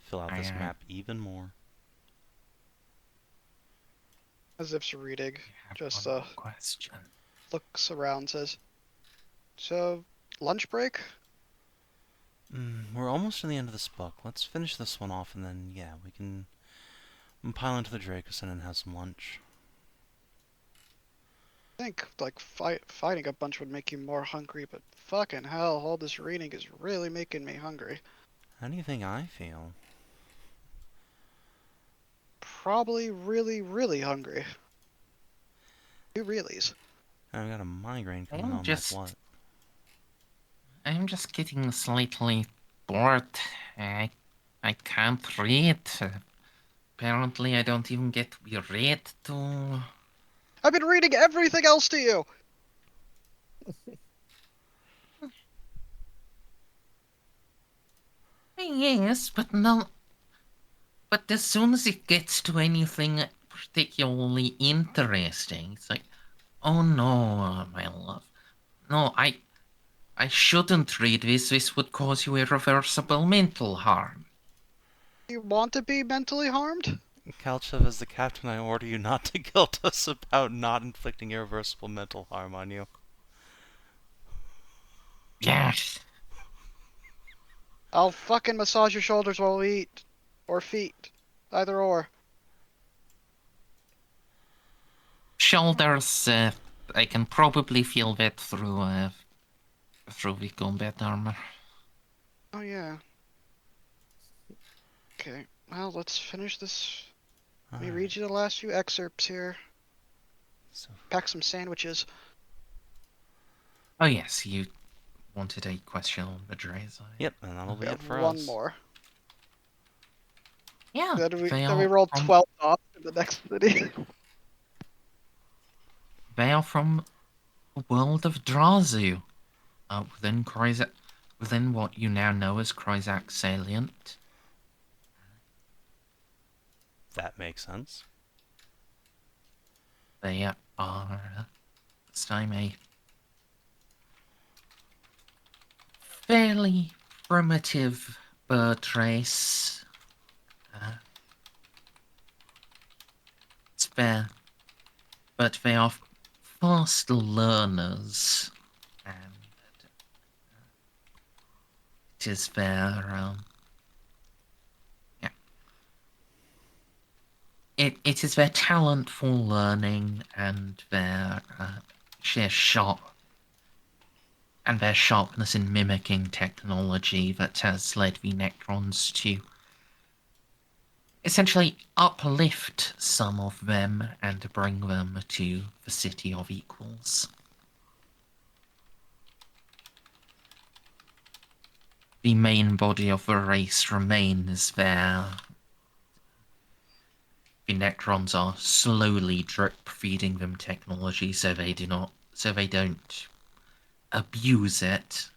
B: Fill out this map even more.
C: As if reading, just
A: One more question.
C: looks around, says, "So, lunch break?"
B: We're almost to the end of this book. Let's finish this one off, and then, yeah, we can pile into the Dracoson and have some lunch.
C: I think like fighting a bunch would make you more hungry, but fucking hell, all this reading is really making me hungry.
B: How do you think I feel?
C: Probably really, really hungry. Two reallys.
B: I've got a migraine coming
A: I'm
B: on
A: just-
B: like what?
A: I'm just getting slightly bored. I can't read. Apparently, I don't even get to be read to.
C: I've been reading everything else to you.
A: Yes, but no. But as soon as it gets to anything particularly interesting, it's like, oh no, my love. No, I shouldn't read this. This would cause you irreversible mental harm.
C: You want to be mentally harmed?
B: Kalchev, as the captain, I order you not to guilt us about not inflicting irreversible mental harm on you.
A: Yes.
C: I'll fucking massage your shoulders while we eat. Or feet. Either or.
A: Shoulders, I can probably feel that through the combat armor.
C: Oh yeah. Okay, well, let's finish this. Let me read you the last few excerpts here.
B: So,
C: Pack some sandwiches.
A: Oh yes, you wanted a question on the Drezai.
B: yep, and that'll be
C: We
B: it
C: have
B: for
C: one
B: us.
C: more.
A: Yeah,
C: Then we
A: they
C: rolled
A: are from,
C: 12 off in the next city.
A: They are from the world of Drazu. Within what you now know as Kryzak Salient.
B: That makes sense.
A: They are this time a fairly primitive bird race. It's fair, but they are fast learners, and it is their It is their talent for learning and their sheer their sharpness in mimicking technology that has led the Necrons to essentially uplift some of them and bring them to the City of Equals. The main body of the race remains there. The Necrons are slowly drip feeding them technology so they don't abuse it.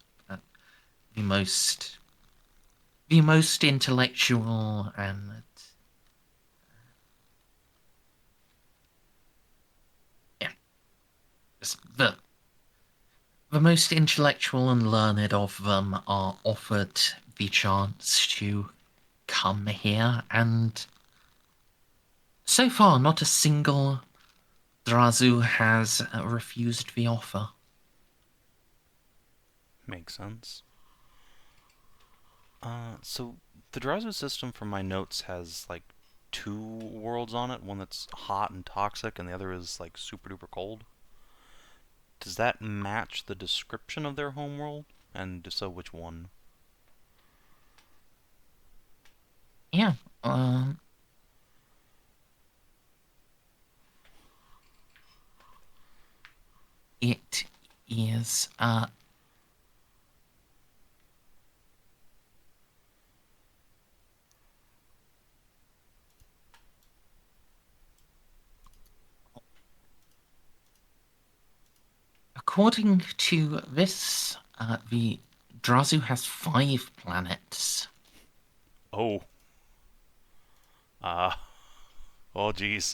A: The most intellectual and the most intellectual and learned of them are offered the chance to come here, and so far not a single Drazu has refused the offer.
B: Makes sense. So the Drazu system from my notes has like 2 worlds on it. One that's hot and toxic, and the other is like super duper cold. Does that match the description of their homeworld? And if so, which one?
A: Yeah, it is according to this, the Drazu has 5 planets.
B: Oh. Oh, jeez.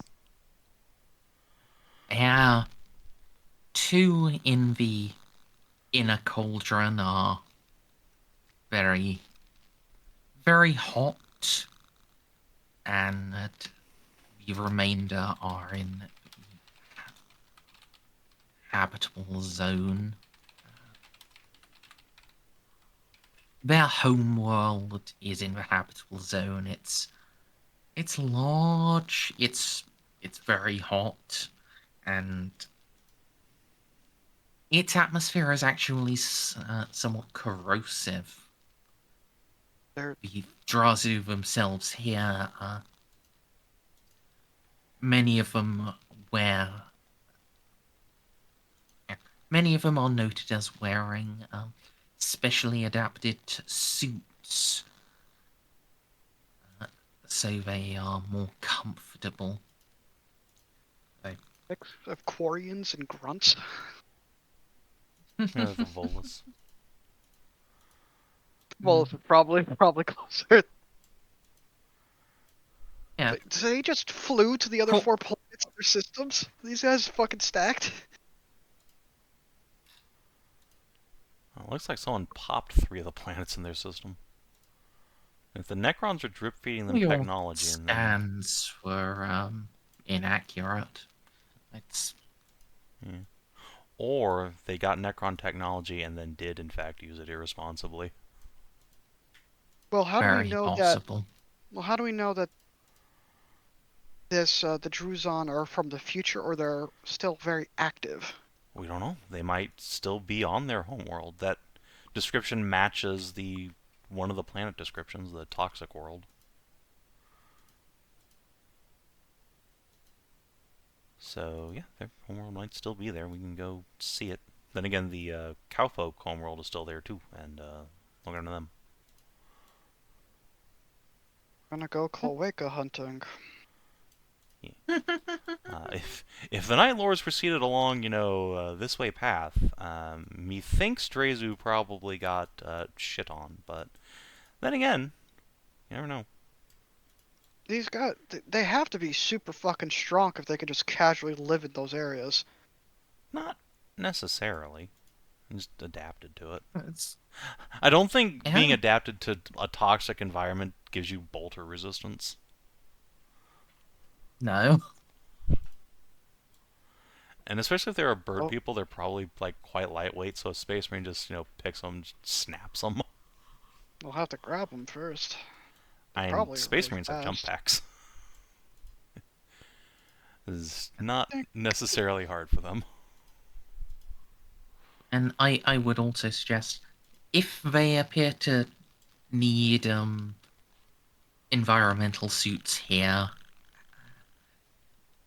A: Yeah, 2 in the inner cauldron are very, very hot, and the remainder are in the habitable zone. Their homeworld is in the habitable zone. It's large. It's very hot, and its atmosphere is actually somewhat corrosive.
C: They're
A: The Drazu themselves here, many of them wear. Many of them are noted as wearing specially adapted suits, so they are more comfortable.
C: mix of Quarians and grunts.
B: Yeah, the Volus.
C: Well, it's probably closer.
A: Yeah.
C: They just flew to the other
A: Cool.
C: 4 planets of their systems. These guys fucking stacked.
B: Oh, it looks like someone popped 3 of the planets in their system. If the Necrons are drip feeding them
A: Your
B: technology, and then
A: scans were inaccurate. It's
B: or they got Necron technology and then did in fact use it irresponsibly.
C: Well, how do we
A: very
C: know that?
A: possible.
C: Well, how do we know that the Druzon are from the future, or they're still very active?
B: We don't know. They might still be on their homeworld. That description matches the one of the planet descriptions, the toxic world. So yeah, their homeworld might still be there. We can go see it. Then again, the Cowfolk homeworld is still there too, and look into them.
C: Gonna go cloaca hunting.
B: If the Night Lords proceeded along, this way path, methinks Drazu probably got shit on. But then again, you never know.
C: These guys, they have to be super fucking strong if they can just casually live in those areas.
B: Not necessarily. Just adapted to it.
A: It's,
B: I don't think
A: Yeah.
B: being adapted to a toxic environment gives you bolter resistance.
A: no.
B: And especially if they're a bird
C: Oh.
B: people, they're probably like quite lightweight. So a space marine just picks them, just snaps them.
C: We'll have to grab them first.
B: And
C: Probably
B: space
C: really
B: marines have jump
C: fast.
B: packs. It's not necessarily hard for them.
A: And I would also suggest, if they appear to need environmental suits here,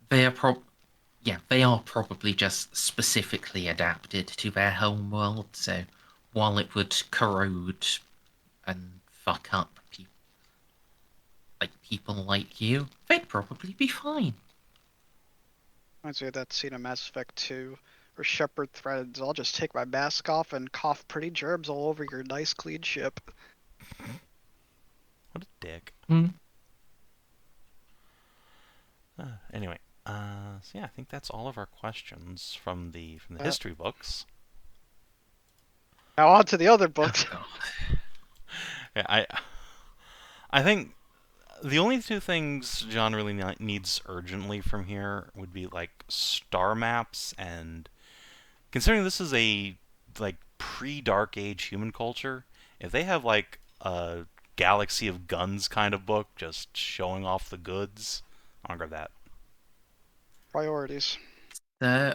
A: they are they are probably just specifically adapted to their homeworld. So while it would corrode and fuck up people like you, they'd probably be fine.
C: Reminds me of that scene in Mass Effect 2 where Shepard threatens, I'll just take my mask off and cough pretty germs all over your nice clean ship.
B: What a dick.
A: Hmm.
B: Anyway, so yeah, I think that's all of our questions from the
C: Uh,
B: history books.
C: Now on to the other books.
A: Oh,
B: Yeah, I think the only 2 things John really needs urgently from here would be like star maps, and considering this is a like pre-Dark Age human culture, if they have like a Galaxy of Guns kind of book just showing off the goods, I'll grab that.
C: Priorities.
A: So,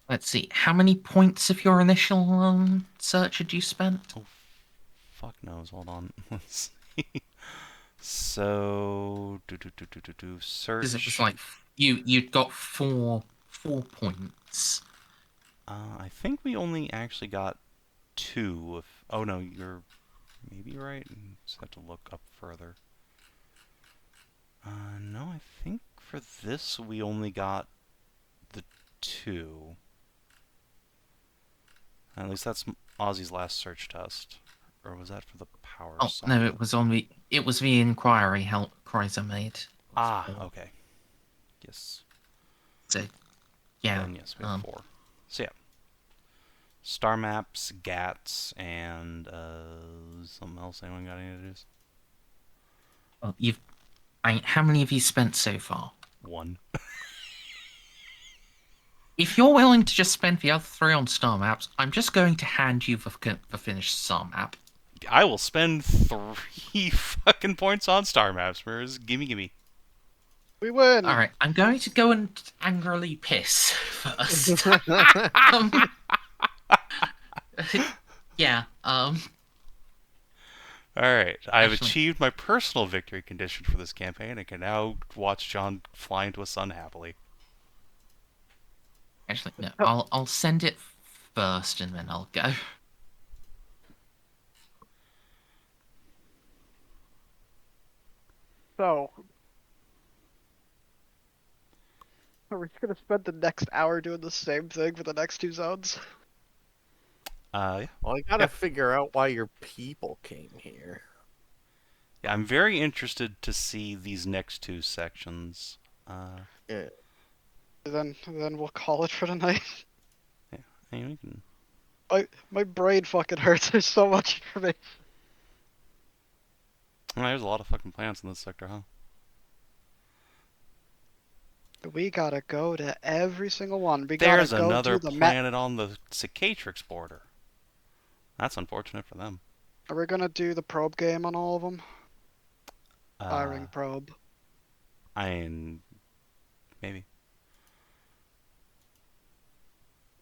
A: let's see. How many points of your initial search had you spent?
B: Fuck knows. Hold on. Let's see. So, search.
A: Because it was like you'd got four points.
B: I think we only actually got 2. Oh no, you're maybe right. Just have to look up further. No, I think for this we only got the 2. At least that's Ozzy's last search test. Or was that for the power
A: Oh
B: side?
A: no, it was the inquiry Kreiser made.
B: Ah, okay. Yes.
A: So yeah.
B: Then yes, we have 4. So yeah. Star maps, GATs, and something else. Anyone got any ideas?
A: Well, how many have you spent so far?
B: 1.
A: If you're willing to just spend the other 3 on star maps, I'm just going to hand you the finished star map.
B: I will spend 3 fucking points on star maps, Mers. Gimme.
C: We win.
A: All right, I'm going to go and angrily piss first. Yeah.
B: Alright, I have
A: Actually-
B: achieved my personal victory condition for this campaign and can now watch John fly into a sun happily.
A: Actually, no. I'll send it first, and then I'll go.
C: So, are we just gonna spend the next hour doing the same thing for the next 2 zones?
B: Yeah.
D: Well, I gotta
B: Yeah.
D: figure out why your people came here.
B: Yeah, I'm very interested to see these next 2 sections.
D: Yeah.
C: Then we'll call it for tonight.
B: Hey, we can...
C: My brain fucking hurts. There's so much information.
B: There's a lot of fucking plants in this sector, huh?
C: We gotta go to every single one. We
B: There's
C: gotta go
B: another
C: do the
B: planet on the Cicatrix border. That's unfortunate for them.
C: Are we gonna do the probe game on all of them? Firing probe.
B: Maybe.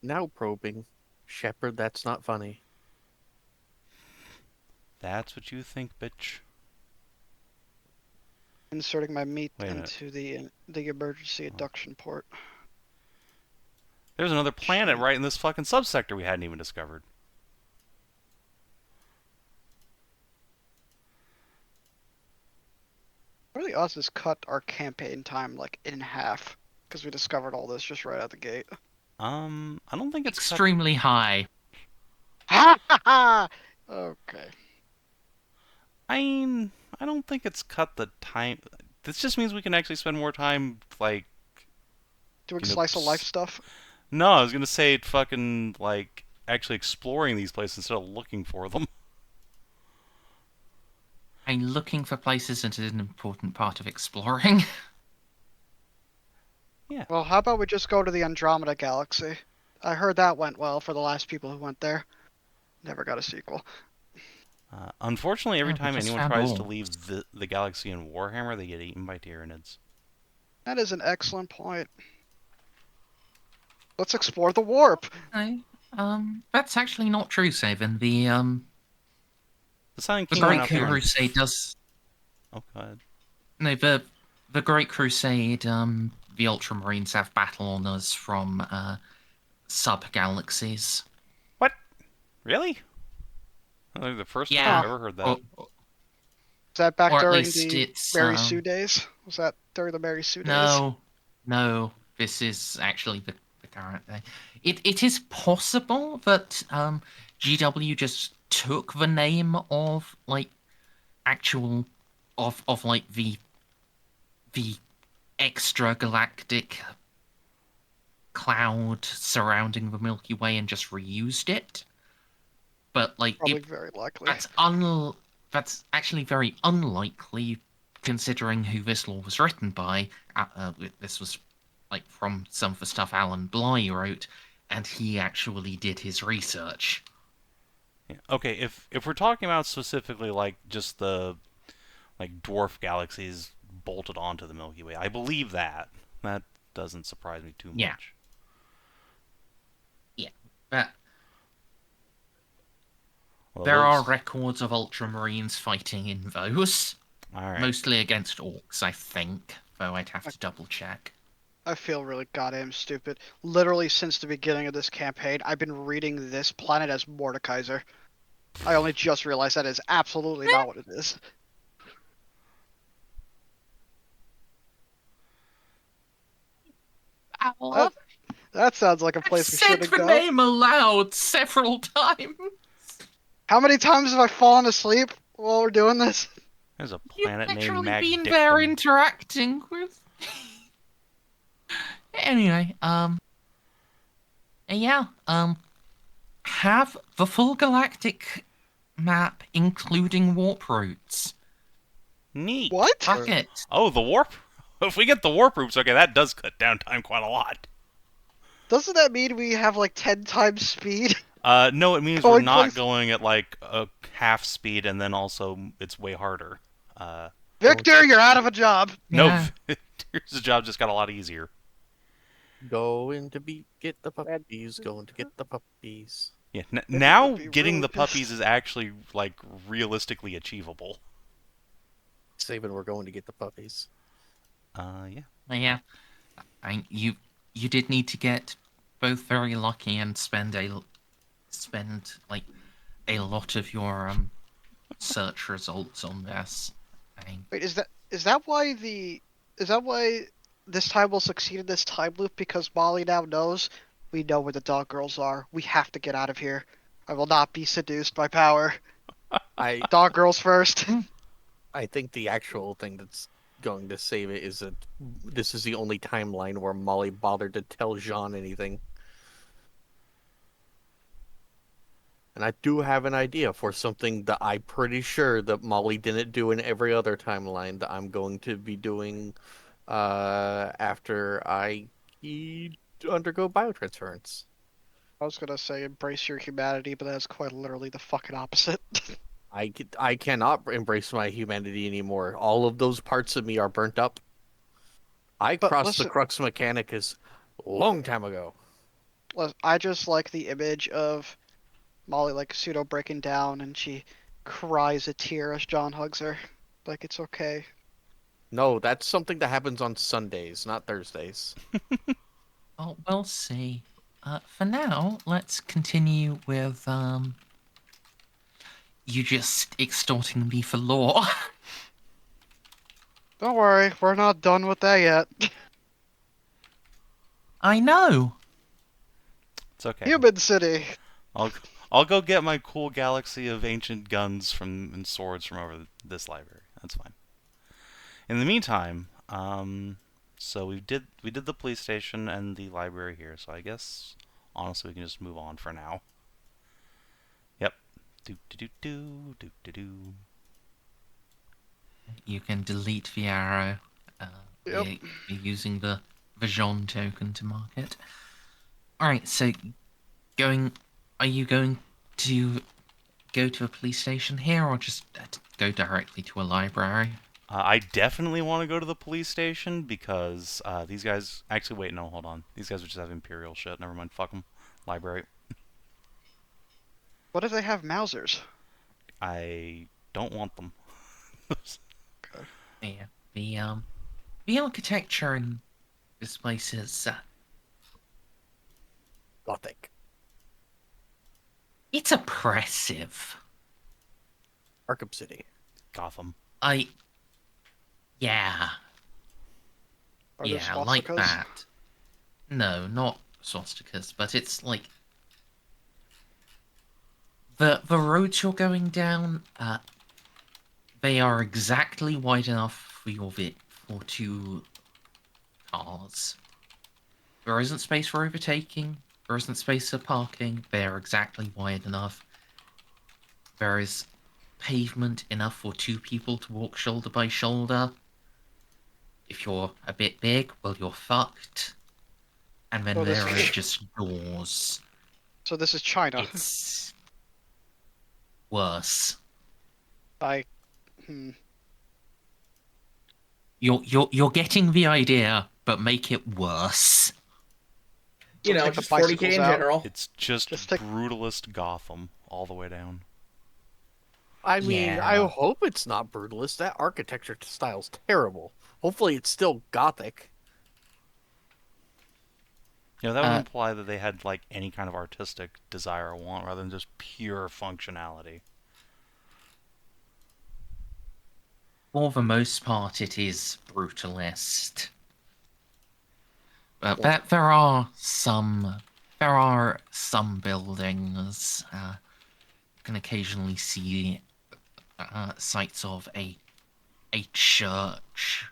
D: Now probing. Shepard, that's not funny.
B: That's what you think, bitch.
C: Inserting my meat
B: Wait a minute.
C: into the emergency induction port.
B: There's another planet
C: Shit.
B: right in this fucking subsector we hadn't even discovered.
C: Really, us has cut our campaign time like in half because we discovered all this just right out the gate.
B: I don't think it's cut...
A: Extremely high.
C: Ha ha ha! Okay.
B: I don't think it's cut the time. This just means we can actually spend more time, like...
C: Doing
B: You know,
C: slice of life stuff.
B: No, I was gonna say fucking, like, actually exploring these places instead of looking for them.
A: And looking for places is an important part of exploring.
B: Yeah.
C: Well, how about we just go to the Andromeda Galaxy? I heard that went well for the last people who went there. Never got a sequel.
B: Unfortunately, every
A: Yeah, we
B: time
A: just
B: anyone
A: found
B: tries
A: all.
B: to leave the galaxy in Warhammer, they get eaten by Tyranids.
C: That is an excellent point. Let's explore the warp.
A: No, that's actually not true, Savin.
B: The Silent
A: The
B: King went
A: Great
B: out there.
A: Crusade does.
B: Oh, go ahead.
A: No, the Great Crusade. The Ultramarines have battle honors from sub galaxies.
B: What? Really? I think the first time
A: Yeah.
B: I've ever heard that.
A: Or,
C: Was that back
A: or at
C: during
A: least
C: the
A: it's
C: Mary Sue days? Was that during the Mary Sue days?
A: no. This is actually the current day. It is possible that GW just took the name of like actual of like the extragalactic cloud surrounding the Milky Way and just reused it. But like
C: Probably very likely.
A: that's actually very unlikely considering who this law was written by. This was like from some of the stuff Alan Bly wrote, and he actually did his research.
B: Yeah. Okay, if we're talking about specifically like just the like dwarf galaxies bolted onto the Milky Way, I believe that. That doesn't surprise me too
A: Yeah.
B: much.
A: But
B: Well,
A: there are
B: those-
A: records of Ultramarines fighting in those,
B: All right.
A: mostly against orcs, I think. Though I'd have to double check.
C: I feel really goddamn stupid. Literally since the beginning of this campaign, I've been reading this planet as Mordekaiser. I only just realized that is absolutely not what it is.
A: Wow.
C: That sounds like a
A: I've
C: place we
A: said
C: shouldn't
A: the
C: go.
A: name aloud several times.
C: How many times have I fallen asleep while we're doing this?
B: There's a
A: You've
B: planet named
A: literally been there
B: Magdictum.
A: interacting with. Anyway, yeah, have the full galactic map, including warp routes.
B: Neat.
C: What?
A: Fuck it.
B: Oh, the warp. If we get the warp routes, okay, that does cut down time quite a lot.
C: Doesn't that mean we have like 10 times speed?
B: No, it means we're
C: Going
B: not
C: place-
B: going at like a half speed, and then also it's way harder.
C: Victor, you're out of a job.
B: No,
A: Yeah.
B: Victor's job just got a lot easier.
D: Going to get the puppies. Going to get the puppies.
B: Yeah,
C: would
B: now
C: be
B: getting
C: really
B: the puppies is actually like realistically achievable.
D: Savin, we're going to get the puppies.
B: Yeah.
A: Yeah. You did need to get both very lucky and spend like a lot of your search results on this.
C: Wait, is that why this time will succeed in this time loop? Because Molly now knows we know where the dog girls are. We have to get out of here. I will not be seduced by power.
D: I
C: Dog girls first.
D: I think the actual thing that's going to save it is that this is the only timeline where Molly bothered to tell Jeanne anything. And I do have an idea for something that I'm pretty sure that Molly didn't do in every other timeline that I'm going to be doing after I undergo biotransference.
C: I was gonna say embrace your humanity, but that's quite literally the fucking opposite.
D: I cannot embrace my humanity anymore. All of those parts of me are burnt up. I
C: But
D: crossed the
C: listen-
D: Crux Mechanicus a long time ago.
C: I just like the image of Molly like pseudo breaking down and she cries a tear as John hugs her. Like it's okay.
D: No, that's something that happens on Sundays, not Thursdays.
A: Oh, we'll see. For now, let's continue with you just extorting me for lore.
C: Don't worry, we're not done with that yet.
A: I know.
B: It's okay.
C: Human City.
B: I'll go get my cool galaxy of ancient guns and swords from over this library. That's fine. In the meantime, so we did the police station and the library here. So I guess honestly we can just move on for now. Yep. Do do do do do do do.
A: You can delete the arrow.
C: Yep.
A: You're using the Jeanne token to mark it. Alright, so are you going to go to a police station here or just go directly to a library?
B: I definitely want to go to the police station because these guys... Actually, wait, no, hold on. These guys would just have Imperial shit. Never mind, fuck them. Library.
C: What if they have Mausers?
B: I don't want them.
A: Yeah. The architecture in this place is
D: Gothic.
A: it's oppressive.
D: Arkham City.
B: Gotham.
A: Yeah,
C: Are there
A: like
C: swastikas?
A: that. No, not swastikas, but it's like the roads you're going down. They are exactly wide enough for two cars. There isn't space for overtaking. There isn't space for parking. They are exactly wide enough. There is pavement enough for two people to walk shoulder by shoulder. If you're a bit big, well, you're fucked. And then
C: Oh, this
A: there
C: is-
A: is just doors.
C: So this is China.
A: It's worse. You're getting the idea, but make it worse.
E: You
C: So
E: know,
C: take the
E: just 40k
C: bicycles
E: in
C: out.
E: general.
B: It's just
C: take-
B: brutalist Gotham all the way down.
D: I mean,
A: Yeah.
D: I hope it's not brutalist. That architecture style's terrible. Hopefully it's still Gothic.
B: You know, that would
A: Uh,
B: imply that they had like any kind of artistic desire or want rather than just pure functionality.
A: For the most part, it is brutalist. But there are some buildings. You can occasionally see sites of a church.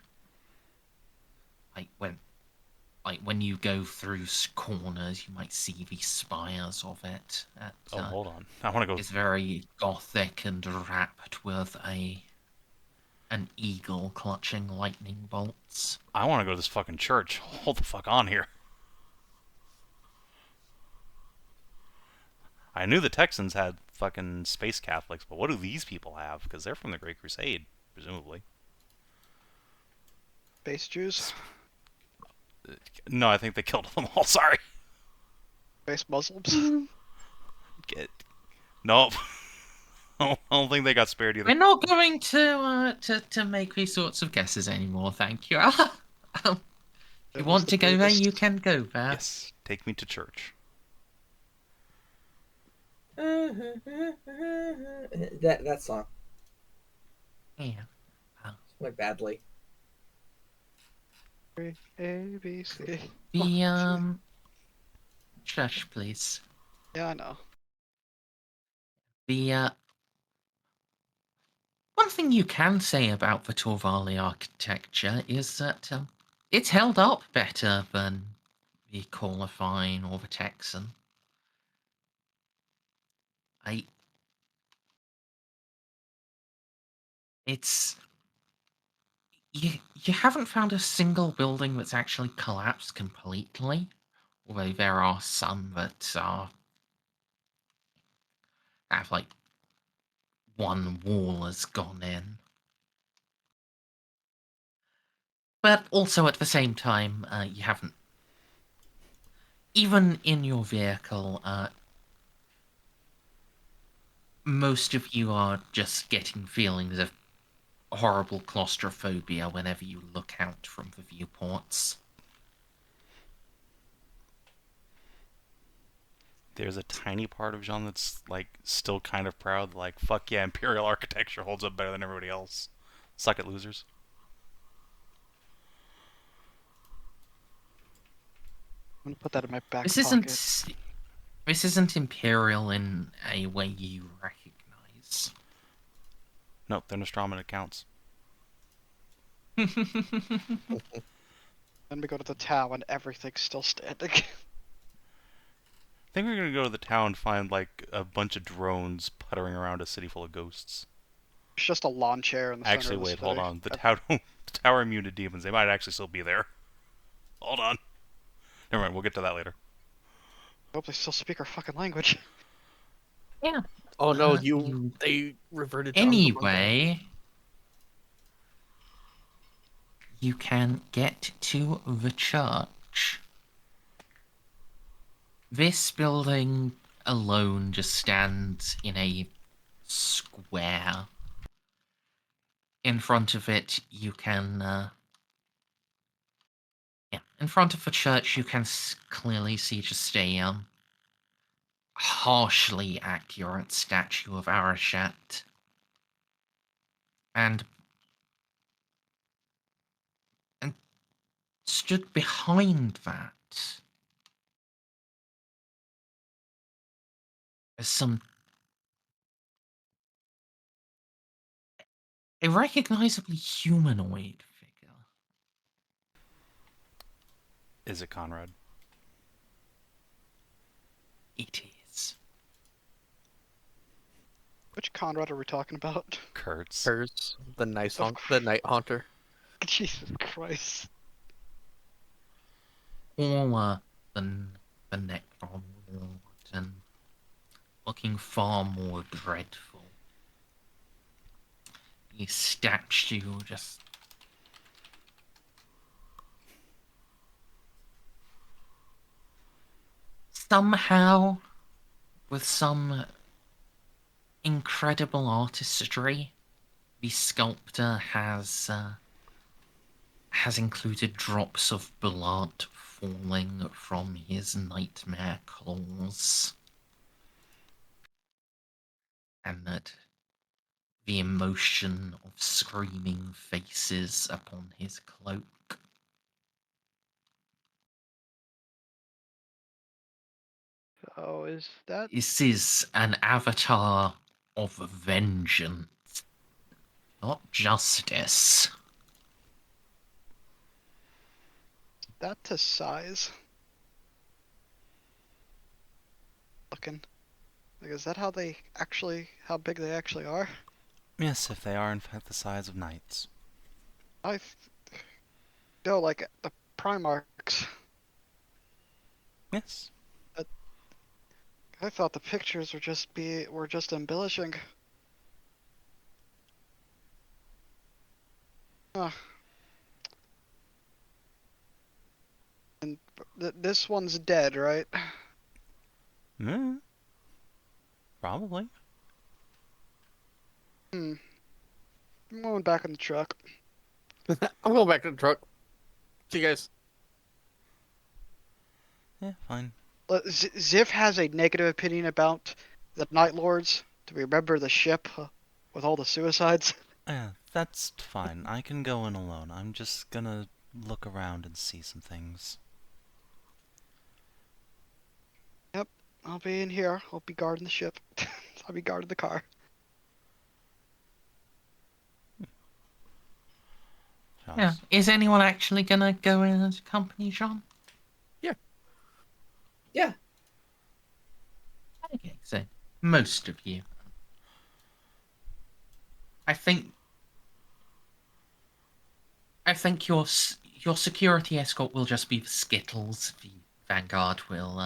A: Like when you go through corners, you might see the spires of it.
B: Oh, hold on. I want to go.
A: It's very gothic and wrapped with an eagle clutching lightning bolts.
B: I want to go to this fucking church. Hold the fuck on here. I knew the Texans had fucking space Catholics, but what do these people have? Because they're from the Great Crusade, presumably.
C: Base Jews,
B: No, I think they killed them all. Sorry.
C: base Muslims.
B: Nope. I don't think they got spared either.
A: We're not going to make these sorts of guesses anymore, thank you. You want to go there, you can go there.
B: Yes, take me to church.
E: that song.
A: Yeah.
E: Went badly.
C: A, B, C.
A: The church, please.
C: Yeah, I know.
A: The one thing you can say about the Torvali architecture is that it's held up better than the Corlifine or the Texan. It's you haven't found a single building that's actually collapsed completely, although there are some that have like one wall has gone in. But also at the same time, you haven't. Even in your vehicle, most of you are just getting feelings of horrible claustrophobia whenever you look out from the viewports.
B: There's a tiny part of Jeanne that's like still kind of proud, like fuck yeah, Imperial architecture holds up better than everybody else. Suck it, losers.
C: I'm gonna put that in my back
A: This
C: pocket.
A: isn't Imperial in a way you recognize.
B: Nope, they're Nostromo accounts.
C: Then we go to the town and everything's still standing.
B: I think we're gonna go to the town and find like a bunch of drones puttering around a city full of ghosts.
C: It's just a lawn chair in the center
B: Actually,
C: of the
B: wait,
C: city.
B: hold on. The tower immune to demons. They might actually still be there. Hold on. Never mind. We'll get to that later.
C: I hope they still speak our fucking language.
A: Yeah.
D: Oh no,
A: You-
D: they reverted to
A: Anyway, you can get to the church. This building alone just stands in a square. In front of it, you can. In front of the church, you can clearly see just a harshly accurate statue of Arashat. And stood behind that is a recognizably humanoid figure.
B: Is it Conrad?
A: It is.
C: Which Conrad are we talking about?
B: Kurtz.
D: Hers, the night haunter.
C: Jesus Christ.
A: Taller than the Necron Lord and looking far more dreadful. The statue just somehow, with some incredible artistry, the sculptor has included drops of blood falling from his nightmare claws, and that the emotion of screaming faces upon his cloak.
C: Oh, is that?
A: This is an avatar of vengeance, not justice.
C: That to size? Looking. Like, is that how big they actually are?
B: Yes, if they are in fact the size of knights.
C: No, like the Primarchs.
B: Yes.
C: I thought the pictures were just embellishing. Huh. And this one's dead, right?
B: Probably.
C: I'm going back in the truck.
D: I'm going back to the truck. See you guys.
B: Yeah, fine.
C: Xiph has a negative opinion about the Night Lords. Do we remember the ship with all the suicides?
B: Yeah, that's fine. I can go in alone. I'm just gonna look around and see some things.
C: Yep, I'll be in here. I'll be guarding the ship. I'll be guarding the car.
A: Yeah. Is anyone actually gonna go in as company, Jeanne?
E: Yeah.
A: Okay, so most of you. I think your security escort will just be the Skittles. The Vanguard will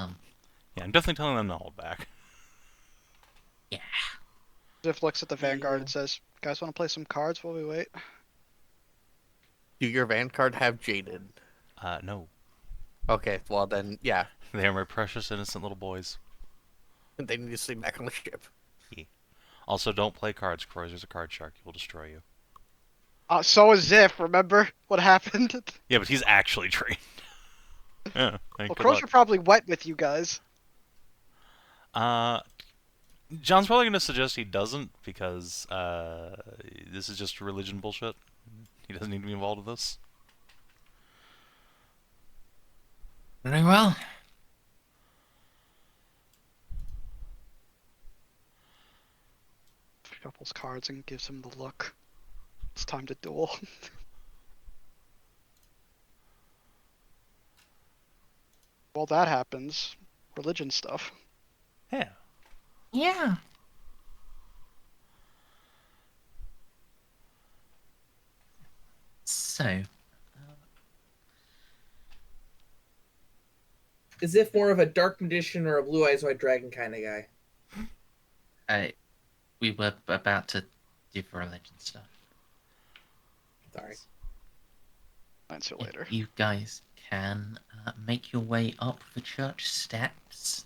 B: Yeah, I'm definitely telling them to hold back.
A: yeah.
C: Xiph looks at the Vanguard
E: Yeah.
C: and says, "Guys, want to play some cards while we wait?"
D: Do your Vanguard have jaded?
B: No.
D: Okay, well then, yeah.
B: They are my precious innocent little boys.
D: They need to stay back on the ship.
B: Also, don't play cards, Croizer's a card shark. He will destroy you.
C: So is Xiph. Remember what happened?
B: Yeah, but he's actually trained. Yeah,
C: Well,
B: good
C: Crows
B: luck.
C: are probably wet with you guys.
B: John's probably going to suggest he doesn't because this is just religion bullshit. He doesn't need to be involved with this.
A: Very well.
C: Shuffles cards and gives him the look. It's time to duel. While that happens, religion stuff.
B: Yeah.
A: Yeah. So,
E: As if more of a dark magician or a blue eyes white dragon kind of guy.
A: we were about to do religion stuff.
E: Sorry.
C: Answer
A: If
C: later.
A: you guys can make your way up the church steps.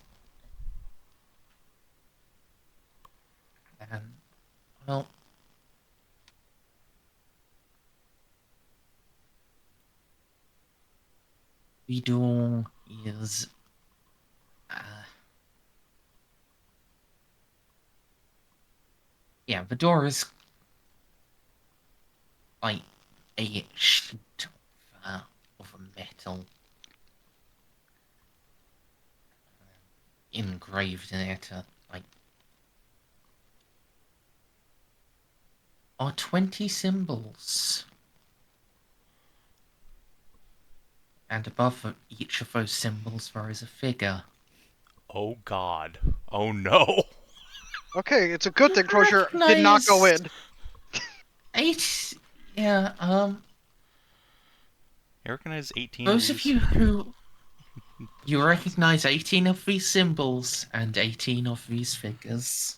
A: And, well, the door is yeah, the door is like a sheet of metal engraved in it. Like, are 20 symbols. And above each of those symbols there is a figure.
B: Oh God. Oh no.
C: Okay, it's a good thing Crozier did not go in.
A: 8. Yeah,
B: You recognize 18
A: those
B: of
A: of
B: these?
A: you who you recognize 18 of these symbols and 18 of these figures.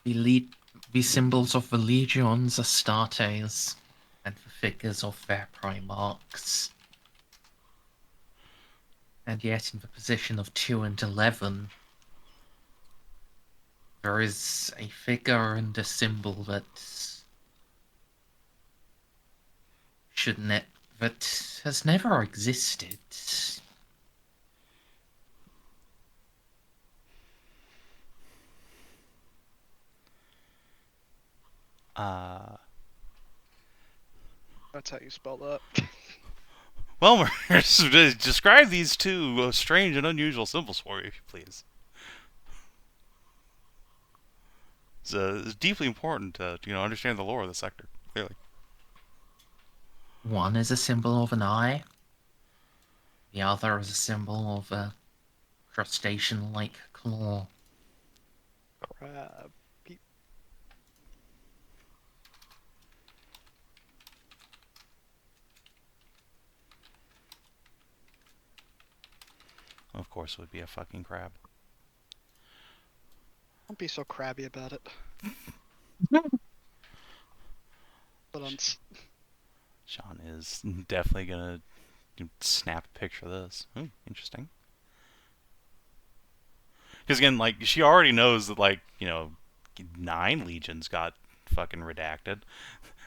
A: The symbols of the legions, Astartes, and the figures of their primarchs. And yet, in the position of 2 and 11, there is a figure and a symbol that that has never existed.
C: That's how you spell that.
B: Well, describe these two strange and unusual symbols for me, if you please. It's deeply important to understand the lore of the sector, clearly.
A: One is a symbol of an eye. The other is a symbol of a crustacean-like claw.
C: Crab.
B: Of course, it would be a fucking crab.
C: Don't be so crabby about it. But
B: Jeanne is definitely gonna snap a picture of this. Ooh, interesting. Because again, like, she already knows that, like, 9 legions got fucking redacted.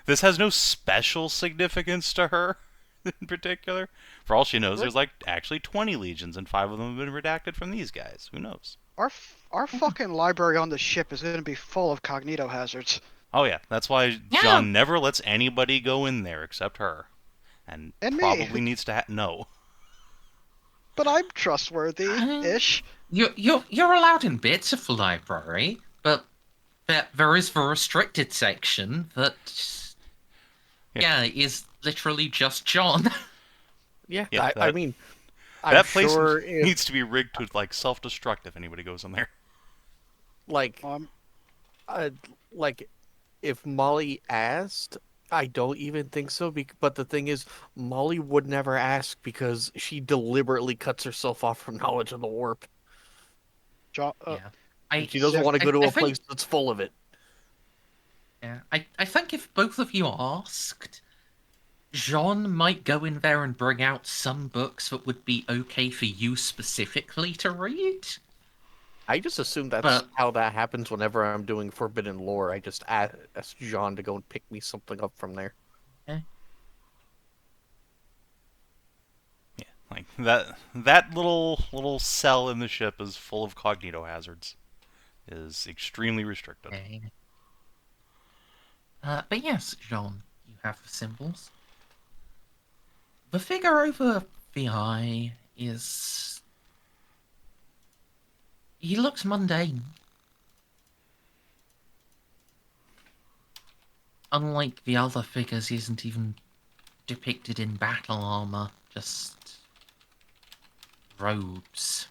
B: This has no special significance to her in particular. For all she knows, there's like actually 20 legions, and 5 of them have been redacted from these guys. Who knows?
C: our fucking library on the ship is gonna be full of cognito hazards.
B: Oh yeah, that's why
A: Yeah.
B: Jeanne never lets anybody go in there except her, and
C: And me.
B: probably needs to no.
C: But I'm trustworthy-ish.
A: You're allowed in bits of the library, but there is the restricted section that is literally just John.
D: Yeah,
B: Yeah,
D: I mean, I'm
B: that place
D: sure if,
B: needs to be rigged to like self-destruct if anybody goes in there.
D: like, like, if Molly asked, I don't even think so. But the thing is, Molly would never ask because she deliberately cuts herself off from knowledge of the warp.
C: John,
A: I
D: She doesn't want to go to
A: I
D: a
A: think-
D: place that's full of it.
A: Yeah, I think if both of you asked, Jean might go in there and bring out some books that would be okay for you specifically to read.
D: I just assume that's
A: But-
D: how that happens whenever I'm doing Forbidden Lore. I just ask Jean to go and pick me something up from there.
B: Yeah, like that little cell in the ship is full of cognito hazards. Is extremely restricted.
A: Okay. But yes, Jean, you have the symbols. The figure over the eye is... He looks mundane. Unlike the other figures, he isn't even depicted in battle armor, just robes.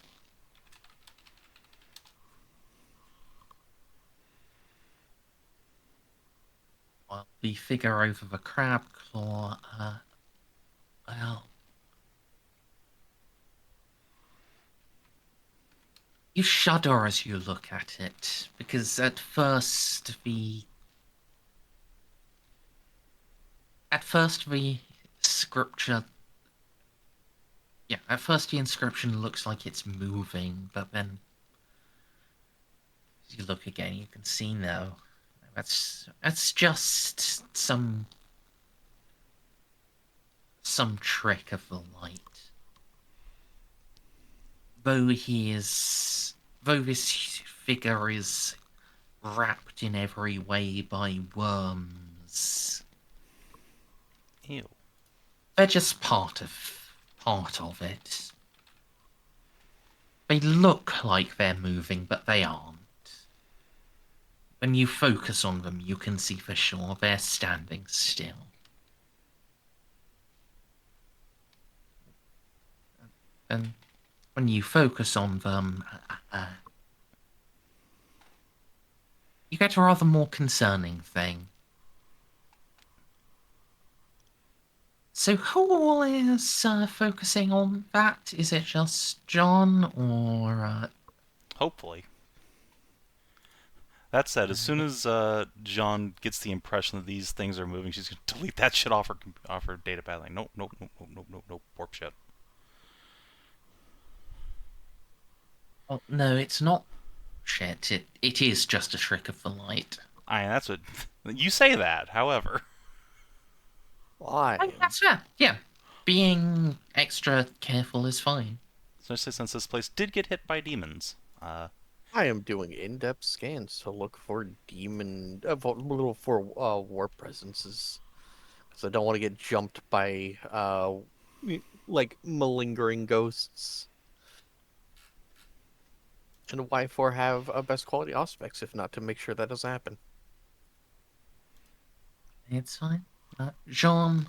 A: Well, the figure over the crab claw, well... You shudder as you look at it, because at first the scripture... Yeah, at first the inscription looks like it's moving, but then as you look again, you can see no. That's just some trick of the light. Though this figure is wrapped in every way by worms,
B: Ew.
A: they're just part of it. They look like they're moving, but they aren't. When you focus on them, you can see for sure they're standing still. And when you focus on them, you get a rather more concerning thing. So who is focusing on that? Is it just John, or...
B: Hopefully. That said, as soon as Jeanne gets the impression that these things are moving, she's gonna delete that shit off her data pad. Like, nope, warp shit.
A: Oh, no, it's not shit. It is just a trick of the light.
B: That's what you say that. However,
D: Why?
A: That's fair. Yeah, being extra careful is fine.
B: especially since this place did get hit by demons.
D: I am doing in-depth scans to look for warp presences, because I don't want to get jumped by like malingering ghosts. And why for have best quality aspects if not to make sure that doesn't happen?
A: It's fine. Jean,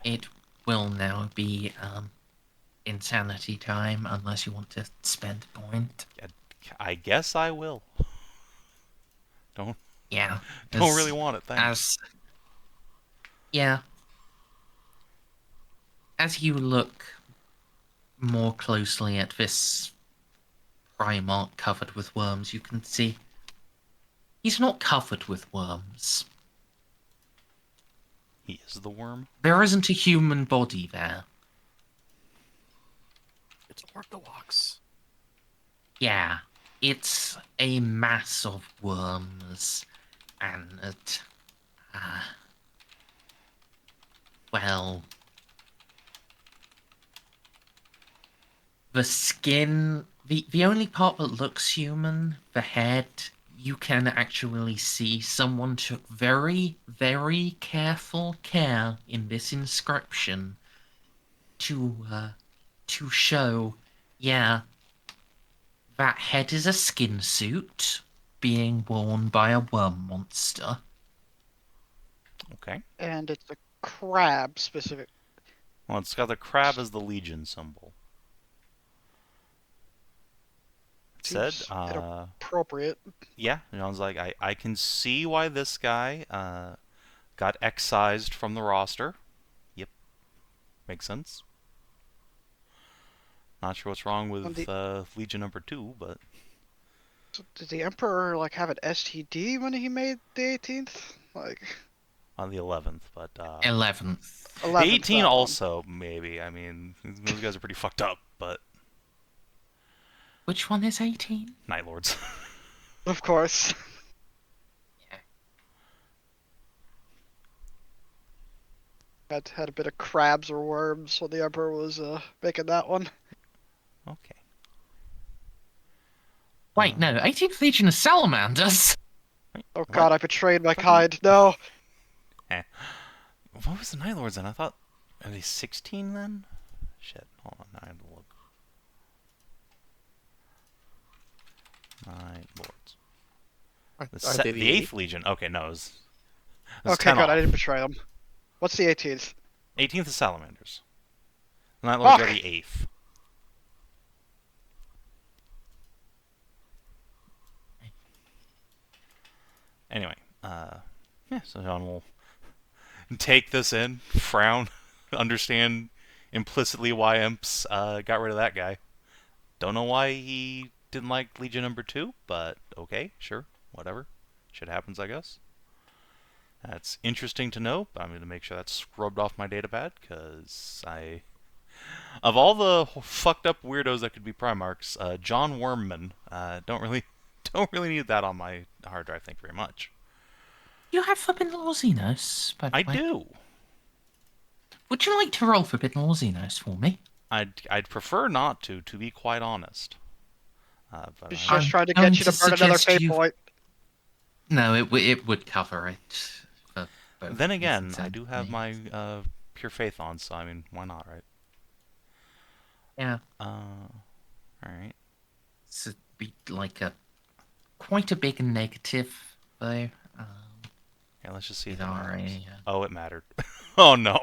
A: it will now be insanity time unless you want to spend a point.
B: I guess I will. Don't
A: Yeah.
B: don't really want it, thanks.
A: Yeah. As you look more closely at this Primarch covered with worms, you can see he's not covered with worms.
B: He is the worm.
A: There isn't a human body there.
D: It's orthodox.
A: Yeah, it's a mass of worms, and well, the skin, the only part that looks human, the head, you can actually see someone took very, very careful care in this inscription to show, yeah, that head is a skin suit being worn by a worm monster.
B: Okay.
C: And it's a crab specific.
B: Well, it's got the crab as the Legion symbol. It said,
C: Seems inappropriate.
B: yeah, I was like, I can see why this guy got excised from the roster. Yep, makes sense. Not sure what's wrong with Legion number 2, but
C: Did the Emperor like have an STD when he made the 18th? Like
B: on the 11th, but
A: 11th.
C: 11th.
B: the 18
C: that one.
B: also maybe. I mean, those guys are pretty fucked up, but
A: Which one is 18?
B: Night Lords.
C: Of course. Had a bit of crabs or worms when the Emperor was making that one.
B: Okay.
A: Wait, no, 18th Legion is salamanders.
C: Oh god, I betrayed my kind. No.
B: What was the Night Lords then? I thought, are they 16 then? Shit, hold on, I have to look. Night Lords. The 8th Legion. Okay, no, it was
C: Okay,
B: 10
C: good.
B: off.
C: I didn't betray them. What's the 18th?
B: 18th is Salamanders. The Night Lords are
C: Fuck!
B: the 8th. Anyway, yeah, so John will take this in, frown, understand implicitly why Imps got rid of that guy. Don't know why he didn't like Legion number 2, but okay, sure, whatever. Shit happens, I guess. That's interesting to know, but I'm going to make sure that's scrubbed off my datapad, because of all the fucked up weirdos that could be Primarchs, John Wormman, don't really need that on my hard drive, thank you very much.
A: You have Forbidden Law Xenos, by the way.
B: I do.
A: Would you like to roll Forbidden Law Xenos for me?
B: I'd prefer not to be quite honest. But
C: He's
B: I'm
C: just trying to
A: going
C: get you
A: to
C: to burn another
A: suggest
C: fate
A: you-
C: point.
A: No, it would cover it. For both
B: Then again,
A: reasons
B: I
A: and
B: do have
A: me.
B: my pure faith on, so I mean, why not, right?
A: Yeah,
B: Alright.
A: it's be like quite a big negative, though.
B: Yeah, let's just see if
A: With
B: it
A: RA,
B: matters.
A: yeah.
B: Oh, it mattered. Oh no.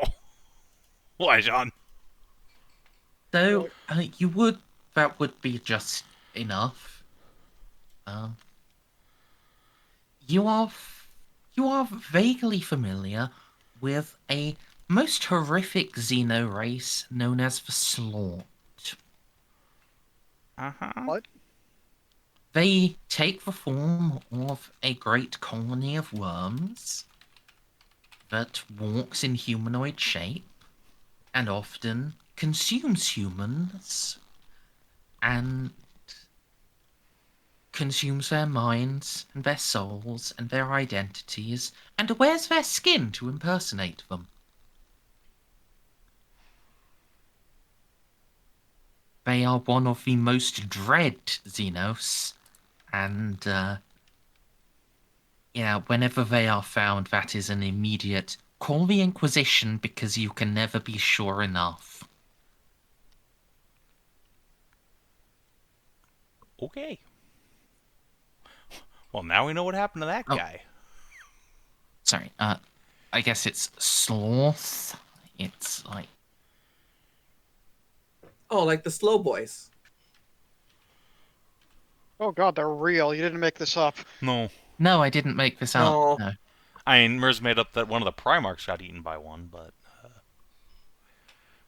B: Why, John?
A: So, that would be just enough. You are vaguely familiar with a most horrific Xeno race known as the Slaught.
B: Uh-huh.
C: What?
A: They take the form of a great colony of worms that walks in humanoid shape and often consumes humans and consumes their minds and their souls and their identities and wears their skin to impersonate them. They are one of the most dread Xenos And, yeah, whenever they are found, that is an immediate call the Inquisition because you can never be sure enough.
B: Okay. Well, now we know what happened to that
A: Oh.
B: guy.
A: Sorry, I guess it's sloth. It's like,
E: Oh, like the slow boys.
C: Oh god, they're real. You didn't make this up.
B: No.
A: no, I didn't make this
E: No.
A: up. No.
B: I mean, Merz made up that one of the Primarchs got eaten by one, but...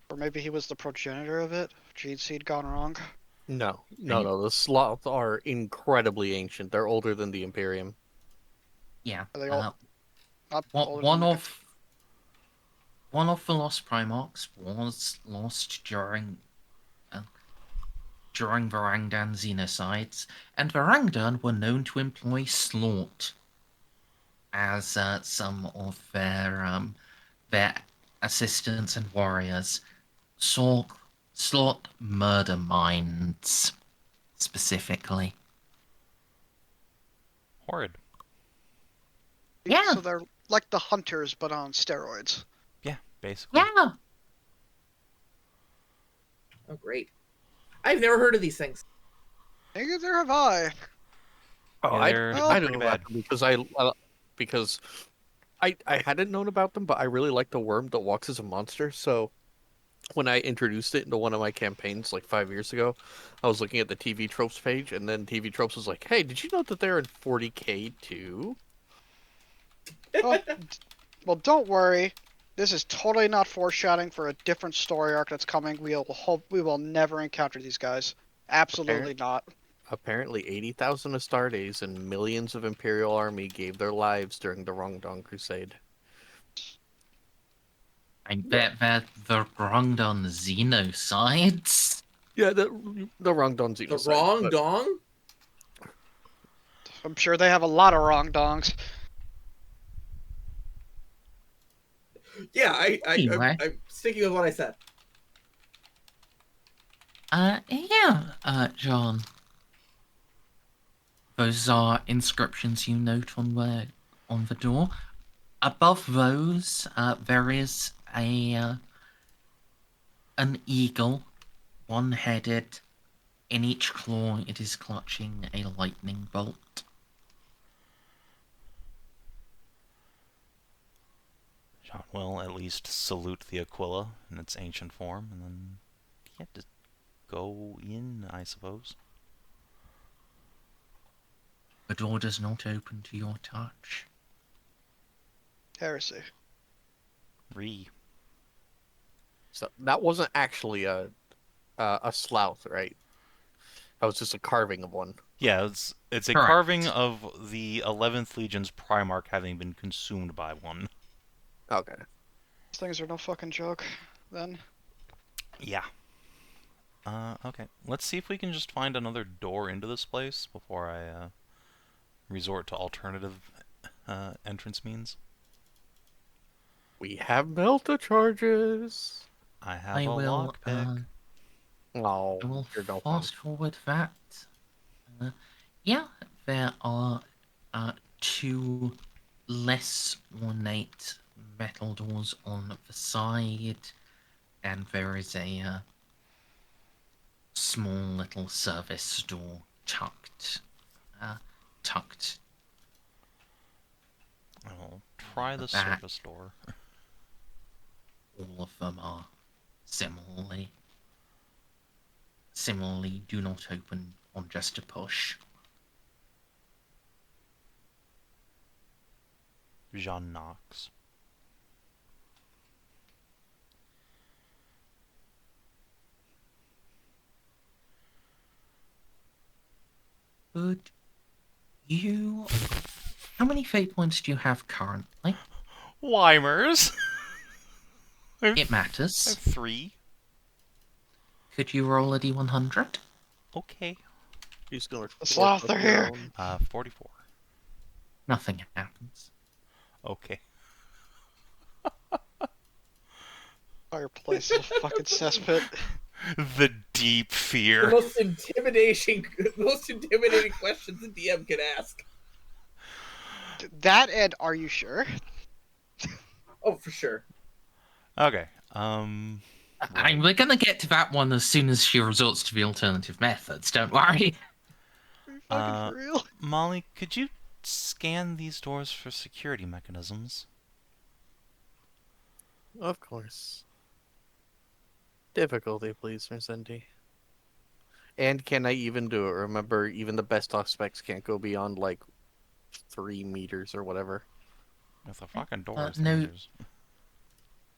C: Or maybe he was the progenitor of it. Gene seed gone wrong.
D: No. The sloths are incredibly ancient. They're older than the Imperium.
A: Yeah.
C: Are they all not older
A: One
C: than
A: of the lost Primarchs was lost during the Rangdan genocides, and the Rangdan were known to employ Slort as some of their assistants and warriors. Slort murder minds, specifically.
B: Horrid.
A: Yeah.
C: So they're like the hunters, but on steroids.
B: Yeah, basically.
A: Yeah.
E: Oh, great. I've never heard of these things.
C: Neither have I.
D: Oh,
B: Yeah, they're
D: I
B: pretty
D: know
B: bad.
D: about them because I hadn't known about them, but I really like the worm that walks as a monster. So when I introduced it into one of my campaigns like 5 years ago, I was looking at the TV Tropes page, and then TV Tropes was like, "Hey, did you know that they're in 40K too?"
C: Well, don't worry. This is totally not foreshadowing for a different story arc that's coming. We will never encounter these guys. Absolutely not.
D: Apparently, 80,000 Astartes and millions of Imperial army gave their lives during the Rongdong Crusade.
A: I bet they're the Grongdon Xenocides.
D: Yeah, the Rongdong
E: The
D: Xenocide.
E: wrong
D: but-
E: dong?
C: I'm sure they have a lot of wrong dongs.
E: Yeah,
A: Anyway.
E: I'm sticking with what I said.
A: John. Those are inscriptions you note on the door. Above those, there is an eagle, one-headed. In each claw, it is clutching a lightning bolt.
B: John will at least salute the Aquila in its ancient form, and then just go in, I suppose.
A: The door does not open to your touch.
C: Heresy.
D: So that wasn't actually a slough, right? That was just a carving of one.
B: Yeah, it's a
A: Correct.
B: carving of the 11th Legion's Primarch having been consumed by one.
D: Okay.
C: These things are no fucking joke, then.
B: Yeah. Okay. Let's see if we can just find another door into this place before I resort to alternative entrance means.
D: We have melta charges.
B: I have
A: I
B: a
A: will,
B: lockpick.
D: Oh,
A: I will
D: you're no fun.
A: fast forward that. Yeah, there are two less ornate metal doors on the side, and there is a small little service door tucked.
B: I'll try the
A: back.
B: service door.
A: All of them are similarly do not open on just a push.
B: Jeanne knocks.
A: Could you... How many fate points do you have currently?
B: Weimers!
A: It matters.
B: I have 3.
A: Could you roll a d100?
B: Okay.
D: He's gonna.
C: The sloth are here.
B: 44.
A: Nothing happens.
B: Okay.
C: Fireplace is a fucking cesspit.
B: The deep
E: The
B: fear.
E: most intimidating questions the DM can ask.
C: That and are you sure?
E: Oh, for sure.
B: Okay.
A: I mean, we're gonna get to that one as soon as she resorts to the alternative methods. Don't worry.
C: Are you fucking for real?
B: Molly, could you scan these doors for security mechanisms?
D: Of course. Difficulty, please, Merzendi. And can I even do it? Remember, even the best specs can't go beyond, like, 3 meters or whatever.
B: If the fucking doors,
A: no-
B: meters.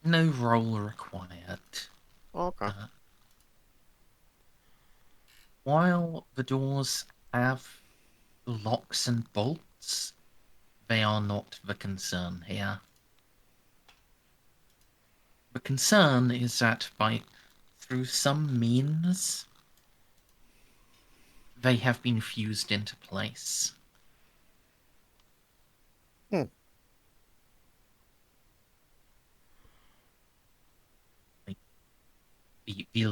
A: No roll required.
D: Okay.
A: While the doors have locks and bolts, they are not the concern here. The concern is that through some means, they have been fused into place. The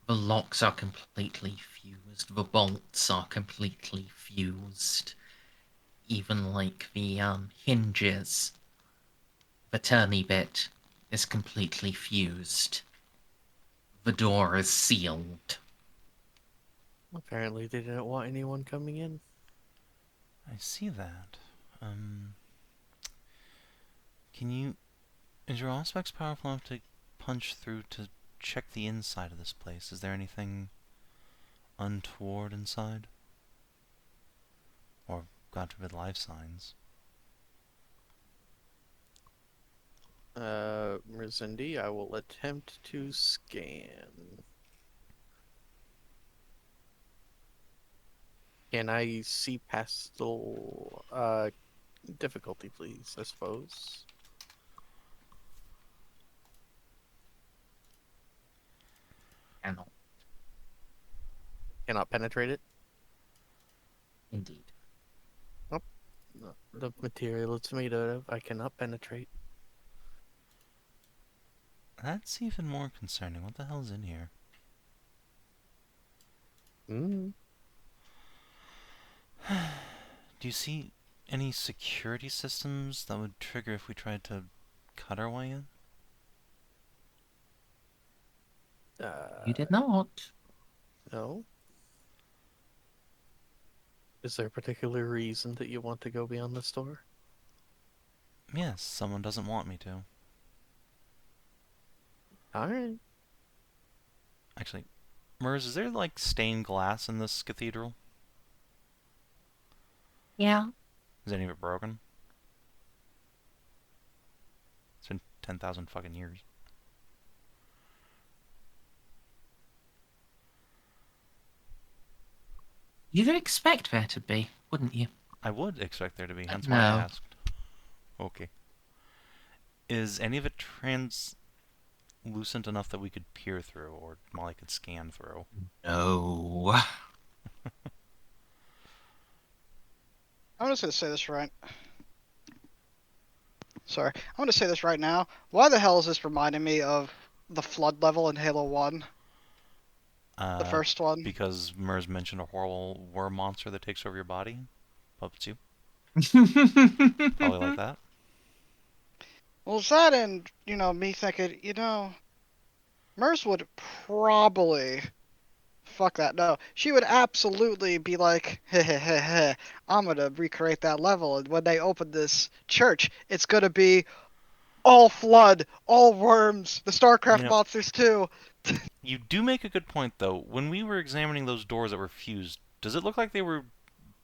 A: locks are completely fused. The bolts are completely fused. Even like the hinges, the turny bit is completely fused. The door is sealed.
D: Apparently they didn't want anyone coming in.
B: I see that. Is your Auspex powerful enough to punch through to check the inside of this place? Is there anything untoward inside? Or, God forbid, life signs?
D: Merzendi, I will attempt to scan. Can I see past the difficulty, please, I suppose?
A: Cannot,
D: Cannot penetrate it?
A: indeed.
D: No, the material it's made out of, I cannot penetrate.
B: That's even more concerning. What the hell's in here?
D: Mm.
B: Do you see any security systems that would trigger if we tried to cut our way in?
A: You did not.
D: No. Is there a particular reason that you want to go beyond this door?
B: Yes, someone doesn't want me to.
D: Alright.
B: Actually, Merz, is there like stained glass in this cathedral?
A: Yeah.
B: Is any of it broken? It's been 10,000 fucking years.
A: You'd expect there to be, wouldn't you?
B: I would expect there to be, hence why
A: No.
B: I asked. Okay. Is any of it translucent enough that we could peer through, or Molly could scan through?
A: No.
C: I'm just gonna say this right. Sorry, I'm gonna say this right now. Why the hell is this reminding me of the flood level in Halo 1? The first one?
B: Because Merz mentioned a horrible worm monster that takes over your body, puppets you. Probably like that.
C: Well, it's that and, me thinking, Merz would probably... Fuck that, no. She would absolutely be like, heh heh heh heh, I'm gonna recreate that level, and when they open this church, it's gonna be all flood, all worms, the StarCraft monsters too.
B: You do make a good point, though. When we were examining those doors that were fused, does it look like they were,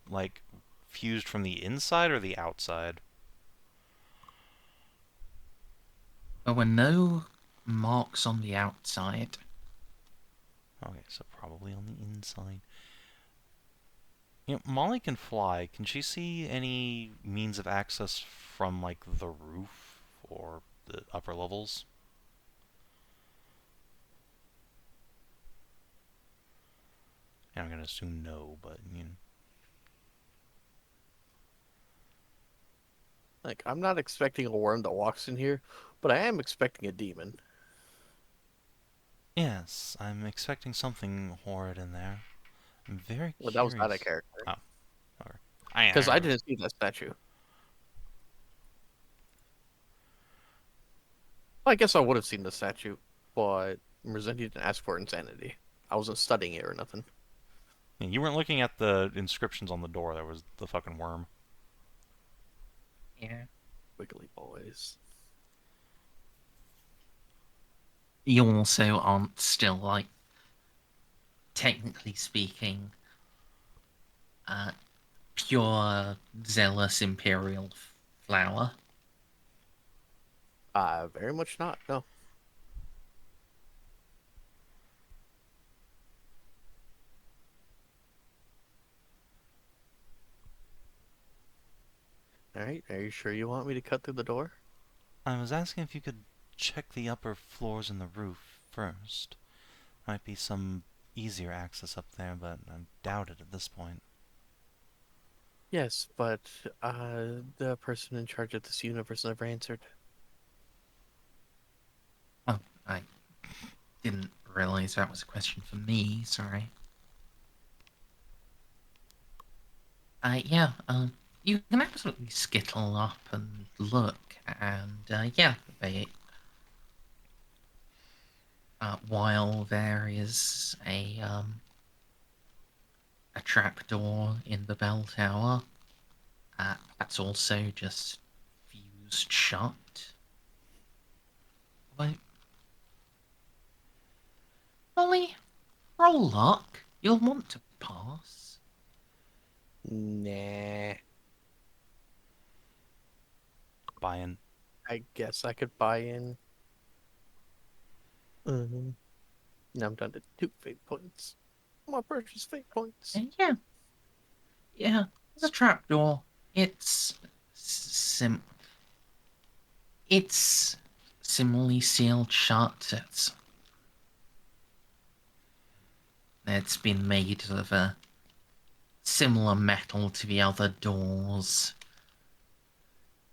B: like, fused from the inside or the outside?
A: There were no marks on the outside.
B: Okay, so probably on the inside. Molly can fly. Can she see any means of access from, like, the roof or the upper levels? And I'm gonna assume no, but,
D: Like, I'm not expecting a worm that walks in here, but I am expecting a demon.
B: Yes, I'm expecting something horrid in there. I'm very
D: Well,
B: curious.
D: that was not a character.
B: Oh, okay. I
D: Because I didn't see that statue. Well, I guess I would have seen the statue, but Merzendi didn't ask for insanity. I wasn't studying it or nothing.
B: Yeah, you weren't looking at the inscriptions on the door. That was the fucking worm.
A: Yeah.
D: Wiggly boys.
A: You also aren't still, like, technically speaking, pure zealous imperial flower.
D: Very much not, no. Alright, are you sure you want me to cut through the door?
B: I was asking if you could check the upper floors and the roof first. Might be some easier access up there, but I doubt it at this point.
D: Yes, but the person in charge of this universe never answered.
A: Oh, I didn't realize that was a question for me, sorry. Yeah, you can absolutely skittle up and look, and, yeah, while there is a trapdoor in the bell tower, that's also just fused shut. Wait. Molly, roll luck. You'll want to pass.
D: Nah.
B: Buy-in.
D: I guess I could buy in. Now I'm down to 2 fate points. My precious fate points.
A: Yeah. Yeah, there's a trapdoor. It's similarly sealed shut. It's been made of a similar metal to the other doors.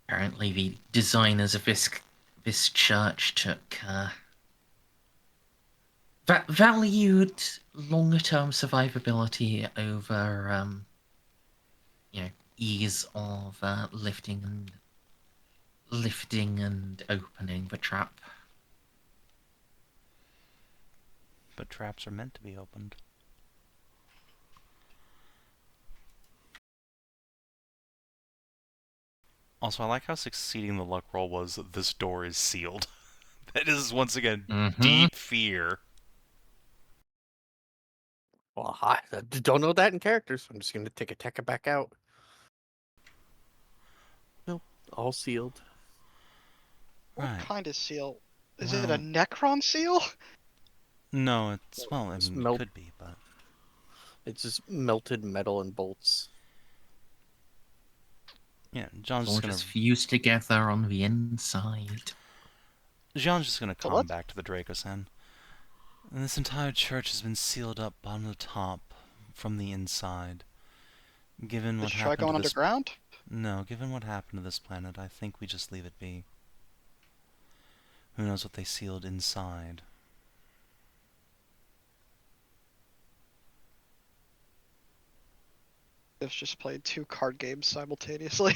A: Apparently, the designers of this church took valued longer-term survivability over ease of lifting and opening the trap.
B: But traps are meant to be opened. Also, I like how succeeding the luck roll was this door is sealed. That is, once again, deep fear.
D: Well, I don't know that in characters. I'm just going to take a Tekka back out. Nope, all sealed.
C: What
B: Right.
C: kind of seal? Is it a
B: Well-
C: Necron seal?
B: No, it's, well, I
D: It's
B: mean, it could be, but...
D: It's just melted metal and bolts.
B: Yeah,
A: It's
B: John's
A: all
B: just gonna...
A: just fused together on the inside.
B: John's just gonna
C: So
B: come
C: what?
B: back to the Dracosan. And this entire church has been sealed up bottom to top from the inside. Given
C: Did
B: what
C: you try
B: happened
C: going
B: to this...
C: underground?
B: No, given what happened to this planet, I think we just leave it be. Who knows what they sealed inside?
C: I've just played 2 card games simultaneously.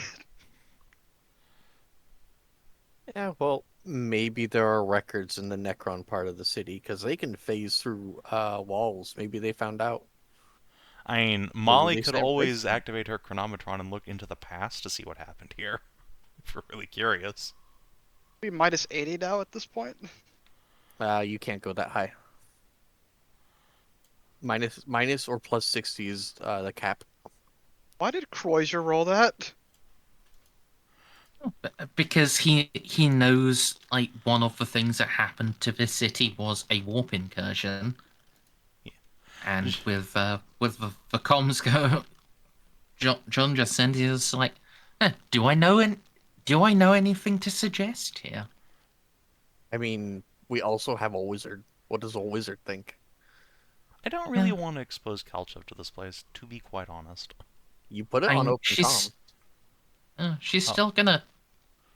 D: Yeah, well, maybe there are records in the Necron part of the city, because they can phase through walls. Maybe they found out.
B: I mean,
D: Maybe
B: Molly
D: they
B: could
D: saved
B: always
D: Graceland.
B: activate her chronometron and look into the past to see what happened here. If we're really curious.
C: Be minus 80 now at this point.
D: You can't go that high. Minus or plus 60 is the cap.
C: Why did Kreuzer roll that?
A: Because he knows, like, one of the things that happened to this city was a warp incursion.
B: Yeah.
A: And with the comms go, John just sent us like, do I know anything to suggest here?
D: I mean, we also have a wizard. What does a wizard think?
B: I don't really want to expose Kalchev to this place, to be quite honest.
D: You put it on open comm.
A: She's
B: Oh.
A: still gonna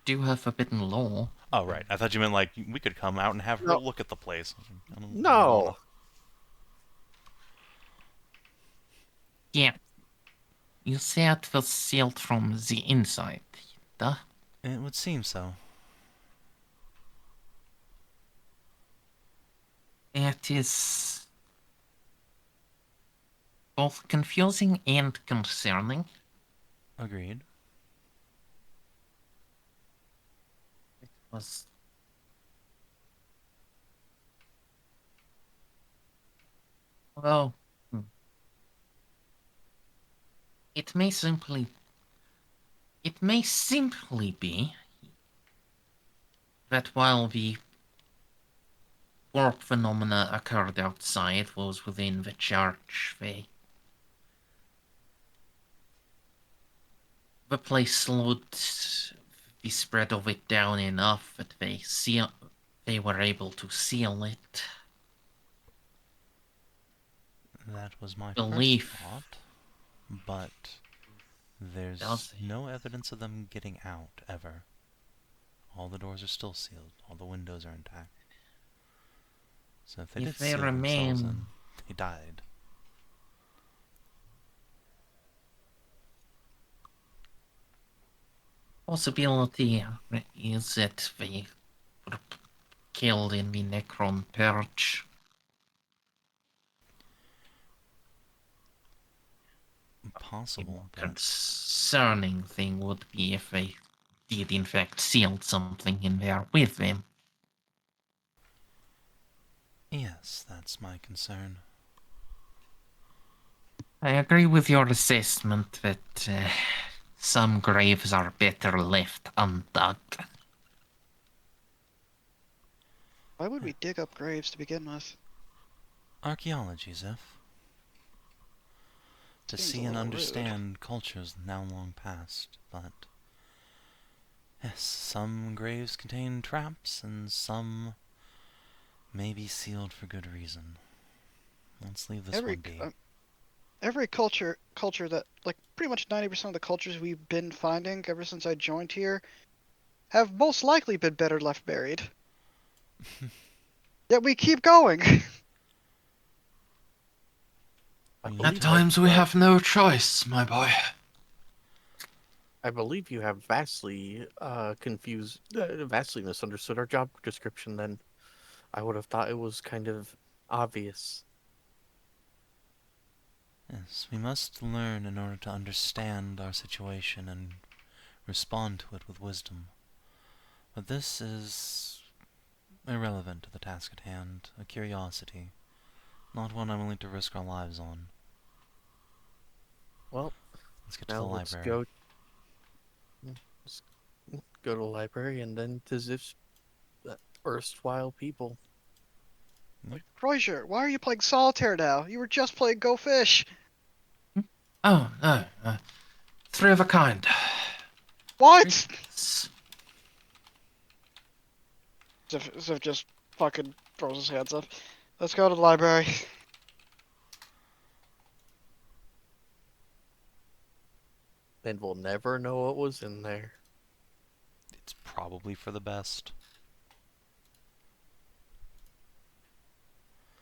A: do her forbidden lore.
B: Oh, right. I thought you meant, like, we could come out and have her
D: No.
B: look at the place. I don't
D: No.
B: wanna-
A: Yeah. You say it was sealed from the inside. Duh.
B: It would seem so.
A: It is both confusing and concerning.
B: Agreed.
A: Was well, it may simply be that while the warp phenomena occurred outside was within the church, the place slowed the spread of it down enough that they were able to seal it.
B: That was my
A: Belief.
B: first thought. But there's
A: Does it?
B: no evidence of them getting out, ever. All the doors are still sealed. All the windows are intact. So if they
A: If
B: did
A: they
B: seal themselves
A: remain-
B: in, they died.
A: Possibility is that they were killed in the Necron purge.
B: Possible,
A: The
B: but
A: concerning thing would be if they did in fact seal something in there with them.
B: yes, that's my concern.
A: I agree with your assessment that some graves are better left undug.
C: Why would we dig up graves to begin with?
B: Archaeology, Xiph. To
C: Seems a
B: see and
C: little rude.
B: understand cultures now long past, but yes, some graves contain traps, and some may be sealed for good reason. Let's leave this one be.
C: Every culture that, like, pretty much 90% of the cultures we've been finding ever since I joined here have most likely been better left buried. Yet we keep going.
D: I
B: At
D: believe
A: At times we
D: that,
A: have no choice, my boy.
D: I believe you have vastly vastly misunderstood our job description. Then, I would have thought it was kind of obvious.
B: Yes, we must learn in order to understand our situation and respond to it with wisdom. But this is irrelevant to the task at hand, a curiosity, not one I'm willing to risk our lives on.
D: Well,
B: Let's get to
D: now
B: the
D: let's
B: library.
D: go to the library and then to Xip's erstwhile people.
C: Crozier, why are you playing solitaire now? You were just playing Go Fish.
A: Oh, no. Three of a kind.
C: What?
A: S-
C: Ziff just fucking throws his hands up. Let's go to the library.
D: And we'll never know what was in there.
B: It's probably for the best.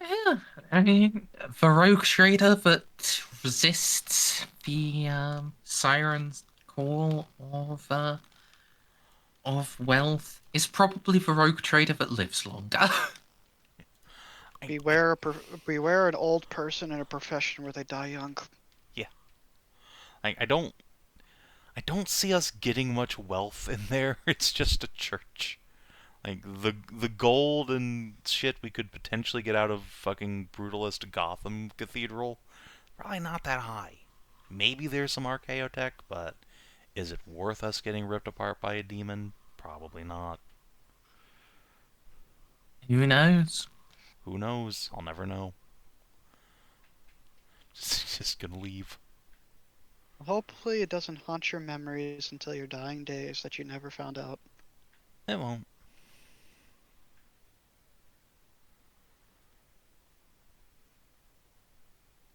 A: Yeah, I mean, the rogue trader that resists the siren's call of wealth is probably the rogue trader that lives longer.
C: Beware an old person in a profession where they die young.
B: I don't see us getting much wealth in there. It's just a church. Like the gold and shit we could potentially get out of fucking brutalist Gotham Cathedral, probably not that high. Maybe there's some archaeotech, but is it worth us getting ripped apart by a demon? Probably not.
A: Who knows?
B: Who knows? I'll never know. Just gonna leave.
C: Hopefully it doesn't haunt your memories until your dying days that you never found out.
B: It won't.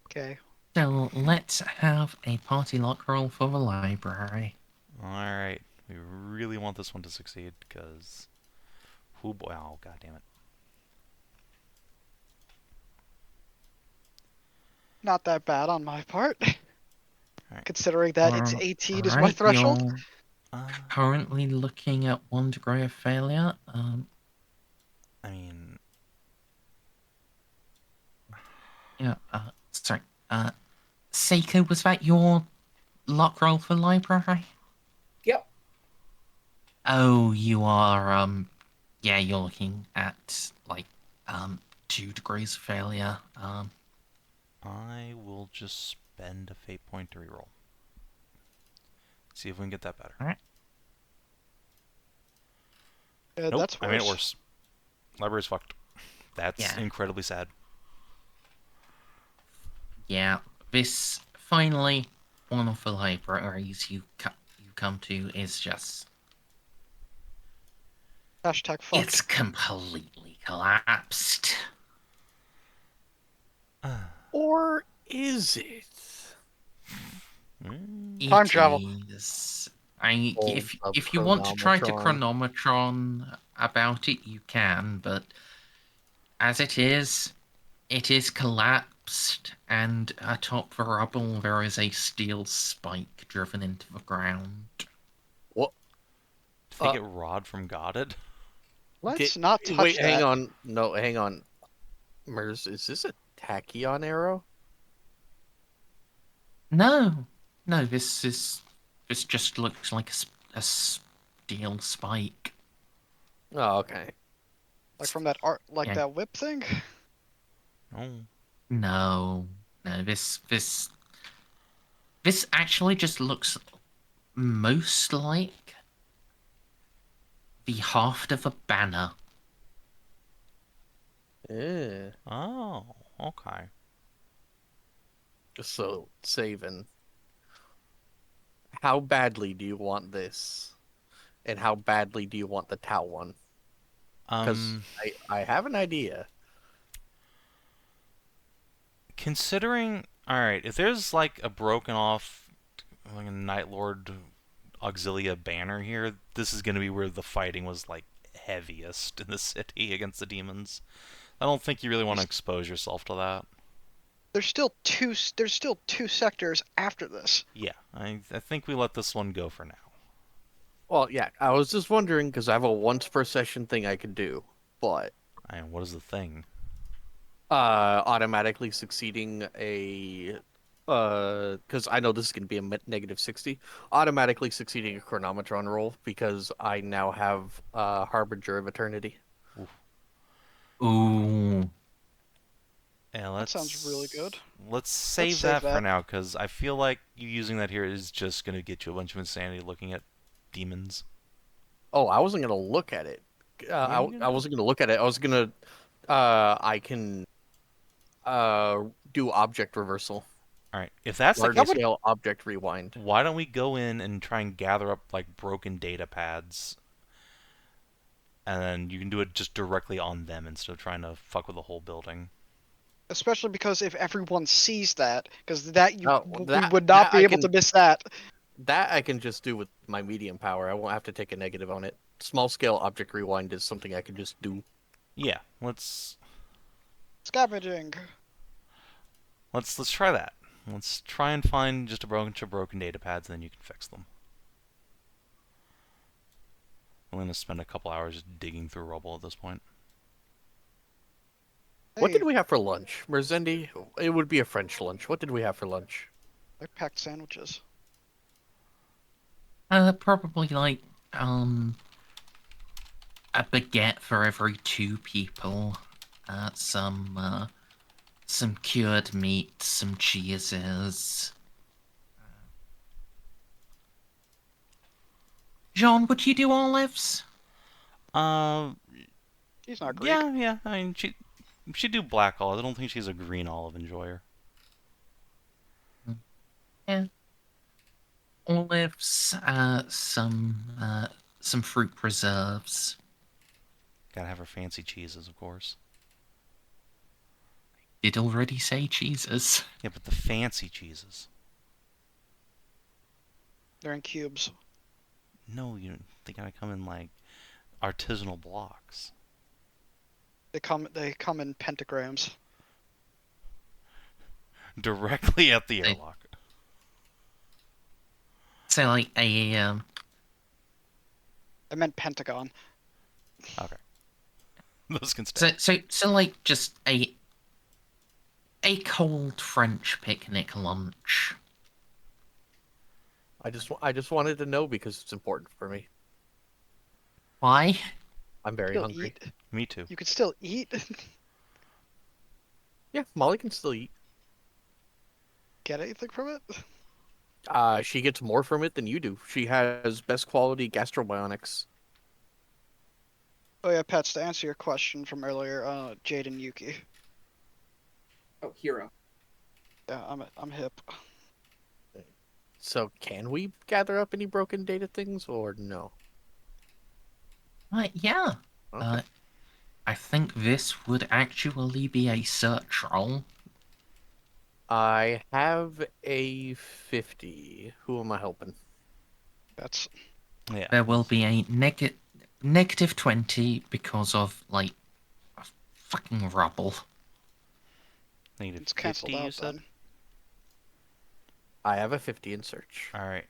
C: Okay.
A: So let's have a party lock roll for the library.
B: Alright. We really want this one to succeed, because... Oh boy, oh god damn it.
C: Not that bad on my part,
B: Alright.
C: considering that it's 18 is my
A: Right,
C: threshold.
A: you're
B: Uh,
A: currently looking at 1 degree of failure.
B: I mean...
A: Yeah, sorry. Ceiko, was that your luck roll for library?
E: Yep.
A: Oh, you are, yeah, you're looking at, like, 2 degrees of failure.
B: I will just spend a fate point to reroll. See if we can get that better.
A: Alright.
C: Yeah,
B: Nope,
C: that's
B: I made it
C: worse.
B: worse. Library's fucked. That's
A: Yeah.
B: incredibly sad.
A: Yeah, this, finally, one of the libraries you come to is just...
C: Hashtag fucked.
A: It's completely collapsed.
D: Or is it?
C: Time travel.
A: Is.
D: Hold
A: If
D: up
A: you want to try to
D: chronometron.
A: chronometron about it, you can, but as it is collapsed, and atop the rubble there is a steel spike driven into the ground.
D: What?
B: Did they get Rod from Goddard?
C: Let's not touch
D: Wait,
C: that.
D: hang on. No, hang on. Merz, is this a tachyon arrow?
A: No, this just looks like a steel spike.
D: Oh, okay.
C: Like from that art, like
A: Yeah.
C: that whip thing.
B: Oh.
A: No, this actually just looks most like the haft of a banner.
D: Yeah.
B: Oh, okay.
D: So, Savin, how badly do you want this? And how badly do you want the Tau one? Because I have an idea.
B: Considering... Alright, if there's like a broken off like a Night Lord Auxilia banner here, this is going to be where the fighting was like heaviest in the city against the demons. I don't think you really want to expose yourself to that.
C: There's still two sectors after this.
B: Yeah, I think we let this one go for now.
D: Well, yeah, I was just wondering because I have a once per session thing I could do, but
B: And what is the thing?
D: automatically succeeding a because I know this is going to be a negative 60, automatically succeeding a chronometron roll because I now have Harbinger of Eternity.
A: Ooh.
B: Yeah,
C: That sounds really good.
B: Let's save
C: save
B: that for
C: that.
B: now, because I feel like you using that here is just going to get you a bunch of insanity looking at demons.
D: Oh, I wasn't going to look at it. I wasn't going to look at it. I was going to I can do object reversal.
B: Alright, if that's the
D: Large
B: case,
D: scale object rewind.
B: why don't we go in and try and gather up like broken data pads, and then you can do it just directly on them instead of trying to fuck with the whole building.
C: Especially because if everyone sees that, because that you we
D: that-
C: would not
D: that
C: be
D: I
C: able
D: can-
C: to miss that.
D: That I can just do with my medium power. I won't have to take a negative on it. Small scale object rewind is something I can just do.
B: Yeah, let's
C: Scavenging.
B: try that. Let's try and find just a bunch of broken data pads, and then you can fix them. I'm going to spend a couple hours just digging through rubble at this point.
D: What
C: Hey,
D: did we have for lunch? Merzendi? It would be a French lunch. What did we have for lunch?
C: I packed sandwiches.
A: Probably like, a baguette for every 2 people. Some cured meat, some cheeses. Jeanne, would you do olives?
C: He's not Greek.
B: Yeah. I mean, she'd do black olive. I don't think she's a green olive enjoyer.
A: Yeah. Olives, some fruit preserves.
B: Gotta have her fancy cheeses, of course.
A: Did already say cheeses.
B: Yeah, but the fancy cheeses.
C: They're in cubes.
B: No, they gotta come in like artisanal blocks.
C: They come in pentagrams.
B: Directly at the
A: They-
B: airlock.
A: So like a
C: I meant pentagon.
B: Okay. Those can stay.
A: so like just a cold French picnic lunch.
D: I just wanted to know because it's important for me.
A: Why?
D: I'm very
C: Still
D: hungry.
C: eat.
B: Me too.
C: You could still eat.
D: Yeah, Molly can still eat.
C: Get anything from it?
D: She gets more from it than you do. She has best quality gastrobionics.
C: Oh yeah, Pets. To answer your question from earlier, Jade and Yuki.
E: Oh, hero.
C: Yeah, I'm hip.
D: So can we gather up any broken data things or no?
A: Yeah.
D: Okay.
A: I think this would actually be a search roll.
D: I have a 50. Who am I helping?
C: That's
B: Yeah.
A: There will be a negative 20 because of like fucking rubble.
B: Negative
C: it's cancelled
B: 50, you
C: out
B: said?
C: then.
D: I have a 50 in search.
B: Alright.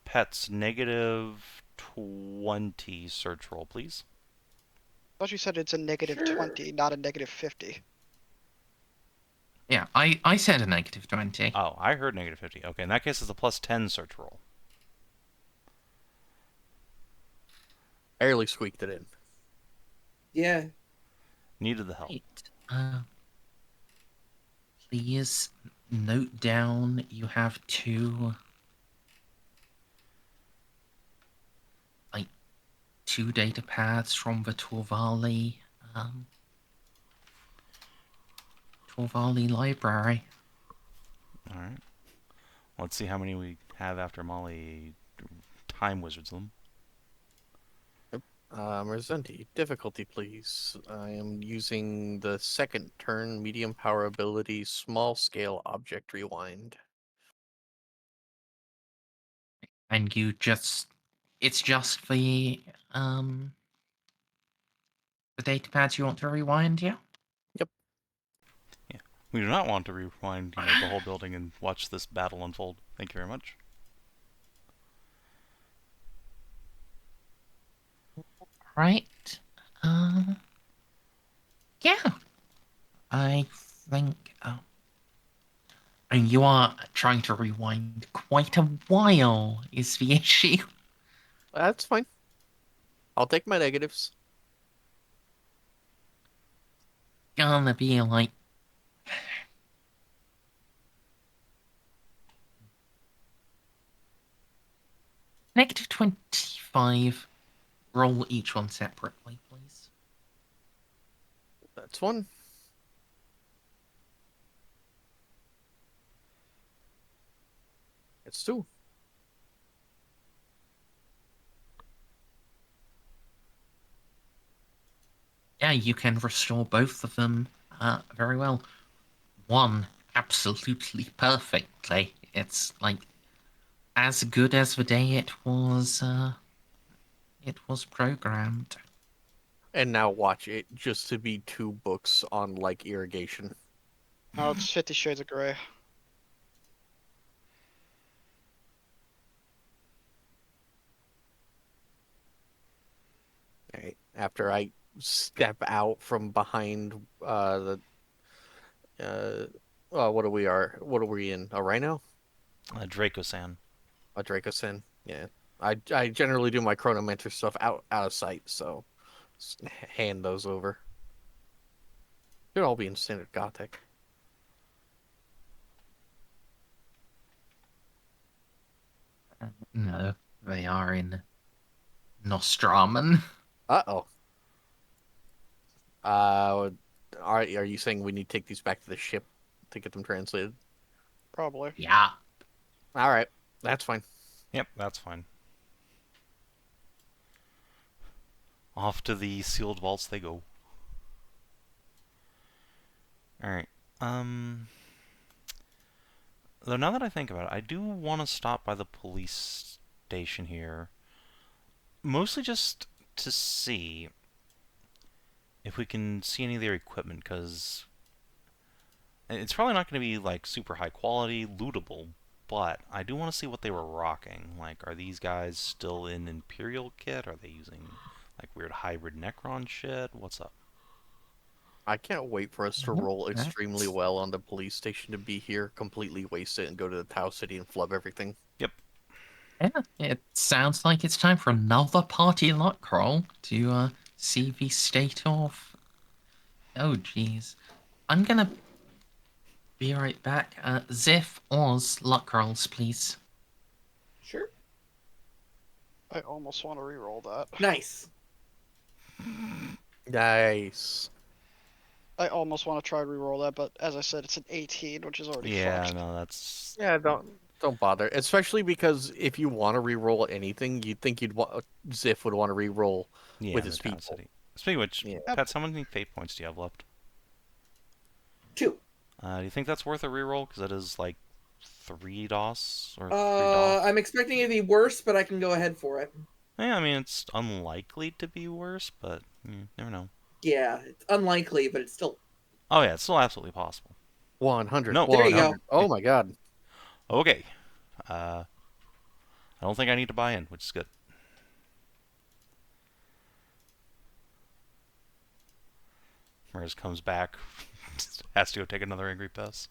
B: Pets, negative 20 search roll, please.
C: I thought you said it's a negative
E: Sure.
C: 20, not a negative 50.
A: Yeah, I said a negative 20.
B: Oh, I heard negative 50. Okay, in that case, it's a plus 10 search roll.
D: Barely squeaked it in.
E: Yeah.
B: Needed the help.
A: Right. Please note down you have two data paths from the Torvali library.
B: Alright. Let's see how many we have after Molly time wizards them.
D: Merzendi, difficulty please. I am using the second turn medium power ability small scale object rewind.
A: And it's just the data pads you want to rewind, yeah?
D: Yep.
B: Yeah. We do not want to rewind, the whole building and watch this battle unfold. Thank you very much.
A: Right. Yeah. I think and you are trying to rewind quite a while is the issue.
D: That's fine. I'll take my negatives.
A: Gonna be like negative 25. Roll each one separately, please.
D: That's one. It's two.
A: Yeah, you can restore both of them very well. One absolutely perfectly. It's like as good as the day it was programmed.
D: And now watch it just to be two books on like irrigation.
C: No, it's 50 Shades of Grey.
D: Right. After I step out from behind what are we in? A rhino?
B: Draco-san.
D: A Dracosin? Yeah. I generally do my chronomancer stuff out of sight, so just hand those over. They'll all be in standard Gothic.
A: No, they are in Nostraman.
D: Uh-oh. Are you saying we need to take these back to the ship to get them translated?
C: Probably.
A: Yeah.
D: All right, that's fine.
B: Yep, that's fine. Off to the sealed vaults they go. Alright. Though now that I think about it, I do want to stop by the police station here. Mostly just to see if we can see any of their equipment, because it's probably not going to be like super high quality, lootable, but I do want to see what they were rocking. Like, are these guys still in Imperial kit? Are they using like weird hybrid Necron shit? What's up?
D: I can't wait for us to
A: Mhm.
D: roll extremely well on the police station to be here, completely waste it, and go to the Tau City and flub everything.
B: Yep.
A: Yeah, it sounds like it's time for another party luck roll to see the state of. Oh, jeez. I'm gonna be right back. Xiph, Oz, luck rolls, please.
E: Sure.
C: I almost want to re-roll that.
E: Nice.
D: Nice.
C: I almost want to try re-roll that, but as I said, it's an 18, which is already
B: Yeah,
C: fucked.
B: no, that's
D: Yeah, don't bother. Especially because if you want to re-roll anything, you'd think Xiph would want to re-roll with
B: the
D: his
B: Town
D: people.
B: City. Speaking of which,
D: Yeah.
B: Pets, how many fate points do you have left?
E: 2.
B: Do you think that's worth a reroll? Because it is like 3 DOS or 3 DOF.
E: I'm expecting it to be worse, but I can go ahead for it.
B: Yeah, I mean, it's unlikely to be worse, but you never know.
E: Yeah, it's unlikely, but it's still.
B: Oh yeah, it's still absolutely possible.
D: 100.
B: No.
E: There you go.
D: 100. Oh my god.
B: Okay. I don't think I need to buy in, which is good. Merz comes back, has to go take another angry piss.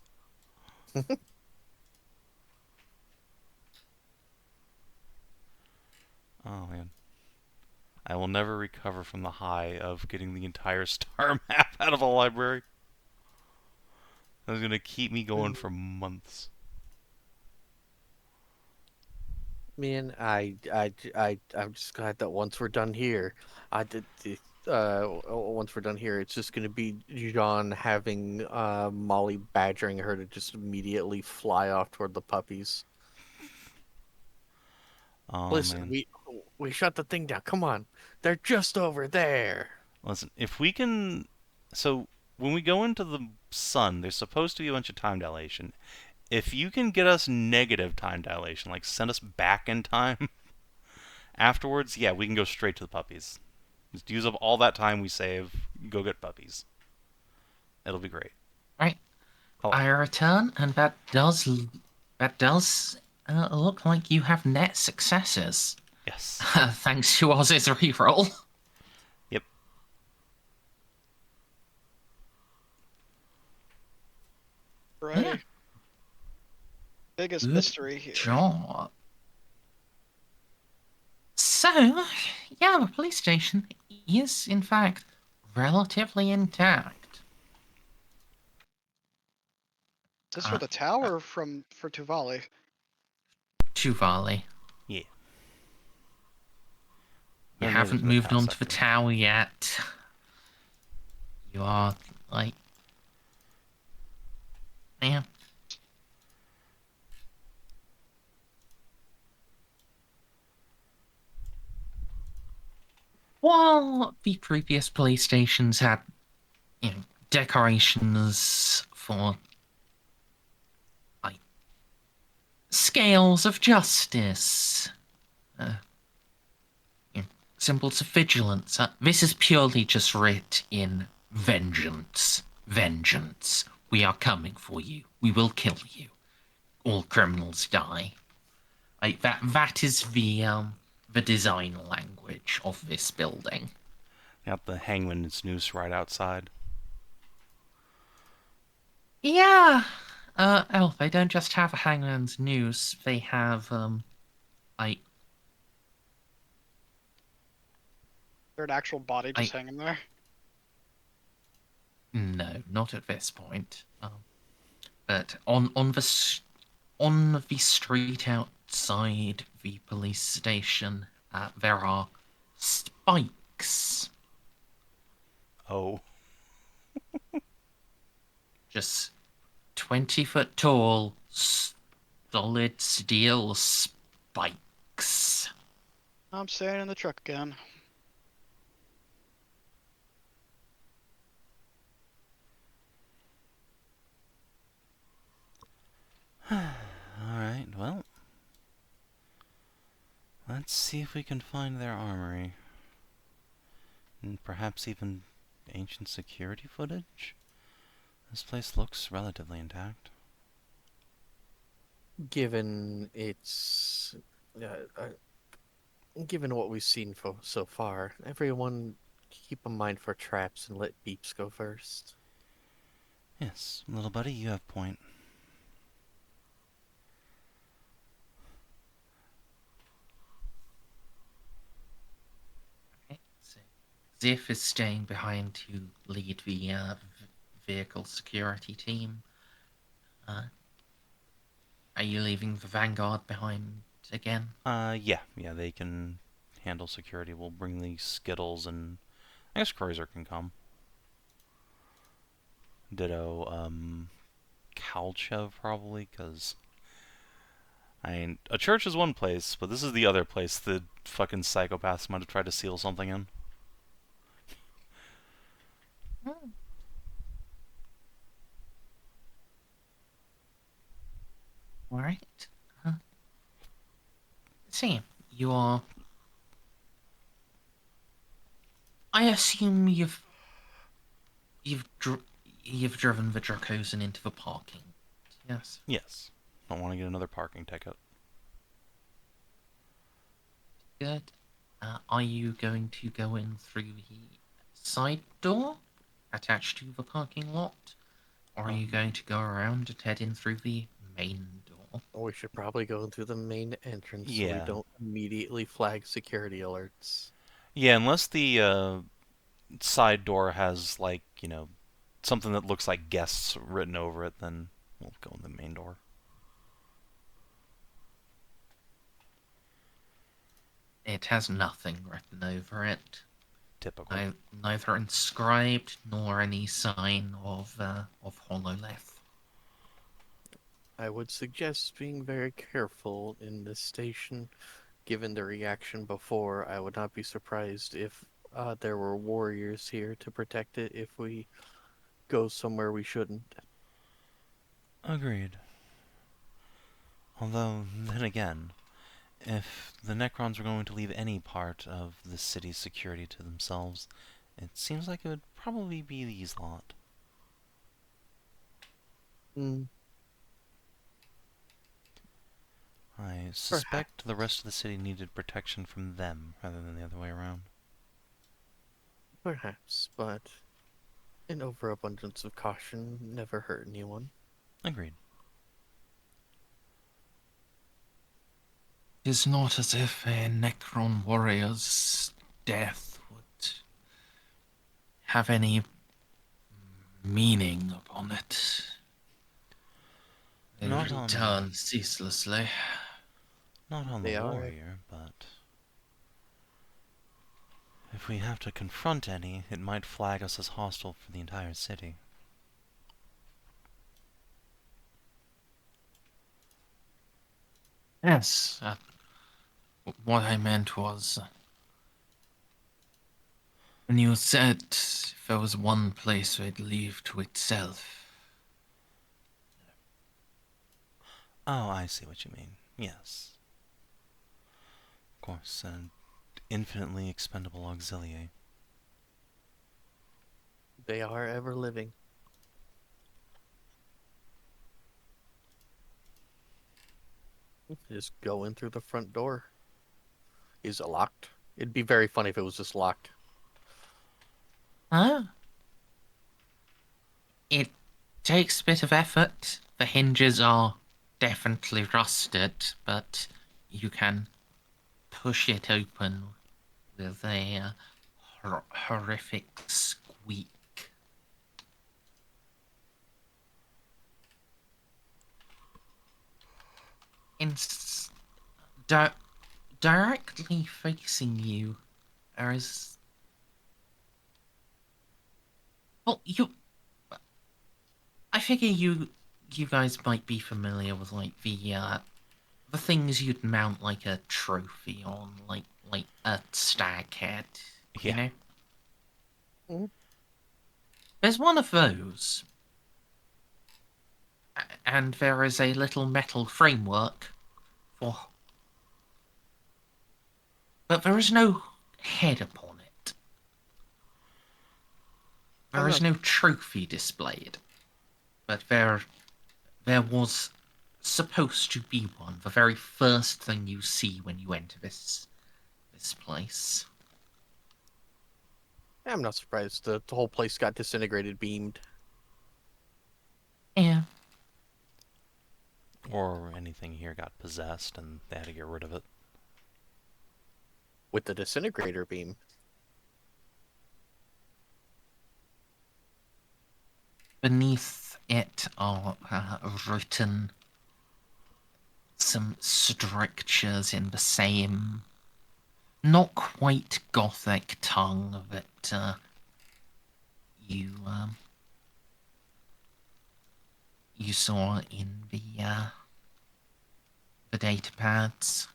B: Oh man. I will never recover from the high of getting the entire star map out of a library. That's going to keep me going for months.
D: Man, I'm just glad that once we're done here, once we're done here, it's just gonna be Jeanne having Molly badgering her to just immediately fly off toward the puppies.
B: Oh
D: Listen,
B: man.
D: we shut the thing down. Come on, they're just over there.
B: Listen, if we can. So, when we go into the sun, there's supposed to be a bunch of time dilation. If you can get us negative time dilation, like send us back in time afterwards, yeah, we can go straight to the puppies. Just use up all that time we save, go get puppies. It'll be great.
A: Right.
B: Oh.
A: I return, and that does look like you have net successes.
B: Yes.
A: Thanks to Oz's reroll.
B: Yep.
C: Right.
A: Yeah.
C: Biggest
A: Good
C: mystery here.
A: job. So, yeah, the police station is, in fact, relatively intact.
C: Is this for the tower or for Tuvali?
A: Tuvali.
B: Yeah.
A: You
B: We're moving
A: haven't
B: to the
A: moved
B: Tau
A: on to the
B: sector.
A: tower yet. You are, like... Yeah. While the previous police stations had, decorations for, like, scales of justice, symbols of vigilance, this is purely just writ in vengeance. Vengeance. We are coming for you. We will kill you. All criminals die. Like that is the design language of this building.
B: Got the hangman's noose right outside.
A: Yeah. They don't just have a hangman's noose. They have like
C: There an actual body just hanging there?
A: no, not at this point. But on the street outside the police station, there are spikes.
B: Oh.
A: Just 20-foot tall, solid steel spikes.
C: I'm staying in the truck again.
B: Alright, well. Let's see if we can find their armory. And perhaps even ancient security footage? This place looks relatively intact.
D: Given its, given what we've seen so far, everyone keep a mind for traps and let beeps go first.
B: Yes, little buddy, you have point.
A: Okay, so Xiph is staying behind to lead the vehicle security team. Are you leaving the Vanguard behind again?
B: Yeah, they can handle security. We'll bring the Skittles and I guess Cruiser can come. Ditto, Kalchev probably, because I mean, a church is one place, but this is the other place the fucking psychopaths might have tried to seal something in.
A: All right. See, you are. I assume you've driven the Dracosan into the parking. Yes.
B: Yes. Don't want to get another parking ticket.
A: Good. Are you going to go in through the side door attached to the parking lot, or are you going to go around and head in through the main door?
D: We should probably go through the main entrance so we
B: Yeah.
D: don't immediately flag security alerts.
B: Yeah, unless the side door has, like, something that looks like guests written over it, then we'll go in the main door.
A: It has nothing written over it.
B: Typical.
A: Neither inscribed nor any sign of hololith.
D: I would suggest being very careful in this station. Given the reaction before, I would not be surprised if there were warriors here to protect it if we go somewhere we shouldn't.
B: Agreed. Although, then again, if the Necrons were going to leave any part of the city's security to themselves, it seems like it would probably be these lot.
D: Hmm.
B: I suspect the rest of the city needed protection from them rather than the other way around.
D: Perhaps, but an overabundance of caution never hurt anyone.
B: Agreed.
A: It's not as if a Necron warrior's death would have any meaning upon it. They
B: Not on-
A: return ceaselessly.
B: Not on
D: They
B: the
D: are.
B: warrior, but if we have to confront any, it might flag us as hostile for the entire city.
A: Yes. What I meant was, when you said if there was one place where it'd leave to itself.
B: Oh, I see what you mean. Yes. Of course, an infinitely expendable auxiliary.
D: They are ever living. Just go in through the front door. Is it locked? It'd be very funny if it was just locked.
A: Huh? It takes a bit of effort. The hinges are definitely rusted, but you can push it open with a horrific squeak. Directly facing you, there is. Well, I figure you guys might be familiar with like the things you'd mount like a trophy on, like a stag head. You
B: Yeah.
A: know.
D: Mhm.
A: There's one of those, and there is a little metal framework for but there is no head upon it. There is no trophy displayed, but there was supposed to be one. The very first thing you see when you enter this place.
D: I'm not surprised. The whole place got disintegrated, beamed.
A: Yeah.
B: Or anything here got possessed and they had to get rid of it.
D: With the disintegrator beam.
A: Beneath it are written some strictures in the same, not quite Gothic tongue that you saw in the data pads.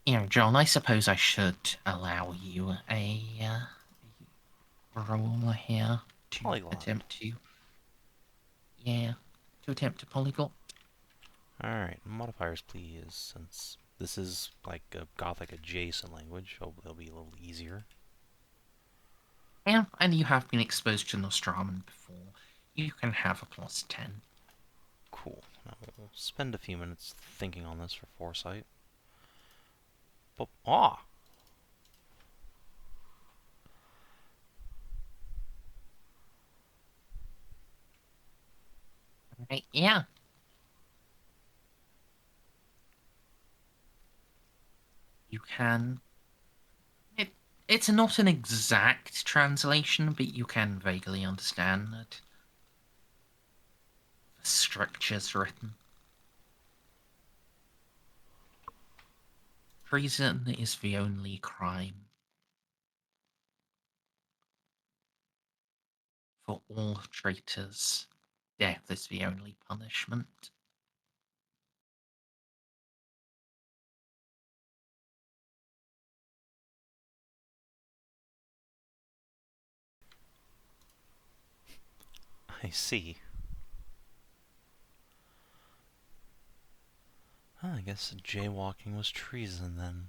A: You know, John, I suppose I should allow you a roll here to
B: Polyglot.
A: attempt a polyglot.
B: Alright, modifiers please, since this is like a Gothic adjacent language, so it'll be a little easier.
A: Yeah, and you have been exposed to Nostraman before. You can have a +10.
B: Cool. Now we'll spend a few minutes thinking on this for foresight. But,
A: Right, yeah. You can... It's not an exact translation, but you can vaguely understand that the structure's written. Treason is the only crime. For all traitors, death is the only punishment.
B: I see. I guess jaywalking was treason then.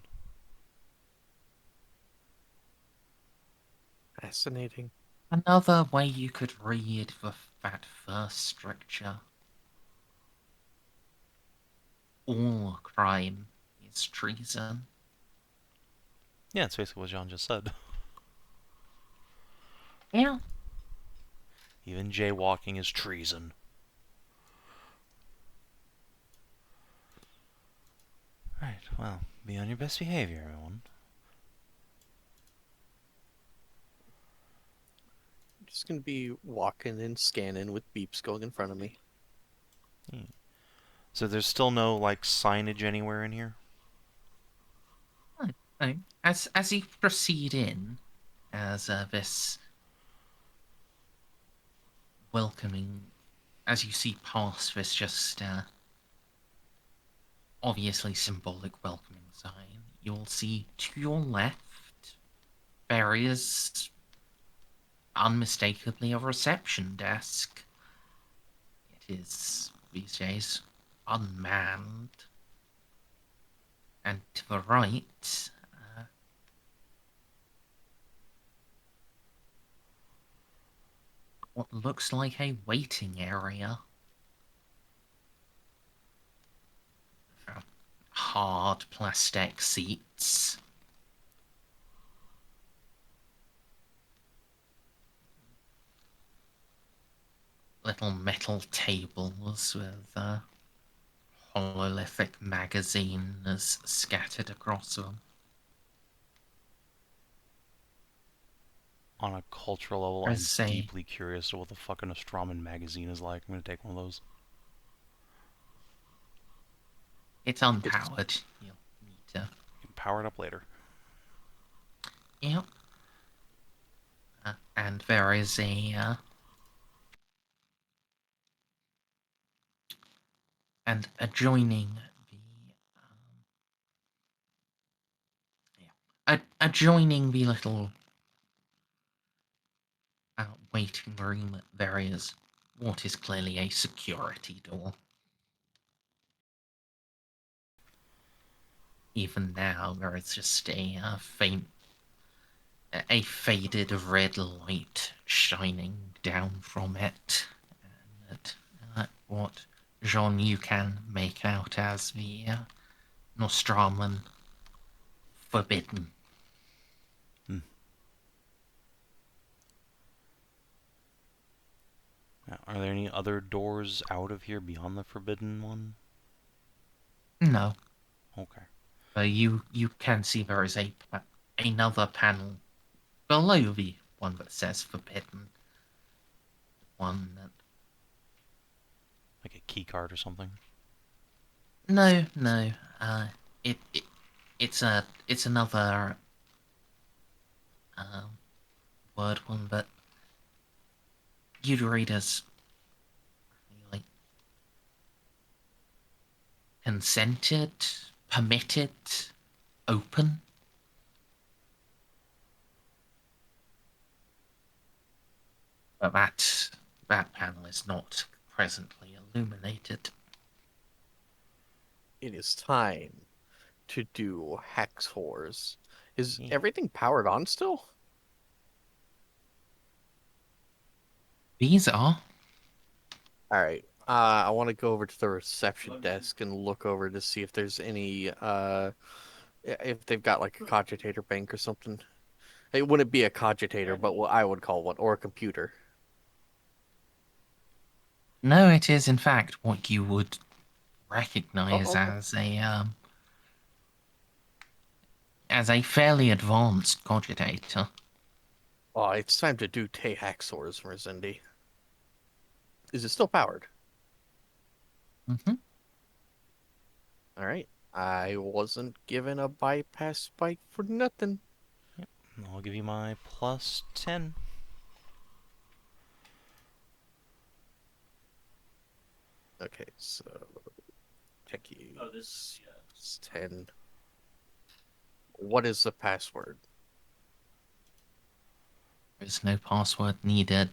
D: Fascinating.
A: Another way you could read that first stricture. All crime is treason.
B: Yeah, it's basically what Jeanne just said.
A: Yeah.
B: Even jaywalking is treason. Right, well, be on your best behavior, everyone.
D: I'm just gonna be walking and scanning with beeps going in front of me.
B: So there's still no, like, signage anywhere in here?
A: No. As you proceed in, as this welcoming, as you see past this just obviously symbolic welcoming sign, you'll see to your left there is unmistakably a reception desk. It is these days unmanned, and to the right what looks like a waiting area. Hard plastic seats. Little metal tables with hololithic magazines scattered across them.
B: On a cultural level, I'm
A: There's a-
B: deeply curious to what the fucking Astroman magazine is like. I'm gonna take one of those.
A: It's unpowered. You'll need to.
B: You can power it up later.
A: Yep. And there is a and adjoining adjoining the little waiting room, there is what is clearly a security door. even now there is just a faded red light shining down from it. And what, Jean, you can make out as the Nostraman Forbidden.
B: Now, are there any other doors out of here beyond the forbidden one?
A: No,
B: Okay.
A: you can see there is another panel below the one that says Forbidden. One that...
B: Like a key card or something?
A: No. It's another word one, but you'd read as like consented, permitted, open. But that panel is not presently illuminated.
D: It is time to do Hex Whores. Is
B: Yeah.
D: everything powered on still?
A: These are.
D: All right. I want to go over to the reception desk and look over to see if there's any if they've got like a cogitator bank or something. It wouldn't be a cogitator, but what I would call one, or a computer.
A: No, it is in fact what you would recognize
D: Oh, okay.
A: as a fairly advanced cogitator.
D: Oh, it's time to do Te Haxors, Merzendi. Is it still powered?
A: Mm-hmm.
D: All right. I wasn't given a bypass spike for nothing.
B: I'll give you my plus 10.
D: Okay, so check you. Oh, this is 10. What is the password?
A: There's no password needed.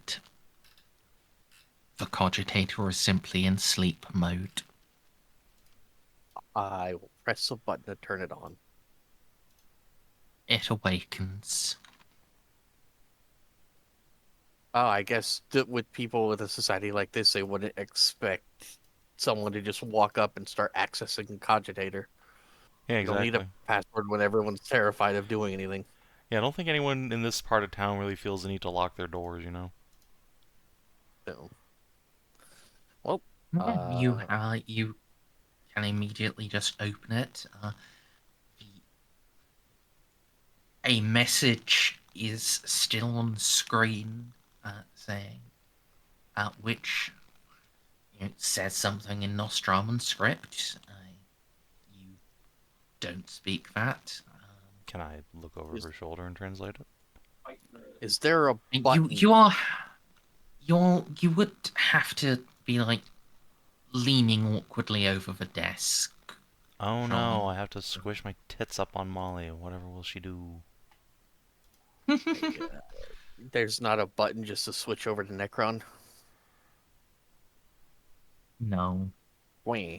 A: The cogitator is simply in sleep mode.
D: I will press a button to turn it on.
A: It awakens.
D: Oh, I guess that with people with a society like this, they wouldn't expect someone to just walk up and start accessing a cogitator.
B: Yeah,
D: You don't need a
B: exactly.
D: password when everyone's terrified of doing anything.
B: Yeah, I don't think anyone in this part of town really feels the need to lock their doors, you know?
D: So, well,
A: You can immediately just open it. A message is still on screen saying, which says something in Nostraman script. You don't speak that.
B: Can I look over her shoulder and translate it?
D: is there a
A: You
D: button?
A: you would have to be like leaning awkwardly over the desk.
B: Oh
A: From
B: no, I have to squish my tits up on Molly. Whatever will she do?
D: There's not a button just to switch over to Necron.
A: No.
D: Wah.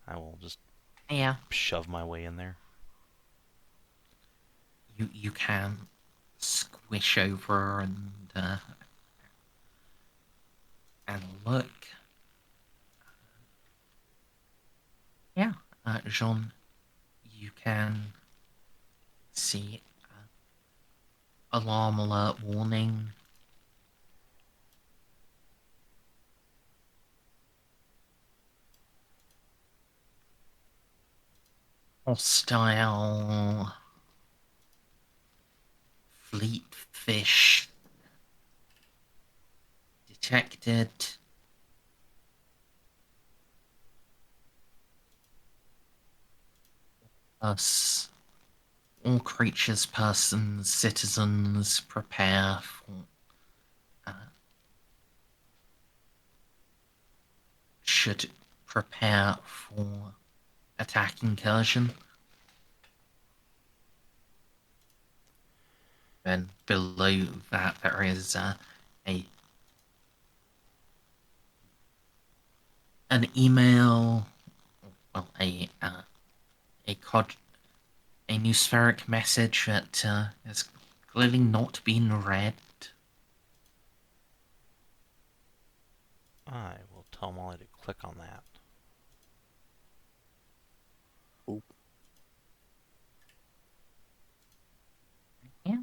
B: I will just
A: Yeah.
B: shove my way in there.
A: You can squish over and look. Yeah, Jean, you can see alarm alert warning. Hostile fleet fish detected. Us, all creatures, persons, citizens, prepare for. Should prepare for attack incursion. Then below that there is a an email, well, a cod, a newspheric message that has clearly not been read.
B: I will tell Molly to click on that.
D: Oop.
A: Yeah.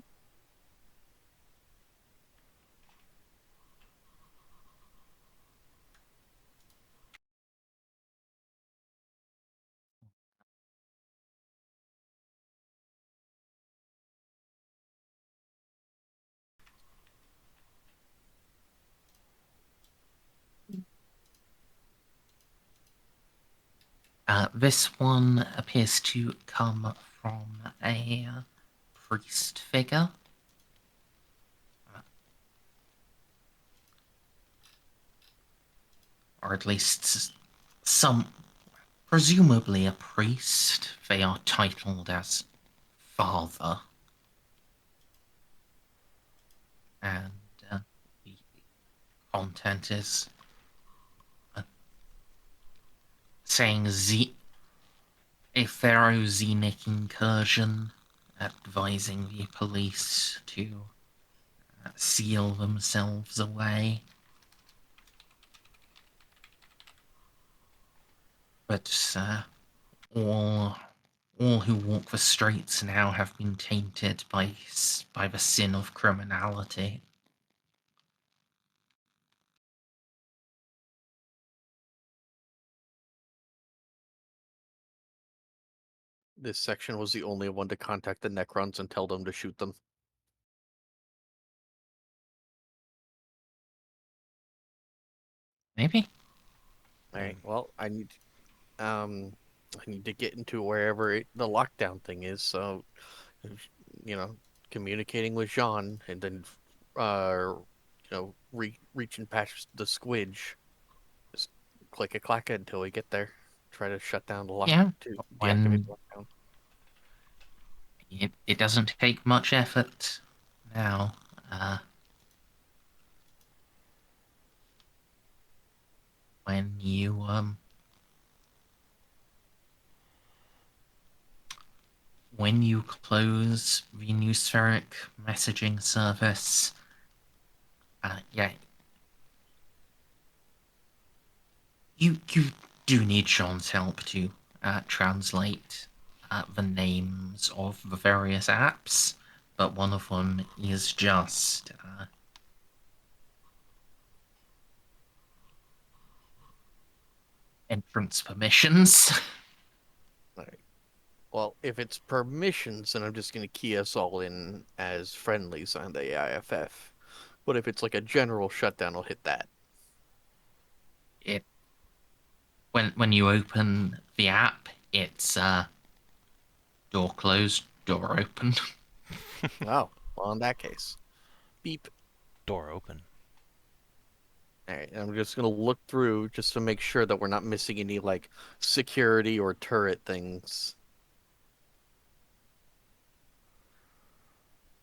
A: This one appears to come from a priest figure. Or at least some, presumably a priest. They are titled as Father. And the content is saying a pharaohzenic incursion, advising the police to seal themselves away. But all who walk the streets now have been tainted by the sin of criminality.
D: This section was the only one to contact the Necrons and tell them to shoot them.
A: Maybe?
D: All right. Well, I need to get into wherever the lockdown thing is. So, you know, communicating with Jeanne and then, reaching past the squidge. Just click a clack until we get there. Try to shut down the lock
A: Yeah.
D: to deactivate
A: When
D: the lockdown.
A: it doesn't take much effort now. When you close the newspheric messaging service, yeah, you do need Sean's help to translate the names of the various apps, but one of them is just entrance permissions.
D: All right. Well, if it's permissions, then I'm just going to key us all in as friendlies on the AIFF. But if it's like a general shutdown, I'll hit that.
A: It when you open the app, it's door closed, door open.
D: Oh, well, in that case, beep.
B: Door open.
D: All right, I'm just gonna look through just to make sure that we're not missing any like security or turret things.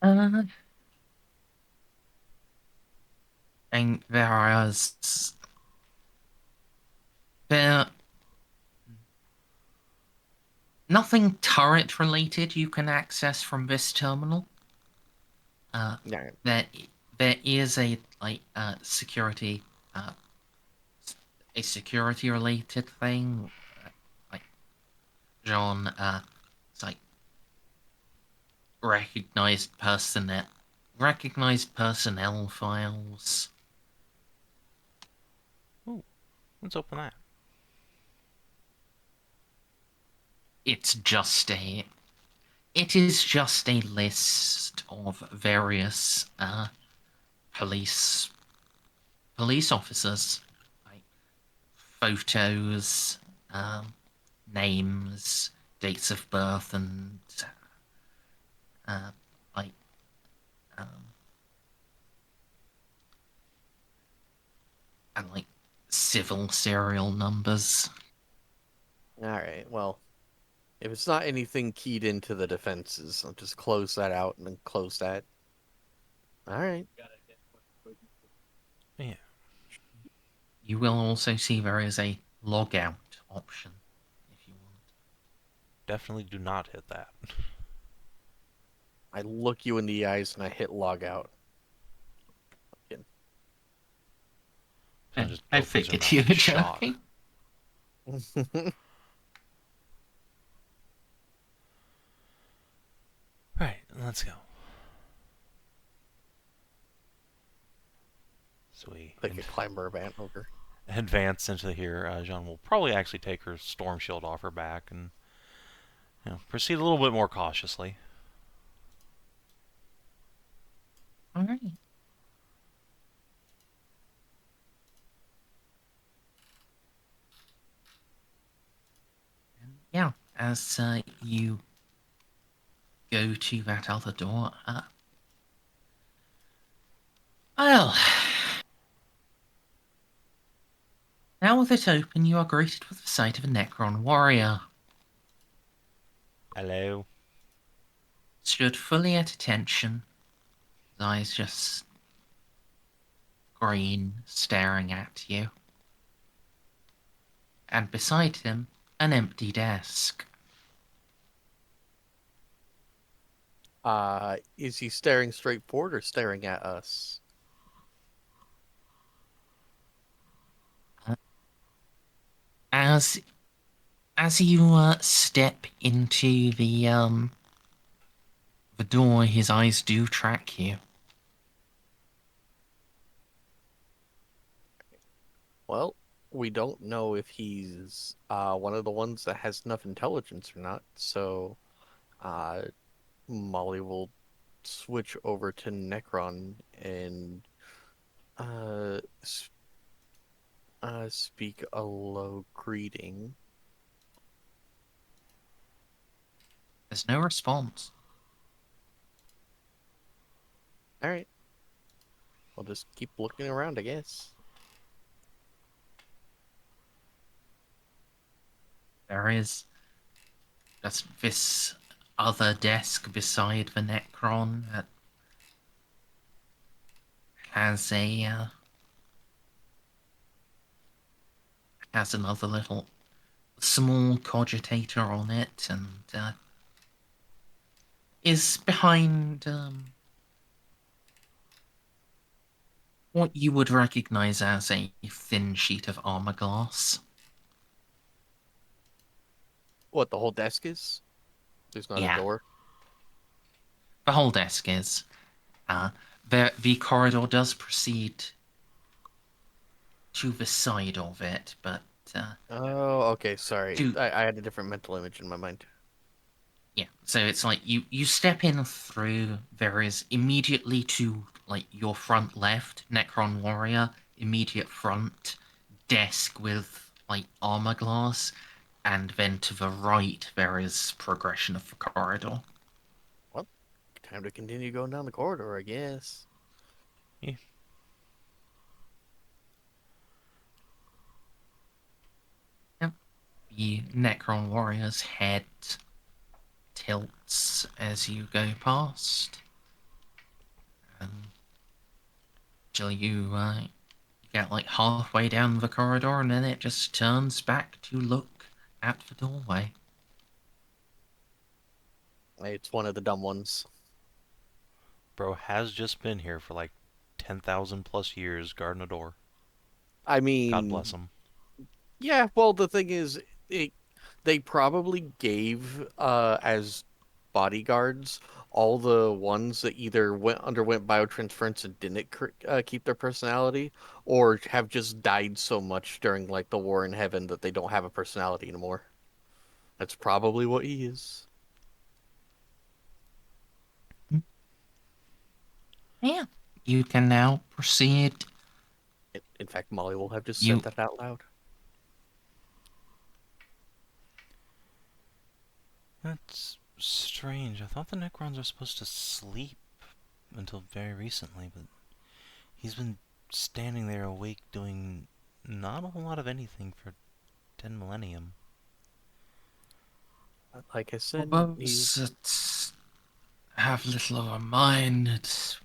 A: Uh, and there nothing turret related you can access from this terminal.
D: Yeah,
A: There there is a security a security related thing, like John it's like recognized personnel files.
B: Ooh, let's open that.
A: It is just a list of various police officers, like photos, names, dates of birth, and like um, and like civil serial numbers.
D: all right. Well, if it's not anything keyed into the defenses, I'll just close that out and then close that. All right.
B: Yeah.
A: You will also see there is a log out option if you want.
B: Definitely do not hit that.
D: I look you in the eyes and I hit log out.
B: So just
A: I
B: opens her
A: figured
B: mouth
A: you
B: in
A: were
B: shock.
A: joking.
B: Right, let's go. So we
D: Like a climber of ant ogre.
B: advance into here. Jeanne will probably actually take her storm shield off her back and proceed a little bit more cautiously.
A: All right. Yeah, as you go to that other door, well, now with it open, you are greeted with the sight of a Necron warrior.
B: Hello.
A: Stood fully at attention, his eyes just green, staring at you. And beside him, an empty desk.
D: Is he staring straight forward or staring at us?
A: As you step into the door, his eyes do track you.
D: Well, we don't know if he's one of the ones that has enough intelligence or not, so uh, Molly will switch over to Necron and uh, s- speak a low greeting.
A: There's no response.
D: All right. We'll just keep looking around, I guess.
A: There is just this other desk beside the Necron that has has another little small cogitator on it, and is behind what you would recognize as a thin sheet of armor glass.
D: What, the whole desk is? There's not a
A: Yeah,
D: door?
A: the whole desk is. The corridor does proceed to the side of it, but
D: Oh, okay, sorry.
A: to
D: I had a different mental image in my mind.
A: yeah. So it's like you step in through. There is immediately to like your front left, Necron warrior, immediate front desk with like armor glass, and then to the right there is progression of the corridor.
D: Well, time to continue going down the corridor, I guess.
B: Yeah.
A: Yep. The Necron warrior's head tilts as you go past. Till you get like halfway down the corridor, and then it just turns back to look at the doorway.
D: It's one of the dumb ones.
B: Bro has just been here for like 10,000 plus years guarding a door.
D: I
B: God bless
D: mean,
B: him.
D: yeah, well, the thing is, they probably gave as bodyguards all the ones that either underwent biotransference and didn't keep their personality, or have just died so much during like the war in heaven that they don't have a personality anymore. That's probably what he is.
A: Yeah, you can now proceed.
D: In fact, Molly will have just said
A: You
D: that out loud.
B: That's strange. I thought the Necrons are supposed to sleep until very recently, but he's been standing there awake doing not a whole lot of anything for 10 millennium.
D: Like I
A: for
D: said,
A: those that have little of a mind, it's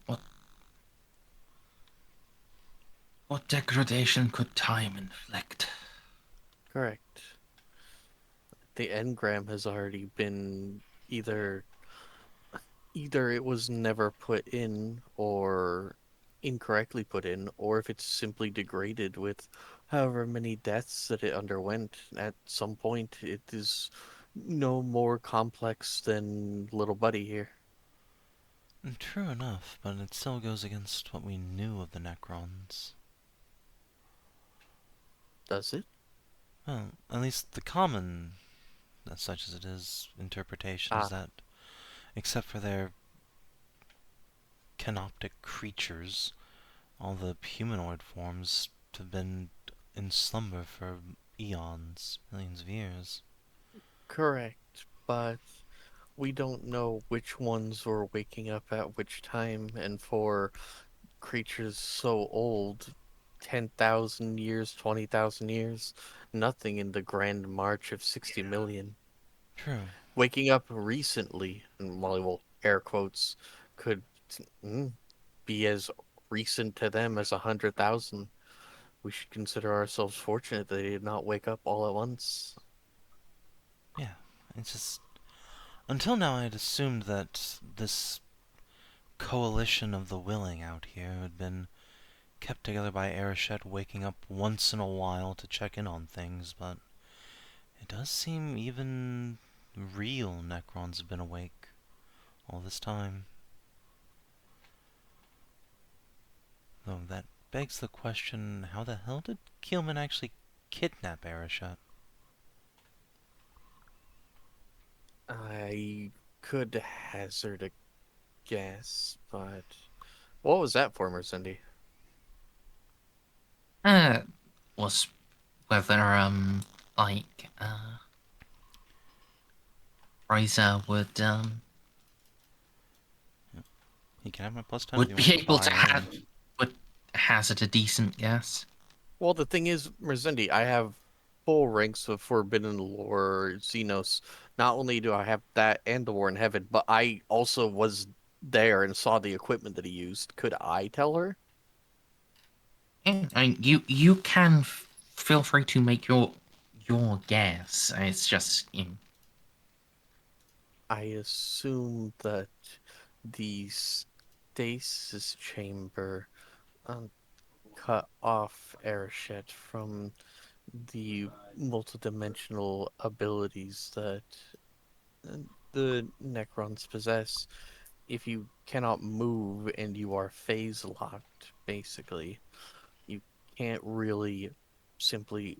A: what degradation could time inflict?
D: Correct. The engram has already been either it was never put in or incorrectly put in, or if it's simply degraded with however many deaths that it underwent at some point, it is no more complex than little buddy here.
B: True enough, but it still goes against what we knew of the Necrons.
D: Does it?
B: Well, at least the common, as such as it is, interpretation is that, except for their canoptic creatures, all the humanoid forms have been in slumber for eons, millions of years.
D: Correct, but we don't know which ones were waking up at which time, and for creatures so old, 10,000 years, 20,000 years, nothing in the grand march of 60 million.
B: True.
D: Waking up recently, and Molly will air quotes, could be as recent to them as 100,000. We should consider ourselves fortunate that they did not wake up all at once.
B: Yeah, it's just... Until now I had assumed that this coalition of the willing out here had been kept together by Arishet waking up once in a while to check in on things, but it does seem even real Necrons have been awake all this time. Though that begs the question, how the hell did Keelman actually kidnap Arishet?
D: I could hazard a guess, but what was that for, Merzendi?
A: Was whether like Fraser
B: He can have my +10 if
A: would
B: he
A: be
B: wants to
A: able
B: buy
A: to
B: in.
A: would hazard a decent guess.
D: Well, the thing is, Merzendi, I have full ranks of Forbidden Lore Xenos. Not only do I have that and the War in Heaven, but I also was there and saw the equipment that he used. Could I tell her?
A: Yeah, you can feel free to make your guess. It's just
D: I assume that the stasis chamber cut off Arishet from the multidimensional abilities that the Necrons possess. If you cannot move and you are phase locked, basically, you can't really simply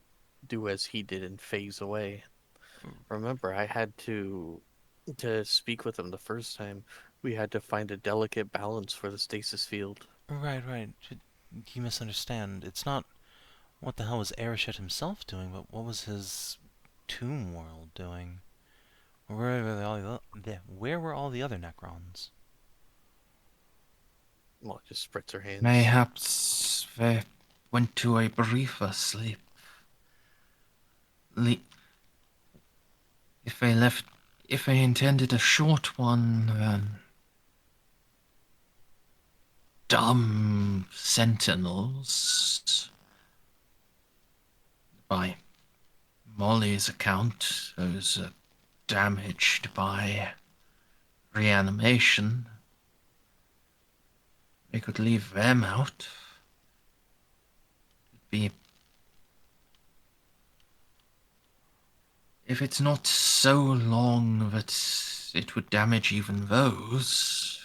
D: do as he did and phase away. Remember, I had to speak with him the first time. We had to find a delicate balance for the stasis field.
B: Right, right. You misunderstand. It's not what the hell was Arishet himself doing, but what was his tomb world doing? Where were all the other Necrons?
D: Well, just spritz her hands.
A: mayhaps they went to a briefer sleep. If they intended a short one, then dumb sentinels. By Molly's account, those are damaged by reanimation. We could leave them out. It'd be if it's not so long that it would damage even those,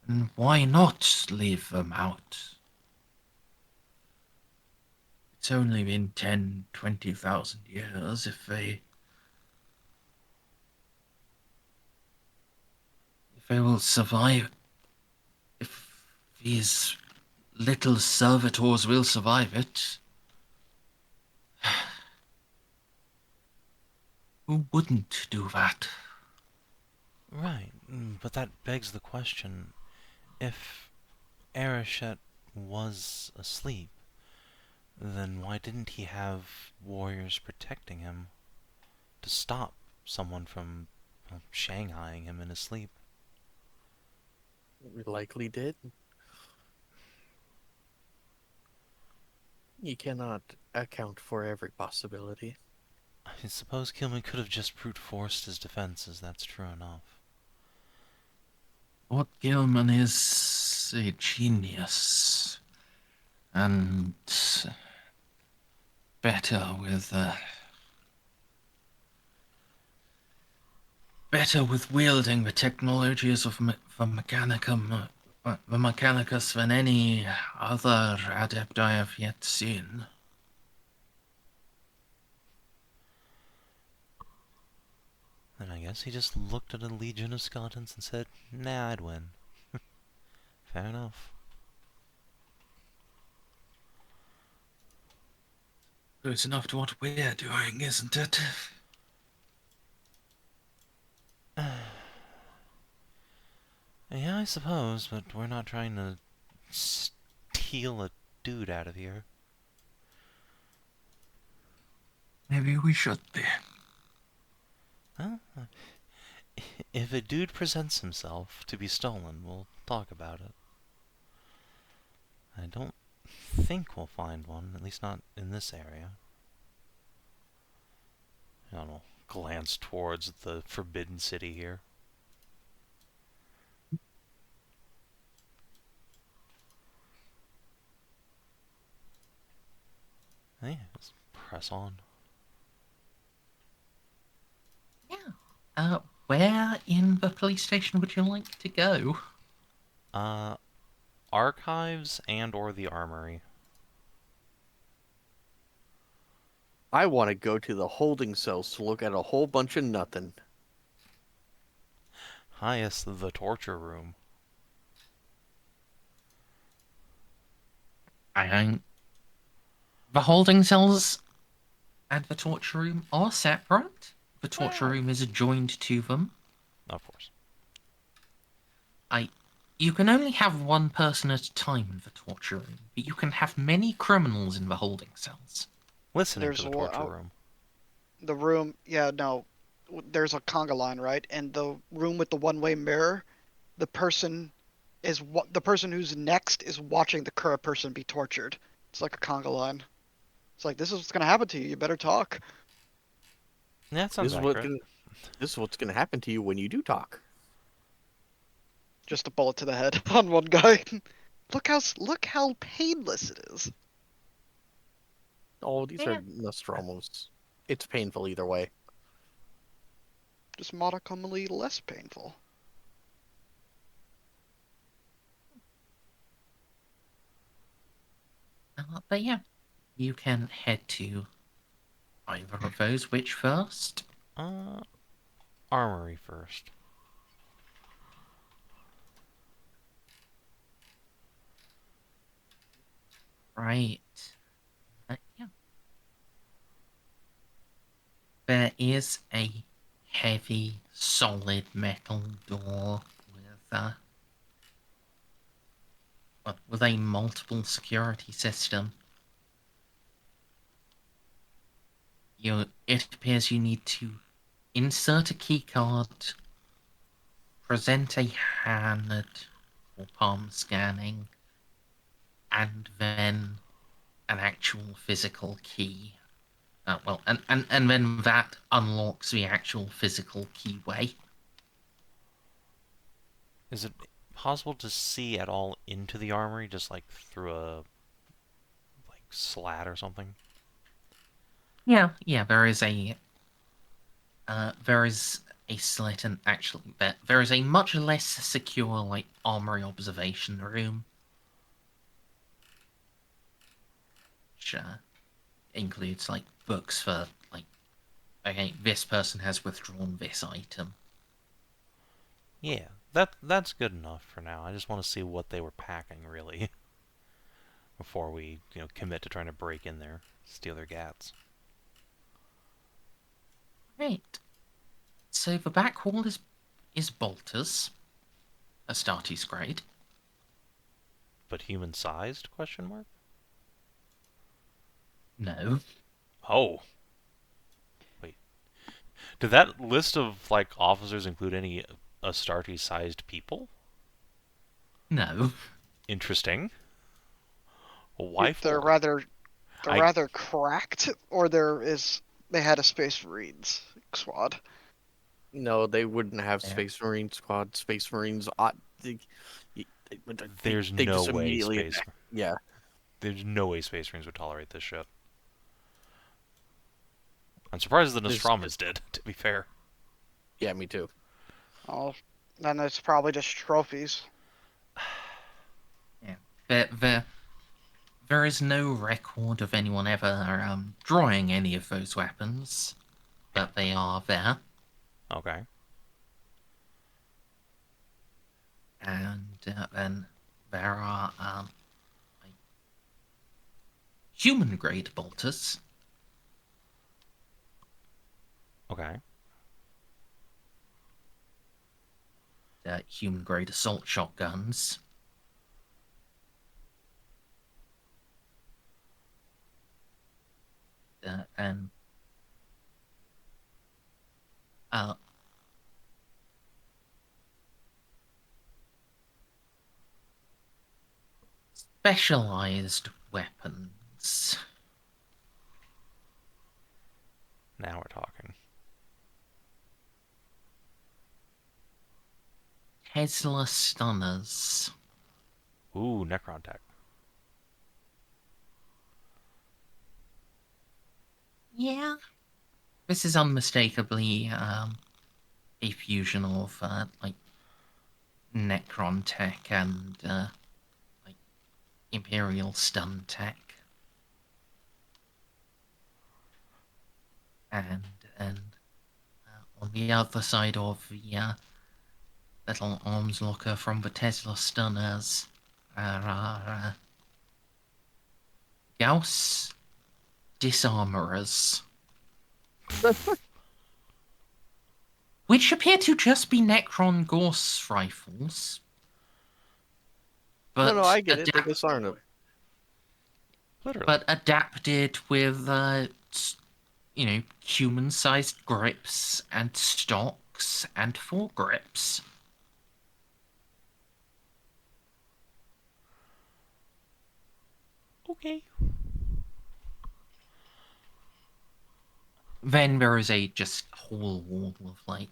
A: then why not leave them out? It's only been 10, 20,000 years. If they will survive, if these little servitors will survive it, who wouldn't do that?
B: Right, but that begs the question. If Arishet was asleep, then why didn't he have warriors protecting him to stop someone from shanghaiing him in his sleep?
D: We likely did. You cannot account for every possibility.
B: I suppose Kilman could have just brute forced his defenses, that's true enough.
A: Lord Gilman is a genius. And better with wielding the technologies of the Mechanicum, the Mechanicus than any other adept I have yet seen.
B: Then I guess he just looked at a legion of skeletons and said, nah, I'd win. Fair enough.
A: Close enough to what we're doing, isn't it?
B: Yeah, I suppose, but we're not trying to steal a dude out of here.
A: Maybe we should be.
B: Well, if a dude presents himself to be stolen, we'll talk about it. I don't think we'll find one, at least not in this area. I don't know, glance towards the Forbidden City here. Hey, let's press on.
A: Yeah. Where in the police station would you like to go?
B: Archives and or the armory.
D: I want to go to the holding cells to look at a whole bunch of nothing.
B: Highest the torture room.
A: The holding cells and the torture room are separate. The torture room is adjoined to them.
B: Of course.
A: You can only have one person at a time in the torture room, but you can have many criminals in the holding cells.
B: Listening
C: There's
B: to the
C: one
B: torture room.
C: The room, yeah, no. There's a conga line, right? And the room with the one-way mirror, the person who's next is watching the current person be tortured. It's like a conga line. It's like, this is what's gonna happen to you. You better talk.
B: Yeah, that sounds
D: This
B: accurate.
D: is what's going to happen to you when you do talk.
C: Just a bullet to the head on one guy. look how painless it is.
D: Oh, these are Nostromos. It's painful either way.
C: Just modicumly less painful.
A: But yeah, you can head to either of those. Which first?
B: Armory first.
A: Right. Yeah. There is a heavy, solid metal door with a multiple security system. It appears you need to insert a keycard, present a hand for palm scanning, and then an actual physical key. And then that unlocks the actual physical keyway.
B: Is it possible to see at all into the armory, just like through a slat or something?
A: Yeah, there is a slit, and actually there is a much less secure armory observation room, which includes books for okay, this person has withdrawn this item.
B: Yeah, that's good enough for now. I just want to see what they were packing, really, before we commit to trying to break in there, steal their gats.
A: Right. So the back wall is bolters, Astartes grade.
B: But human-sized? Question mark.
A: No.
B: Oh. Wait. Did that list of officers include any Astartes-sized people?
A: No.
B: Interesting. Why
C: They're
B: for?
C: rather They're rather cracked, or they had a Space Marines squad.
D: No, they wouldn't have
A: Yeah.
D: Space Marine squad. Space Marines
B: There's
D: they
B: no
D: just
B: way
D: immediately
B: Space.
D: attack. Yeah.
B: There's no way Space Marines would tolerate this shit. I'm surprised the Nostradamus did, to be fair.
D: Yeah, me too.
C: Oh, then it's probably just trophies.
A: Yeah. There is no record of anyone ever drawing any of those weapons, but they are there.
B: Okay.
A: And then there are like human-grade bolters.
B: Okay.
A: Human-grade assault shotguns. And specialized weapons.
B: Now we're talking.
A: Tesla stunners.
B: Ooh, Necron tech.
A: Yeah. This is unmistakably a fusion of like Necron tech and like Imperial stun tech. And on the other side of the little arms locker from the Tesla stunners are Gauss disarmorers. Which appear to just be Necron Gauss rifles. But
D: No, I get it. They disarm them.
B: Literally.
A: But adapted with, human-sized grips and stocks and foregrips.
B: Okay.
A: Then there is a just whole wall of, like,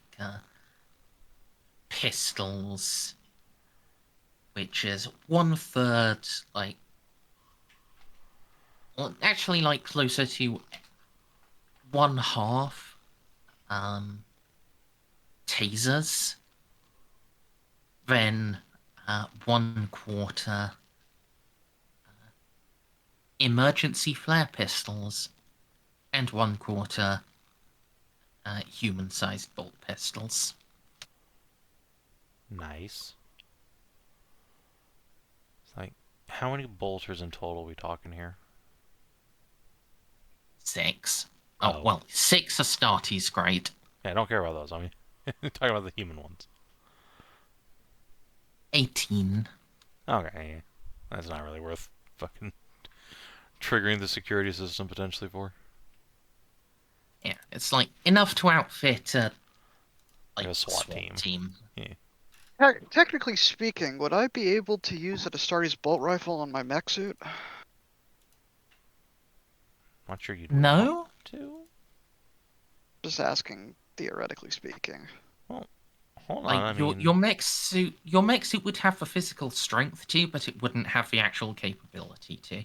A: pistols, which is 1/3, like, well, actually, like, closer to 1/2, tasers, then 1/4 emergency flare pistols, and 1/4 human-sized bolt pistols.
B: Nice. It's like, how many bolters in total are we talking here?
A: 6.
B: Oh.
A: Oh, well, 6 Astartes grade.
B: Yeah, I don't care about those. I mean, talking about the human ones.
A: 18.
B: Okay, that's not really worth fucking triggering the security system potentially for.
A: Yeah, it's like enough to outfit like
B: a SWAT team.
A: Yeah.
C: Technically speaking, would I be able to use an Astartes bolt rifle on my mech suit?
B: Not sure you'd
A: No?
B: want to.
C: Just asking, theoretically speaking.
B: Well, hold
A: Like
B: on. I mean,
A: your mech suit would have the physical strength to, but it wouldn't have the actual capability to.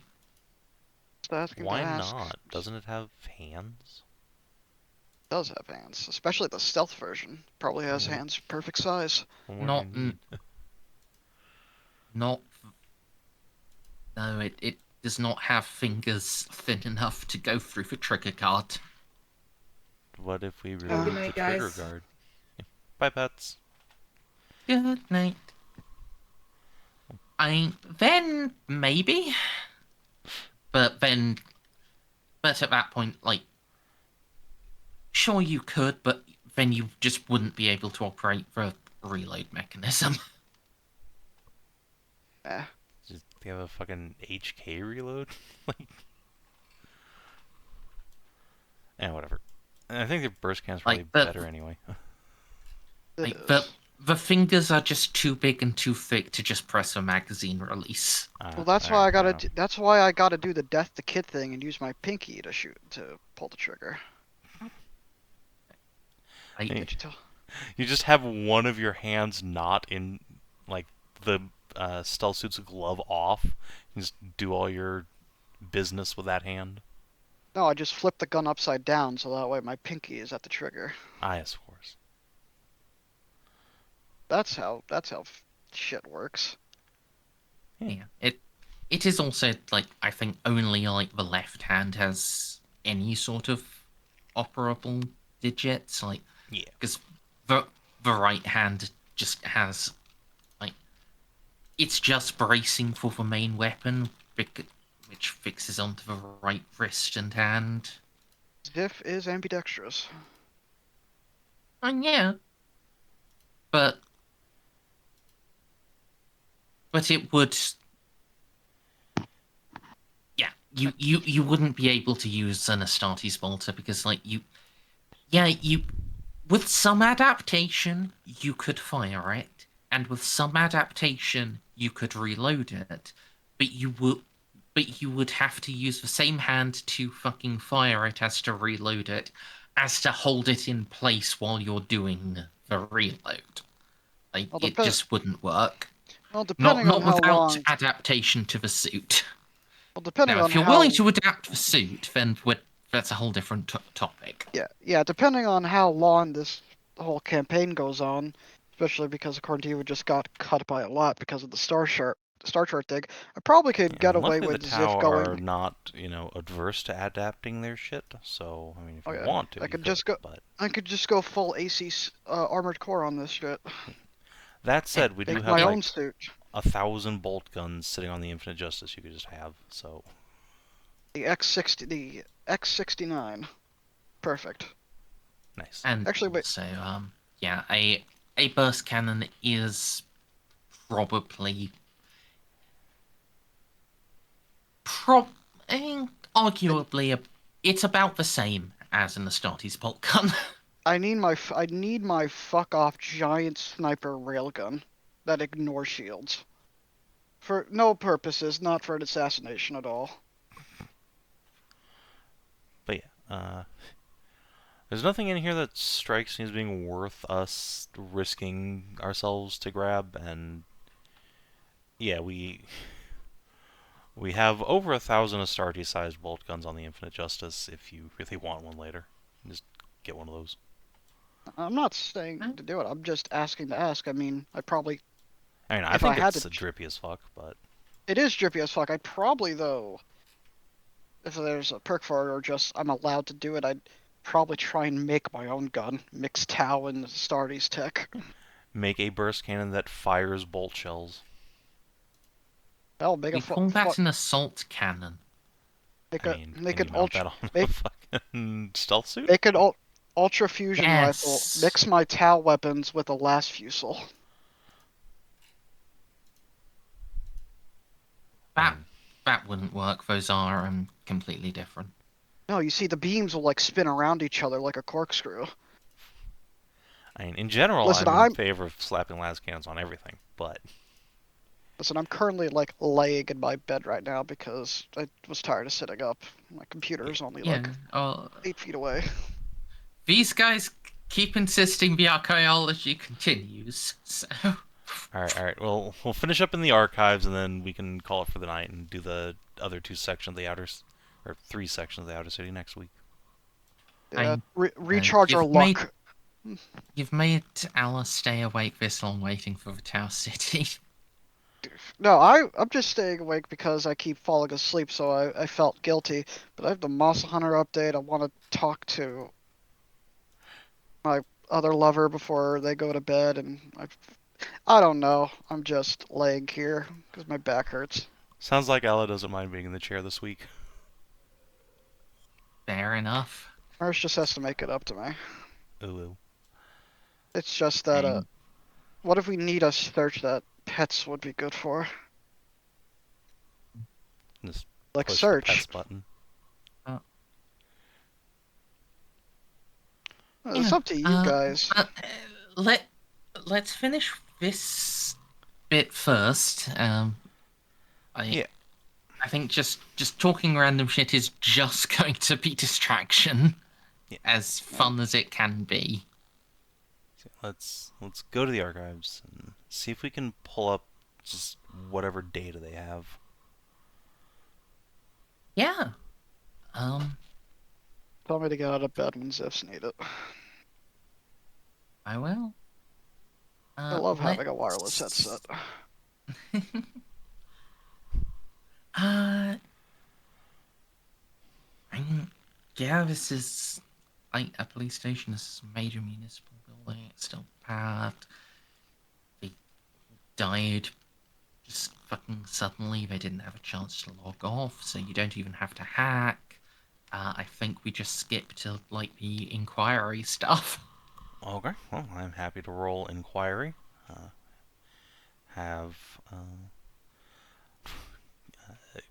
C: Just asking
B: why
C: to ask.
B: not? Doesn't it have hands?
C: It does have hands, especially the stealth version. Probably has hands perfect size.
B: What more
A: Not
B: do you need?
A: Not. No, it does not have fingers thin enough to go through the trigger guard.
B: What if we
C: Good
B: remove the
E: night,
B: trigger
E: guys.
B: guard? Yeah. Bye, pets.
A: Good night. Then maybe, but at that point, like, sure you could, but then you just wouldn't be able to operate the reload mechanism.
C: Eh.
B: Just do you have a fucking HK reload? Like, whatever. I think the burst can's probably
A: Like,
B: better anyway.
A: Like,
C: It
A: the
C: is.
A: The fingers are just too big and too thick to just press a magazine release.
C: Well, that's why I gotta. That's why I gotta do the death the kid thing and use my pinky to pull the trigger.
A: I,
C: Did you tell?
B: You just have one of your hands not in, like, the stealth suit's glove off. You just do all your business with that hand.
C: No, I just flip the gun upside down so that way my pinky is at the trigger.
B: Ah, yes, of course.
C: That's how shit works.
A: yeah, it is also like I think only like the left hand has any sort of operable digits, like
B: Yeah.
A: because the right hand just has like it's just bracing for the main weapon, which fixes onto the right wrist and hand.
C: Xiph is ambidextrous.
A: And yeah, but it would. Yeah, you wouldn't be able to use an Astartes bolter because like you with some adaptation you could fire it, and with some adaptation you could reload it, but you would have to use the same hand to fucking fire it as to reload it, as to hold it in place while you're doing the reload. Like
C: Well,
A: it just wouldn't work.
C: Well,
A: Not
C: depending on how
A: without
C: long.
A: adaptation to the suit.
C: Well, depending
A: Now,
C: on
A: if you're
C: how.
A: willing to adapt the suit, then that's a whole different topic.
C: Yeah. Depending on how long this whole campaign goes on, especially because according to you, it just got cut by a lot because of the Star Chart thing. I probably could get away
B: Luckily,
C: with
B: the
C: Xiph
B: Tau
C: going.
B: are not, adverse to adapting their shit. So, I mean, if
C: Oh
B: you
C: yeah,
B: want to,
C: I
B: you
C: could
B: could.
C: just go.
B: But
C: I could just go full AC armored core on this shit.
B: that said, we do
C: Make
B: have
C: my own
B: like
C: suit.
B: 1,000 bolt guns sitting on the Infinite Justice you could just have. So,
C: The X69. Perfect.
B: nice.
A: And
C: Actually, wait.
A: also, yeah, a burst cannon is probably arguably it's about the same as an Astartes bolt gun.
C: I need my fuck off giant sniper railgun that ignores shields. For no purposes, not for an assassination at all.
B: But yeah, there's nothing in here that strikes me as being worth us risking ourselves to grab, and yeah, we have over 1,000 Astartes-sized bolt guns on the Infinite Justice. If you really want one later, just get one of those.
C: I'm not saying to do it. I'm just asking to ask. I mean, I probably.
B: I mean, I
C: If I
B: think
C: had
B: it's
C: to-
B: drippy as fuck, but
C: It is drippy as fuck. I'd probably though, if there's a perk for it or just I'm allowed to do it, I'd probably try and make my own gun, mix Tau and Astartes tech.
B: make a burst cannon that fires bolt shells.
C: Hell, make
A: We
C: a
A: call that an assault cannon.
C: make
B: I
C: a
B: mean,
C: make
B: can
C: an
B: you mount that
C: ultra
B: on
C: make-
B: a fucking stealth suit?
C: make an ultra fusion rifle.
A: Yes.
C: Mix my Tau weapons with a last fusel.
A: That wouldn't work. Those are completely different.
C: No, you see, the beams will like spin around each other like a corkscrew.
B: I mean, in general,
C: Listen,
B: I'm in
C: I'm-
B: favor of slapping las cannons on everything, but
C: Listen, I'm currently like laying in my bed right now because I was tired of sitting up. My computer is only like
A: Yeah.
C: 8 feet away.
A: These guys keep insisting the archaeology continues. So.
B: all right. Well, we'll finish up in the archives, and then we can call it for the night and do the other 2 sections of the or 3 sections of the outer city next week.
C: Yeah, recharge our luck.
A: You've made Alice stay awake this long waiting for the Tau City.
C: No, I'm just staying awake because I keep falling asleep, so I felt guilty. But I have the Monster Hunter update. I want to talk to my other lover before they go to bed, and I don't know. I'm just laying here because my back hurts.
B: Sounds like Ella doesn't mind being in the chair this week.
A: Fair enough.
C: Nurse just has to make it up to me.
B: Ooh.
C: It's just that what if we need a search that pets would be good for?
B: Just
C: Like
B: push
C: search.
B: the pets button.
C: It's up to you guys.
A: let's finish this bit first.
B: Yeah.
A: I think just talking random shit is just going to be distraction,
B: Yeah.
A: as fun as it can be.
B: So let's go to the archives and see if we can pull up just whatever data they have.
A: Yeah.
C: Tell me to get out of bed when Ziffs need it.
A: I will.
C: I love having a wireless headset.
A: I mean, yeah, this is like a police station. This is a major municipal building. It's still packed. They died just fucking suddenly. They didn't have a chance to log off, so you don't even have to hack. I think we just skip to like the inquiry stuff.
B: Okay, well, I'm happy to roll inquiry. Have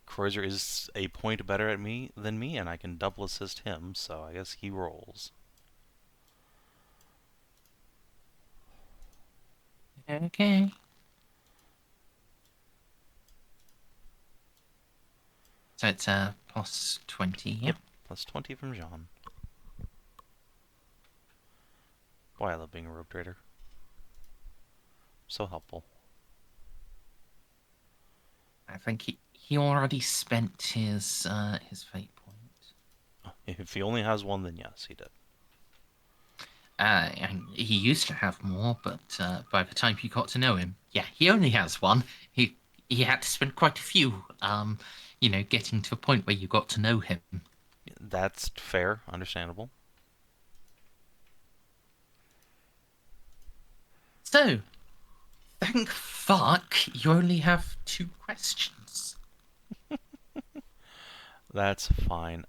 B: Kreuzer is a point better at me than me, and I can double assist him, so I guess he rolls.
A: Okay. So it's plus 20, yeah?
B: Yep, plus 20 from Jeanne. Boy, I love being a rogue trader. So helpful.
A: I think he already spent his fate point.
B: If he only has one, then yes, he did.
A: And he used to have more, but by the time you got to know him, yeah, he only has one. He had to spend quite a few, getting to a point where you got to know him.
B: That's fair, understandable.
A: So, thank fuck you only have 2 questions.
B: That's fine.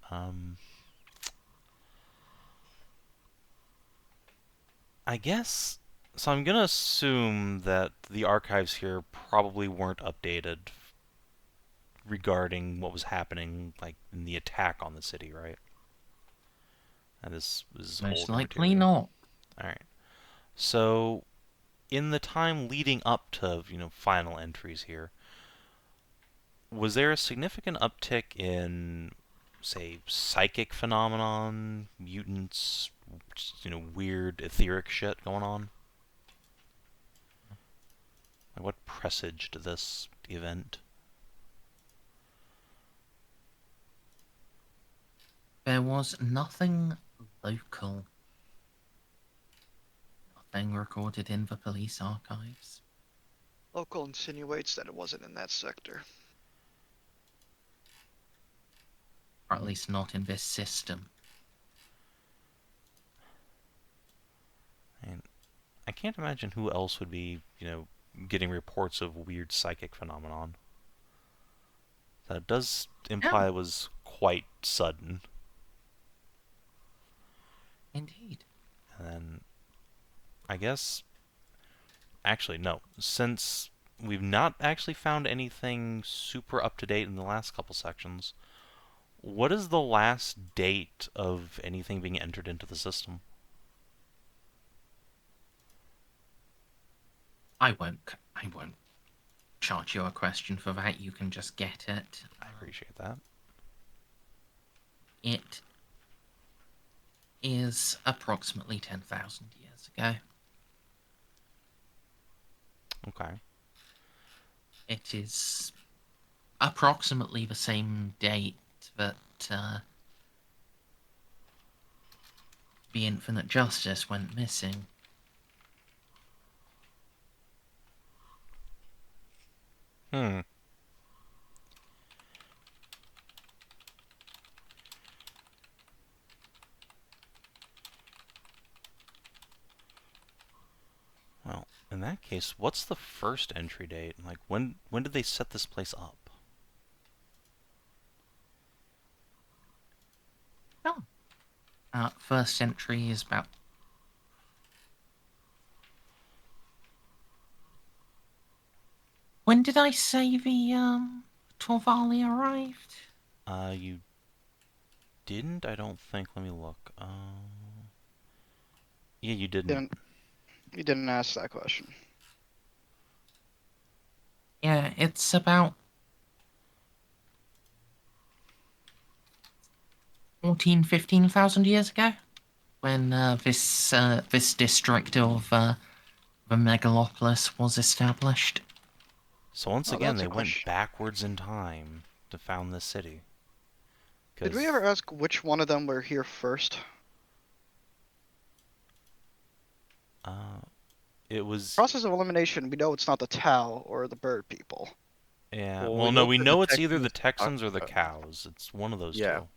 B: I guess. So I'm gonna assume that the archives here probably weren't updated regarding what was happening, like in the attack on the city, right? And this is
A: Most
B: older
A: likely
B: material.
A: not.
B: All right. So, in the time leading up to final entries here, was there a significant uptick in, say, psychic phenomenon, mutants, just, weird etheric shit going on? Like, what presaged this event?
A: There was nothing local. Nothing recorded in the police archives.
C: Local insinuates that it wasn't in that sector.
A: Or at least not in this system.
B: And I can't imagine who else would be, getting reports of weird psychic phenomenon. That does imply it was quite sudden.
A: Indeed.
B: And then, I guess, actually, no. Since we've not actually found anything super up to date in the last couple sections, what is the last date of anything being entered into the system?
A: I won't charge you a question for that. You can just get it.
B: I appreciate that.
A: It is approximately 10,000 years ago.
B: Okay.
A: It is approximately the same date that the Infinite Justice went missing.
B: Hmm. Well, in that case, what's the first entry date? Like, when did they set this place up?
A: Oh. First entry is about... When did I say the Torvali arrived?
B: You didn't? I don't think. Let me look. Yeah, you didn't.
C: You didn't ask that question.
A: Yeah, it's about 15,000 years ago when this district of the megalopolis was established.
B: So once
C: Oh,
B: again,
C: that's a
B: they went
C: question.
B: backwards in time to found this city.
C: Did we ever ask which one of them were here first?
B: It was...
C: Process of elimination, we know it's not the Tau or the bird people.
B: Yeah.
D: Well,
B: Well,
D: we
B: no,
D: know
B: we
D: that the
B: know it's either the
D: Texans
B: Texans or the
D: talked
B: cows. It's one of those
D: Yeah.
B: two.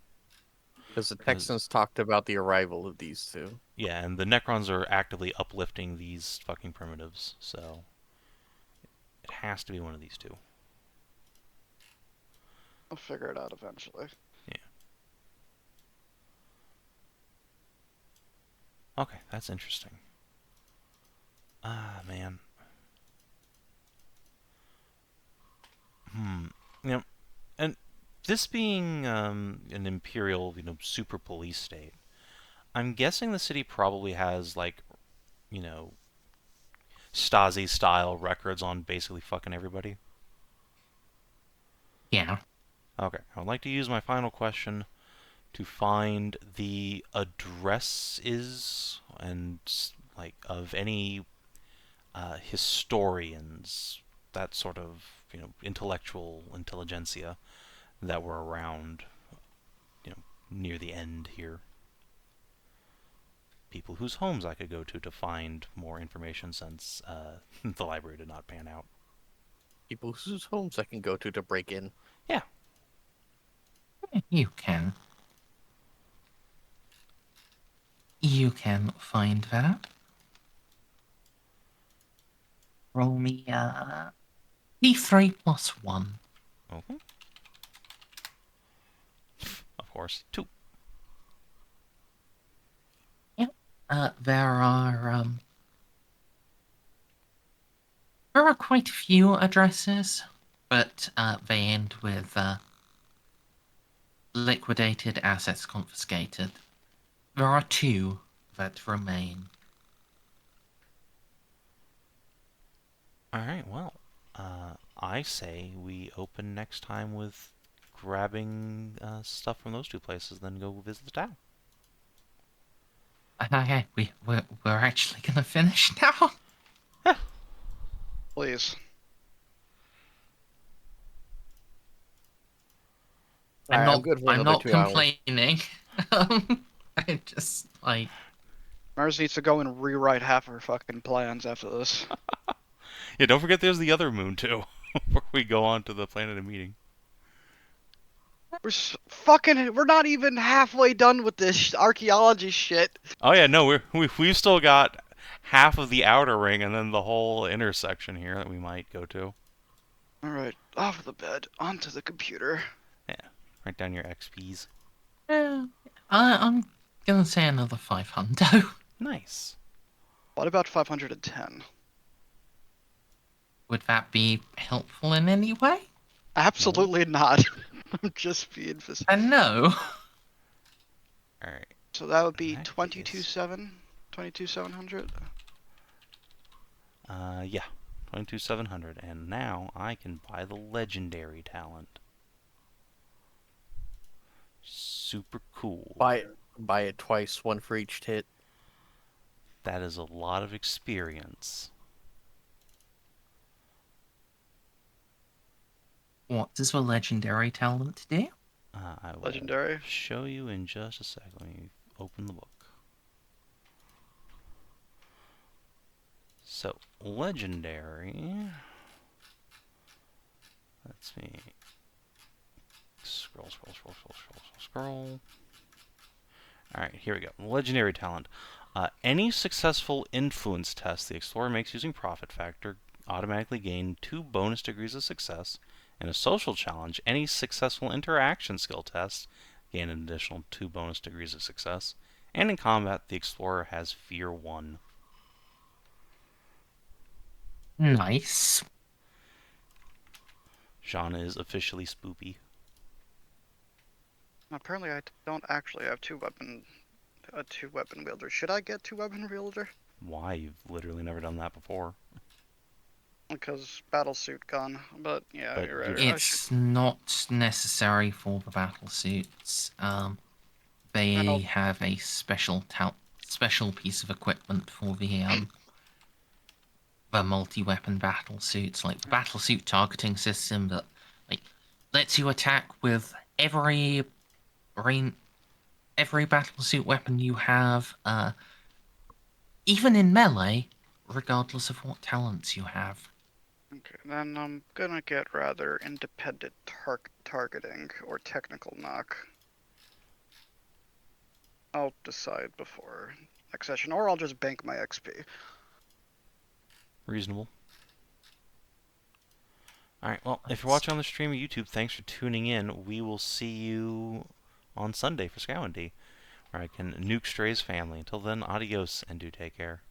D: because the Texans talked about the arrival of these two.
B: Yeah, and the Necrons are actively uplifting these fucking primitives, so it has to be one of these two.
C: I'll figure it out eventually.
B: Okay, that's interesting. Ah, man. You know, and this being an imperial, super police state, I'm guessing the city probably has, like, Stasi-style records on basically fucking everybody.
A: Yeah.
B: Okay, I would like to use my final question to find the addresses and, like, of any historians, that sort of, intellectual intelligentsia that were around, near the end here. People whose homes I could go to find more information since the library did not pan out.
D: People whose homes I can go to break in.
B: Yeah.
A: You can. You can find that. Roll me D3 plus 1.
B: Okay. Of course. 2.
A: Yep. There are quite a few addresses, but they end with liquidated assets confiscated. There are 2 that remain.
B: Alright, well, I say we open next time with grabbing stuff from those 2 places, then go visit the town.
A: Okay, we're actually gonna finish now.
C: Please.
D: I'm good for
A: I'm
D: another
A: not
D: 2 hours.
A: complaining. I just like.
C: Mars needs to go and rewrite half her fucking plans after this.
B: Yeah, don't forget there's the other moon, too, before we go on to the planet of meeting.
C: We're not even halfway done with this archaeology shit.
B: Oh yeah, no, we've still got half of the outer ring and then the whole intersection here that we might go to.
C: Alright, off the bed, onto the computer.
B: Yeah, write down your XPs.
A: I'm gonna say another 500.
B: Nice.
C: What about 510?
A: Would that be helpful in any way?
C: Absolutely not. I'm just being facetious.
A: No.
B: Alright.
C: So that would be
B: In that
C: 22,700? 22,700?
B: Yeah. 22,700. And now I can buy the legendary talent. Super cool.
D: Buy it twice, 1 for each hit.
B: That is a lot of experience.
A: What does the legendary talent do?
B: I will
C: Legendary?
B: show you in just a second. Let me open the book. So, legendary. Let's see. Scroll. Alright, here we go. Legendary talent. Any successful influence test the explorer makes using profit factor automatically gain 2 bonus degrees of success. In a social challenge, any successful interaction skill test gain an additional 2 bonus degrees of success. And in combat, the explorer has Fear 1.
A: Nice.
B: Jeanne is officially spoopy.
C: Apparently I don't actually have a 2-weapon wielder. Should I get 2-weapon wielder?
B: Why? You've literally never done that before.
C: Because battlesuit gun. But yeah,
B: But
C: you're
B: you're-
C: right. I should.
A: It's not necessary for the battle suits. They
C: I'll-
A: have a special piece of equipment for the multi-weapon battle suits, like the battle suit targeting system that like lets you attack with every battle suit weapon you have, even in melee, regardless of what talents you have.
C: Okay, then I'm gonna get rather independent targeting or technical knock. I'll decide before next session, or I'll just bank my XP.
B: Reasonable. Alright, well, if you're watching on the stream or YouTube, thanks for tuning in. We will see you on Sunday for Scow&D, where I can nuke Stray's family. Until then, adios, and do take care.